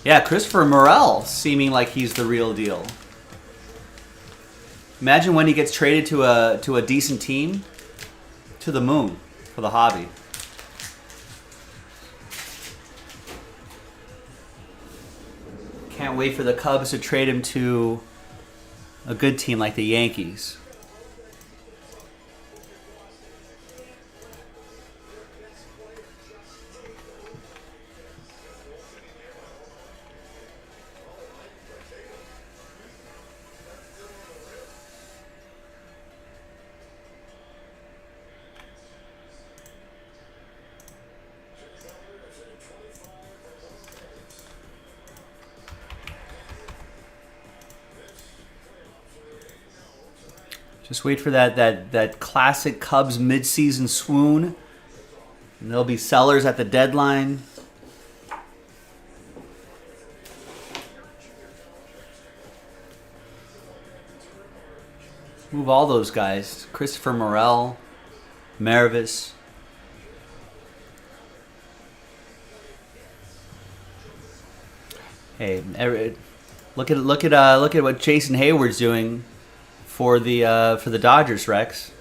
Yeah, Christopher Morel seeming like he's the real deal. Imagine when he gets traded to a decent team, to the moon for the hobby. Can't wait for the Cubs to trade him to a good team like the Yankees. Just wait for that classic Cubs midseason swoon. And there'll be sellers at the deadline. Move all those guys. Christopher Morel, Mervis. Hey, look at what Jason Hayward's doing for the Dodgers, Rex.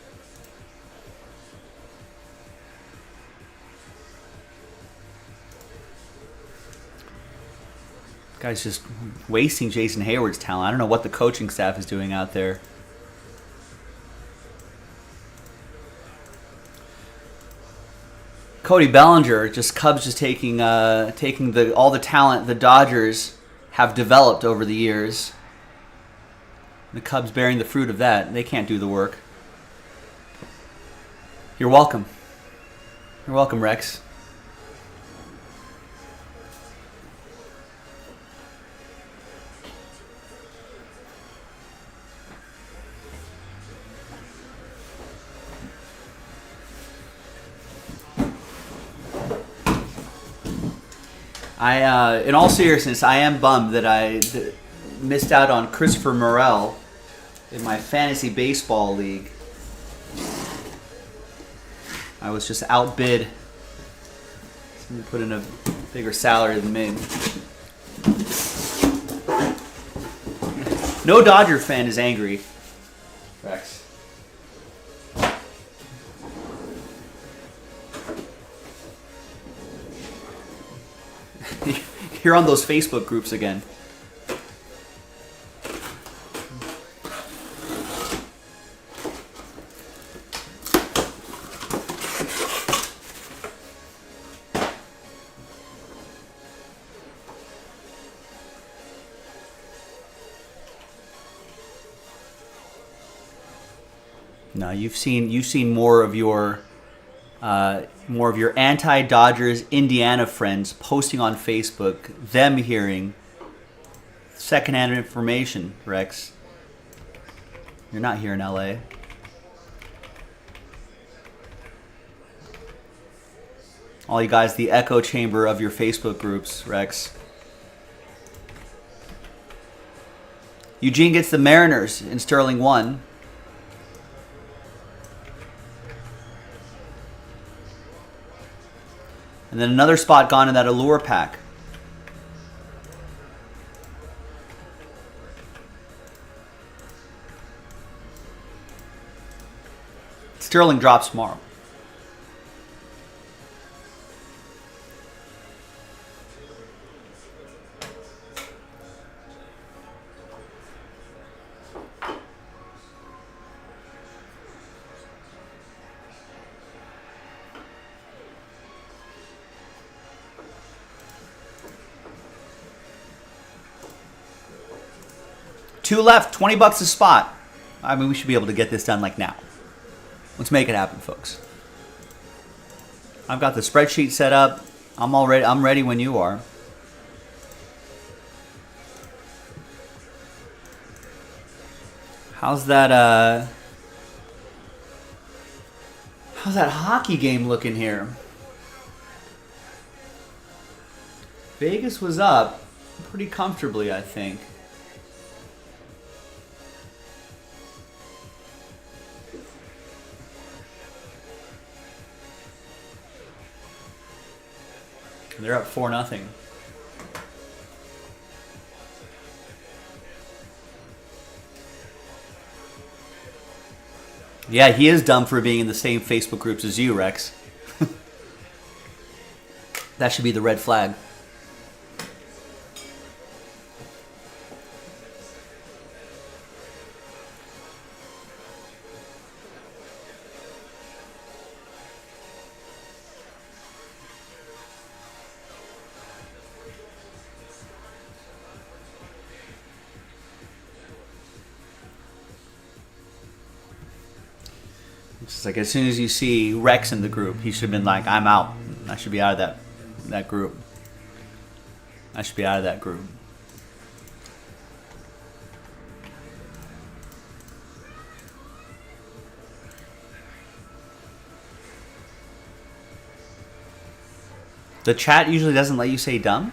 Guy's just wasting Jason Hayward's talent. I don't know what the coaching staff is doing out there. Cody Bellinger, Cubs just taking all the talent the Dodgers have developed over the years. The Cubs bearing the fruit of that. They can't do the work. You're welcome. You're welcome, Rex. In all seriousness, I am bummed that I missed out on Christopher Morel in my fantasy baseball league. I was just outbid. Somebody put in a bigger salary than me. No Dodger fan is angry, Rex. You're on those Facebook groups again. No, you've seen more of your anti-Dodgers Indiana friends posting on Facebook, them hearing secondhand information, Rex. You're not here in LA. All you guys, the echo chamber of your Facebook groups, Rex. Eugene gets the Mariners in Sterling 1. And then another spot gone in that Allure pack. Sterling drops tomorrow. Two left, 20 bucks a spot. I mean, we should be able to get this done like now. Let's make it happen, folks. I've got the spreadsheet set up. I'm ready when you are. How's that hockey game looking here? Vegas was up pretty comfortably, I think. They're up 4-0. Yeah, he is dumb for being in the same Facebook groups as you, Rex. That should be the red flag. It's like as soon as you see Rex in the group, he should have been like, I'm out. I should be out of that group. I should be out of that group. The chat usually doesn't let you say dumb?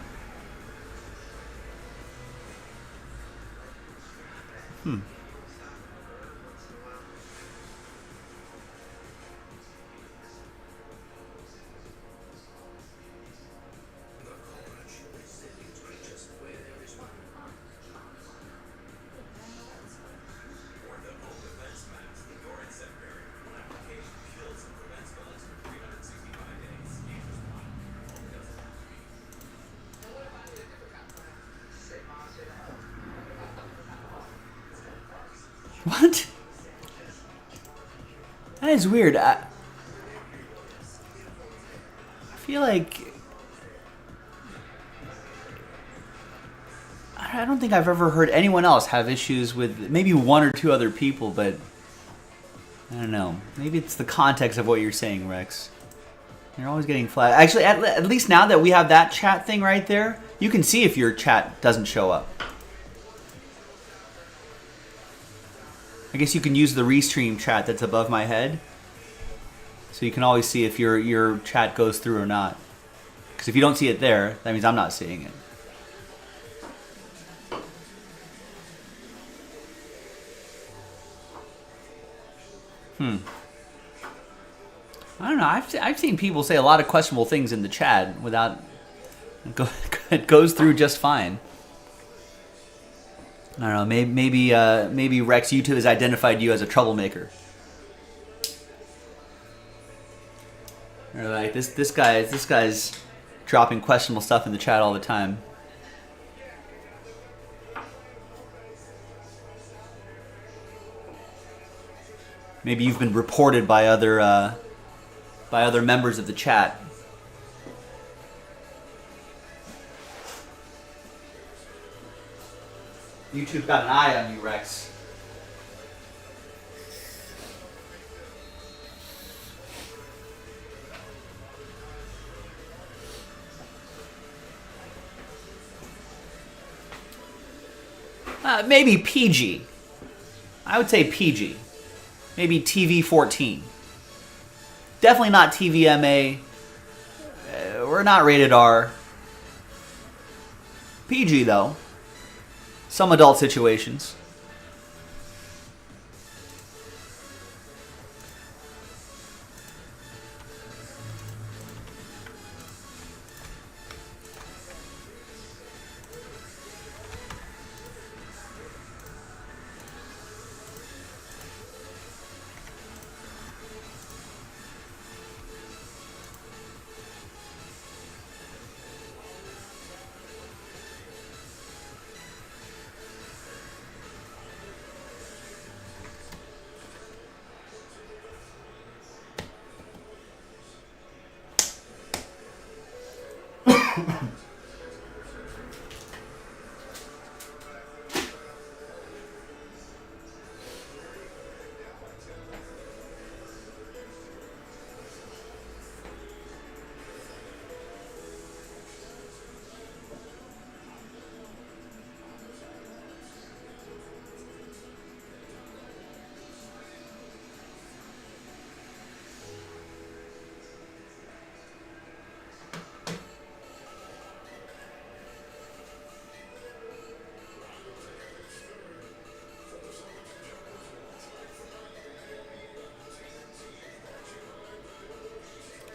What? That is weird. I feel like I don't think I've ever heard anyone else have issues with maybe one or two other people, but I don't know. Maybe it's the context of what you're saying, Rex. You're always getting flagged. Actually, at least now that we have that chat thing right there, you can see if your chat doesn't show up. I guess you can use the restream chat that's above my head, so you can always see if your chat goes through or not. Because if you don't see it there, that means I'm not seeing it. I don't know. I've seen people say a lot of questionable things in the chat without it goes through just fine. I don't know. Maybe Rex YouTube has identified you as a troublemaker. Or like this guy's dropping questionable stuff in the chat all the time. Maybe you've been reported by other members of the chat. YouTube's got an eye on you, Rex. Maybe PG. I would say PG. Maybe TV 14. Definitely not TVMA. We're not rated R. PG though. Some adult situations.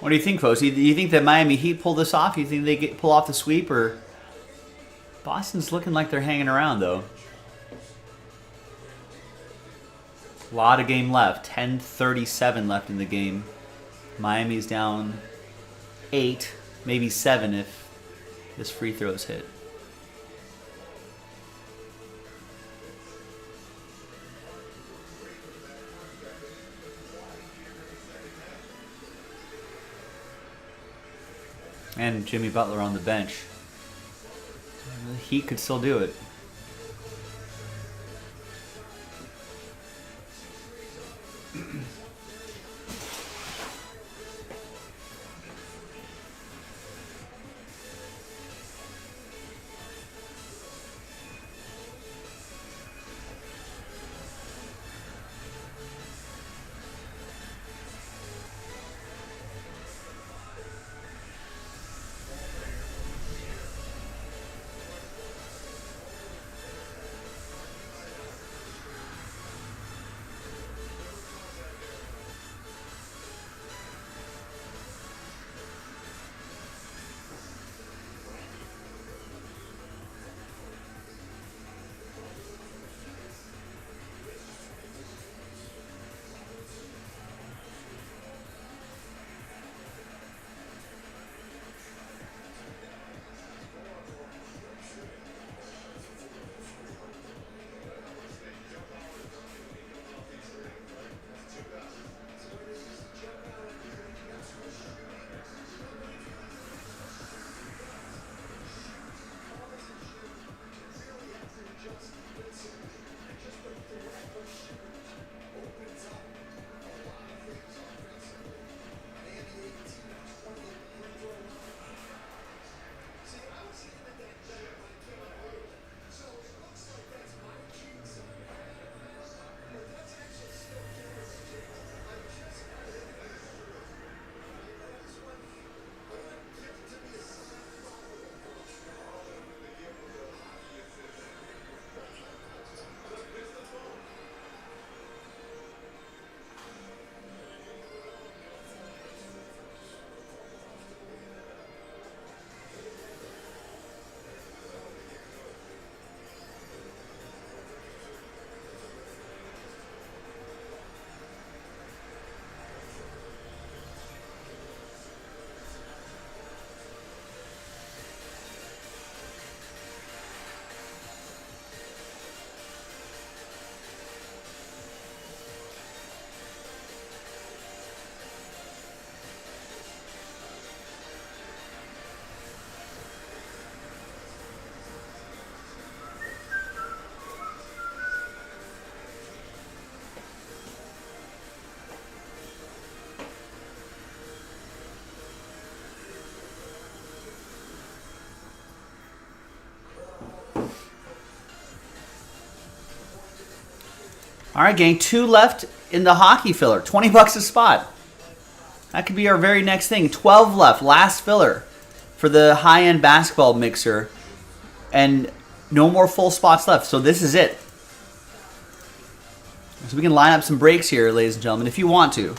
What do you think, folks? Do you think that Miami Heat pull this off? Do you think they pull off the sweep, or Boston's looking like they're hanging around though? A lot of game left. 10:37 left in the game. Miami's down 8, maybe 7 if this free throw's hit. And Jimmy Butler on the bench. The Heat could still do it. All right, gang. 2 left in the hockey filler. $20 a spot. That could be our very next thing. 12 left. Last filler for the high-end basketball mixer. And no more full spots left. So this is it. So we can line up some breaks here, ladies and gentlemen, if you want to.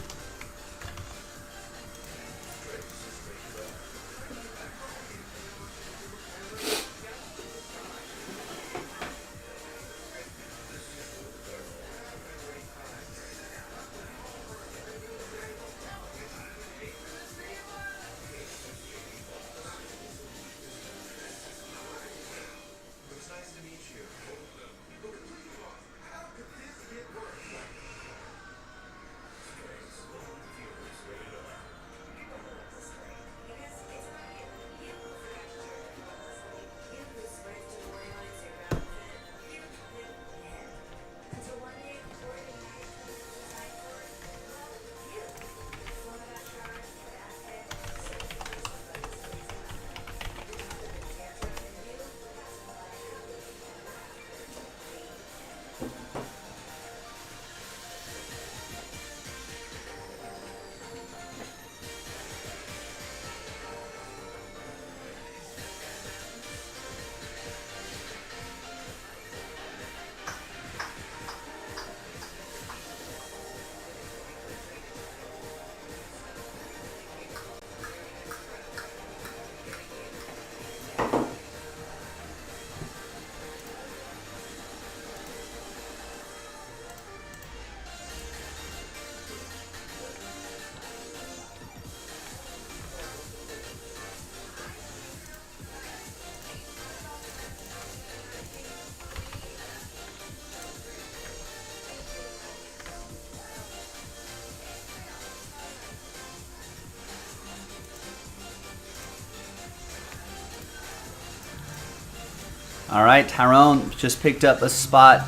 All right, Tyrone just picked up a spot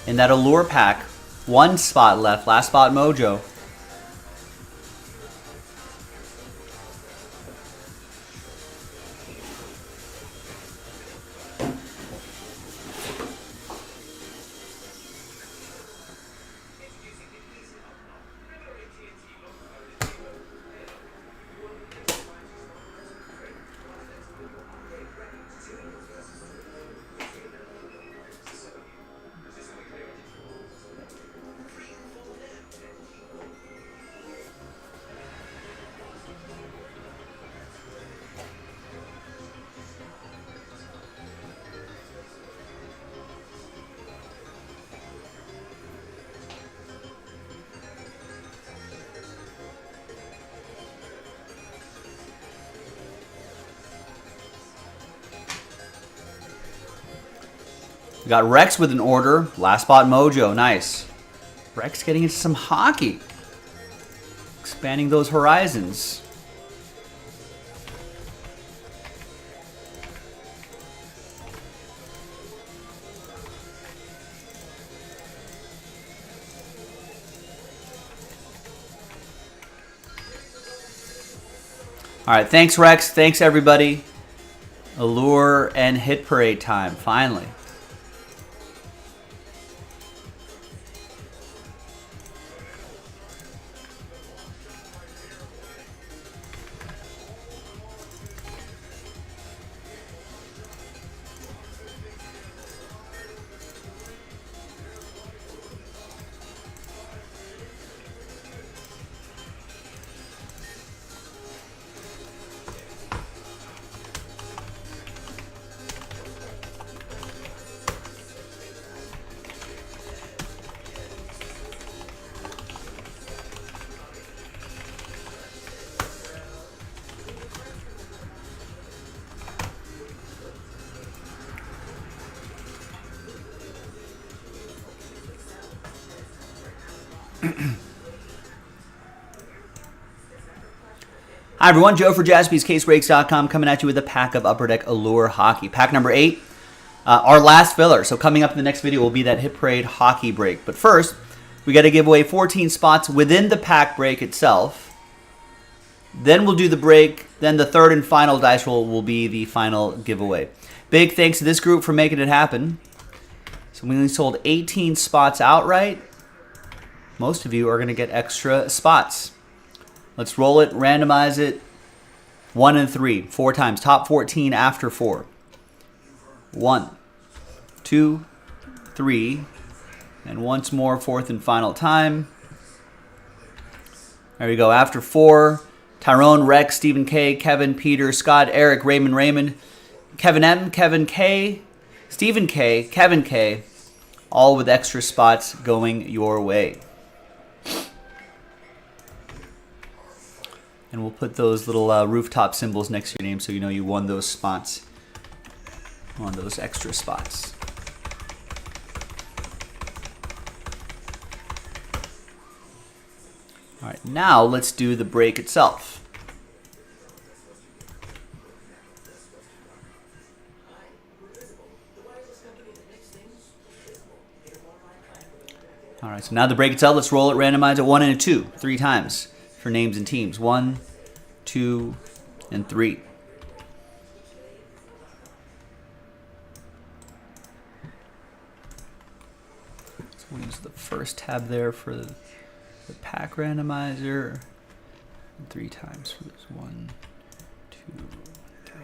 in that Allure pack. One spot left. Last spot mojo. We got Rex with an order. Last spot mojo. Nice. Rex getting into some hockey. Expanding those horizons. All right, thanks Rex. Thanks everybody. Allure and Hit Parade time, finally. Hi everyone, Joe for JaspysCaseBreaks.com coming at you with a pack of Upper Deck Allure Hockey. Pack number 8, our last filler. So coming up in the next video will be that Hit Parade Hockey break. But first, we got to give away 14 spots within the pack break itself. Then we'll do the break. Then the third and final dice roll will be the final giveaway. Big thanks to this group for making it happen. So we only sold 18 spots outright. Most of you are going to get extra spots. Let's roll it, randomize it. 1 and 3, 4 times. Top 14 after 4. 1, 2, 3, and once more, fourth and final time. There we go. After 4, Tyrone, Rex, Stephen K, Kevin, Peter, Scott, Eric, Raymond, Kevin M, Kevin K, Stephen K, Kevin K, all with extra spots going your way. And we'll put those little rooftop symbols next to your name so you know you won those spots. Won those extra spots. All right, now let's do the break itself. All right, so now the break itself, let's roll it, randomize it 1 and a 2, 3 times. For names and teams. 1, 2, and 3. So we'll use the first tab there for the pack randomizer. And 3 times for this. 1, 2, 3.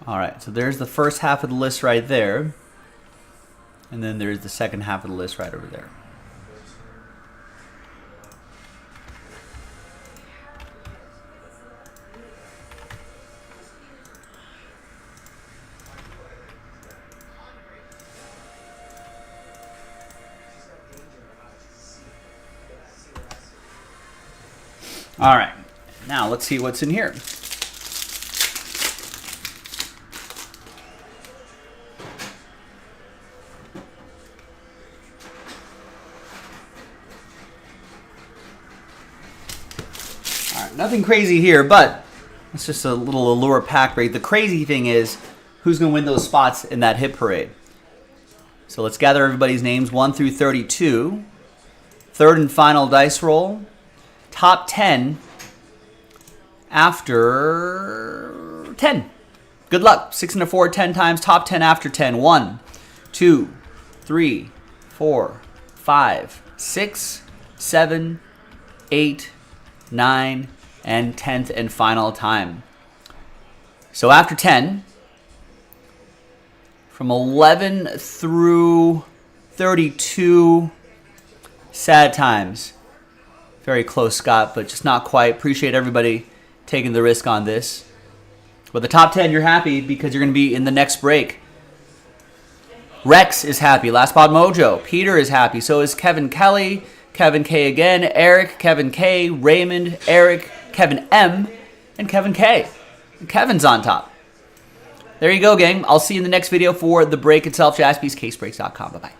All right, so there's the first half of the list right there. And then there's the second half of the list right over there. All right, now let's see what's in here. Nothing crazy here, but it's just a little Allure pack break. The crazy thing is who's going to win those spots in that hit parade. So let's gather everybody's names 1 through 32. Third and final dice roll. Top 10 after 10. Good luck. 6 and a 4, 10 times. Top 10 after 10. 1, 2, 3, 4, 5, 6, 7, 8, 9, and 10th and final time. So after 10, from 11 through 32, sad times. Very close, Scott, but just not quite. Appreciate everybody taking the risk on this. But the top 10, you're happy because you're going to be in the next break. Rex is happy. Last Spot Mojo. Peter is happy. So is Kevin Kelly. Kevin K again. Eric. Kevin K. Raymond. Eric. Kevin M. And Kevin K. And Kevin's on top. There you go, gang. I'll see you in the next video for the break itself. JaspysCaseBreaks.com. Bye-bye.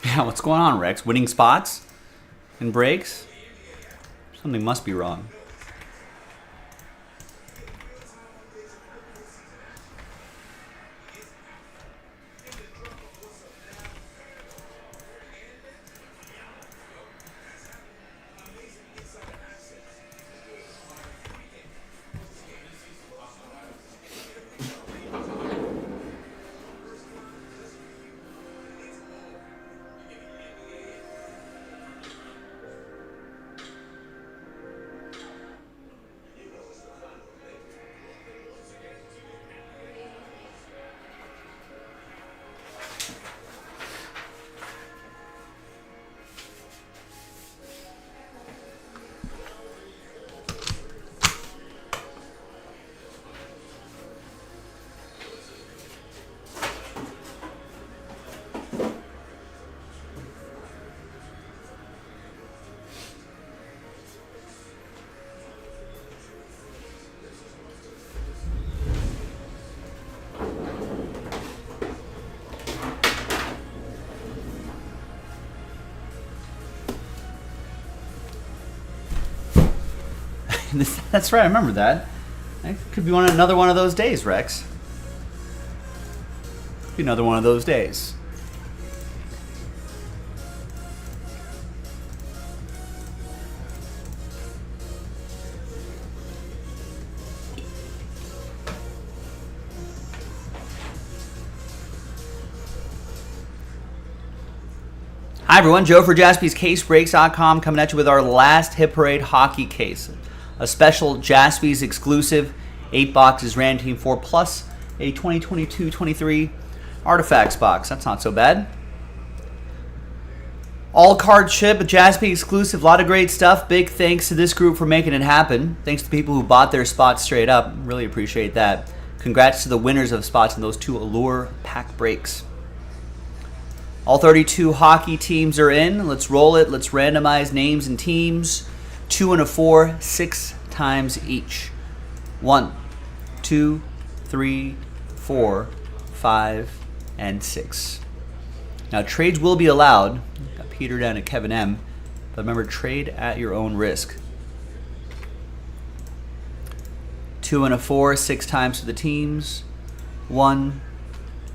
Yeah, what's going on, Rex? Winning spots and breaks? Something must be wrong. That's right, I remember that. It could be another one of those days, Rex. Could be another one of those days. Hi everyone, Joe for JaspysCaseBreaks.com coming at you with our last Hit Parade hockey case. A special Jaspys exclusive, 8 boxes Rand Team 4 plus a 2022-23 Artifacts box. That's not so bad. All card ship, a Jaspys exclusive, a lot of great stuff. Big thanks to this group for making it happen. Thanks to people who bought their spots straight up. Really appreciate that. Congrats to the winners of spots in those 2 Allure pack breaks. All 32 hockey teams are in. Let's roll it. Let's randomize names and teams. 2 and a 4, 6 times each. 1, 2, 3, 4, 5, and 6. Now trades will be allowed. Got Peter down at Kevin M. But remember, trade at your own risk. 2 and a 4, 6 times for the teams. 1,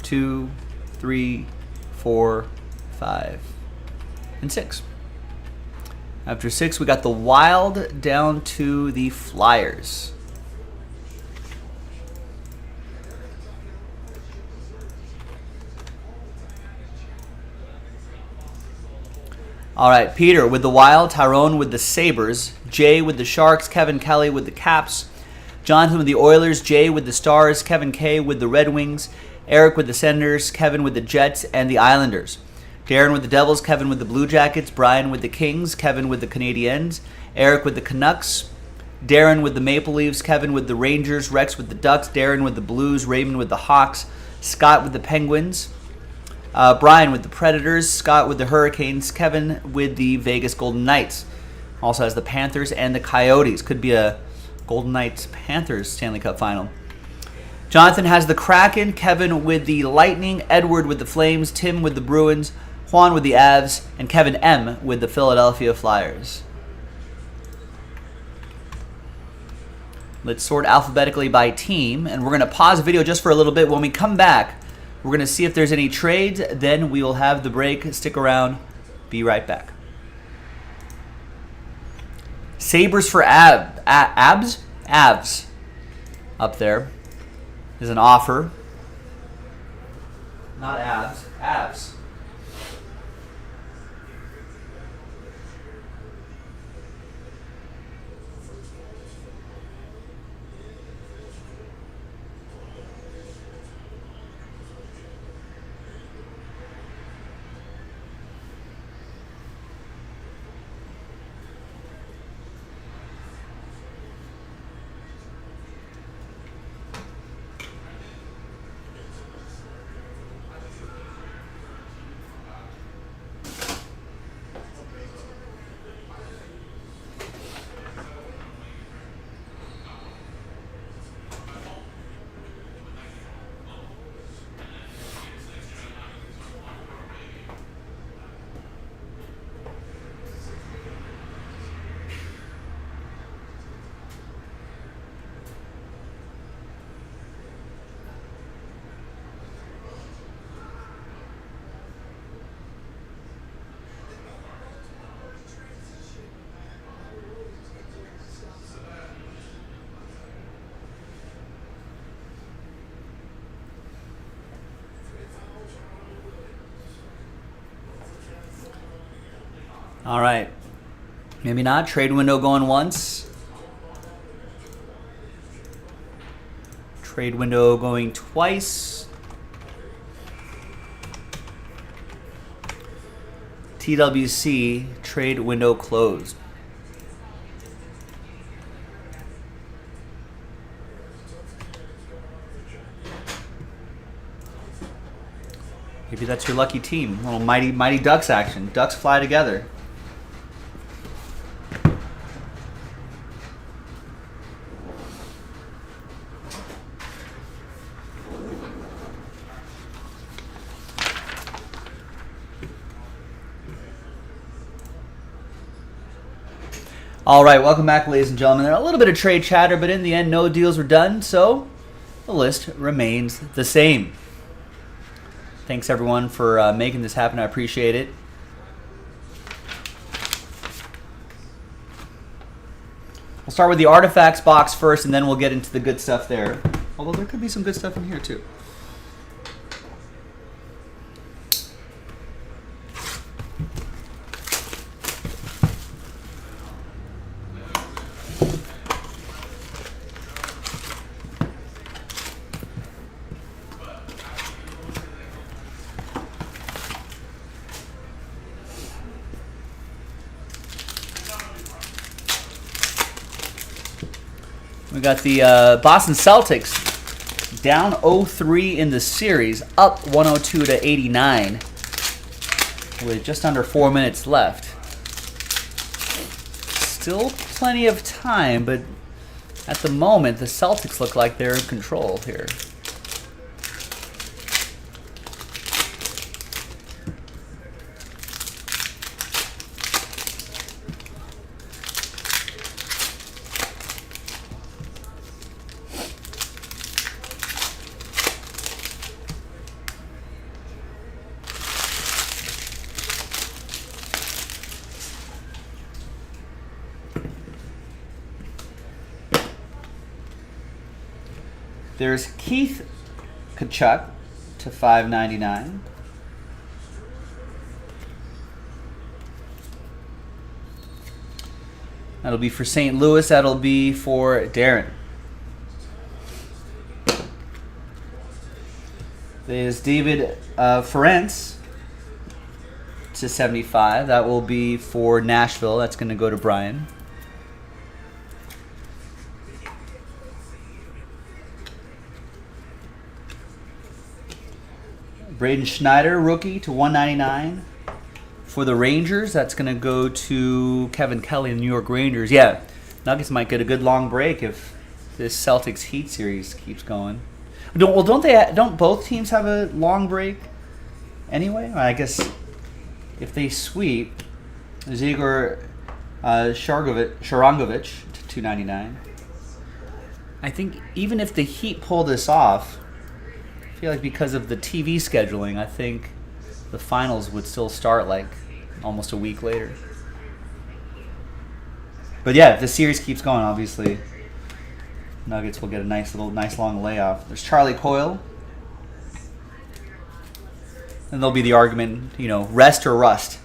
2, 3, 4, 5, and 6. After 6, we got the Wild down to the Flyers. All right, Peter with the Wild, Tyrone with the Sabres, Jay with the Sharks, Kevin Kelly with the Caps, Jonathan with the Oilers, Jay with the Stars, Kevin K with the Red Wings, Eric with the Senators, Kevin with the Jets and the Islanders, Darren with the Devils, Kevin with the Blue Jackets, Brian with the Kings, Kevin with the Canadiens, Eric with the Canucks, Darren with the Maple Leafs, Kevin with the Rangers, Rex with the Ducks, Darren with the Blues, Raymond with the Hawks, Scott with the Penguins, Brian with the Predators, Scott with the Hurricanes, Kevin with the Vegas Golden Knights. Also has the Panthers and the Coyotes. Could be a Golden Knights-Panthers Stanley Cup final. Jonathan has the Kraken, Kevin with the Lightning, Edward with the Flames, Tim with the Bruins, Juan with the Avs, and Kevin M with the Philadelphia Flyers. Let's sort alphabetically by team, and we're going to pause the video just for a little bit. When we come back, we're going to see if there's any trades. Then we will have the break. Stick around. Be right back. Sabres for Avs up there is an offer. Not abs. Avs. All right. Maybe not. Trade window going once. Trade window going twice. TWC, trade window closed. Maybe that's your lucky team. A little mighty Ducks action. Ducks fly together. All right, welcome back, ladies and gentlemen. A little bit of trade chatter, but in the end, no deals were done, so the list remains the same. Thanks, everyone, for making this happen. I appreciate it. We'll start with the artifacts box first, and then we'll get into the good stuff there. Although there could be some good stuff in here, too. We got the Boston Celtics down 0-3 in the series, up 102 to 89 with just under 4 minutes left. Still plenty of time, but At the moment, the Celtics look like they're in control here. There's Keith Kachuk to $5.99. That'll be for St. Louis. That'll be for Darren. There's David Ferencz to $75. That will be for Nashville. That's going to go to Brian. Braden Schneider, rookie, to $199. For the Rangers, that's going to go to Kevin Kelly and New York Rangers. Yeah, Nuggets might get a good long break if this Celtics Heat series keeps going. Don't both teams have a long break anyway? I guess if they sweep, Igor Sharangovich to $299. I think even if the Heat pull this off, I feel like because of the TV scheduling, I think the finals would still start like almost a week later. But yeah, if the series keeps going, obviously Nuggets will get a nice long layoff. There's Charlie Coyle. And there'll be the argument, rest or rust.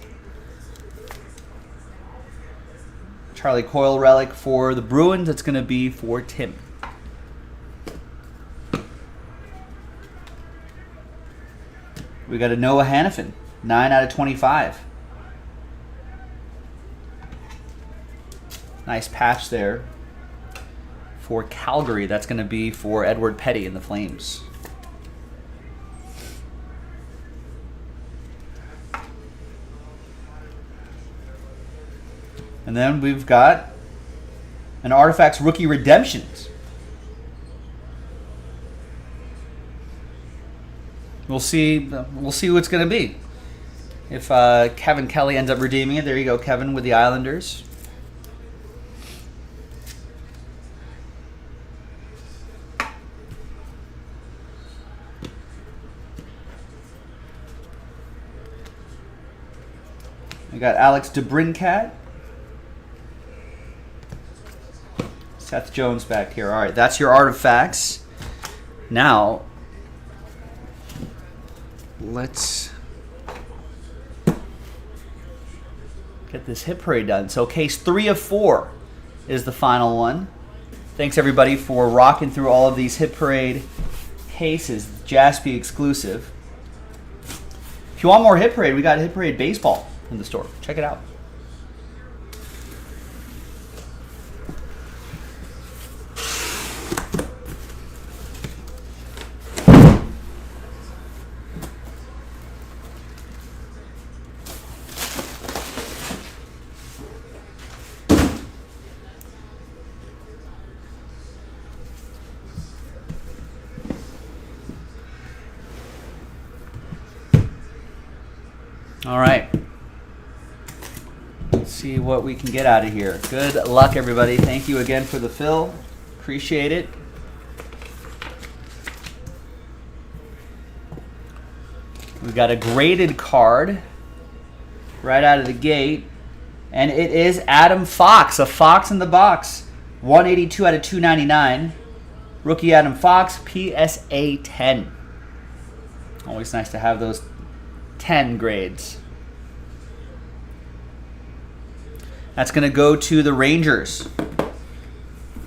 Charlie Coyle relic for the Bruins. It's going to be for Tim. We got a Noah Hannafin, 9/25. Nice patch there for Calgary. That's going to be for Edward Petty and the Flames. And then we've got an Artifacts Rookie Redemptions. We'll see who it's going to be. If Kevin Kelly ends up redeeming it, there you go, Kevin with the Islanders. We got Alex DeBrincat. Seth Jones back here. All right, that's your Artifacts. Now, let's get this hit parade done. So case 3 of 4 is the final one. Thanks everybody for rocking through all of these hit parade cases. Jaspy exclusive. If you want more hit parade, we got hit parade baseball in the store. Check it out. All right. Let's see what we can get out of here. Good luck, everybody. Thank you again for the fill. Appreciate it. We've got a graded card right out of the gate. And it is Adam Fox, a Fox in the box. 182 out of 299. Rookie Adam Fox, PSA 10. Always nice to have those 10 grades. That's going to go to the Rangers.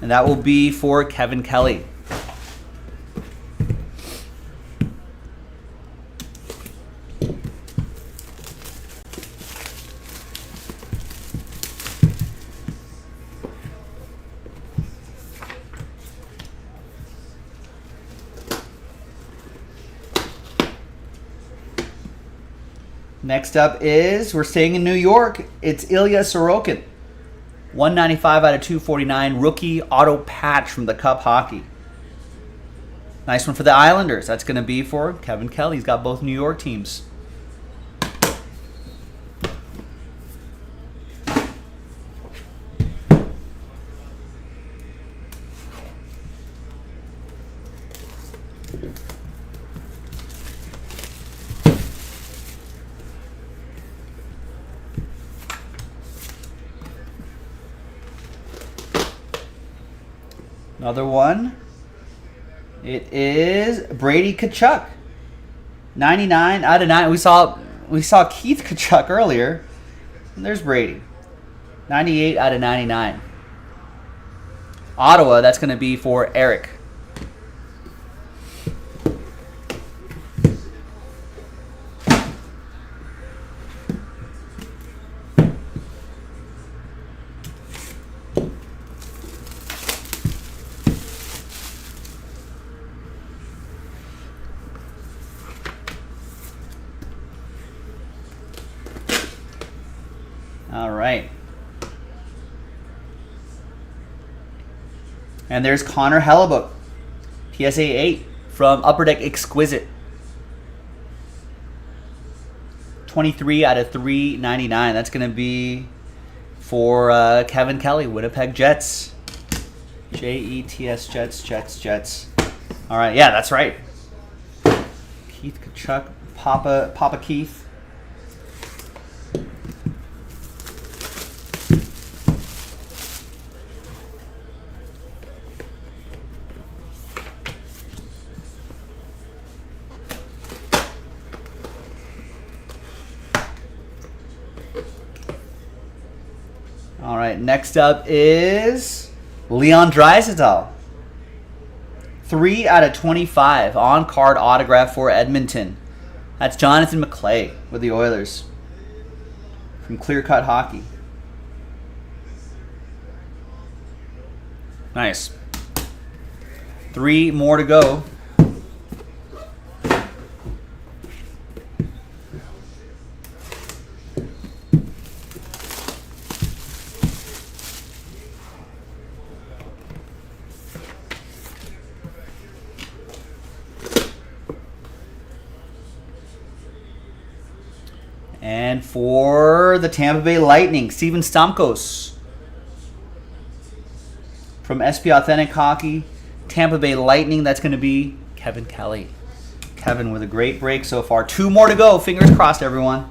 And that will be for Kevin Kelly. Next up is, we're staying in New York, it's Ilya Sorokin. 195 out of 249. Rookie auto patch from the Cup Hockey. Nice one for the Islanders. That's going to be for Kevin Kelly. He's got both New York teams. Another one. It is Brady Tkachuk. 99 out of 9. We saw Keith Tkachuk earlier. And there's Brady. 98 out of 99. Ottawa, that's going to be for Eric. All right. And there's Connor Hellebuck. PSA 8 from Upper Deck Exquisite. 23 out of 399. That's going to be for Kevin Kelly, Winnipeg Jets. Jets, Jets. All right, yeah, that's right. Keith Tkachuk, Papa Keith. All right, next up is Leon Draisaitl. 3 out of 25 on-card autograph for Edmonton. That's Jonathan McClay with the Oilers from Clear Cut Hockey. Nice. 3 more to go. And for the Tampa Bay Lightning, Steven Stamkos. From SP Authentic Hockey, Tampa Bay Lightning, that's going to be Kevin Kelly. Kevin with a great break so far. 2 more to go. Fingers crossed, everyone.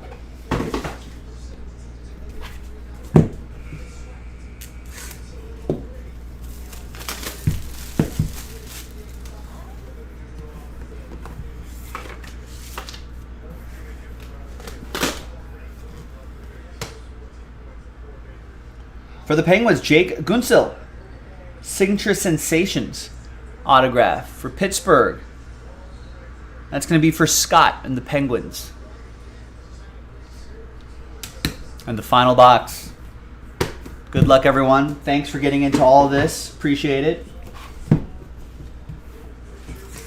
For the Penguins, Jake Guentzel. Signature Sensations autograph for Pittsburgh. That's going to be for Scott and the Penguins. And the final box. Good luck, everyone. Thanks for getting into all of this. Appreciate it.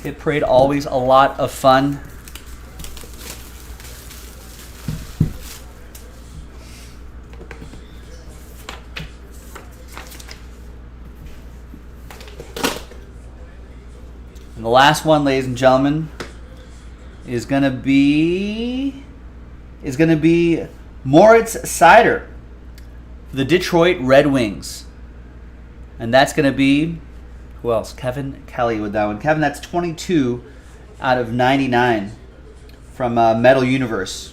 Hit Parade, always a lot of fun. And the last one, ladies and gentlemen, is gonna be Moritz Seider for the Detroit Red Wings. And that's gonna be, who else? Kevin Kelly with that one. Kevin, that's 22 out of 99 from Metal Universe.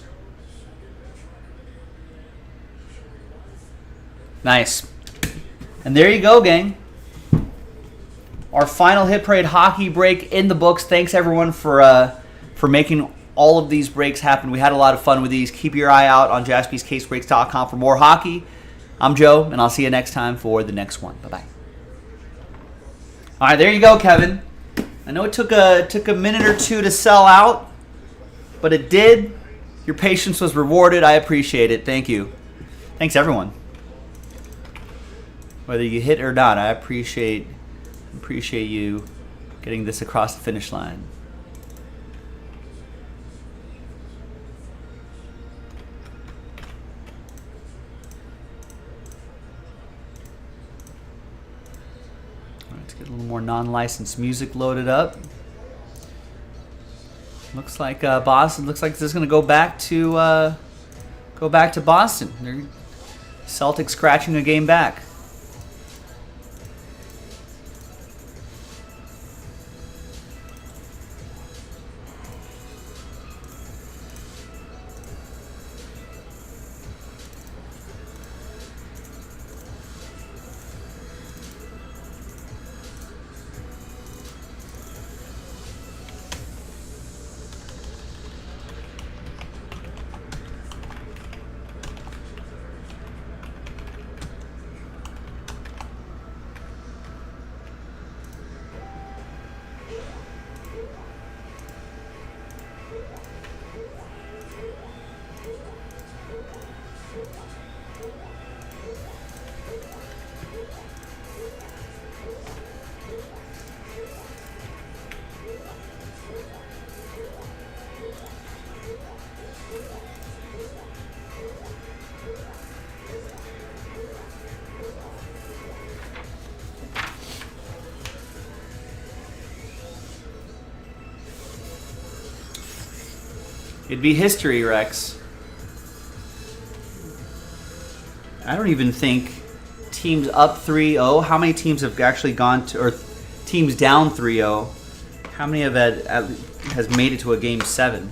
Nice. And there you go, gang. Our final Hit Parade hockey break in the books. Thanks everyone for making all of these breaks happen. We had a lot of fun with these. Keep your eye out on jaspyscasebreaks.com for more hockey. I'm Joe, and I'll see you next time for the next one. Bye-bye. All right, there you go, Kevin. I know it took a minute or two to sell out, but it did. Your patience was rewarded. I appreciate it. Thank you. Thanks, everyone. Whether you hit or not, I appreciate you getting this across the finish line. Get a little more non-licensed music loaded up. Looks like Boston. Looks like this is going to go back to Boston. Celtics scratching a game back. It'd be history, Rex. I don't even think teams up 3-0. How many teams have actually gone to, or teams down 3-0? How many of that has made it to a game 7?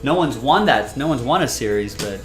No one's won that. No one's won a series, but.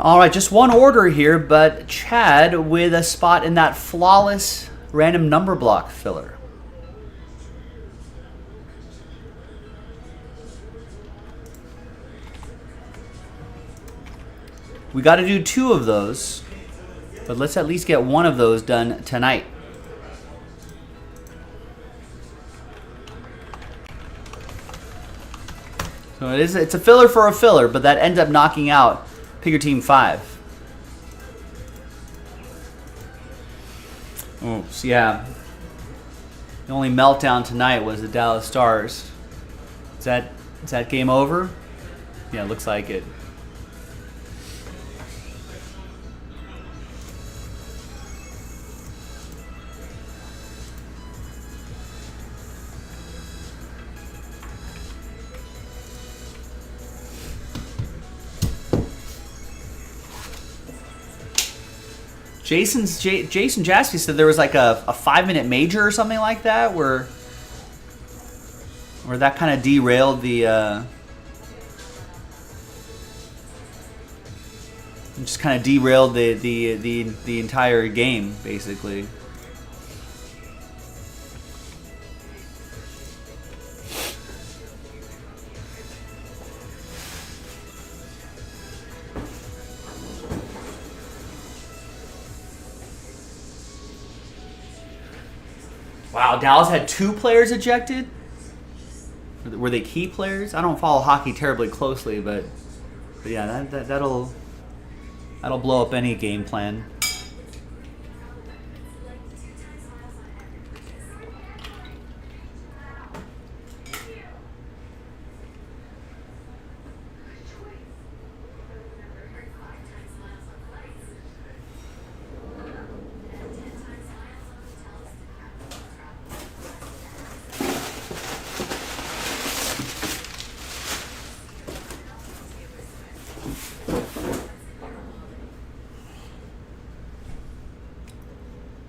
All right, just one order here, but Chad with a spot in that flawless random number block filler. We got to do 2 of those, but let's at least get 1 of those done tonight. So it's a filler for a filler, but that ends up knocking out Pick your team 5. Oops, yeah. The only meltdown tonight was the Dallas Stars. Is that game over? Yeah, looks like it. Jason Jaspy said there was like a 5-minute major or something like that where that kind of derailed the just kind of derailed the entire game basically. Wow, Dallas had 2 players ejected? Were they key players? I don't follow hockey terribly closely, but yeah, that'll blow up any game plan.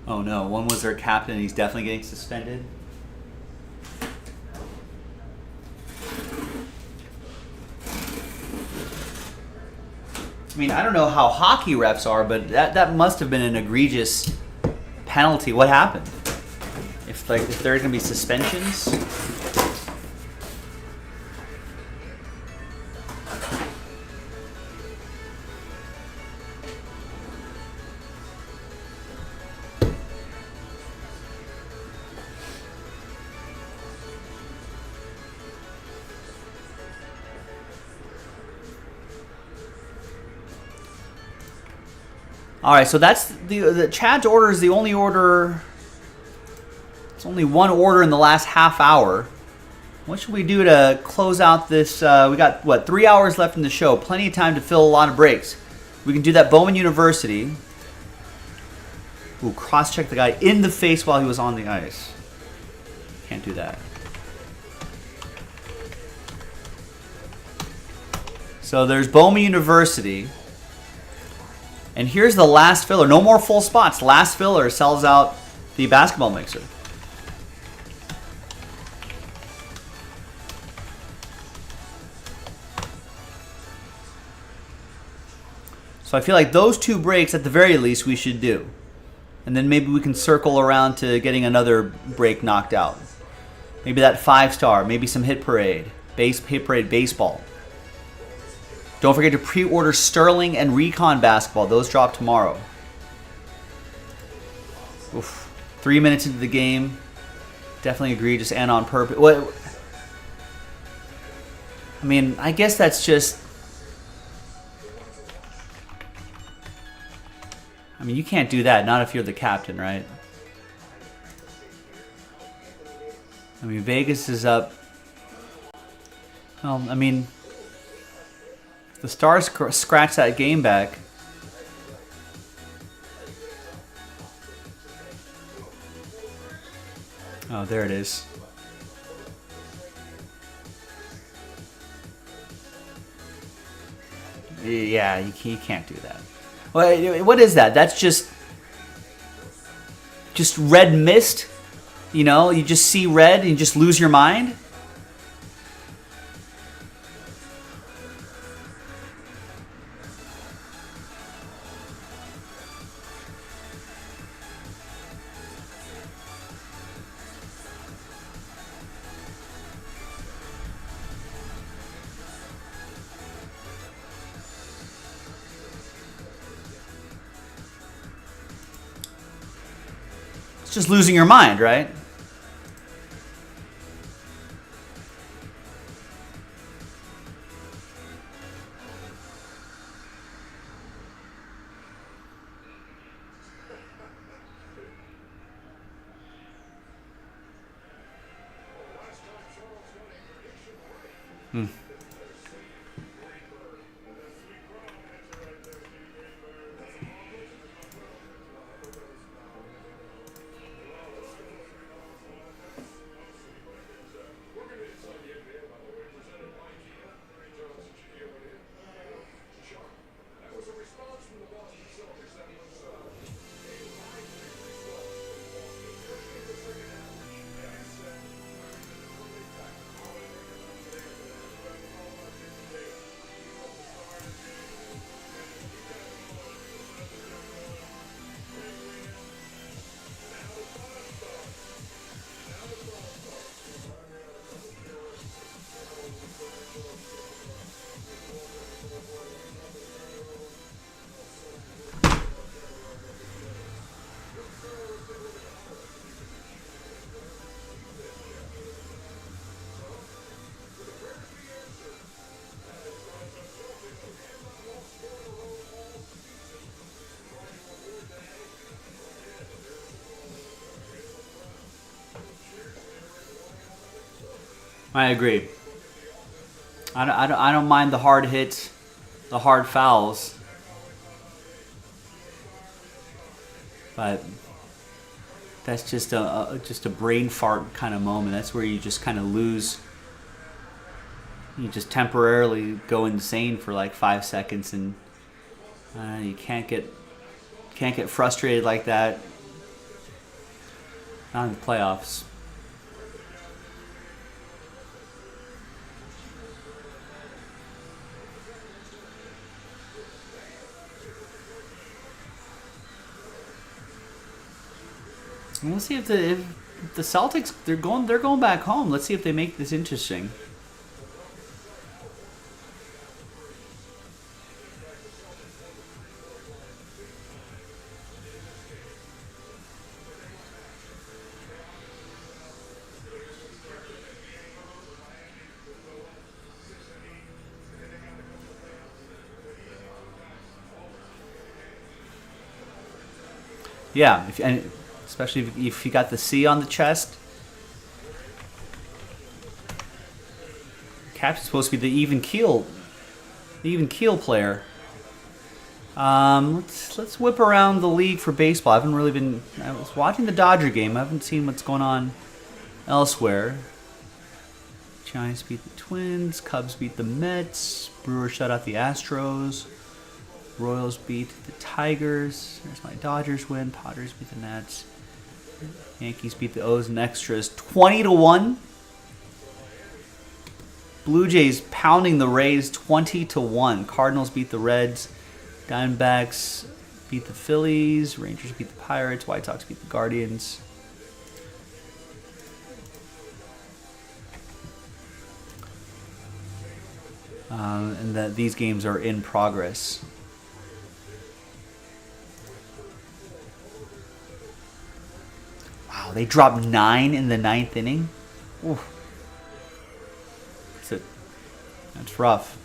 Oh no, one was their captain and he's definitely getting suspended. I mean, I don't know how hockey refs are, but that must have been an egregious penalty. What happened? like if there are going to be suspensions. All right, so that's the Chad's order is the only order. It's only one order in the last half hour. What should we do to close out this? We got, what, 3 hours left in the show. Plenty of time to fill a lot of breaks. We can do that Bowman University. Ooh, cross-check the guy in the face while he was on the ice. Can't do that. So there's Bowman University. And here's the last filler. No more full spots. Last filler sells out the basketball mixer. So I feel like those 2 breaks at the very least we should do. And then maybe we can circle around to getting another break knocked out. Maybe that 5-star, maybe some hit parade, hit parade baseball. Don't forget to pre-order Sterling and Recon basketball. Those drop tomorrow. Oof. 3 minutes into the game. Definitely egregious and on purpose. What? I mean, I guess that's just... I mean, you can't do that. Not if you're the captain, right? I mean, Vegas is up. Well, I mean... The Stars scratch that game back. Oh, there it is. Yeah, you can't do that. What is that? That's just red mist? You know, you just see red and you just lose your mind? It's just losing your mind, right? I agree. I don't mind the hard hits, the hard fouls, but that's just a brain fart kind of moment. That's where you just kind of lose. You just temporarily go insane for like 5 seconds, and you can't get frustrated like that. Not in the playoffs. We'll see if the Celtics, they're going back home. Let's see if they make this interesting. Yeah, and especially if you got the C on the chest. Cap's supposed to be the even keel player. Let's whip around the league for baseball. I haven't really been. I was watching the Dodger game. I haven't seen what's going on elsewhere. Giants beat the Twins. Cubs beat the Mets. Brewers shut out the Astros. Royals beat the Tigers. There's my Dodgers win. Padres beat the Nats. Yankees beat the O's and extras 20-1. Blue Jays pounding the Rays 20-1. Cardinals beat the Reds. Diamondbacks beat the Phillies. Rangers beat the Pirates. White Sox beat the Guardians. And these games are in progress. Wow, they dropped 9 in the 9th inning. Oof. That's rough.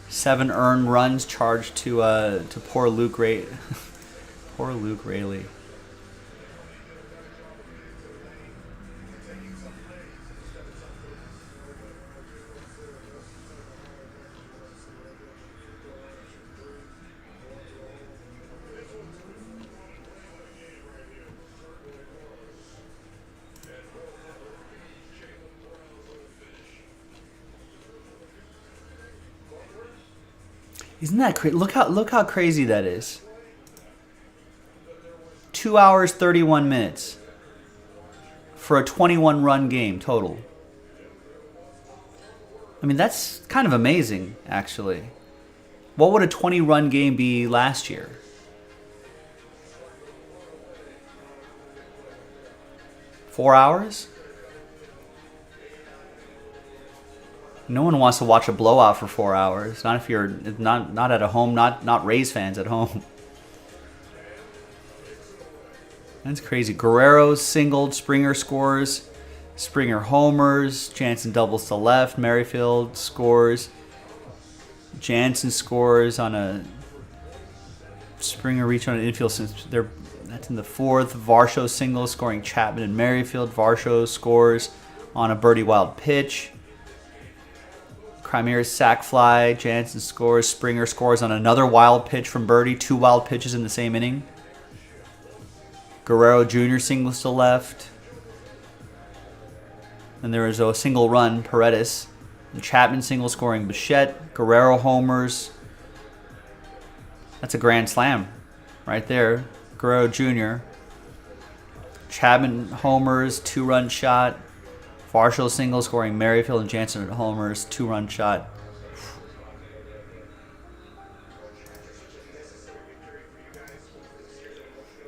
7 earned runs charged to poor Luke Ray. Poor Luke Rayleigh. Isn't that crazy? Look how crazy that is. 2 hours 31 minutes for a 21-run game total. I mean, that's kind of amazing, actually. What would a 20-run game be last year? Four hours? No one wants to watch a blowout for 4 hours. Not if you're not at a home, not Rays fans at home. That's crazy. Guerrero singled, Springer scores, Springer homers, Jansen doubles to left, Merrifield scores, Jansen scores on a Springer reach on an infield since that's in the 4th. Varsho singles, scoring Chapman and Merrifield. Varsho scores on a birdie wild pitch. Chimera's sac fly. Jansen scores. Springer scores on another wild pitch from Birdie. 2 wild pitches in the same inning. Guerrero Jr. singles to left. And there is a single run, Paredes. And Chapman single scoring Bichette. Guerrero homers. That's a grand slam right there. Guerrero Jr. Chapman homers, 2-run shot. Varsho single scoring Merrifield and Jansen at homers, 2-run shot.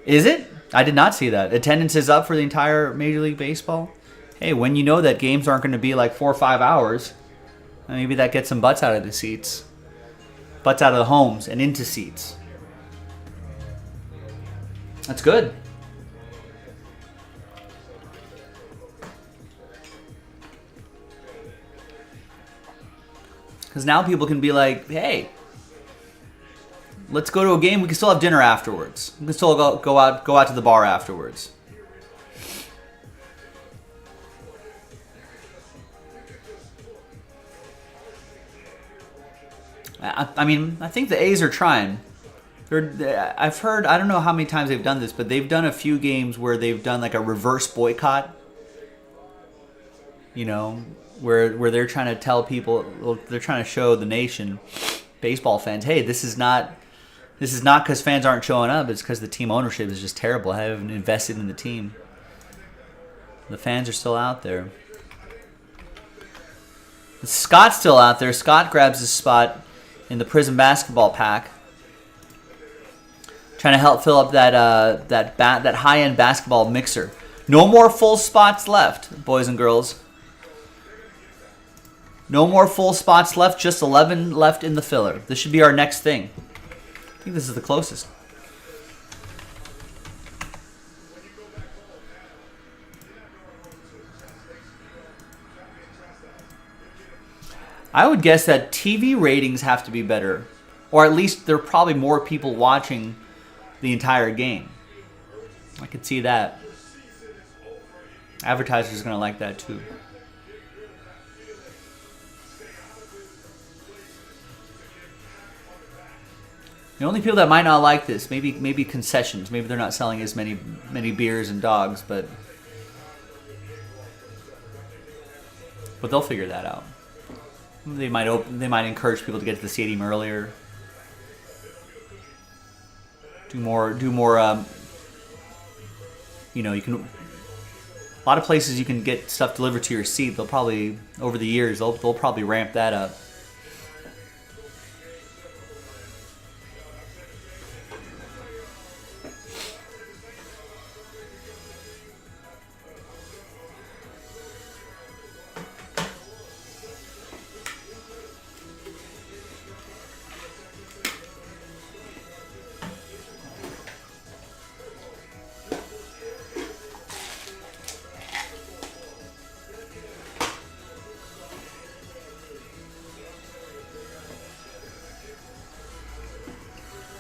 Is it? I did not see that. Attendance is up for the entire Major League Baseball. Hey, when you know that games aren't going to be like 4 or 5 hours, maybe that gets some butts out of the seats. Butts out of the homes and into seats. That's good. Because now people can be like, hey, let's go to a game. We can still have dinner afterwards. We can still go out to the bar afterwards. I mean, I think the A's are trying. I've heard, I don't know how many times they've done this, but they've done a few games where they've done like a reverse boycott. You know, where they're trying to tell people, they're trying to show the nation, baseball fans, hey, this is not because fans aren't showing up. It's because the team ownership is just terrible. I haven't invested in the team. The fans are still out there. Scott's still out there. Scott grabs his spot in the Prism basketball pack. Trying to help fill up that high-end basketball mixer. No more full spots left, boys and girls. No more full spots left, just 11 left in the filler. This should be our next thing. I think this is the closest. I would guess that TV ratings have to be better. Or at least there are probably more people watching the entire game. I could see that. Advertisers are going to like that too. The only people that might not like this, maybe concessions. Maybe they're not selling as many beers and dogs, but they'll figure that out. They might encourage people to get to the stadium earlier. Do more. You can. A lot of places you can get stuff delivered to your seat. They'll probably over the years they'll probably ramp that up.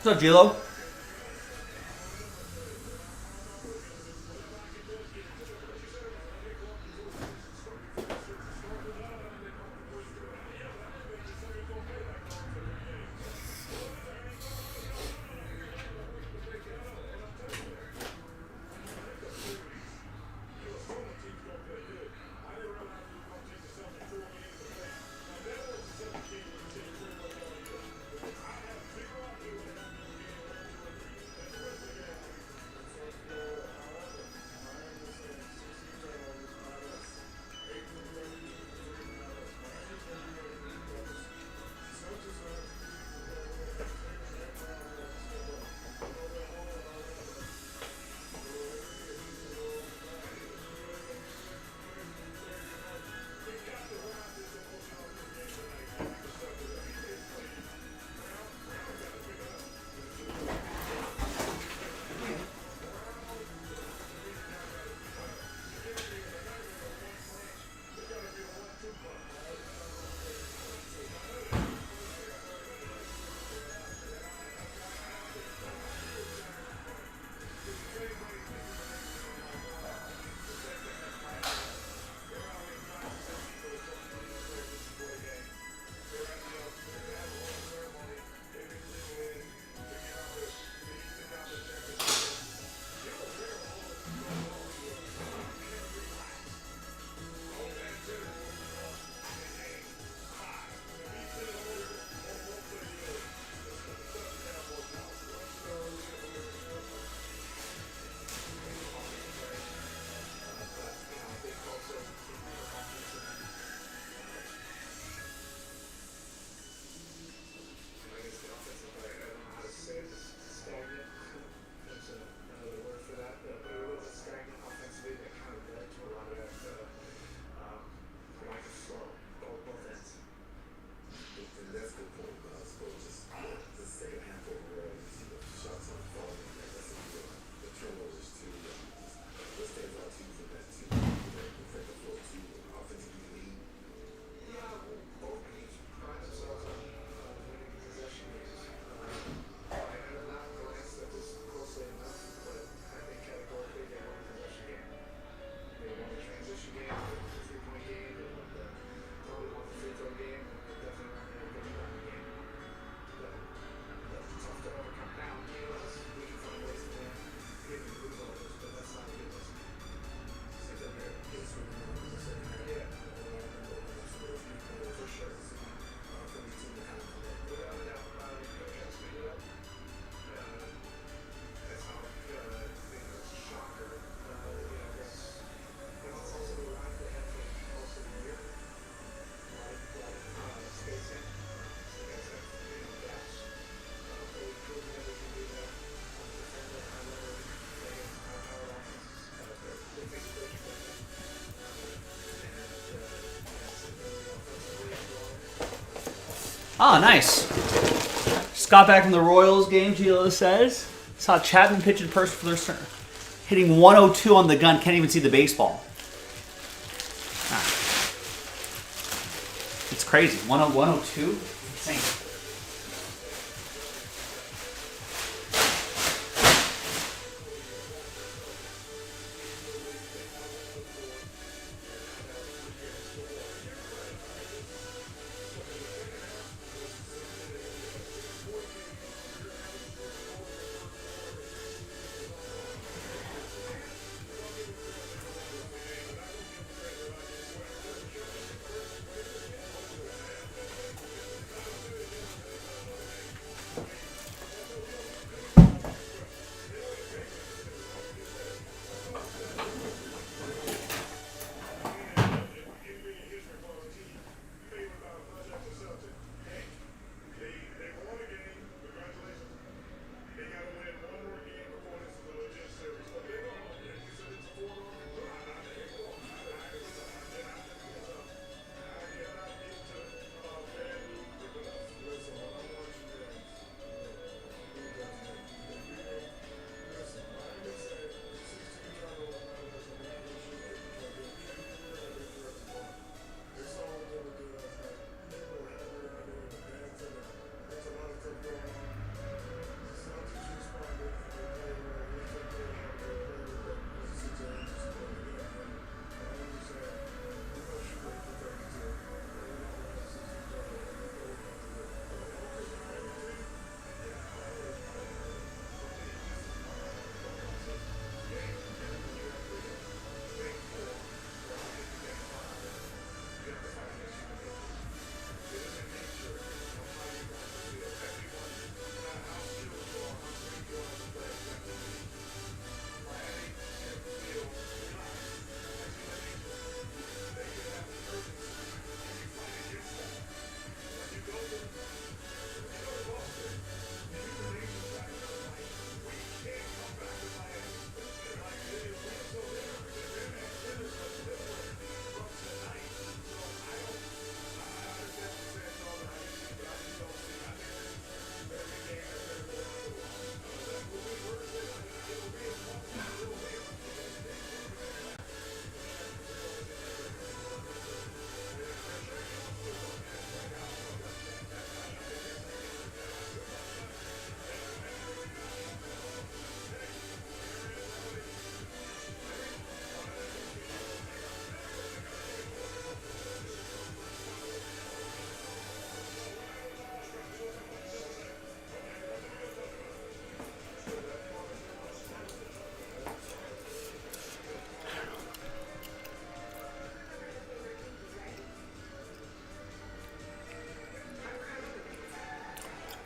What's up, Gilo? Oh, nice. Just got back from the Royals game, Gila says. Saw Chapman pitch in person for their center. Hitting 102 on the gun. Can't even see the baseball. Ah. It's crazy. 102? Insane.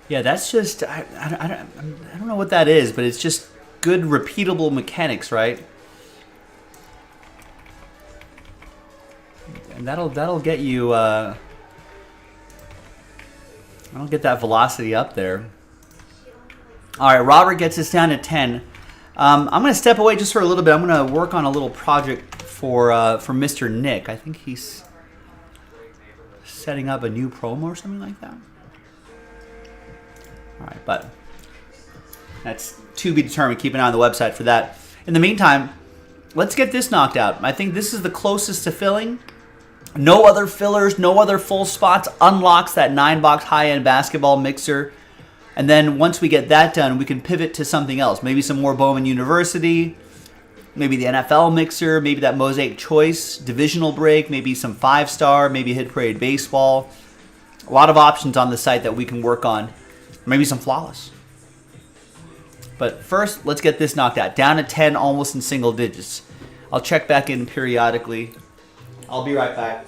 Yeah, that's just I don't know what that is, but it's just good repeatable mechanics, right? And that'll get you. That'll get that velocity up there. All right, Robert gets us down to 10. I'm going to step away just for a little bit. I'm going to work on a little project for Mr. Nick. I think he's setting up a new promo or something like that. All right, but that's to be determined. Keep an eye on the website for that. In the meantime, let's get this knocked out. I think this is the closest to filling. No other fillers, no other full spots. Unlocks that 9-box high-end basketball mixer. And then once we get that done, we can pivot to something else. Maybe some more Bowman University. Maybe the NFL mixer. Maybe that Mosaic Choice divisional break. Maybe some 5-star. Maybe Hit Parade Baseball. A lot of options on the site that we can work on. Maybe some flawless. But first, let's get this knocked out. Down to 10, almost in single digits. I'll check back in periodically. I'll be right back.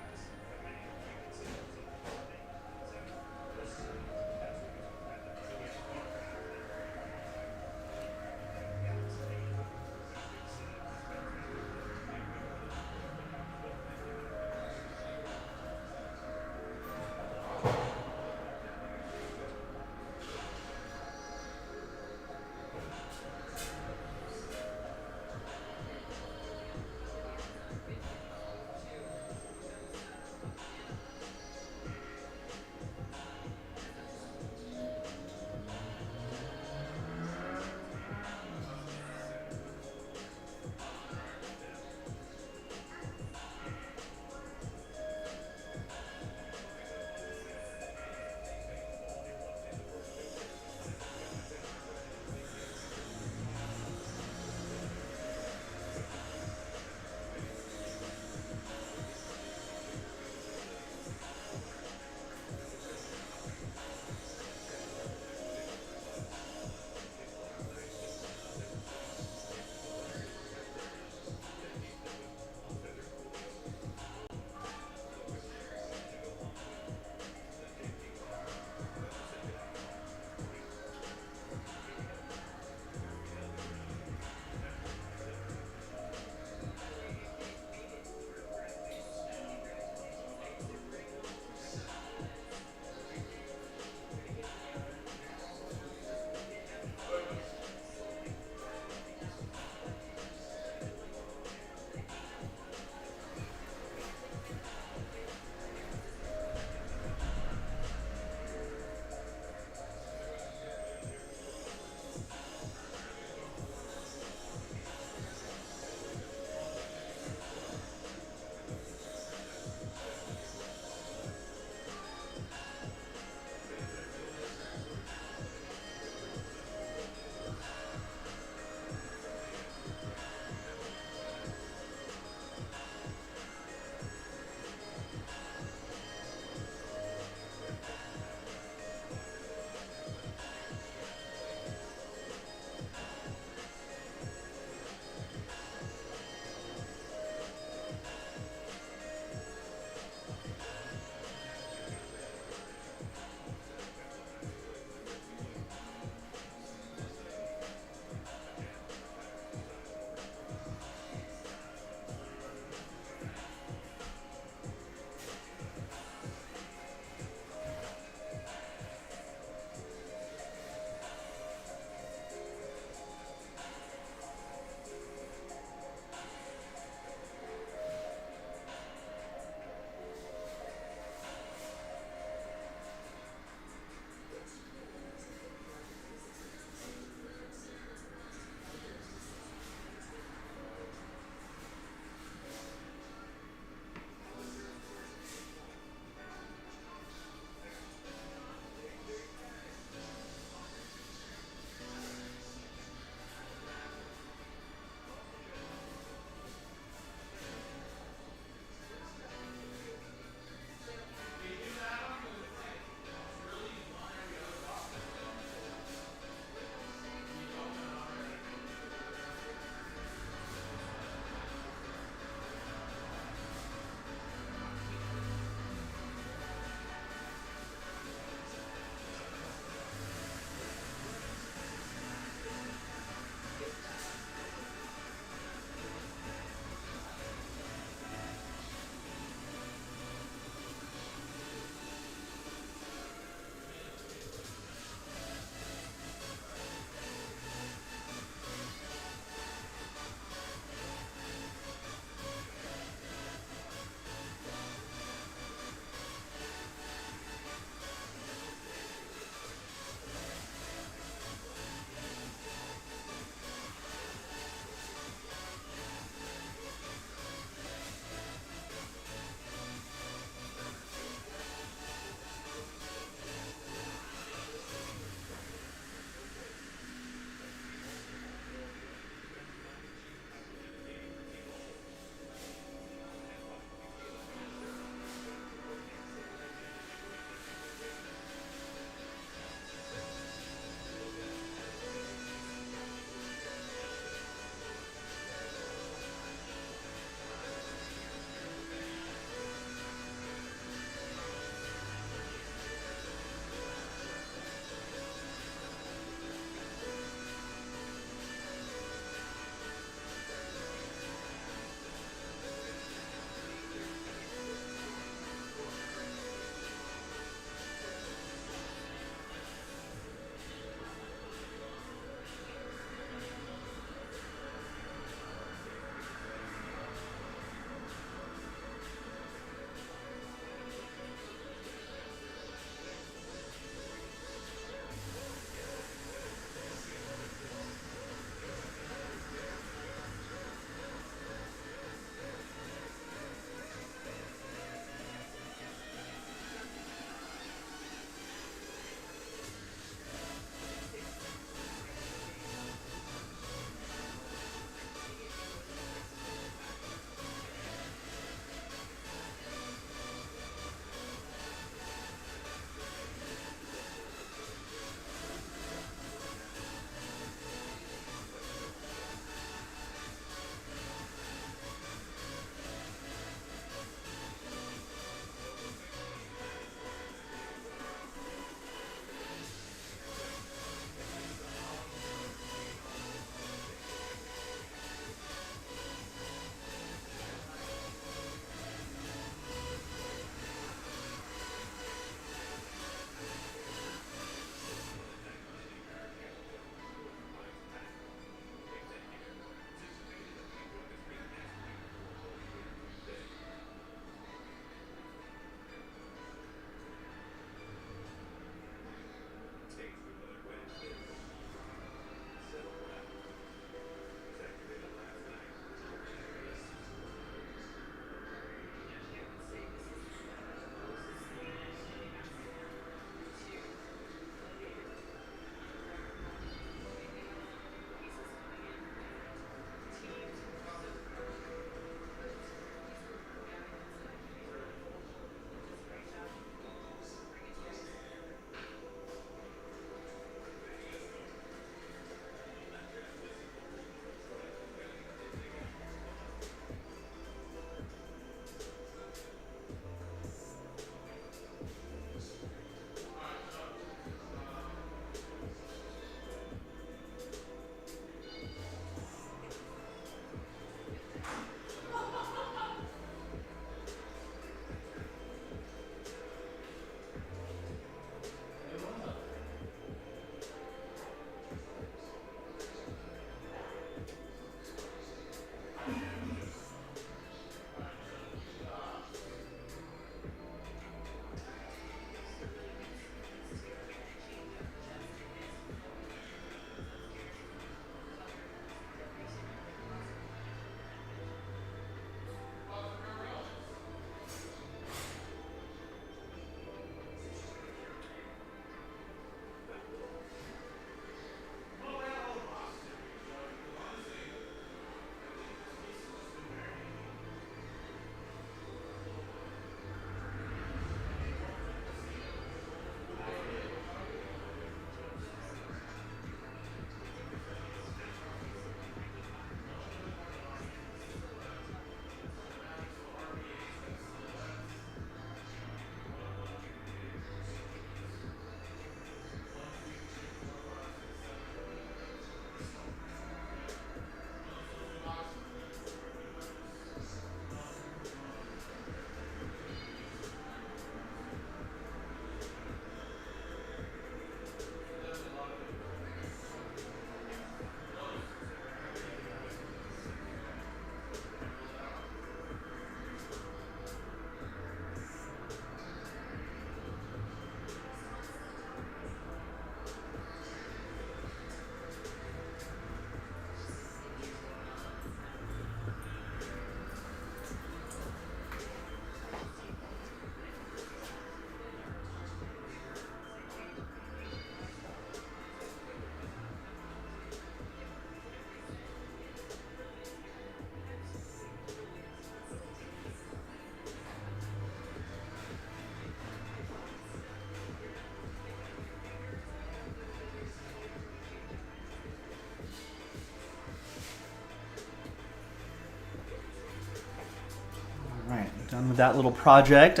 with that little project.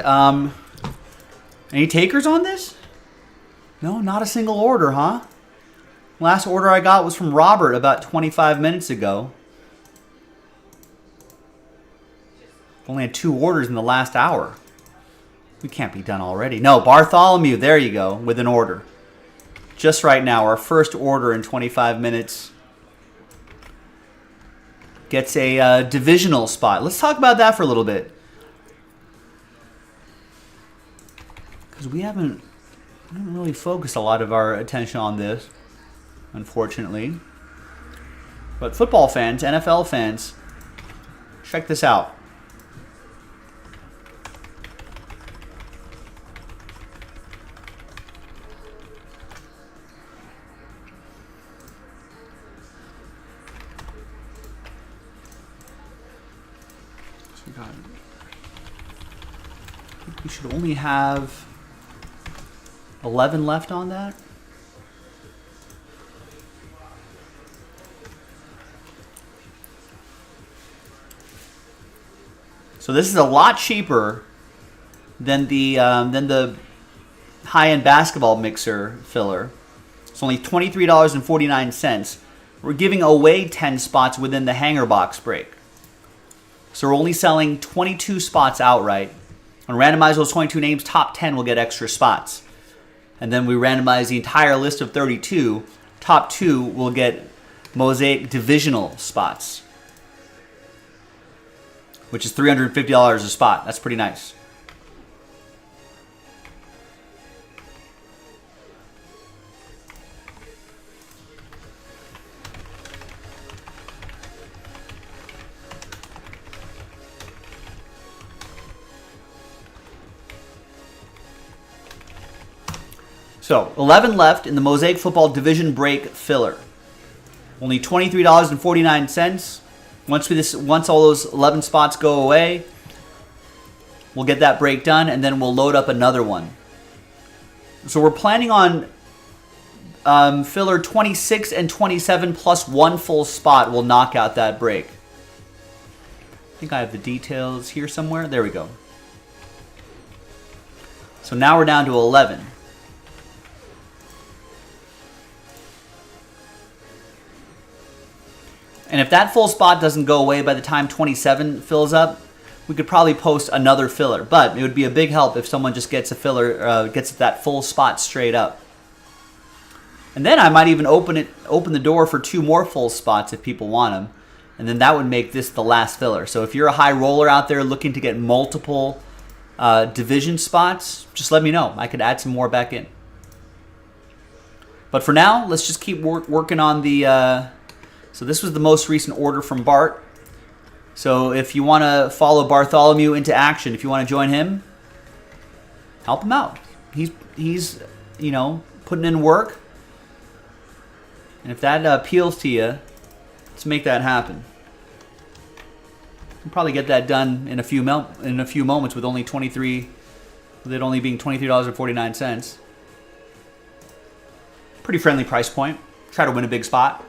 Any takers on this? No, not a single order, huh? Last order I got was from Robert about 25 minutes ago. Only had 2 orders in the last hour. We can't be done already. No, Bartholomew, there you go, with an order. Just right now, our first order in 25 minutes gets a divisional spot. Let's talk about that for a little bit. Because we haven't really focused a lot of our attention on this, unfortunately. But football fans, NFL fans, check this out. We should only have 11 left on that. So this is a lot cheaper than the high-end basketball mixer filler. It's only $23.49. We're giving away 10 spots within the hanger box break. So we're only selling 22 spots outright. When we randomize those 22 names, top 10 will get extra spots. And then we randomize the entire list of 32. Top 2 will get Mosaic divisional spots, which is $350 a spot. That's pretty nice. So, 11 left in the Mosaic Football Division Break filler. Only $23.49. Once all those 11 spots go away, we'll get that break done, and then we'll load up another one. So we're planning on filler 26 and 27 plus 1 full spot will knock out that break. I think I have the details here somewhere. There we go. So now we're down to 11. And if that full spot doesn't go away by the time 27 fills up, we could probably post another filler. But it would be a big help if someone just gets a filler, gets that full spot straight up. And then I might even open the door for 2 more full spots if people want them. And then that would make this the last filler. So if you're a high roller out there looking to get multiple division spots, just let me know. I could add some more back in. But for now, let's just keep working on the... So this was the most recent order from Bart. So if you want to follow Bartholomew into action, if you want to join him, help him out. He's putting in work. And if that appeals to you, let's make that happen. We'll probably get that done in a few moments with only with it only being $23.49. Pretty friendly price point. Try to win a big spot.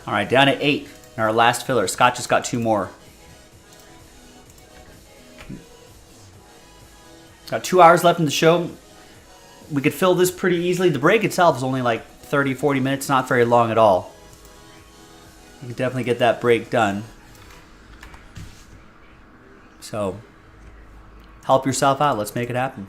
All right, down to 8. And our last filler. Scott just got 2 more. Got 2 hours left in the show. We could fill this pretty easily. The break itself is only like 30, 40 minutes. Not very long at all. You can definitely get that break done. So, help yourself out. Let's make it happen.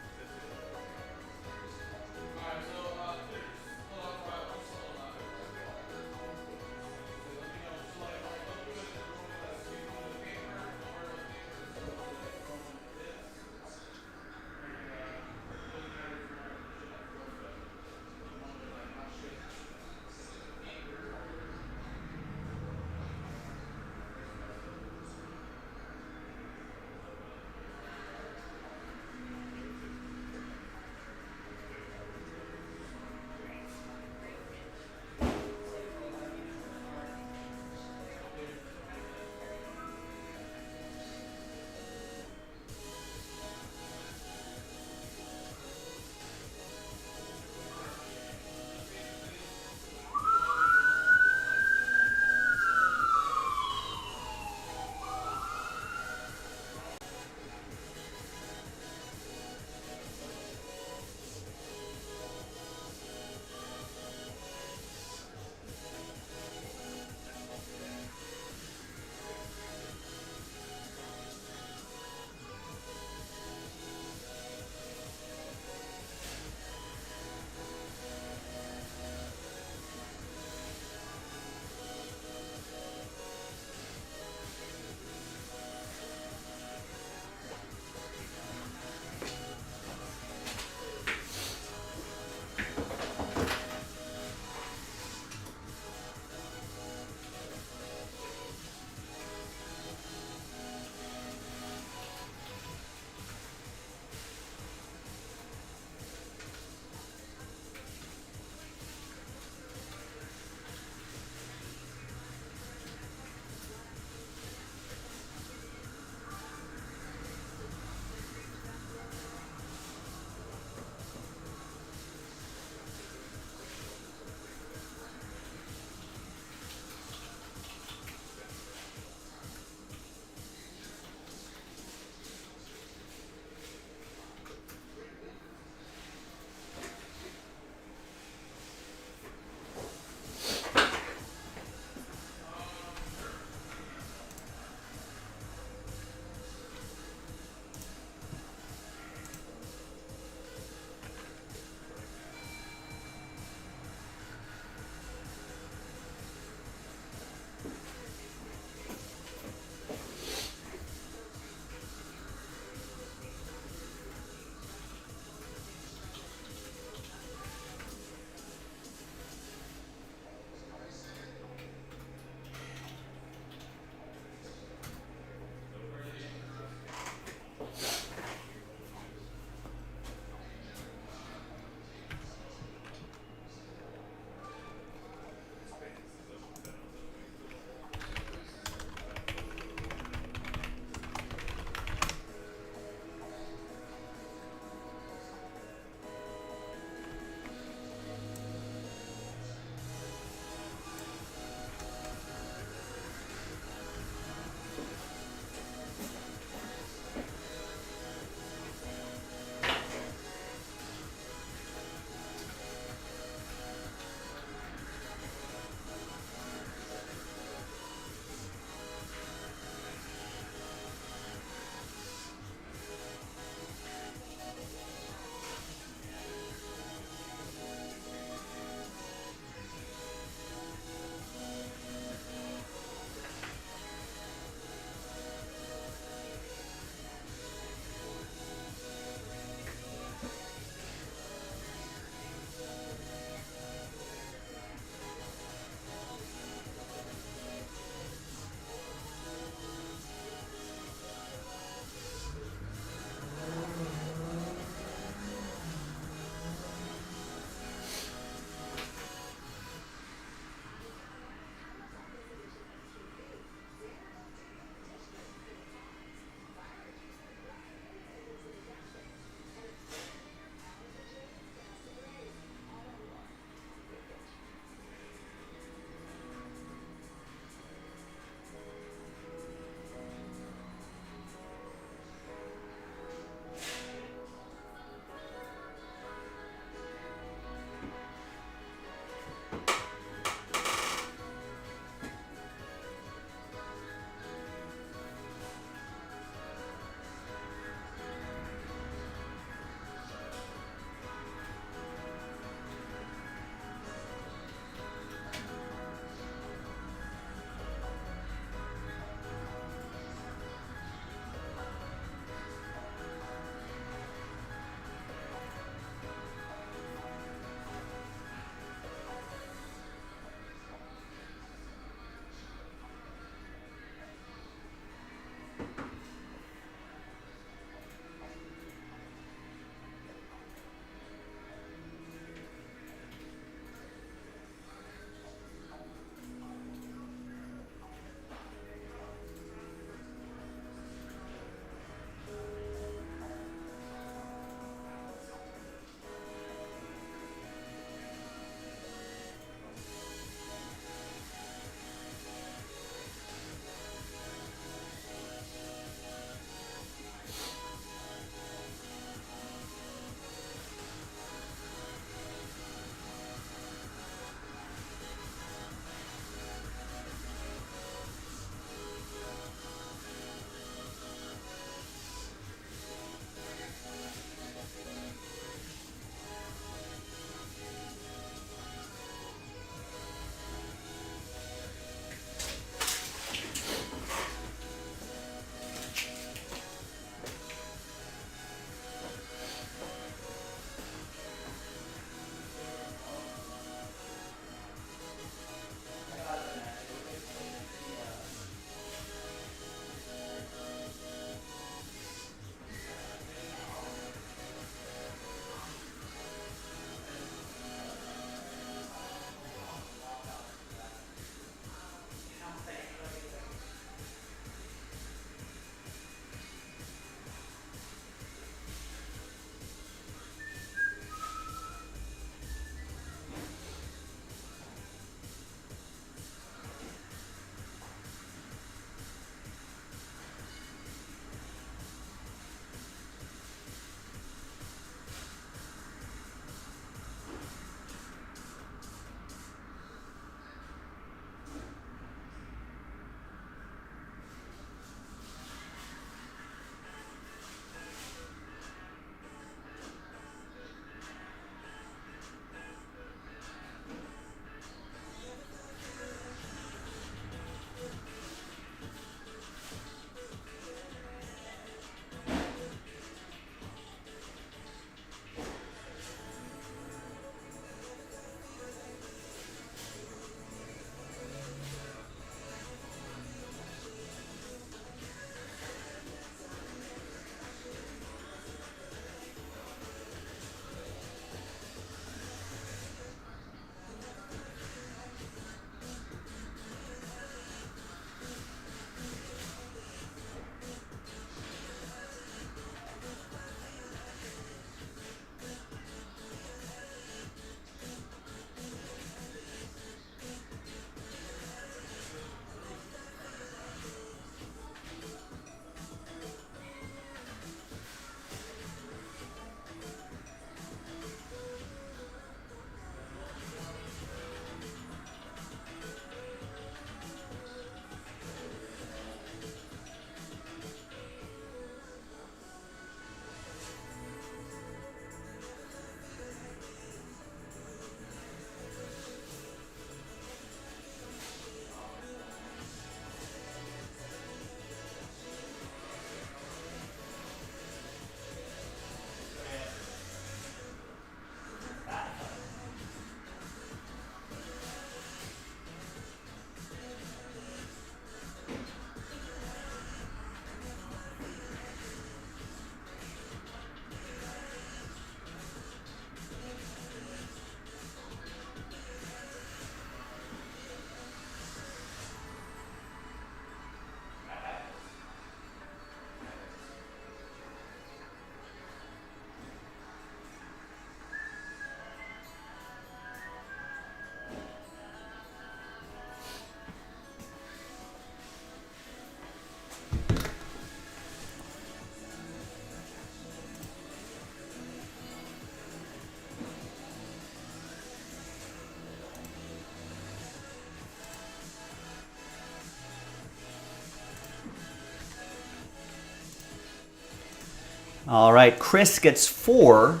All right, Chris gets 4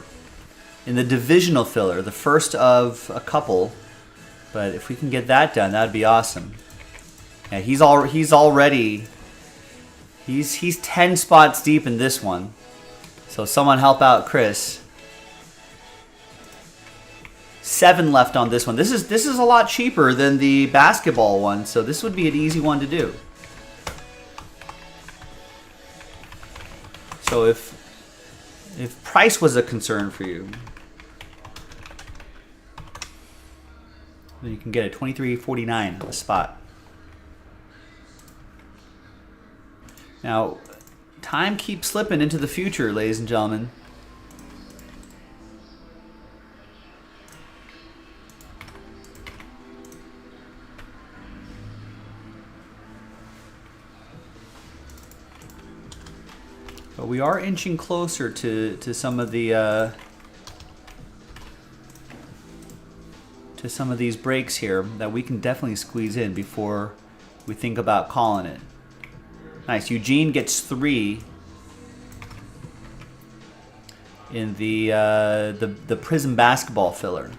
in the divisional filler, the first of a couple. But if we can get that done, that'd be awesome. Yeah, he's 10 spots deep in this one. So someone help out Chris. 7 left on this one. This is a lot cheaper than the basketball one, so this would be an easy one to do. So if price was a concern for you, then you can get a 23.49 on the spot. Now, time keeps slipping into the future, ladies and gentlemen. But we are inching closer to some of the to some of these breaks here that we can definitely squeeze in before we think about calling it. Nice. Eugene gets 3 in the Prism basketball filler,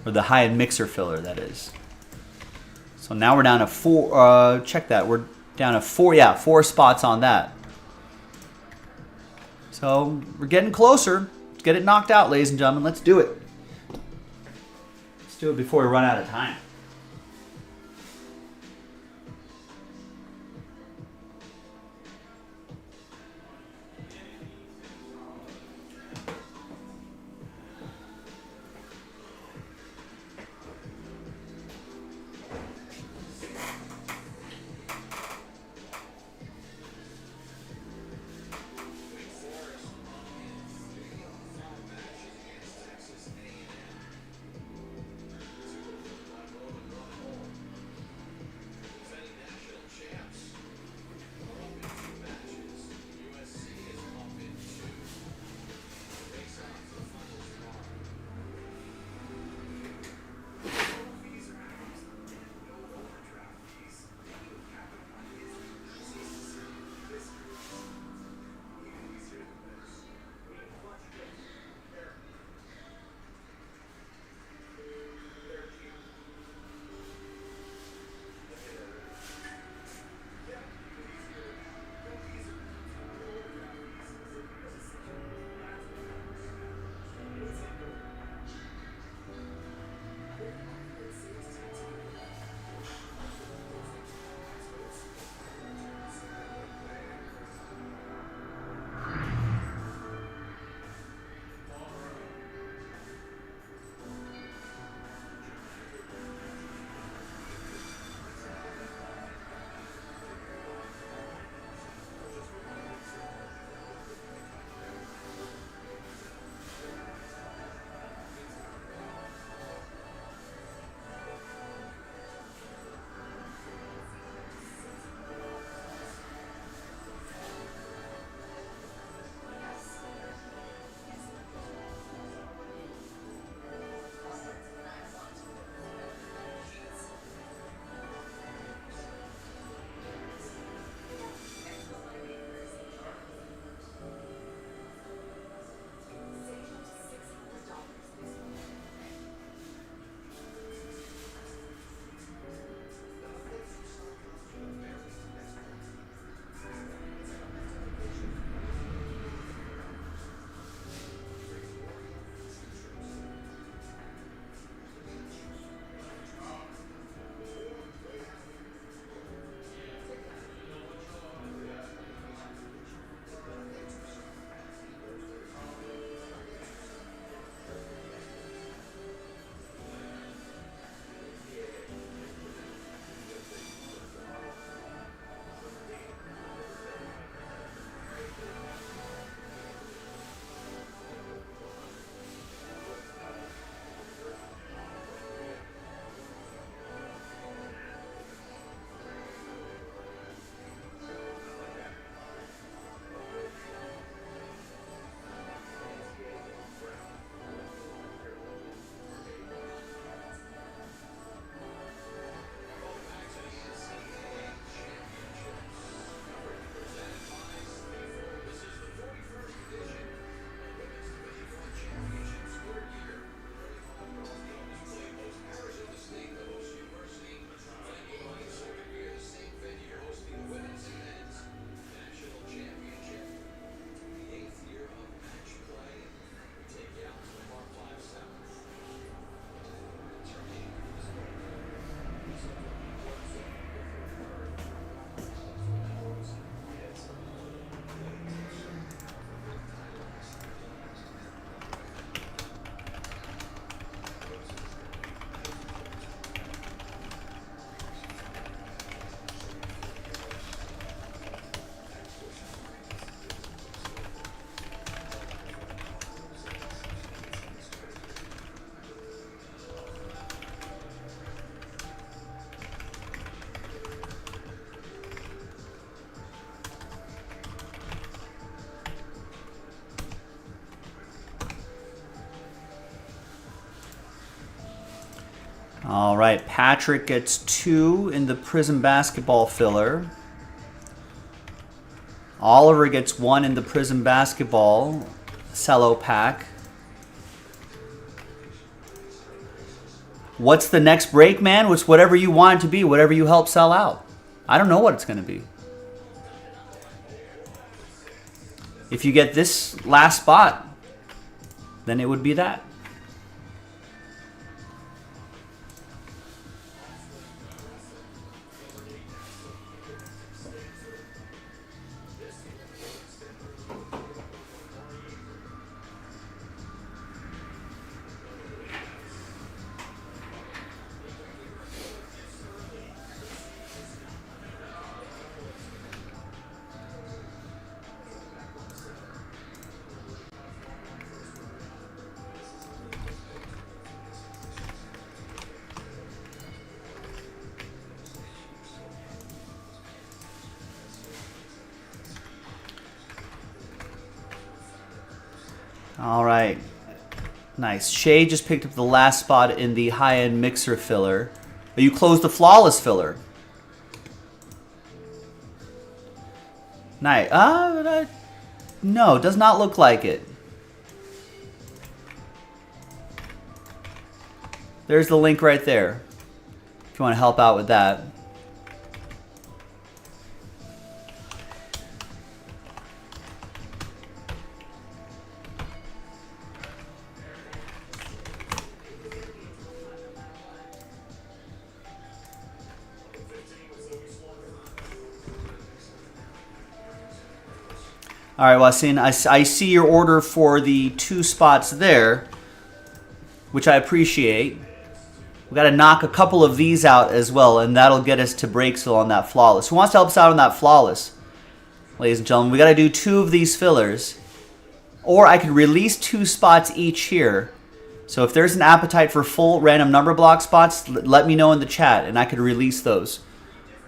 or the high-end mixer filler, that is. So now we're down to 4. Check that. We're down to 4. Yeah, 4 spots on that. So we're getting closer. Let's get it knocked out, ladies and gentlemen. Let's do it. Let's do it before we run out of time. All right, Patrick gets 2 in the Prism basketball filler. Oliver gets 1 in the Prism basketball cello pack. What's the next break, man? It's whatever you want it to be, whatever you help sell out. I don't know what it's going to be. If you get this last spot, then it would be that. All right. Nice. Shay just picked up the last spot in the high-end mixer filler. But you closed the flawless filler. Nice. No, does not look like it. There's the link right there. If you want to help out with that. All right, Wasim, I see your order for the 2 spots there, which I appreciate. We got to knock a couple of these out as well, and that'll get us to Breaksville on that flawless. Who wants to help us out on that flawless? Ladies and gentlemen, we got to do 2 of these fillers, or I could release 2 spots each here. So if there's an appetite for full random number block spots, let me know in the chat, and I could release those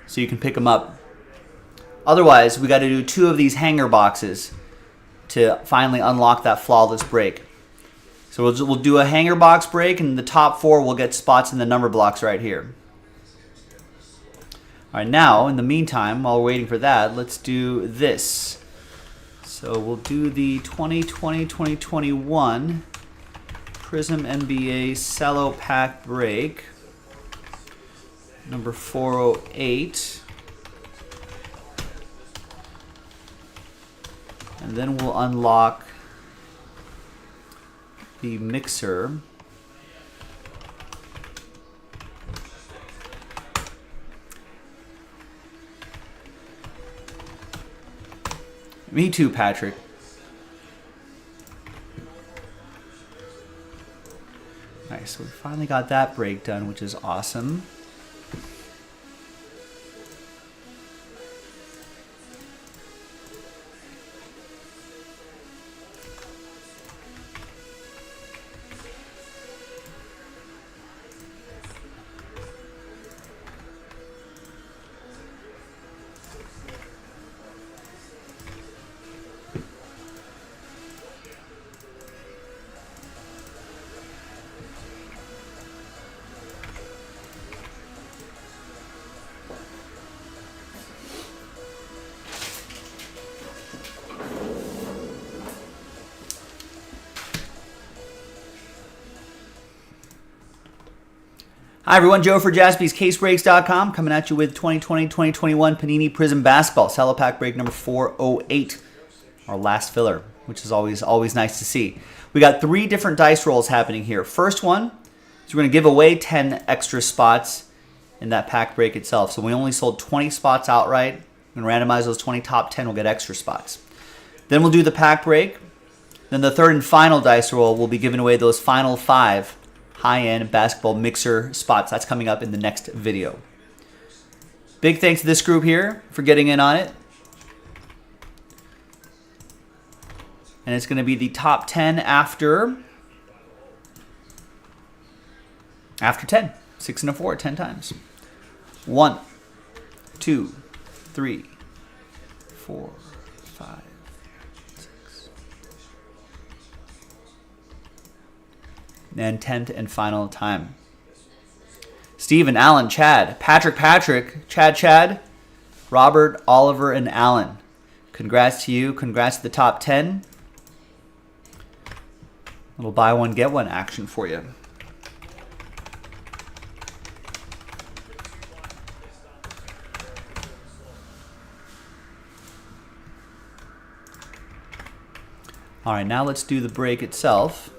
so you can pick them up. Otherwise, we got to do 2 of these hanger boxes to finally unlock that flawless break. So we'll do a hanger box break, and the top 4 will get spots in the number blocks right here. All right, now, in the meantime, while we're waiting for that, let's do this. So we'll do the 2020-2021 Prism NBA Cello Pack Break, number 408. And then we'll unlock the mixer. Me too, Patrick. Nice, so we finally got that break done, which is awesome. Hi everyone, Joe for JaspysCaseBreaks.com coming at you with 2020-2021 Panini Prism Basketball Cello Pack Break number 408, our last filler, which is always nice to see. We got 3 different dice rolls happening here. First one is we're going to give away 10 extra spots in that pack break itself. So we only sold 20 spots outright. We're going to randomize those 20 top 10, we'll get extra spots. Then we'll do the pack break. Then the third and final dice roll will be giving away those final 5 high-end basketball mixer spots. That's coming up in the next video. Big thanks to this group here for getting in on it. And it's going to be the top 10 after 10. 6 and a 4, 10 times. 1, 2, 3, 4, 5. And 10th and final time. Steven, Alan, Chad, Patrick, Chad, Robert, Oliver, and Alan. Congrats to you. Congrats to the top 10. Little buy one, get one action for you. All right, now let's do the break itself.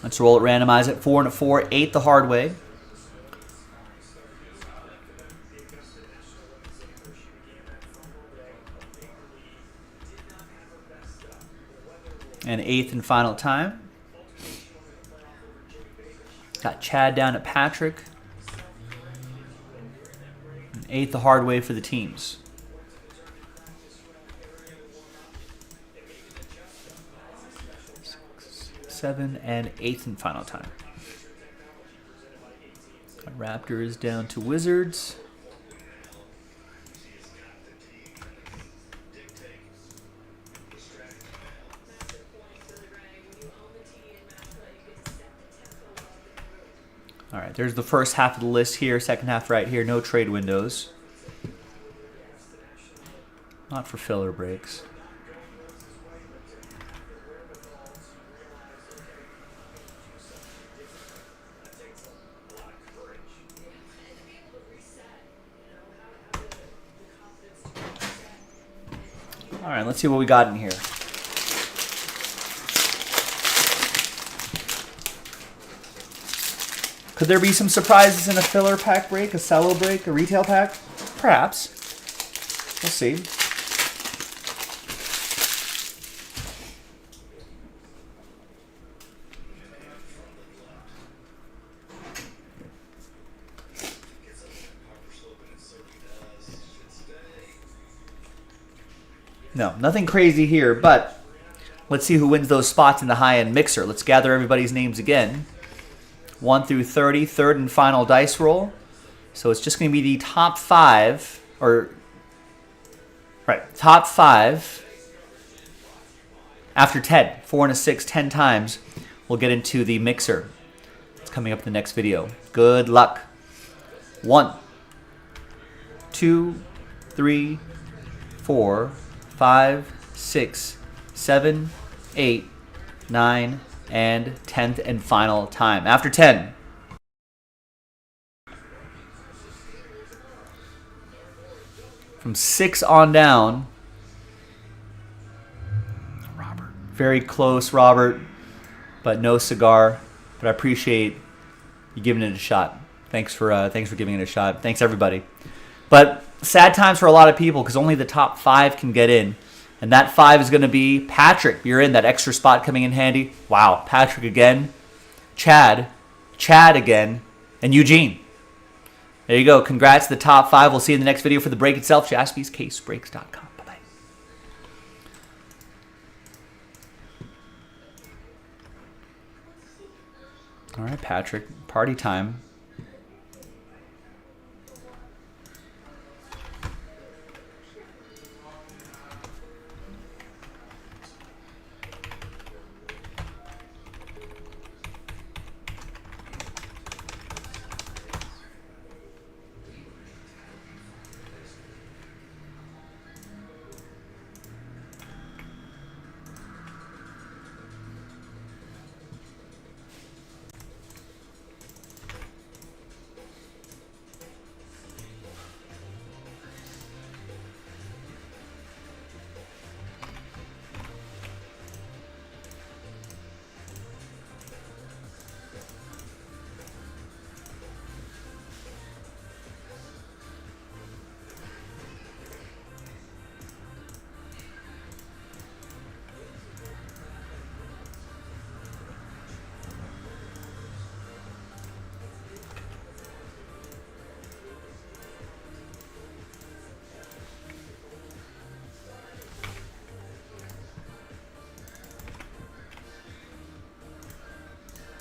Let's roll it, randomize it. 4 and a 4, 8 the hard way. And 8th and final time. Got Chad down at Patrick. And 8th the hard way for the teams. 7 and 8th and final time. Got Raptors down to Wizards. All right, there's the first half of the list here, second half right here, no trade windows. Not for filler breaks. All right, let's see what we got in here. Could there be some surprises in a filler pack break, a cello break, a retail pack? Perhaps. We'll see. No, nothing crazy here, but let's see who wins those spots in the high-end mixer. Let's gather everybody's names again. 1 through 30, third and final dice roll. So it's just going to be the top 5, top 5 after 10. 4 and a 6, 10 times. We'll get into the mixer. It's coming up in the next video. Good luck. 1, 2, 3, 4, 5, 6, 7, 8, 9, and 10th and final time. After 10. From 6 on down. Robert. Very close, Robert, but no cigar. But I appreciate you giving it a shot. Thanks for giving it a shot. Thanks, everybody. But sad times for a lot of people because only the top 5 can get in. And that 5 is going to be Patrick. You're in, that extra spot coming in handy. Wow, Patrick again. Chad again. And Eugene. There you go. Congrats to the top 5. We'll see you in the next video for the break itself. JaspysCaseBreaks.com. Bye-bye. All right, Patrick. Party time.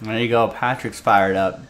There you go. Patrick's fired up.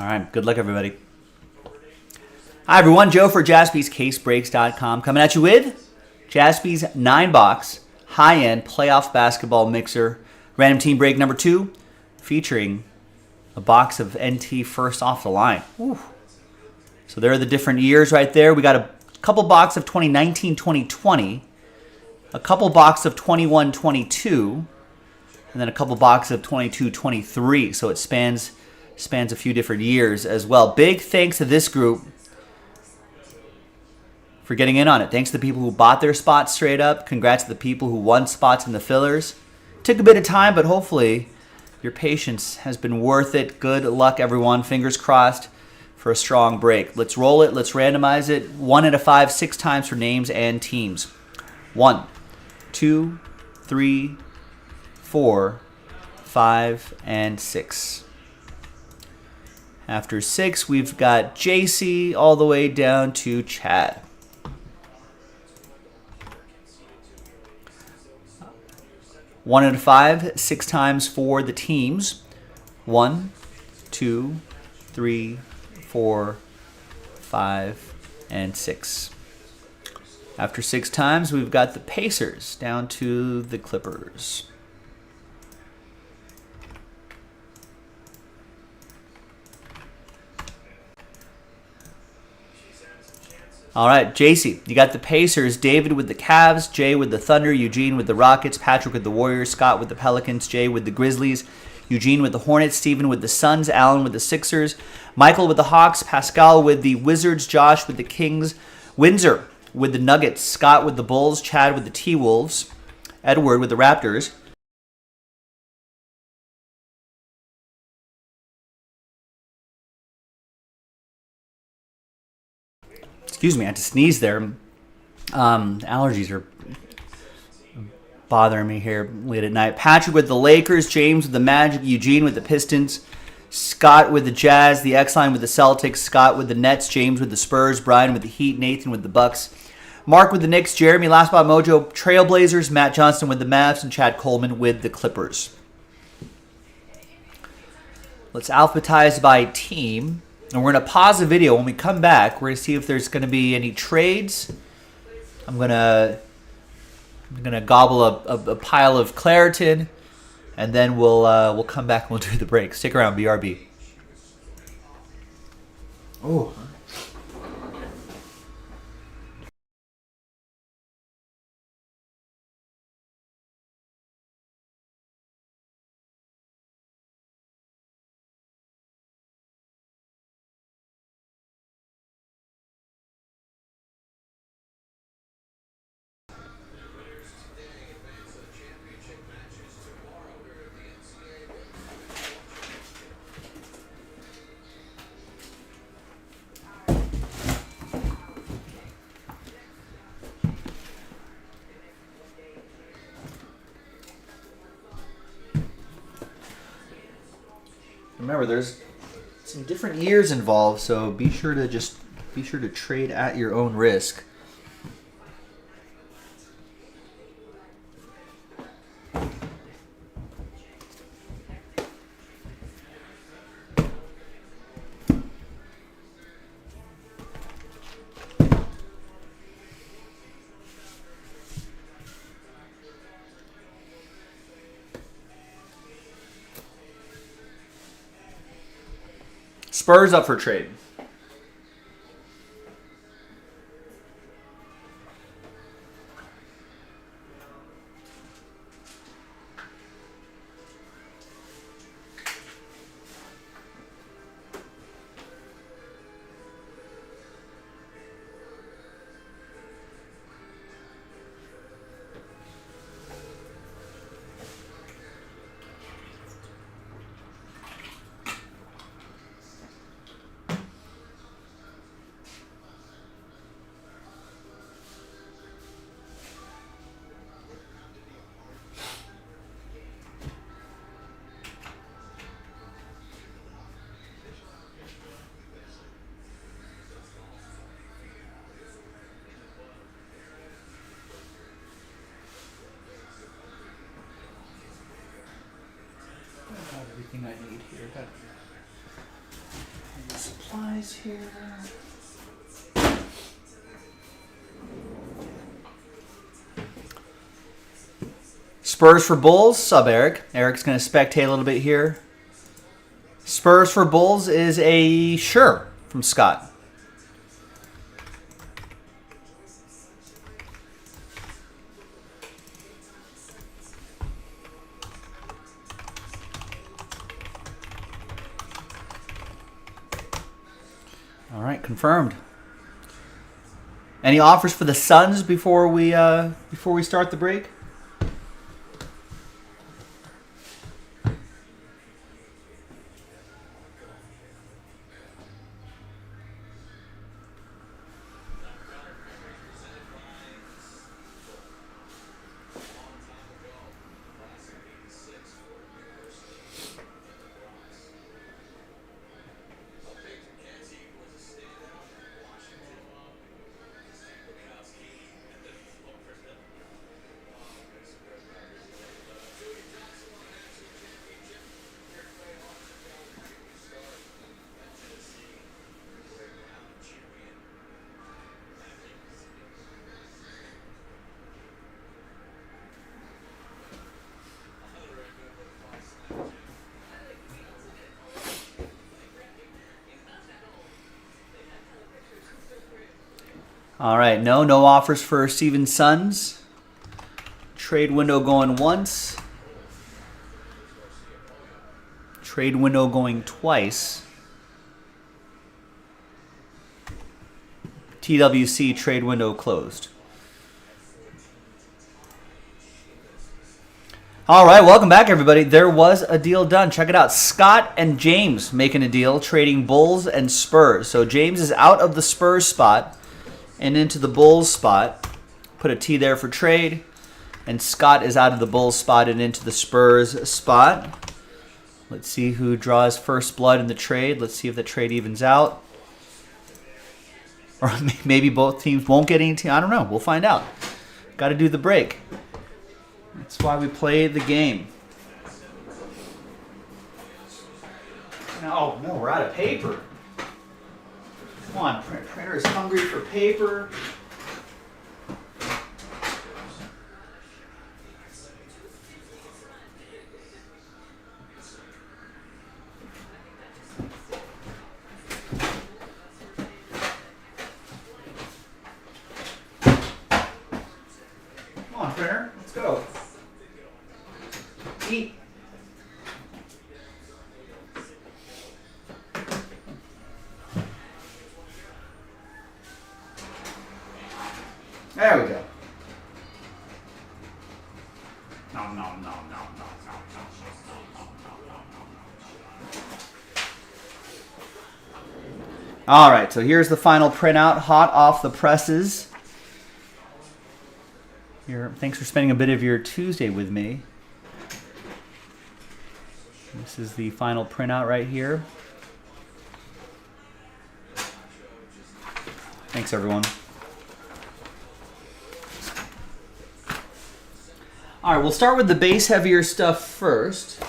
All right. Good luck, everybody. Hi, everyone. Joe for JaspysCaseBreaks.com coming at you with Jaspy's 9-box high-end playoff basketball mixer. Random team break number 2 featuring a box of NT first off the line. Ooh. So there are the different years right there. We got a couple box of 2019-2020, a couple box of 21-22, and then a couple box of 22-23. So it spans a few different years as well. Big thanks to this group for getting in on it. Thanks to the people who bought their spots straight up. Congrats to the people who won spots in the fillers. Took a bit of time, but hopefully your patience has been worth it. Good luck, everyone. Fingers crossed for a strong break. Let's roll it. Let's randomize it. 1 out of 5, 6 times for names and teams. 1, 2, 3, 4, 5, and 6. After 6, we've got JC all the way down to Chad. One out of 5, 6 times for the teams. 1, 2, 3, 4, 5, and 6. After 6 times, we've got the Pacers down to the Clippers. All right, JC, you got the Pacers, David with the Cavs, Jay with the Thunder, Eugene with the Rockets, Patrick with the Warriors, Scott with the Pelicans, Jay with the Grizzlies, Eugene with the Hornets, Steven with the Suns, Allen with the Sixers, Michael with the Hawks, Pascal with the Wizards, Josh with the Kings, Windsor with the Nuggets, Scott with the Bulls, Chad with the T-Wolves, Edward with the Raptors. Excuse me, I had to sneeze there. Allergies are bothering me here late at night. Patrick with the Lakers, James with the Magic, Eugene with the Pistons, Scott with the Jazz, the X-Line with the Celtics, Scott with the Nets, James with the Spurs, Brian with the Heat, Nathan with the Bucks, Mark with the Knicks, Jeremy, Last Spot Mojo, Trailblazers, Matt Johnston with the Mavs, and Chad Coleman with the Clippers. Let's alphabetize by team. And we're going to pause the video. When we come back, we're going to see if there's going to be any trades. I'm going to gobble a pile of Claritin, and then we'll come back and we'll do the break. Stick around, BRB. Oh. Remember, there's some different years involved, so be sure to trade at your own risk. Spurs up for trade. guys here. Spurs for Bulls, sub Eric. Eric's going to spectate a little bit here. Spurs for Bulls is a sure from Scott. All right, confirmed. Any offers for the Suns before we start the break? All right, no offers for Steven Suns. Trade window going once. Trade window going twice. TWC trade window closed. All right, welcome back, everybody. There was a deal done. Check it out. Scott and James making a deal, trading Bulls and Spurs. So James is out of the Spurs spot and into the Bulls spot. Put a T there for trade. And Scott is out of the Bulls spot and into the Spurs spot. Let's see who draws first blood in the trade. Let's see if the trade evens out. Or maybe both teams won't get any team. I don't know. We'll find out. Got to do the break. That's why we play the game. Oh, no, we're out of paper. Come on, printer is hungry for paper. Come on, printer, let's go. Eat. There we go. No. All right, so here's the final printout, hot off the presses. Thanks for spending a bit of your Tuesday with me. This is the final printout right here. Thanks, everyone. All right, we'll start with the base heavier stuff first.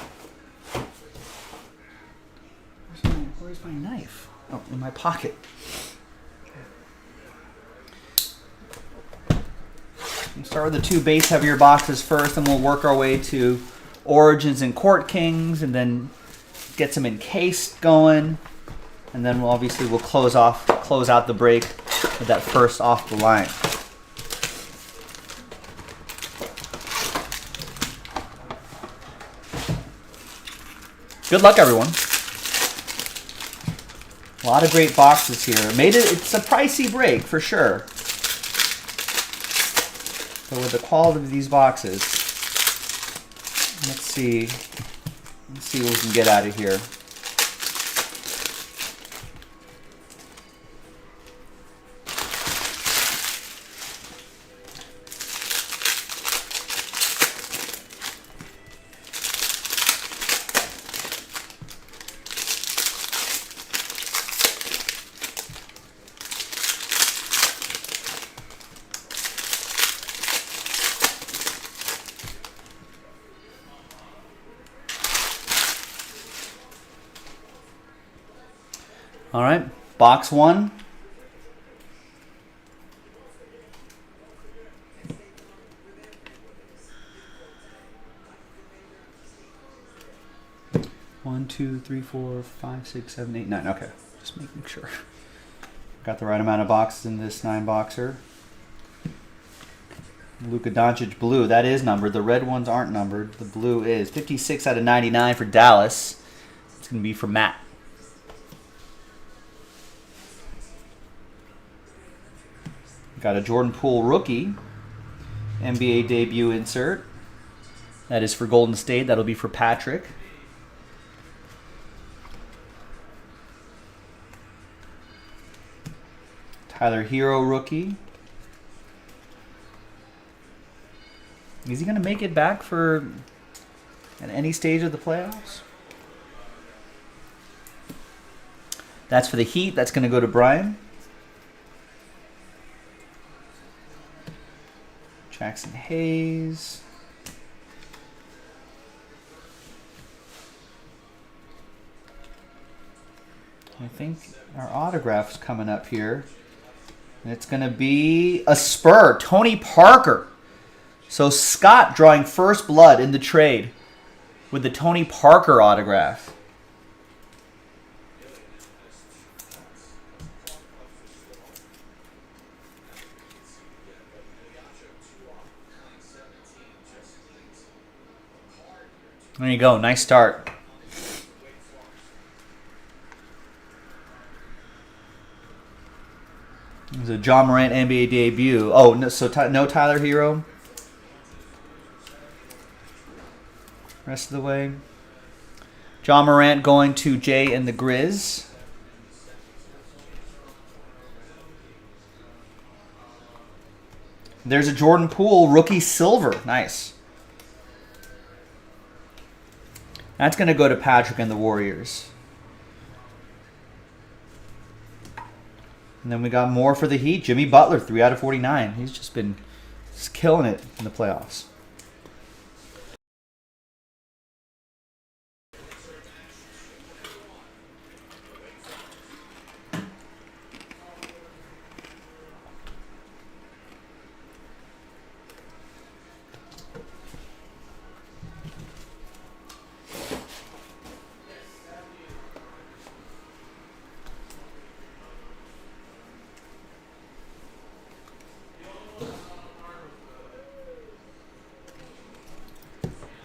Where's my knife? Oh, in my pocket. We'll start with the two base heavier boxes first, and we'll work our way to Origins and Court Kings, and then get some encased going, and then we'll close out the break with that first off the line. Good luck, everyone. A lot of great boxes here. It's a pricey break for sure. But with the quality of these boxes, let's see what we can get out of here. All right, Box 1. One, two, three, four, five, six, seven, eight, 9. Okay, just making sure. Got the right amount of boxes in this 9-boxer. Luka Doncic blue. That is numbered. The red ones aren't numbered. The blue is. 56 out of 99 for Dallas. It's going to be for Matt. Got a Jordan Poole rookie. NBA debut insert. That is for Golden State. That'll be for Patrick. Tyler Hero rookie. Is he going to make it back for at any stage of the playoffs? That's for the Heat. That's going to go to Brian. Jackson Hayes. I think our autograph's coming up here. And it's going to be a Spur, Tony Parker. So Scott drawing first blood in the trade with the Tony Parker autograph. There you go. Nice start. It was a John Morant NBA debut. Oh, no, so no Tyler Hero. Rest of the way. John Morant going to Jay and the Grizz. There's a Jordan Poole rookie silver. Nice. That's going to go to Patrick and the Warriors. And then we got more for the Heat. Jimmy Butler, 3 out of 49. He's just been killing it in the playoffs.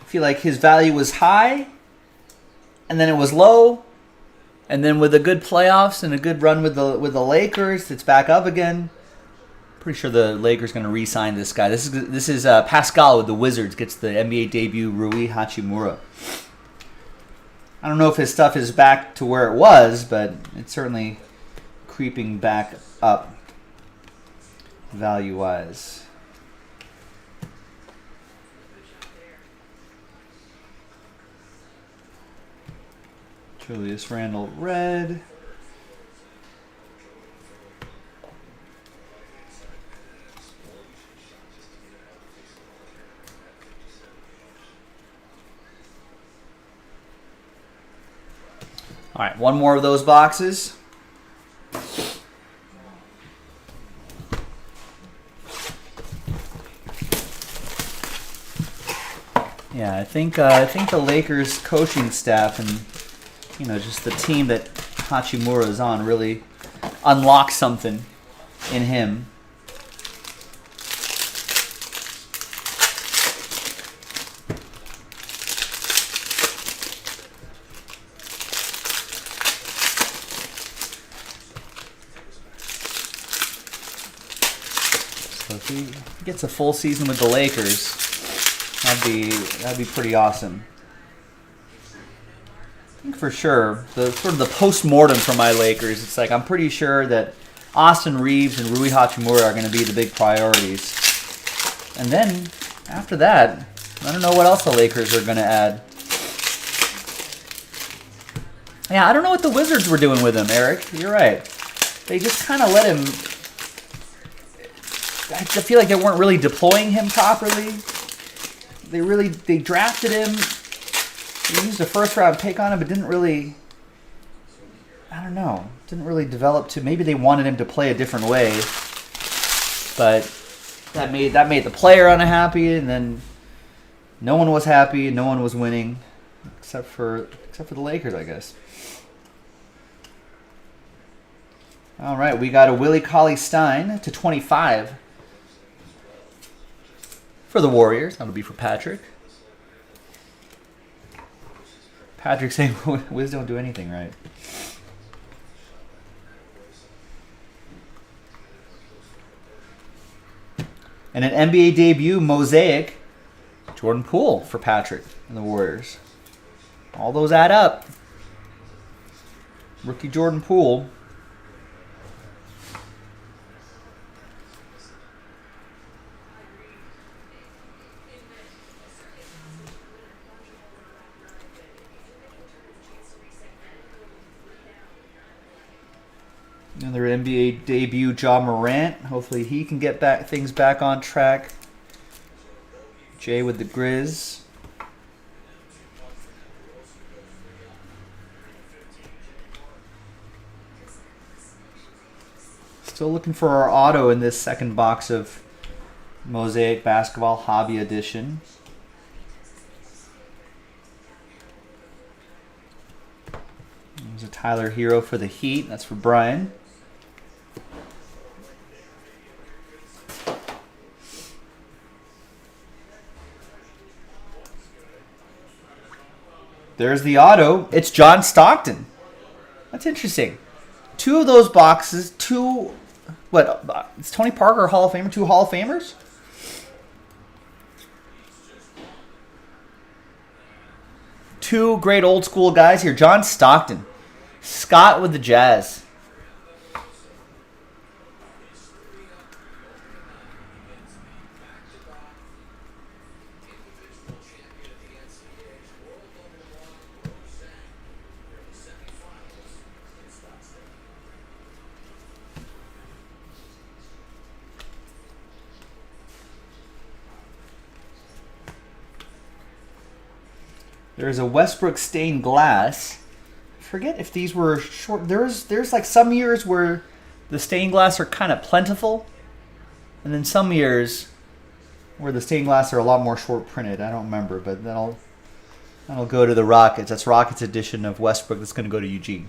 I feel like his value was high, and then it was low, and then with a good playoffs and a good run with the Lakers, it's back up again. Pretty sure the Lakers going to re-sign this guy. This is Pascal with the Wizards gets the NBA debut Rui Hachimura. I don't know if his stuff is back to where it was, but it's certainly creeping back up value-wise. Julius Randle red. All right, one more of those boxes. Yeah, I think the Lakers coaching staff and just the team that Hachimura is on really unlocks something in him. So if he gets a full season with the Lakers, that'd be pretty awesome. I think for sure, the sort of the post-mortem for my Lakers, it's like I'm pretty sure that Austin Reeves and Rui Hachimura are going to be the big priorities. And then, after that, I don't know what else the Lakers are going to add. Yeah, I don't know what the Wizards were doing with him, Eric. You're right. They just kind of let him... I feel like they weren't really deploying him properly. They drafted him... They used a first-round pick on him, but didn't really I don't know. Didn't really develop to. Maybe they wanted him to play a different way, but that made the player unhappy, and then no one was happy, and no one was winning, except for the Lakers, I guess. All right, we got a Willie Cauley-Stein to 25 for the Warriors. That'll be for Patrick. Patrick saying Wiz don't do anything right. And an NBA debut mosaic, Jordan Poole for Patrick and the Warriors. All those add up. Rookie Jordan Poole. Another NBA debut, Ja Morant. Hopefully he can get things back on track. Jay with the Grizz. Still looking for our auto in this second box of Mosaic Basketball Hobby Edition. There's a Tyler Hero for the Heat. That's for Brian. There's the auto. It's John Stockton. That's interesting. Two of those boxes, it's Tony Parker, Hall of Famer, two Hall of Famers? Two great old school guys here. John Stockton. Scott with the Jazz. There's a Westbrook stained glass. I forget if these were short. There's like some years where the stained glass are kind of plentiful, and then some years where the stained glass are a lot more short printed. I don't remember, but that'll go to the Rockets. That's Rockets edition of Westbrook. That's going to go to Eugene.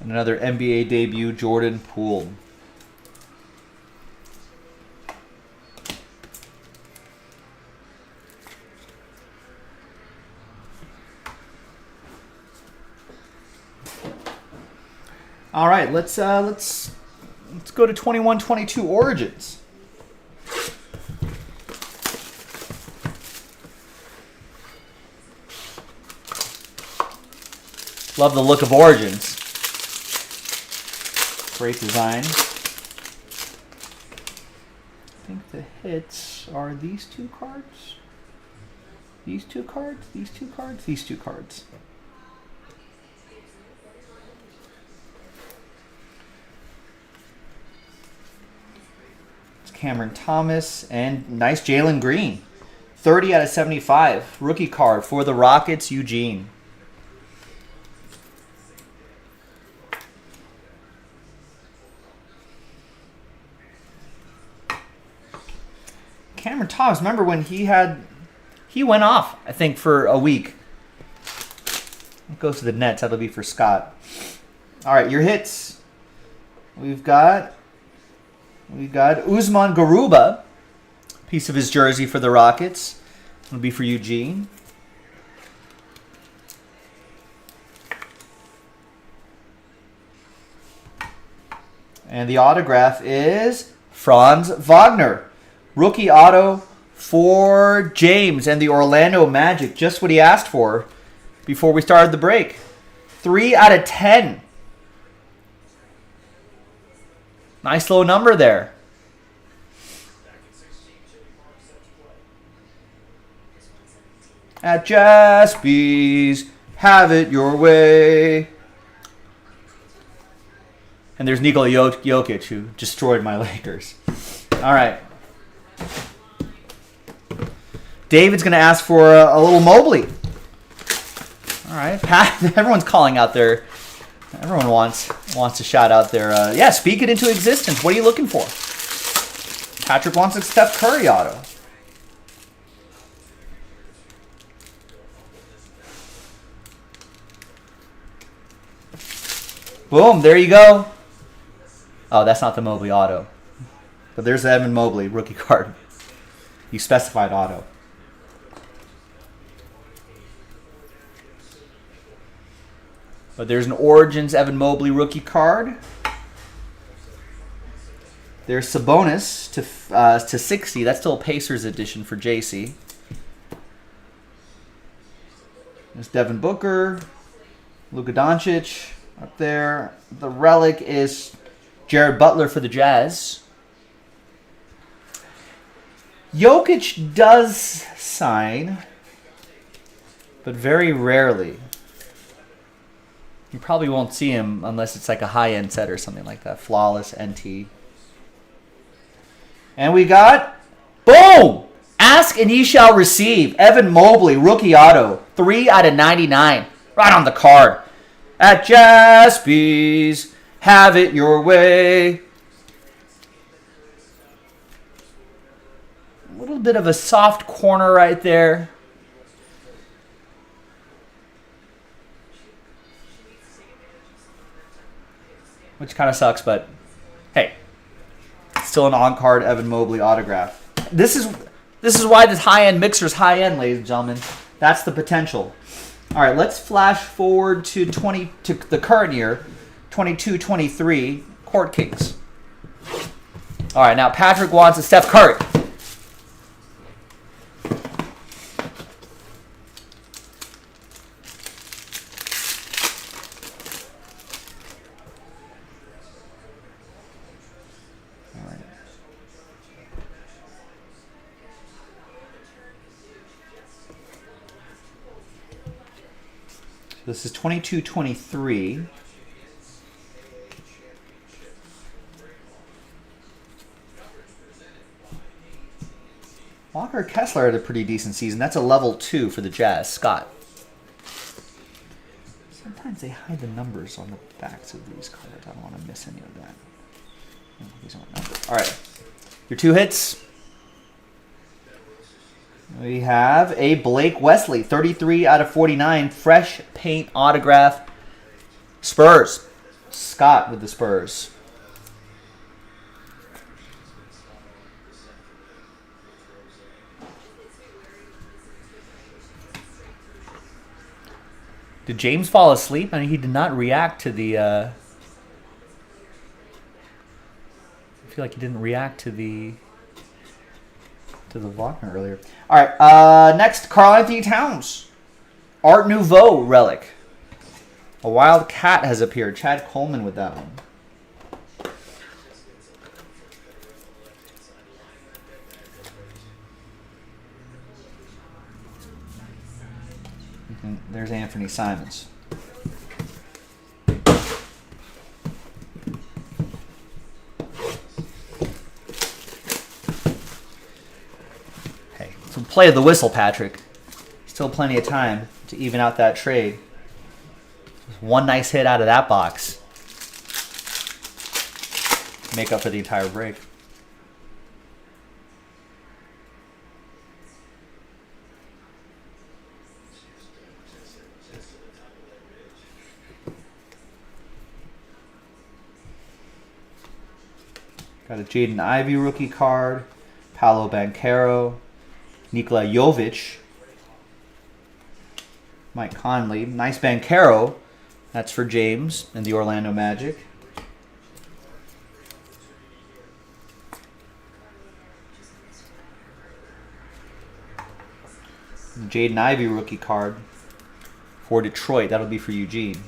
And another NBA debut, Jordan Poole. All right, let's go to 21-22 Origins. Love the look of Origins. Great design. I think the hits are these two cards. These two cards, these two cards, these two cards. It's Cameron Thomas and nice Jalen Green. 30 out of 75. Rookie card for the Rockets, Eugene. Cameron Thomas, remember when he went off, I think, for a week. It goes to the Nets. That'll be for Scott. All right, your hits. We've got Usman Garuba, piece of his jersey for the Rockets. It'll be for Eugene. And the autograph is Franz Wagner. Rookie auto for James and the Orlando Magic. Just what he asked for before we started the break. 3 out of 10. Nice low number there. At Jaspy's, have it your way. And there's Nikola Jokic, who destroyed my Lakers. All right. David's going to ask for a little Mobley. All right. Everyone's calling out their... Everyone wants to shout out their... yeah, speak it into existence. What are you looking for? Patrick wants a Steph Curry auto. Boom, there you go. Oh, that's not the Mobley auto. But there's the Evan Mobley rookie card. You specified auto. But there's an Origins Evan Mobley rookie card. There's Sabonis to 60. That's still a Pacers edition for JC. There's Devin Booker, Luka Doncic up there. The relic is Jared Butler for the Jazz. Jokic does sign, but very rarely. You probably won't see him unless it's like a high-end set or something like that. Flawless NT. And we got, boom! Ask and ye shall receive. Evan Mobley, rookie auto. 3 out of 99. Right on the card. At Jaspy's, have it your way. A little bit of a soft corner right there. Which kind of sucks, but hey, still an on-card Evan Mobley autograph. This is why this high-end mixer's high-end, ladies and gentlemen. That's the potential. All right, let's flash forward to the current year, 22-23 Court Kings. All right, now Patrick wants a Steph Curry. This is 22-23. Walker Kessler had a pretty decent season. That's a level 2 for the Jazz. Scott. Sometimes they hide the numbers on the backs of these cards. I don't want to miss any of that. These aren't numbered. All right. Your 2 hits. We have a Blake Wesley, 33 out of 49, fresh paint autograph. Spurs. Scott with the Spurs. Did James fall asleep? I mean, he did not react to the... I feel like he didn't react to the Wagner earlier. All right, next, Karl-Anthony Towns. Art Nouveau relic. A wild cat has appeared. Chad Coleman with that one. There's Anthony Simons. Some play of the whistle, Patrick. Still plenty of time to even out that trade. Just one nice hit out of that box. Make up for the entire break. Got a Jaden Ivey rookie card. Paolo Banchero. Nikola Jovic, Mike Conley, nice Banchero. That's for James and the Orlando Magic. Jaden Ivey rookie card for Detroit. That'll be for Eugene.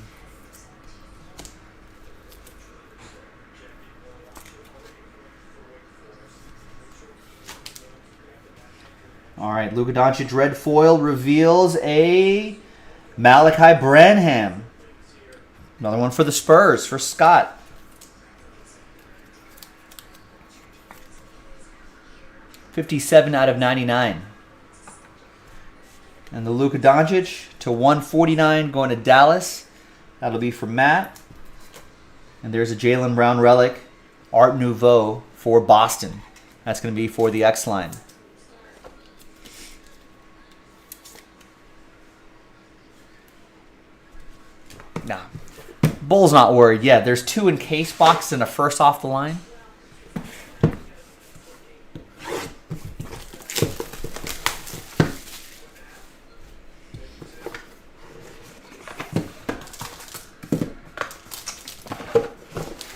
All right, Luka Doncic red foil reveals a Malachi Branham. Another one for the Spurs, for Scott. 57 out of 99. And the Luka Doncic to 149 going to Dallas. That'll be for Matt. And there's a Jaylen Brown relic, Art Nouveau for Boston. That's going to be for the X line. Nah. Bull's not worried. Yeah, there's 2 encased boxes and a first off the line.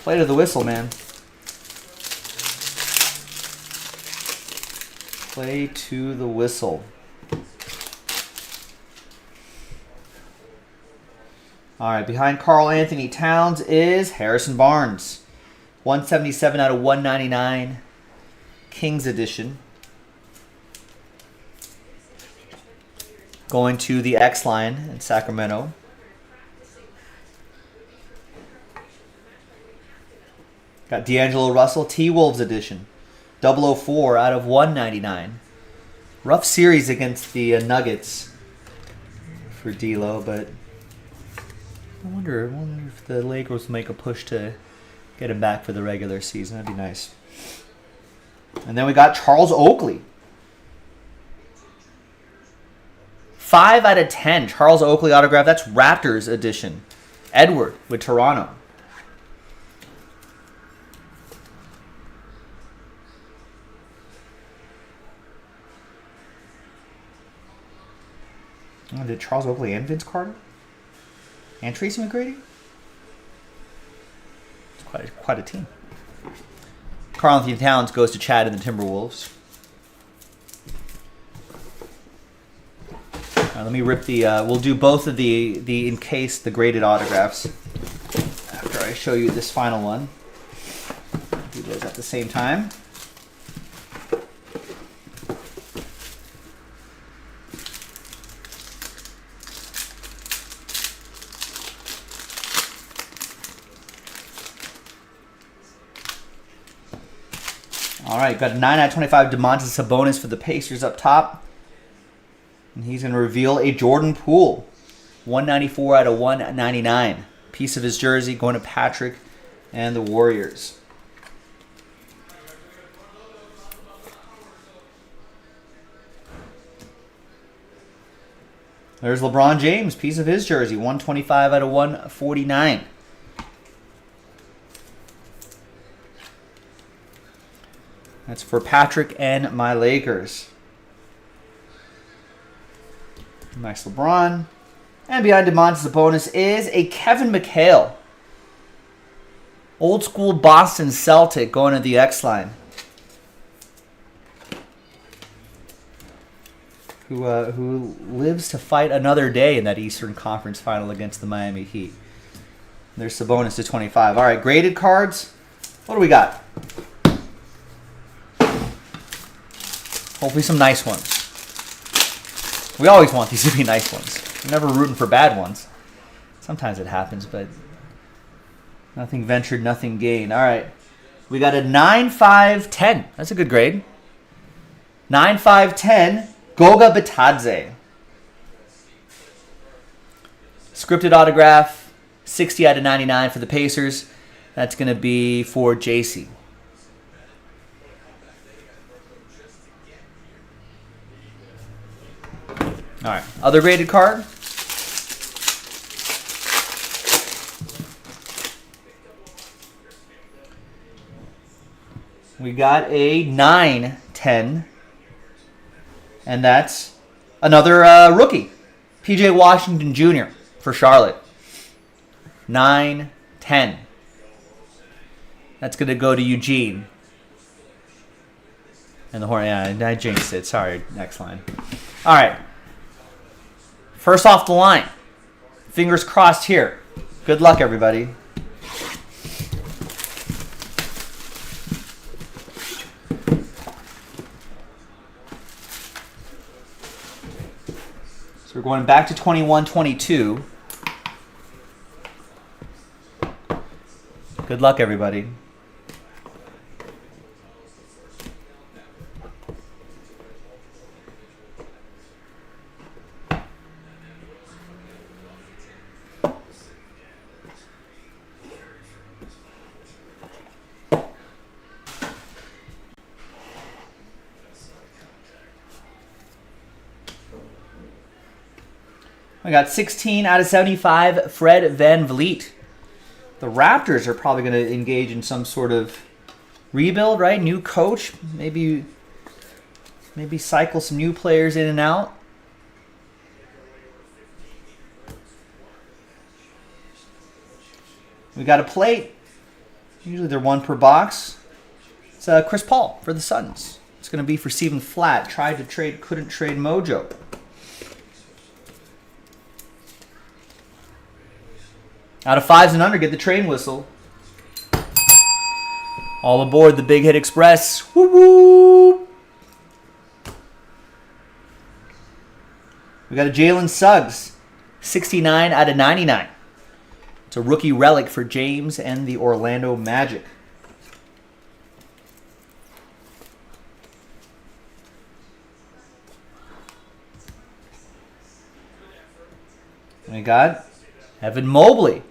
Play to the whistle, man. Play to the whistle. All right, behind Karl Anthony Towns is Harrison Barnes. 177 out of 199. Kings edition. Going to the X line in Sacramento. Got D'Angelo Russell, T-Wolves edition. 004 out of 199. Rough series against the Nuggets for D'Lo, but I wonder if the Lakers make a push to get him back for the regular season. That'd be nice. And then we got Charles Oakley. 5 out of 10. Charles Oakley autograph. That's Raptors edition. Edward with Toronto. Oh, did Charles Oakley and Vince Carter? And Tracy McGrady? It's quite a team. Karl Anthony Towns goes to Chad and the Timberwolves. All right, let me rip the... we'll do both of the encased, the graded autographs after I show you this final one. Do those at the same time. All right, got a 9 out of 25 Domantas Sabonis for the Pacers up top. And he's going to reveal a Jordan Poole. 194 out of 199. Piece of his jersey going to Patrick and the Warriors. There's LeBron James, piece of his jersey. 125 out of 149. That's for Patrick and my Lakers. Nice LeBron. And behind Domantas Sabonis is a Kevin McHale. Old school Boston Celtic going to the X line. Who lives to fight another day in that Eastern Conference final against the Miami Heat. There's Sabonis to 25. All right, graded cards. What do we got? Hopefully some nice ones. We always want these to be nice ones. We're never rooting for bad ones. Sometimes it happens, but nothing ventured, nothing gained. All right. We got a 9-5-10. That's a good grade. 9-5-10, Goga Bitadze. Scripted autograph, 60 out of 99 for the Pacers. That's going to be for JC. All right, other graded card. We got a 9-10, and that's another rookie, PJ Washington Jr. for Charlotte. 9-10. That's going to go to Eugene. And the Horn, yeah, I jinxed it. Sorry, next line. All right. First off the line. Fingers crossed here. Good luck, everybody. So we're going back to 21-22. Good luck, everybody. I got 16 out of 75, Fred VanVleet. The Raptors are probably going to engage in some sort of rebuild, right? New coach, maybe cycle some new players in and out. We got a plate. Usually they're one per box. It's Chris Paul for the Suns. It's going to be for Stephen Flatt. Tried to trade, couldn't trade Mojo. Out of 5s and under, get the train whistle. All aboard the Big Hit Express. Woo woo! We got a Jalen Suggs, 69 out of 99. It's a rookie relic for James and the Orlando Magic. And we got Evan Mobley,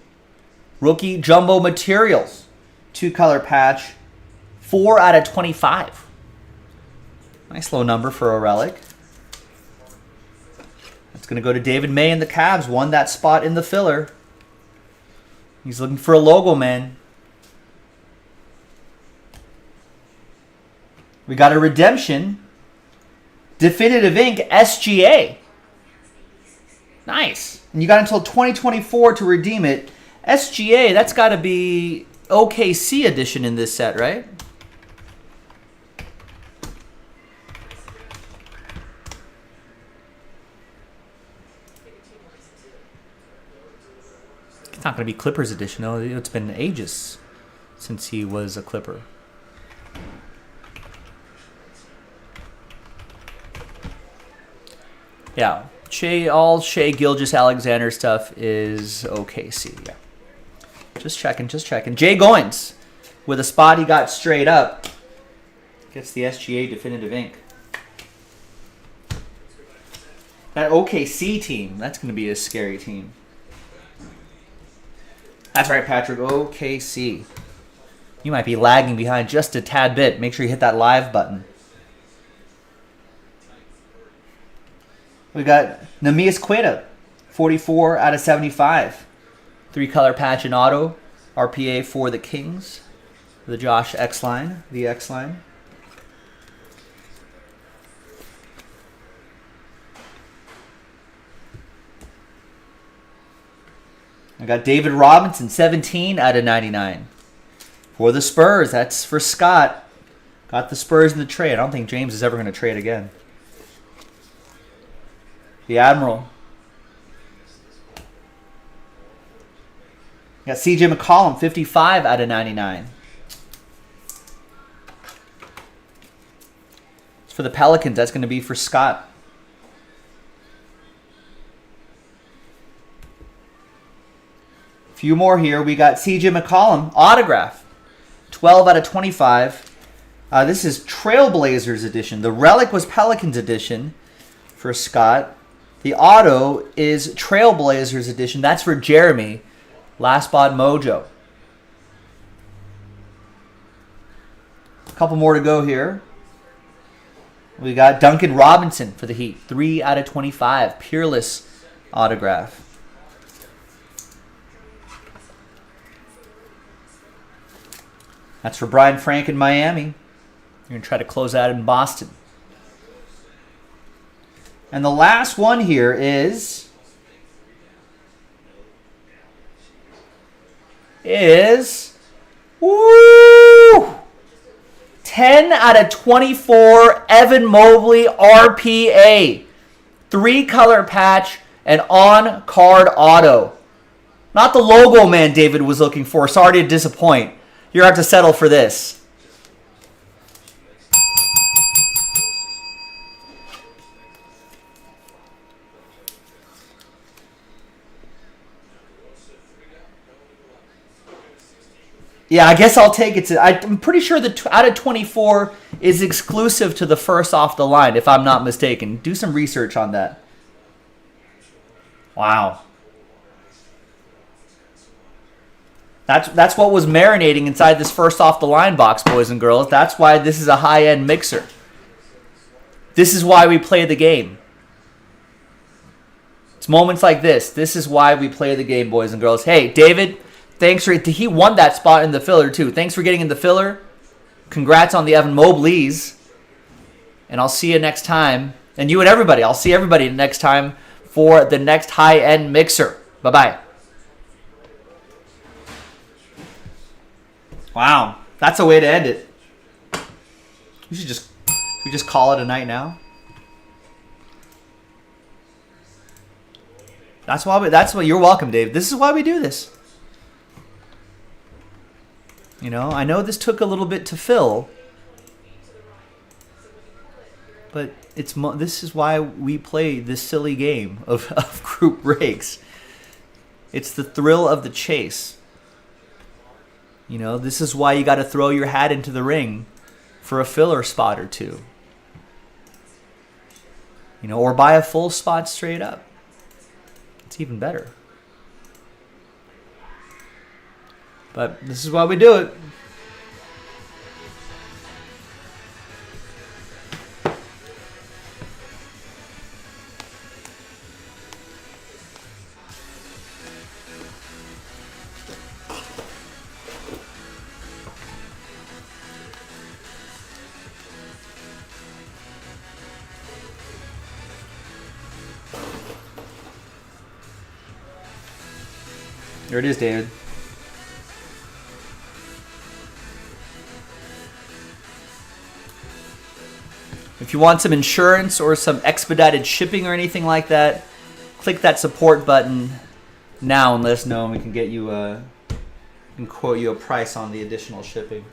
rookie jumbo materials, 2-color patch, 4 out of 25. Nice low number for a relic. That's going to go to David May and the Cavs. Won that spot in the filler. He's looking for a logo, man. We got a redemption. Definitive Ink SGA. Nice. And you got until 2024 to redeem it. SGA, that's got to be OKC edition in this set, right? It's not going to be Clippers edition, though. It's been ages since he was a Clipper. Yeah. All Shea Gilgeous-Alexander stuff is OKC. Yeah. Just checking. Jay Goins with a spot he got straight up. Gets the SGA Definitive Ink. That OKC team, that's going to be a scary team. That's right, Patrick. OKC. You might be lagging behind just a tad bit. Make sure you hit that live button. We got Neemias Queta, 44 out of 75. 3-color patch and auto. RPA for the Kings. The Josh X-Line. The X-Line. I got David Robinson, 17 out of 99. For the Spurs, that's for Scott. Got the Spurs in the trade. I don't think James is ever going to trade again. The Admiral. Got CJ McCollum, 55 out of 99. It's for the Pelicans. That's going to be for Scott. Few more here. We got CJ McCollum, autograph. 12 out of 25. This is Trailblazers edition. The relic was Pelicans edition for Scott. The auto is Trailblazers edition. That's for Jeremy. Last spot mojo. A couple more to go here. We got Duncan Robinson for the Heat. 3 out of 25. Peerless autograph. That's for Brian Frank in Miami. You're going to try to close out in Boston. And the last one here is woo, 10 out of 24 Evan Mobley RPA. 3-color patch and on-card auto. Not the logo man David was looking for. Sorry to disappoint. You're going to have to settle for this. Yeah, I guess I'll take it. I'm pretty sure that out of 24 is exclusive to the first off the line, if I'm not mistaken. Do some research on that. Wow. That's what was marinating inside this first off the line box, boys and girls. That's why this is a high-end mixer. This is why we play the game. It's moments like this. This is why we play the game, boys and girls. Hey, David, thanks for... He won that spot in the filler, too. Thanks for getting in the filler. Congrats on the Evan Mobleys. And I'll see you next time. And you and everybody. I'll see everybody next time for the next high-end mixer. Bye-bye. Wow. That's a way to end it. We should just call it a night now. That's why you're welcome, Dave. This is why we do this. You know, I know this took a little bit to fill, but this is why we play this silly game of group breaks. It's the thrill of the chase. You know, this is why you got to throw your hat into the ring for a filler spot or two. You know, or buy a full spot straight up. It's even better. But this is why we do it. There it is, David. If you want some insurance or some expedited shipping or anything like that, click that support button now and let us know, and we can get you and quote you a price on the additional shipping.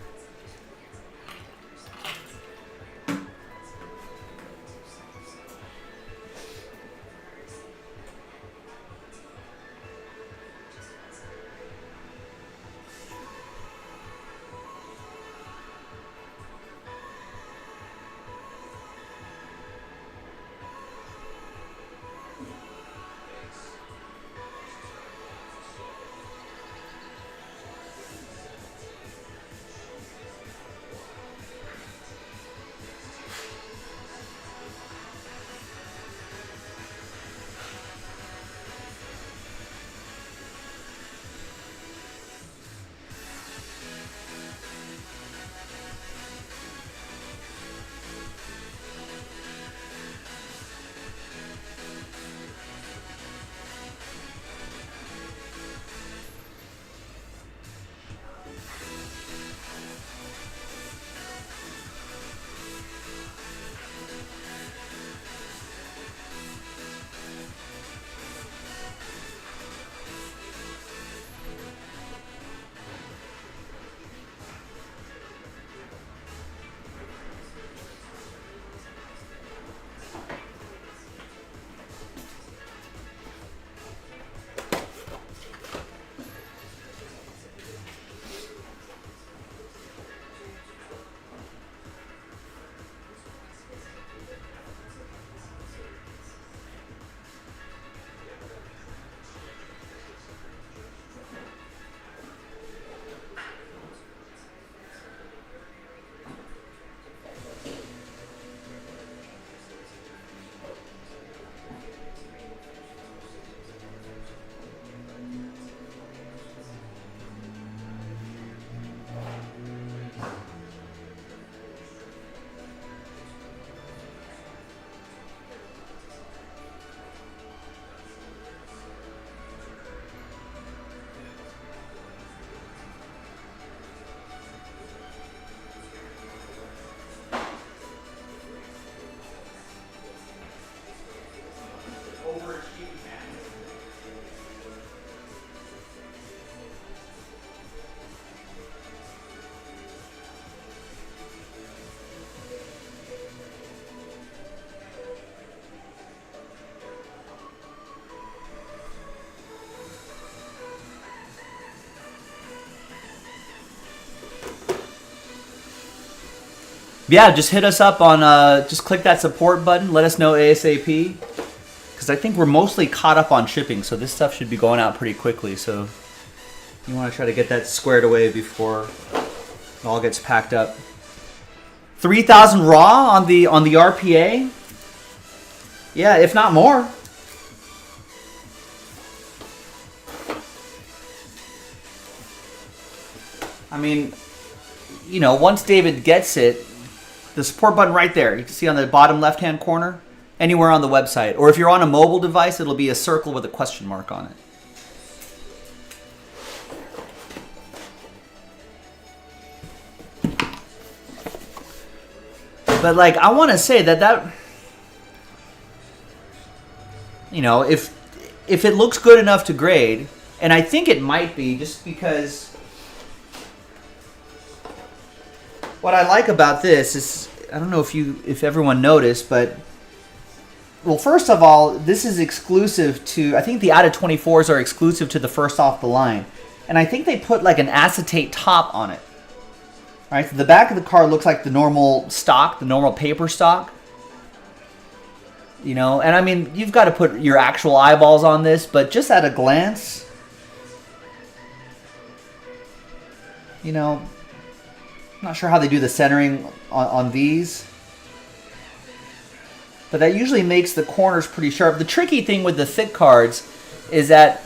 Yeah, just hit us up on, just click that support button. Let us know ASAP. Because I think we're mostly caught up on shipping, so this stuff should be going out pretty quickly. So you want to try to get that squared away before it all gets packed up. 3,000 raw on the RPA? Yeah, if not more. I mean, you know, once David gets it, the support button right there, you can see on the bottom left-hand corner, anywhere on the website. Or if you're on a mobile device, it'll be a circle with a question mark on it. But, like, I want to say that, you know, if it looks good enough to grade, and I think it might be, just because what I like about this is, I don't know if everyone noticed, but, well, first of all, this is exclusive to, I think the out of 24s are exclusive to the first off the line. And I think they put like an acetate top on it. All right, so the back of the card looks like the normal stock, the normal paper stock. You know, and I mean, you've got to put your actual eyeballs on this, but just at a glance, you know, I'm not sure how they do the centering on these, but that usually makes the corners pretty sharp. The tricky thing with the thick cards is that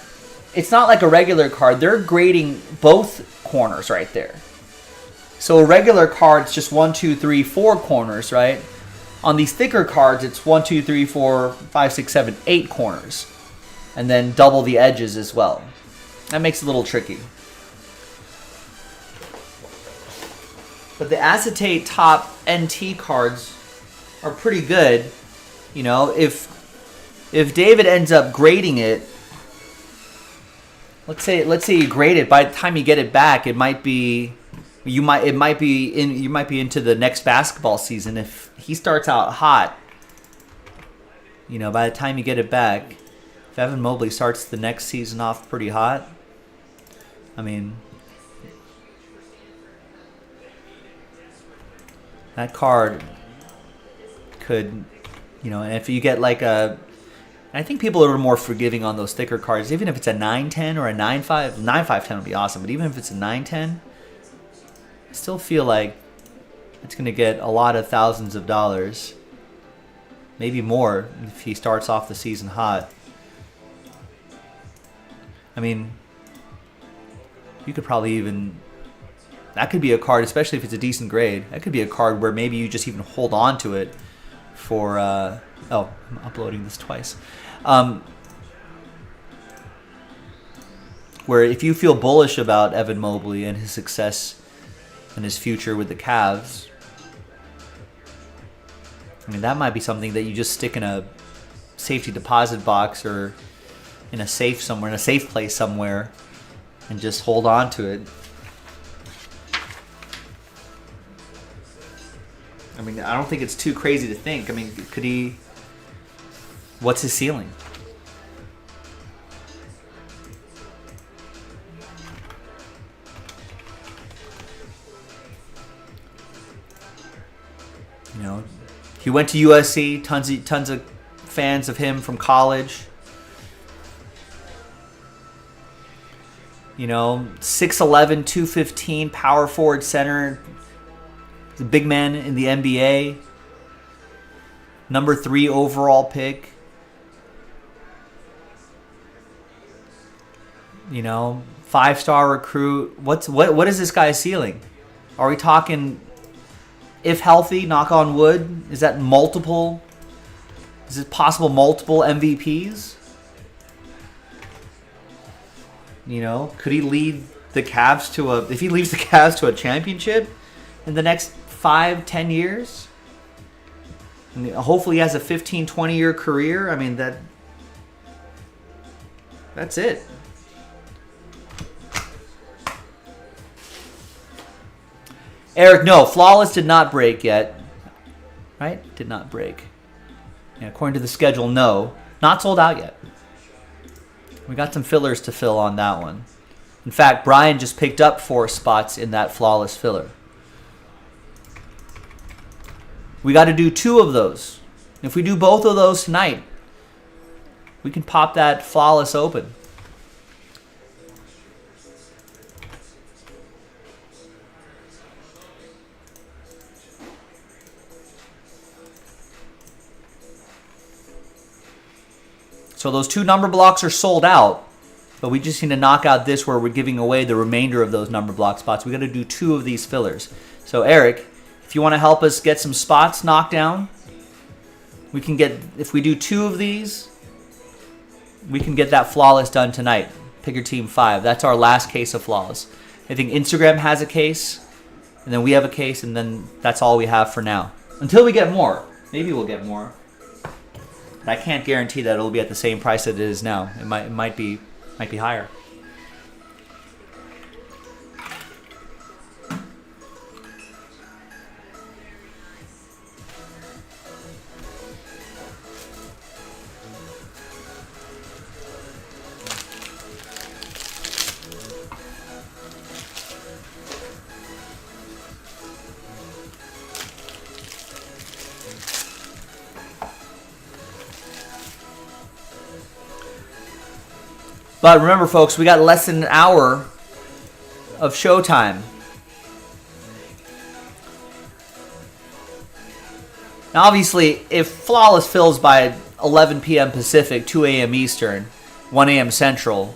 it's not like a regular card. They're grading both corners right there. So a regular card's just 1, 2, 3, 4 corners, right? On these thicker cards, it's 1, 2, 3, 4, 5, 6, 7, 8 corners. And then double the edges as well. That makes it a little tricky. But the acetate top NT cards are pretty good. You know, if David ends up grading it, let's say you grade it, by the time you get it back, it might be you might be into the next basketball season. If he starts out hot, you know, by the time you get it back, if Evan Mobley starts the next season off pretty hot, I mean, that card could, you know, and if you get like I think people are more forgiving on those thicker cards, even if it's a 9-10 or a 9-5. 9-5-10 would be awesome, but even if it's a 9-10, I still feel like it's going to get a lot of thousands of dollars, maybe more if he starts off the season hot. I mean, you could probably even, that could be a card, especially if it's a decent grade, that could be a card where maybe you just even hold on to it for, oh, I'm uploading this twice. Where if you feel bullish about Evan Mobley and his success and his future with the Cavs, I mean, that might be something that you just stick in a safety deposit box or in a safe somewhere, in a safe place somewhere, and just hold on to it. I mean, I don't think it's too crazy to think. I mean, could he... What's his ceiling? You know, he went to USC. Tons of fans of him from college. You know, 6'11", 215, power forward center. The big man in the NBA. Number 3 overall pick. You know, 5-star recruit. What is this guy's ceiling? Are we talking, if healthy, knock on wood, is that multiple? Is it possible multiple MVPs? You know, could he lead the Cavs to if he leads the Cavs to a championship in the next 5-10 years? And hopefully he has a 15-20 year career. I mean, that's it. Eric, no, Flawless did not break yet. Right? Did not break. Yeah, according to the schedule, no. Not sold out yet. We got some fillers to fill on that one. In fact, Brian just picked up 4 spots in that Flawless filler. We got to do 2 of those. If we do both of those tonight, we can pop that Flawless open. So those 2 number blocks are sold out. But we just need to knock out this where we're giving away the remainder of those number block spots. We got to do 2 of these fillers. So Eric, if you want to help us get some spots knocked down, we can get, if we do 2 of these, we can get that flawless done tonight. Pick your team 5. That's our last case of flawless. I think Instagram has a case, and then we have a case, and then that's all we have for now. Until we get more. Maybe we'll get more. But I can't guarantee that it'll be at the same price that it is now. It might be higher. But remember, folks, we got less than an hour of showtime. Now, obviously, if Flawless fills by 11 p.m. Pacific, 2 a.m. Eastern, 1 a.m. Central,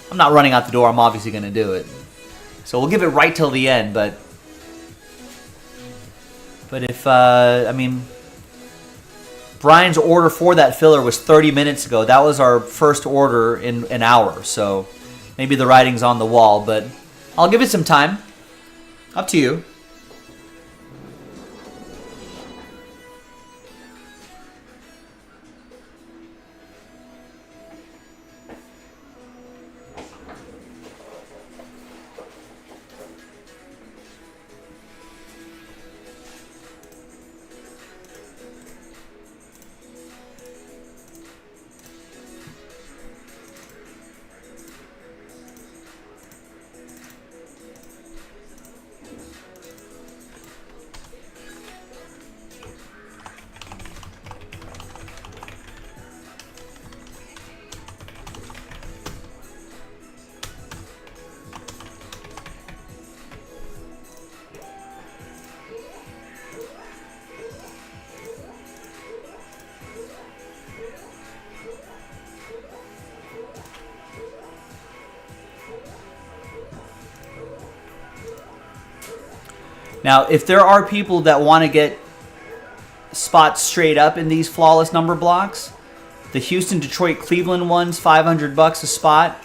I'm not running out the door. I'm obviously going to do it. So we'll give it right till the end. But if, I mean, Brian's order for that filler was 30 minutes ago. That was our first order in an hour. So maybe the writing's on the wall, but I'll give it some time. Up to you. Now, if there are people that want to get spots straight up in these flawless number blocks, the Houston, Detroit, Cleveland one's $500 a spot,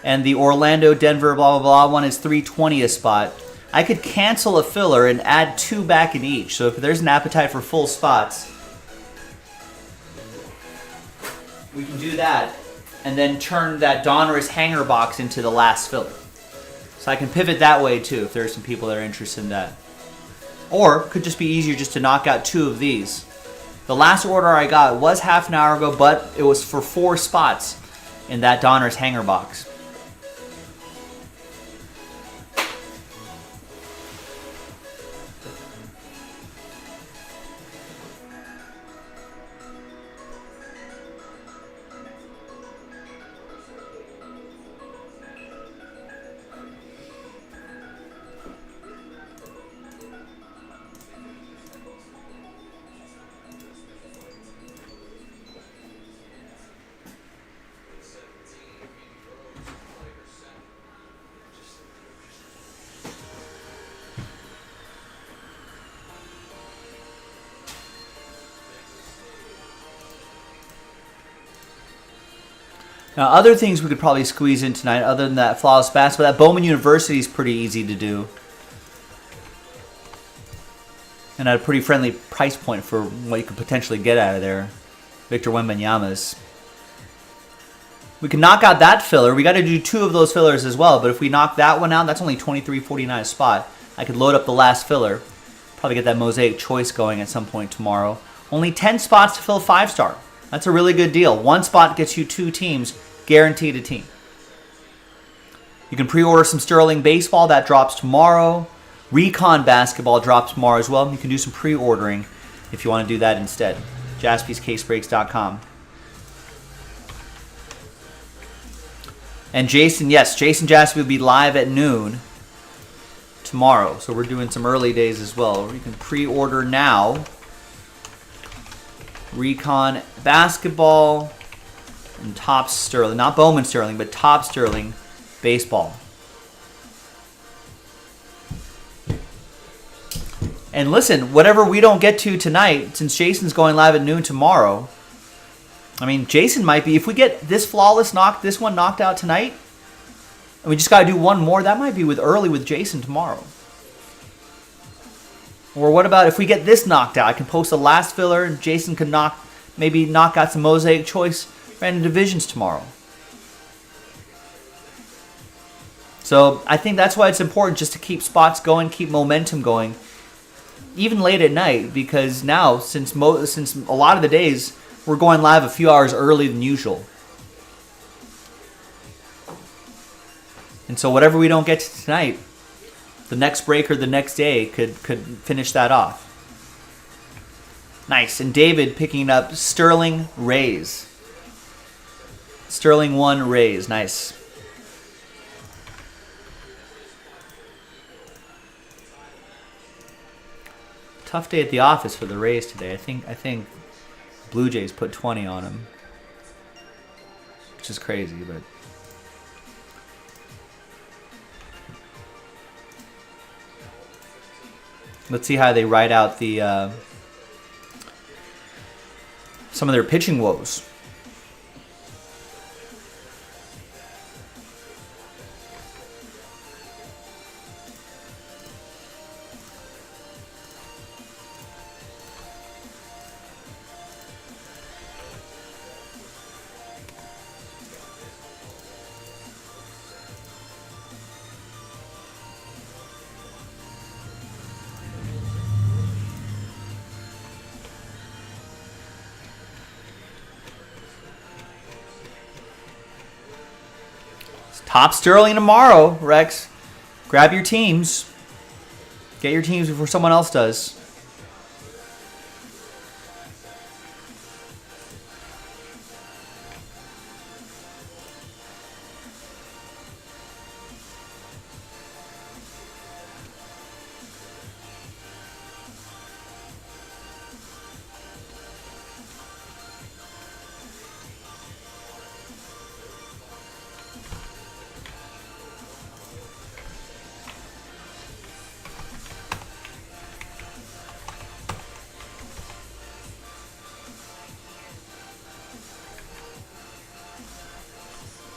and the Orlando, Denver, blah, blah, blah one is $320 a spot. I could cancel a filler and add 2 back in each. So if there's an appetite for full spots, we can do that and then turn that Donruss hanger box into the last filler. So I can pivot that way too if there are some people that are interested in that. Or it could just be easier just to knock out 2 of these. The last order I got was half an hour ago, but it was for 4 spots in that Donruss hanger box. Now, other things we could probably squeeze in tonight, other than that flawless basketball, that Bowman University is pretty easy to do. And at a pretty friendly price point for what you could potentially get out of there. Victor Wembanyama's. We can knock out that filler. We got to do 2 of those fillers as well. But if we knock that one out, that's only $23.49 a spot. I could load up the last filler. Probably get that Mosaic Choice going at some point tomorrow. Only 10 spots to fill 5-star. That's a really good deal. 1 spot gets you 2 teams. Guaranteed a team. You can pre-order some Sterling baseball. That drops tomorrow. Recon basketball drops tomorrow as well. You can do some pre-ordering if you want to do that instead. JaspysCaseBreaks.com. And Jason, yes, Jason Jaspy will be live at noon tomorrow. So we're doing some early days as well. You can pre-order now. Recon basketball. and Topps Sterling, not Bowman Sterling, but Topps Sterling baseball. And listen, whatever we don't get to tonight, since Jason's going live at noon tomorrow, I mean, Jason might be, if we get this this one knocked out tonight, and we just got to do one more, that might be early with Jason tomorrow. Or what about if we get this knocked out? I can post the last filler, and Jason can maybe knock out some Mosaic Choice random divisions tomorrow. So I think that's why it's important just to keep spots going, keep momentum going, even late at night, because now, since a lot of the days, we're going live a few hours early than usual. And so whatever we don't get to tonight, the next break or the next day could finish that off. Nice. And David picking up Sterling Rays. Sterling 1 Rays. Nice. Tough day at the office for the Rays today. I think Blue Jays put 20 on him, which is crazy, but let's see how they ride out the some of their pitching woes. Top Sterling tomorrow, Rex. Grab your teams. Get your teams before someone else does.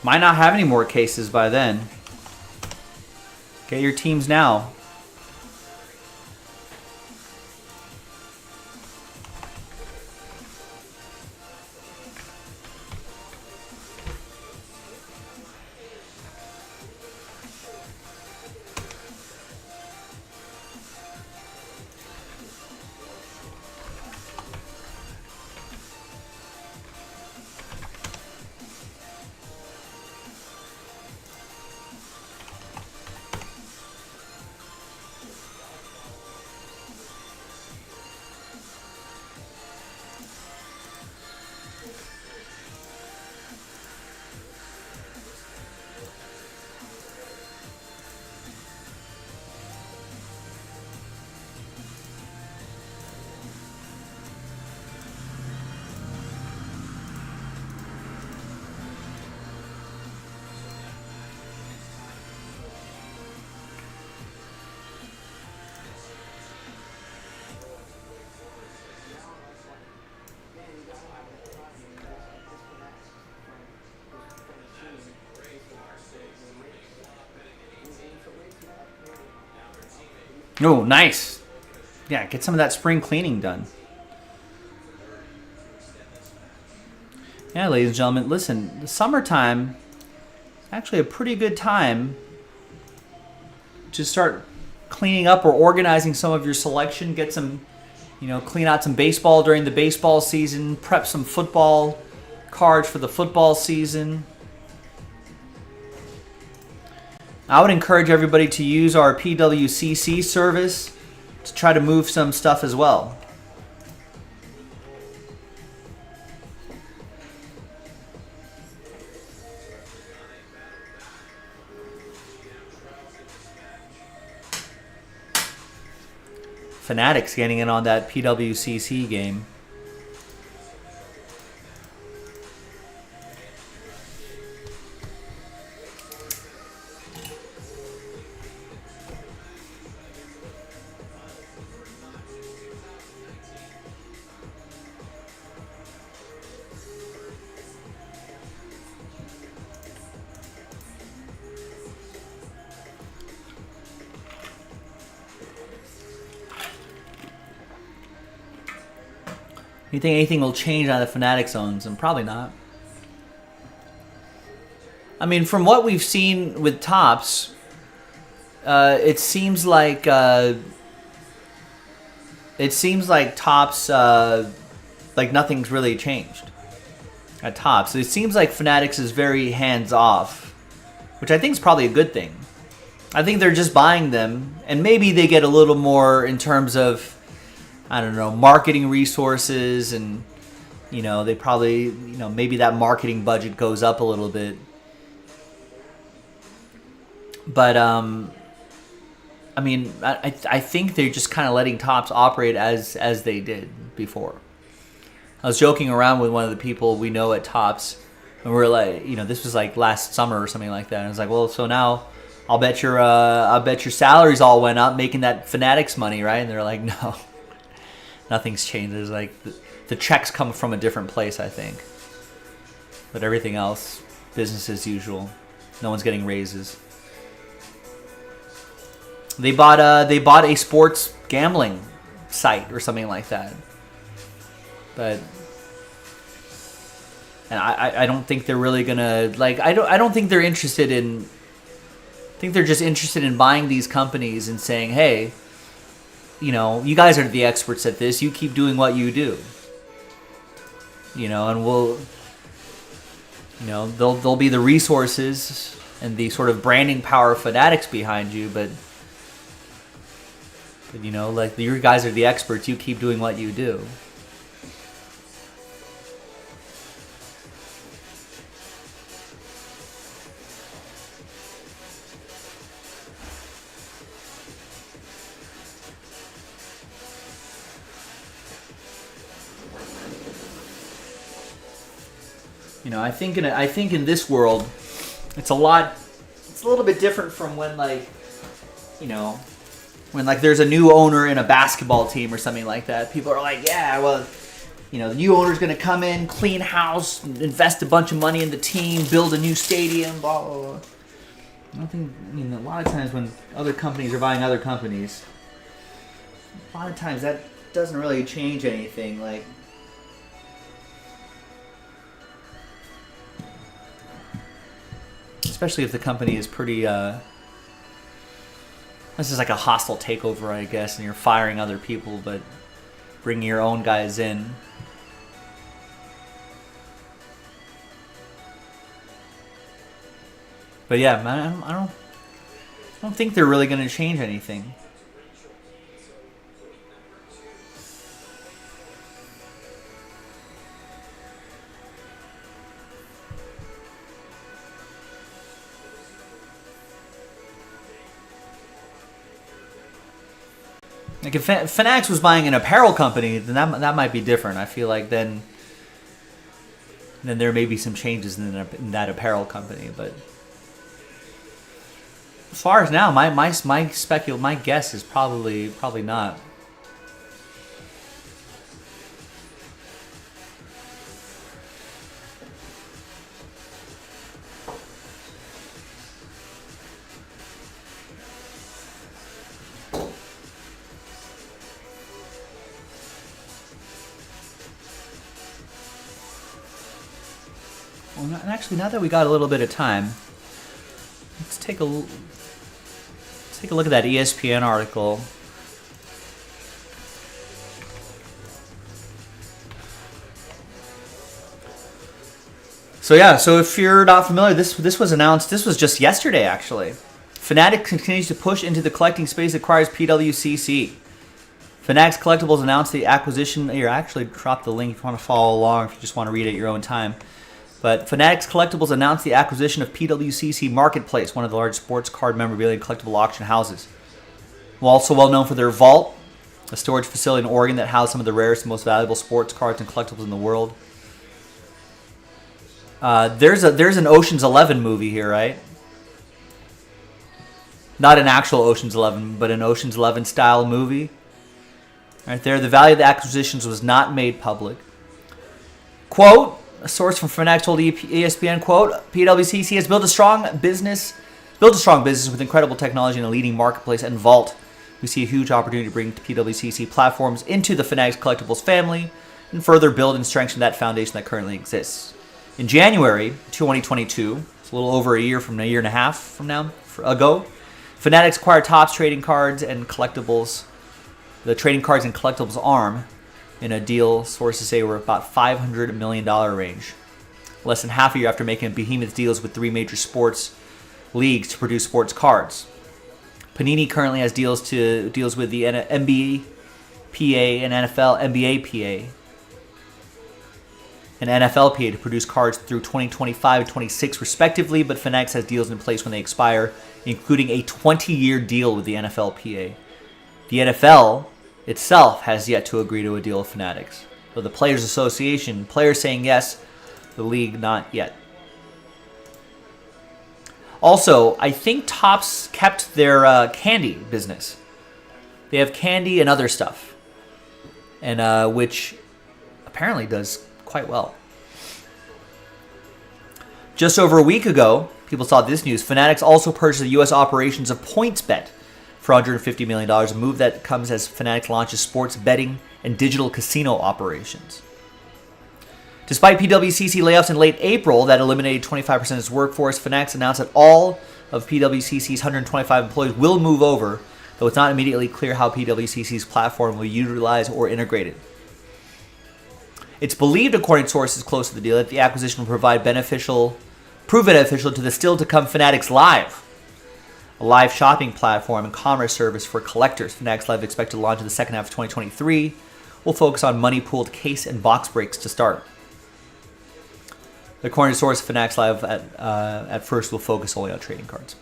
Might not have any more cases by then. Get your teams now. Oh, nice. Yeah, get some of that spring cleaning done. Yeah, ladies and gentlemen, listen, the summertime is actually a pretty good time to start cleaning up or organizing some of your selection. Get some, clean out some baseball during the baseball season, prep some football cards for the football season. I would encourage everybody to use our PWCC service to try to move some stuff as well. Fanatics getting in on that PWCC game. You think anything will change on the Fanatics owns them? Probably not. I mean, from what we've seen with Topps, it seems like Topps, like nothing's really changed at Topps. It seems like Fanatics is very hands off, which I think is probably a good thing. I think they're just buying them, and maybe they get a little more in terms of, I don't know, marketing resources, and they probably, maybe that marketing budget goes up a little bit. But I mean, I think they're just kind of letting Topps operate as they did before. I was joking around with one of the people we know at Topps, and we were like, this was like last summer or something like that. And I was like, well, so now I'll bet your salaries all went up making that Fanatics money, right? And they're like, no, nothing's changed. There's like the checks come from a different place, I think. But everything else, business as usual. No one's getting raises. They bought a sports gambling site or something like that. But and I don't think they're really gonna I don't think they're interested in. I think they're just interested in buying these companies and saying, hey, you guys are the experts at this. You keep doing what you do. And we'll, there'll be the resources and the sort of branding power of Fanatics behind you, but you guys are the experts. You keep doing what you do. I think in this world, it's a little bit different from when there's a new owner in a basketball team or something like that. People are like, yeah, well, the new owner's going to come in, clean house, invest a bunch of money in the team, build a new stadium, blah, blah, blah. A lot of times when other companies are buying other companies, a lot of times that doesn't really change anything. Especially if the company is pretty, this is like a hostile takeover, I guess, and you're firing other people, but bringing your own guys in. But yeah, man, I don't think they're really going to change anything. Like if Fanatics was buying an apparel company, then that might be different. I feel like then there may be some changes in that apparel company. But as far as now, my guess is probably not. Well, and actually, now that we got a little bit of time, let's take a look at that ESPN article. So yeah, so if you're not familiar, this was announced. This was just yesterday, actually. Fanatics continues to push into the collecting space that acquires PWCC. Fanatics Collectibles announced the acquisition. Here, I actually dropped the link if you want to follow along, if you just want to read it at your own time. But Fanatics Collectibles announced the acquisition of PWCC Marketplace, one of the largest sports card memorabilia and collectible auction houses. Also well known for their vault, a storage facility in Oregon that housed some of the rarest and most valuable sports cards and collectibles in the world. There's an Ocean's 11 movie here, right? Not an actual Ocean's 11, but an Ocean's 11 style movie. Right there, the value of the acquisitions was not made public. Quote, a source from Fanatics told ESPN, quote, PWCC has built a strong business with incredible technology and a leading marketplace and vault. We see a huge opportunity to bring PWCC platforms into the Fanatics Collectibles family and further build and strengthen that foundation that currently exists. In January 2022, it's a little over a year and a half from now ago, Fanatics acquired Topps trading cards and collectibles, the trading cards and collectibles arm, in a deal sources say were about $500 million range. Less than half a year after making behemoth deals with 3 major sports leagues to produce sports cards. Panini currently has deals with the NBA PA and NFL NBA PA and NFL PA to produce cards through 2025 and 26 respectively, but Fanatics has deals in place when they expire, including a 20-year deal with the NFL PA. The NFL itself has yet to agree to a deal with Fanatics. So the Players Association, players saying yes, the league not yet. Also, I think Topps kept their candy business. They have candy and other stuff, and which apparently does quite well. Just over a week ago, people saw this news. Fanatics also purchased the U.S. operations of PointsBet for $150 million, a move that comes as Fanatics launches sports betting and digital casino operations. Despite PWCC layoffs in late April that eliminated 25% of its workforce, Fanatics announced that all of PWCC's 125 employees will move over, though it's not immediately clear how PWCC's platform will be utilized or integrated. It's believed, according to sources close to the deal, that the acquisition will prove beneficial to the still-to-come Fanatics Live, a live shopping platform and commerce service for collectors. Fanatics Live is expected to launch in the second half of 2023. Will focus on money-pooled case and box breaks to start. According to source, Fanatics Live at first will focus only on trading cards.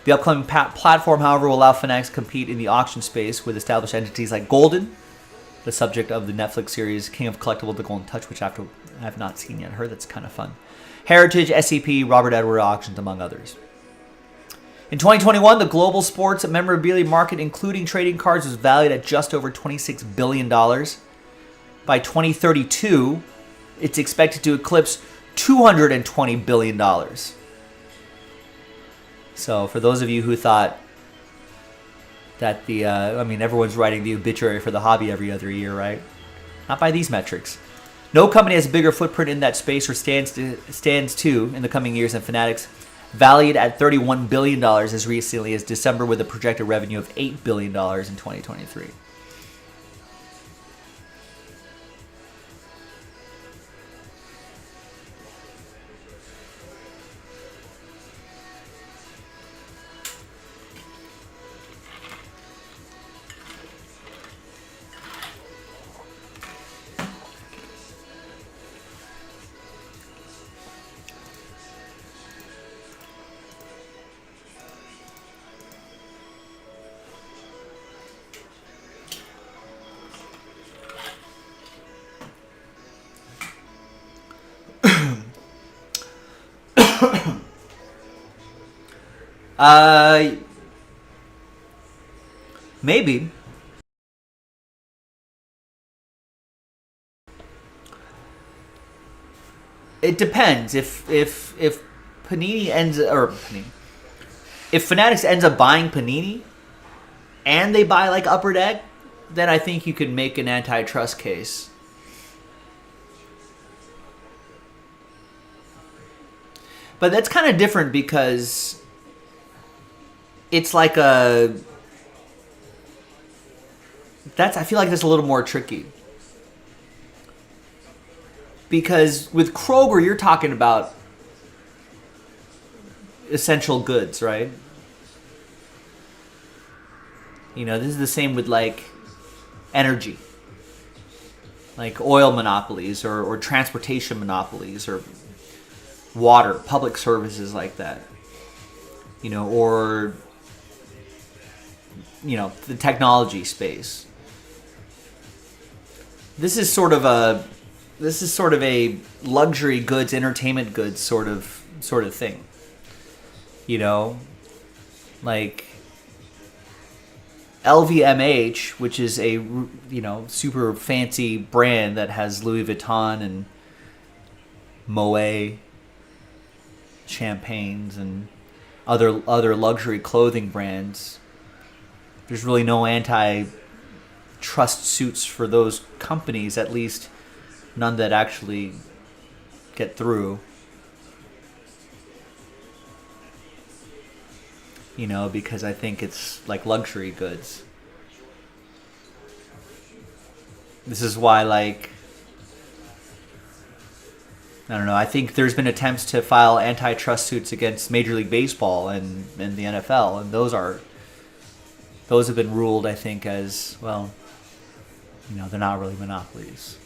The upcoming platform, however, will allow Fanatics to compete in the auction space with established entities like Golden, the subject of the Netflix series King of Collectible, The Golden Touch, which I have not seen yet. Heard that's kind of fun. Heritage, SCP, Robert Edward Auctions, among others. In 2021, the global sports memorabilia market, including trading cards, was valued at just over $26 billion. By 2032, it's expected to eclipse $220 billion. So for those of you who thought that everyone's writing the obituary for the hobby every other year, right? Not by these metrics. No company has a bigger footprint in that space or stands to in the coming years than Fanatics, valued at $31 billion as recently as December, with a projected revenue of $8 billion in 2023. Maybe. It depends. If Panini if Fanatics ends up buying Panini and they buy like Upper Deck, then I think you can make an antitrust case. But that's kind of different because it's like I feel like that's a little more tricky. Because with Kroger, you're talking about essential goods, right? You know, this is the same with like energy. Like oil monopolies or transportation monopolies or water, public services like that. You know, or the technology space. This is sort of a luxury goods, entertainment goods sort of thing. You know, like LVMH, which is a super fancy brand that has Louis Vuitton and Moet champagnes and other luxury clothing brands. There's really no antitrust suits for those companies, at least none that actually get through. You know, because I think it's like luxury goods. This is why, like, I don't know, I think there's been attempts to file antitrust suits against Major League Baseball and the NFL, and those have been ruled, I think, as, well, you know, they're not really monopolies.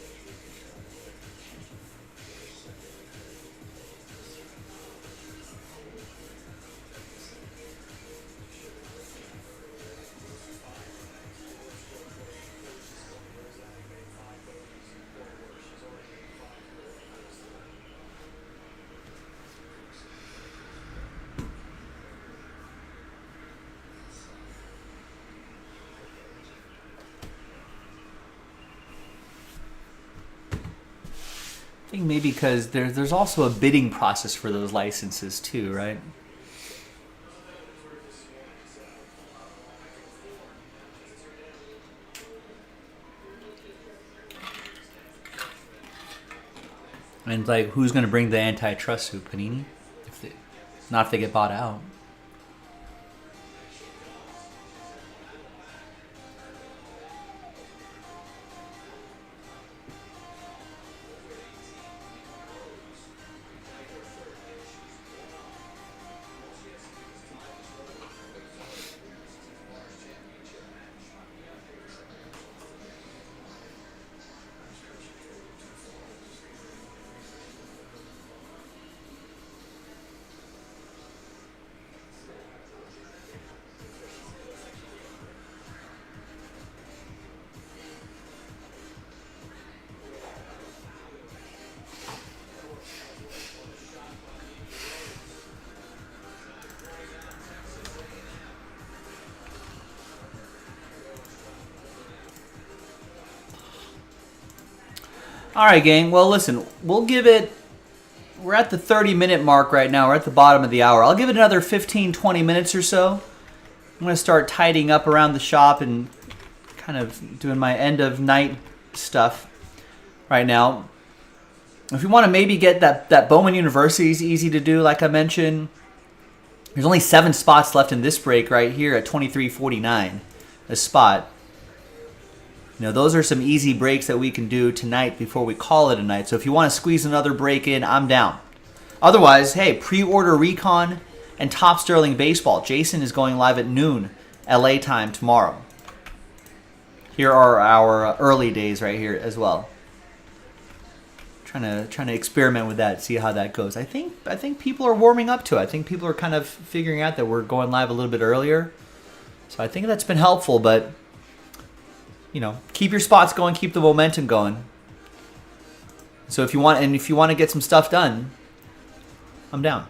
I think maybe because there's also a bidding process for those licenses too, right? And like, who's going to bring the antitrust suit? Panini? Not if they get bought out. All right, gang. Well, listen, we'll give it... We're at the 30-minute mark right now. We're at the bottom of the hour. I'll give it another 15, 20 minutes or so. I'm going to start tidying up around the shop and kind of doing my end-of-night stuff right now. If you want to maybe get that Bowman University is easy to do, like I mentioned. There's only 7 spots left in this break right here at 23.49 a spot. You know, those are some easy breaks that we can do tonight before we call it a night. So if you want to squeeze another break in, I'm down. Otherwise, hey, pre-order Recon and Top Sterling Baseball. Jason is going live at noon LA time tomorrow. Here are our early days right here as well. Trying to experiment with that, see how that goes. I think people are warming up to it. I think people are kind of figuring out that we're going live a little bit earlier. So I think that's been helpful, but you know, keep your spots going, keep the momentum going. So if you want to get some stuff done, I'm down.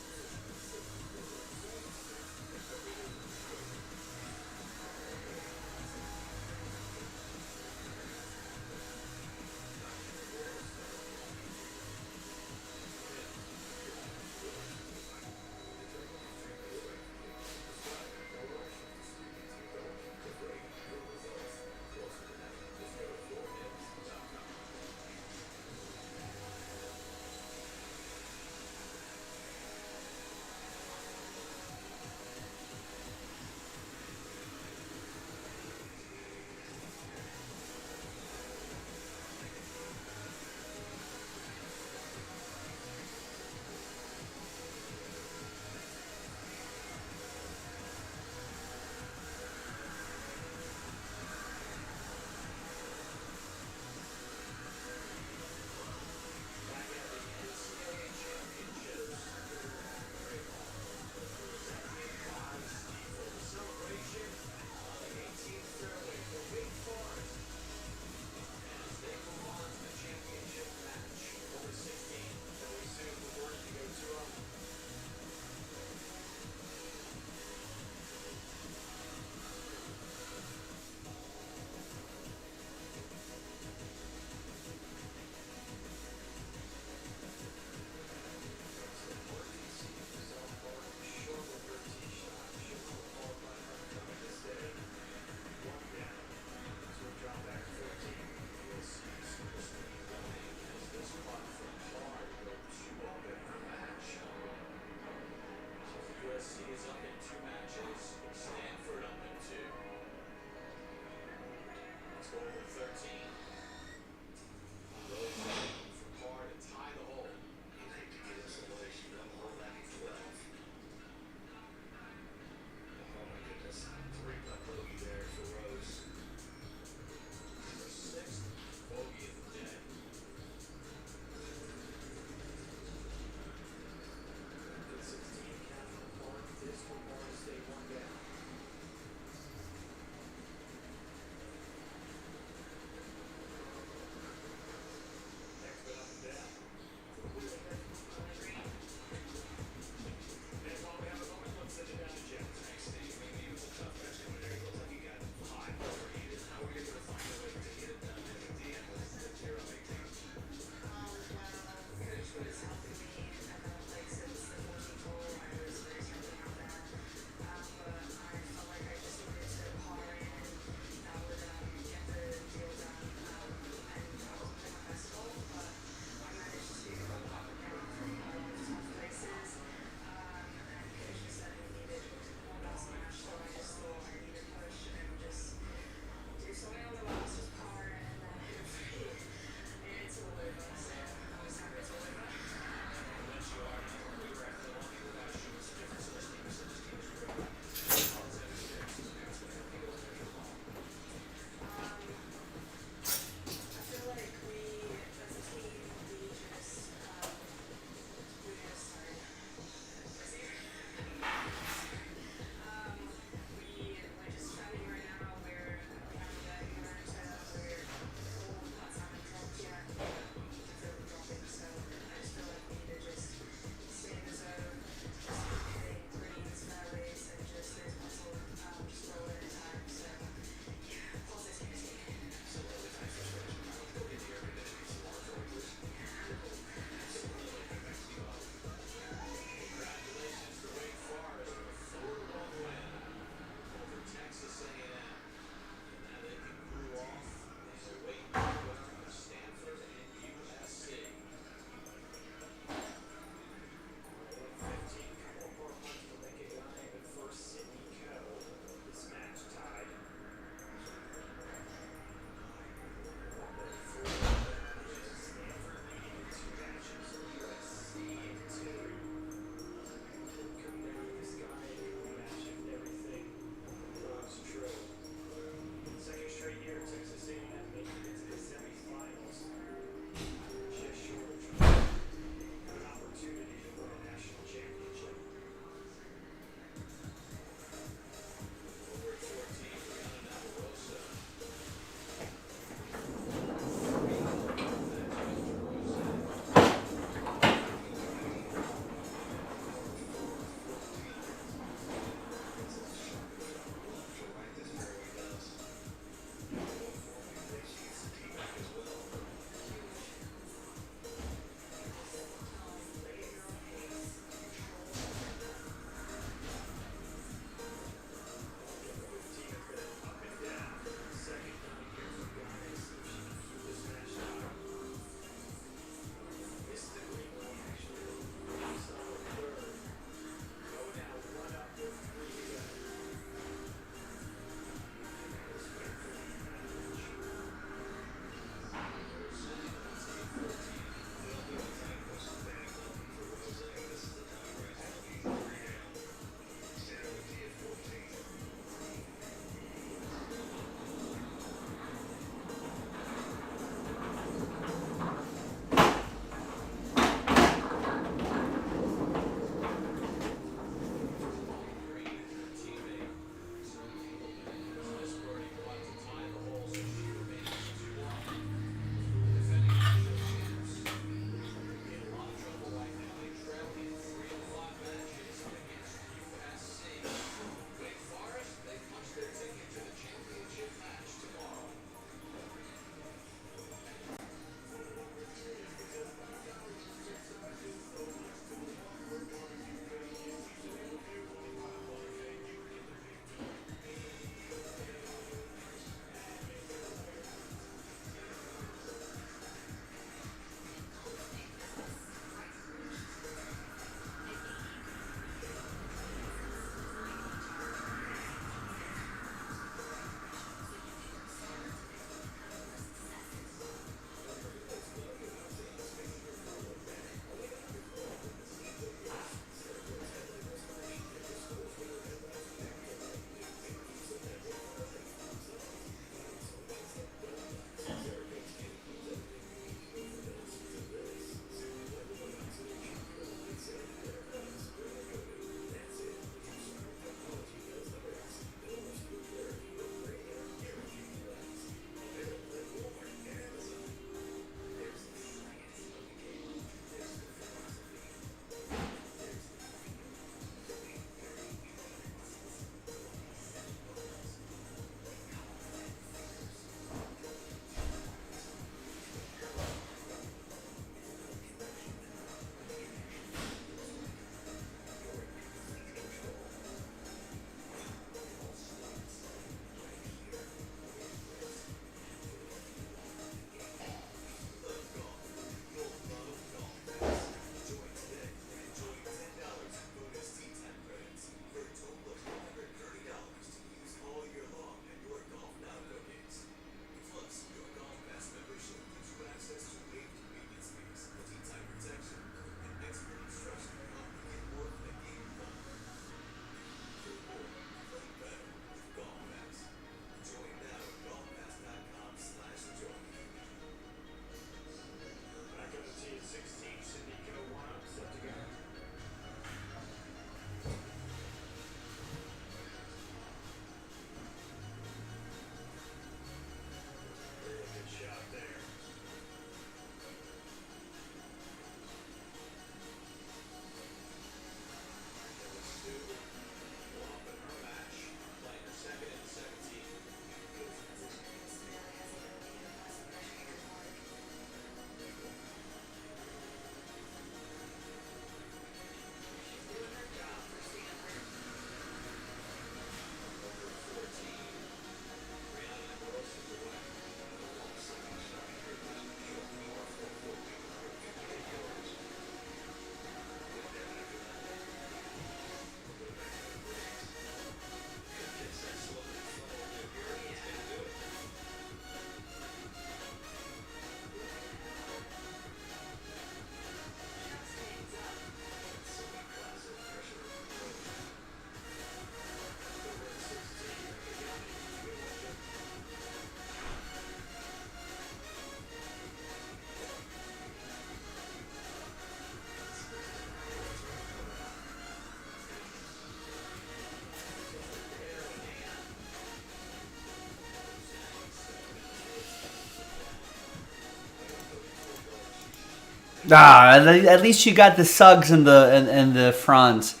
At least you got the Suggs and the Franz,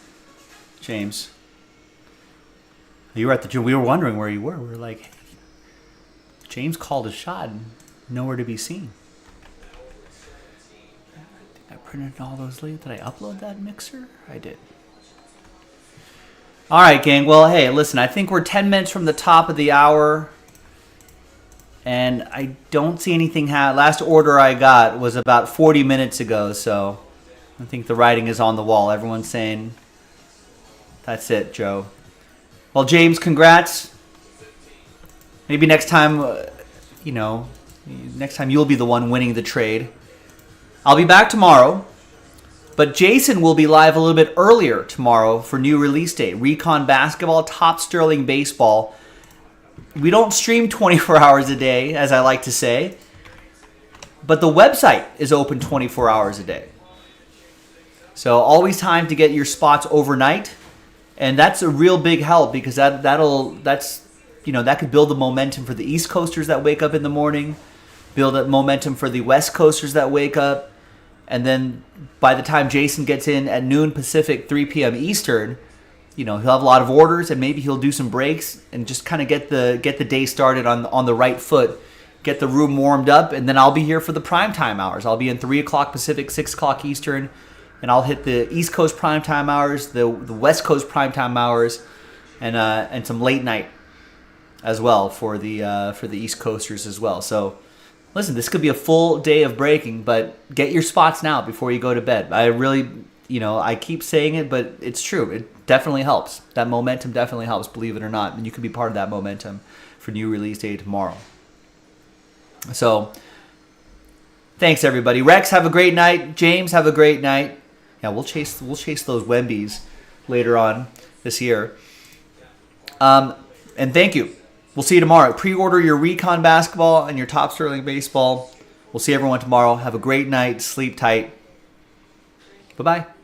James. You were at the gym. We were wondering where you were. We were like, James called a shot and nowhere to be seen. I printed all those later. Did I upload that mixer? I did. All right, gang. Well, hey, listen, I think we're 10 minutes from the top of the hour. And I don't see anything. Last order I got was about 40 minutes ago. So I think the writing is on the wall. Everyone's saying, that's it, Joe. Well, James, congrats. Maybe next time, next time you'll be the one winning the trade. I'll be back tomorrow, but Jason will be live a little bit earlier tomorrow for new release day. Recon Basketball, Top Sterling Baseball. We don't stream 24 hours a day, as I like to say, but the website is open 24 hours a day. So always time to get your spots overnight. And that's a real big help because that could build the momentum for the East Coasters that wake up in the morning, build up momentum for the West Coasters that wake up, and then by the time Jason gets in at noon Pacific, 3 p.m. Eastern, he'll have a lot of orders and maybe he'll do some breaks and just kind of get the day started on the right foot, get the room warmed up, and then I'll be here for the primetime hours. I'll be in 3 o'clock Pacific, 6 o'clock Eastern. And I'll hit the East Coast primetime hours, the West Coast primetime hours, and some late night as well for the East Coasters as well. So, listen, this could be a full day of breaking, but get your spots now before you go to bed. I really, I keep saying it, but it's true. It definitely helps. That momentum definitely helps, believe it or not. And you could be part of that momentum for new release day tomorrow. So, thanks everybody. Rex, have a great night. James, have a great night. Yeah, we'll chase those Wembies later on this year. And thank you. We'll see you tomorrow. Pre-order your Recon Basketball and your Top Sterling Baseball. We'll see everyone tomorrow. Have a great night. Sleep tight. Bye-bye.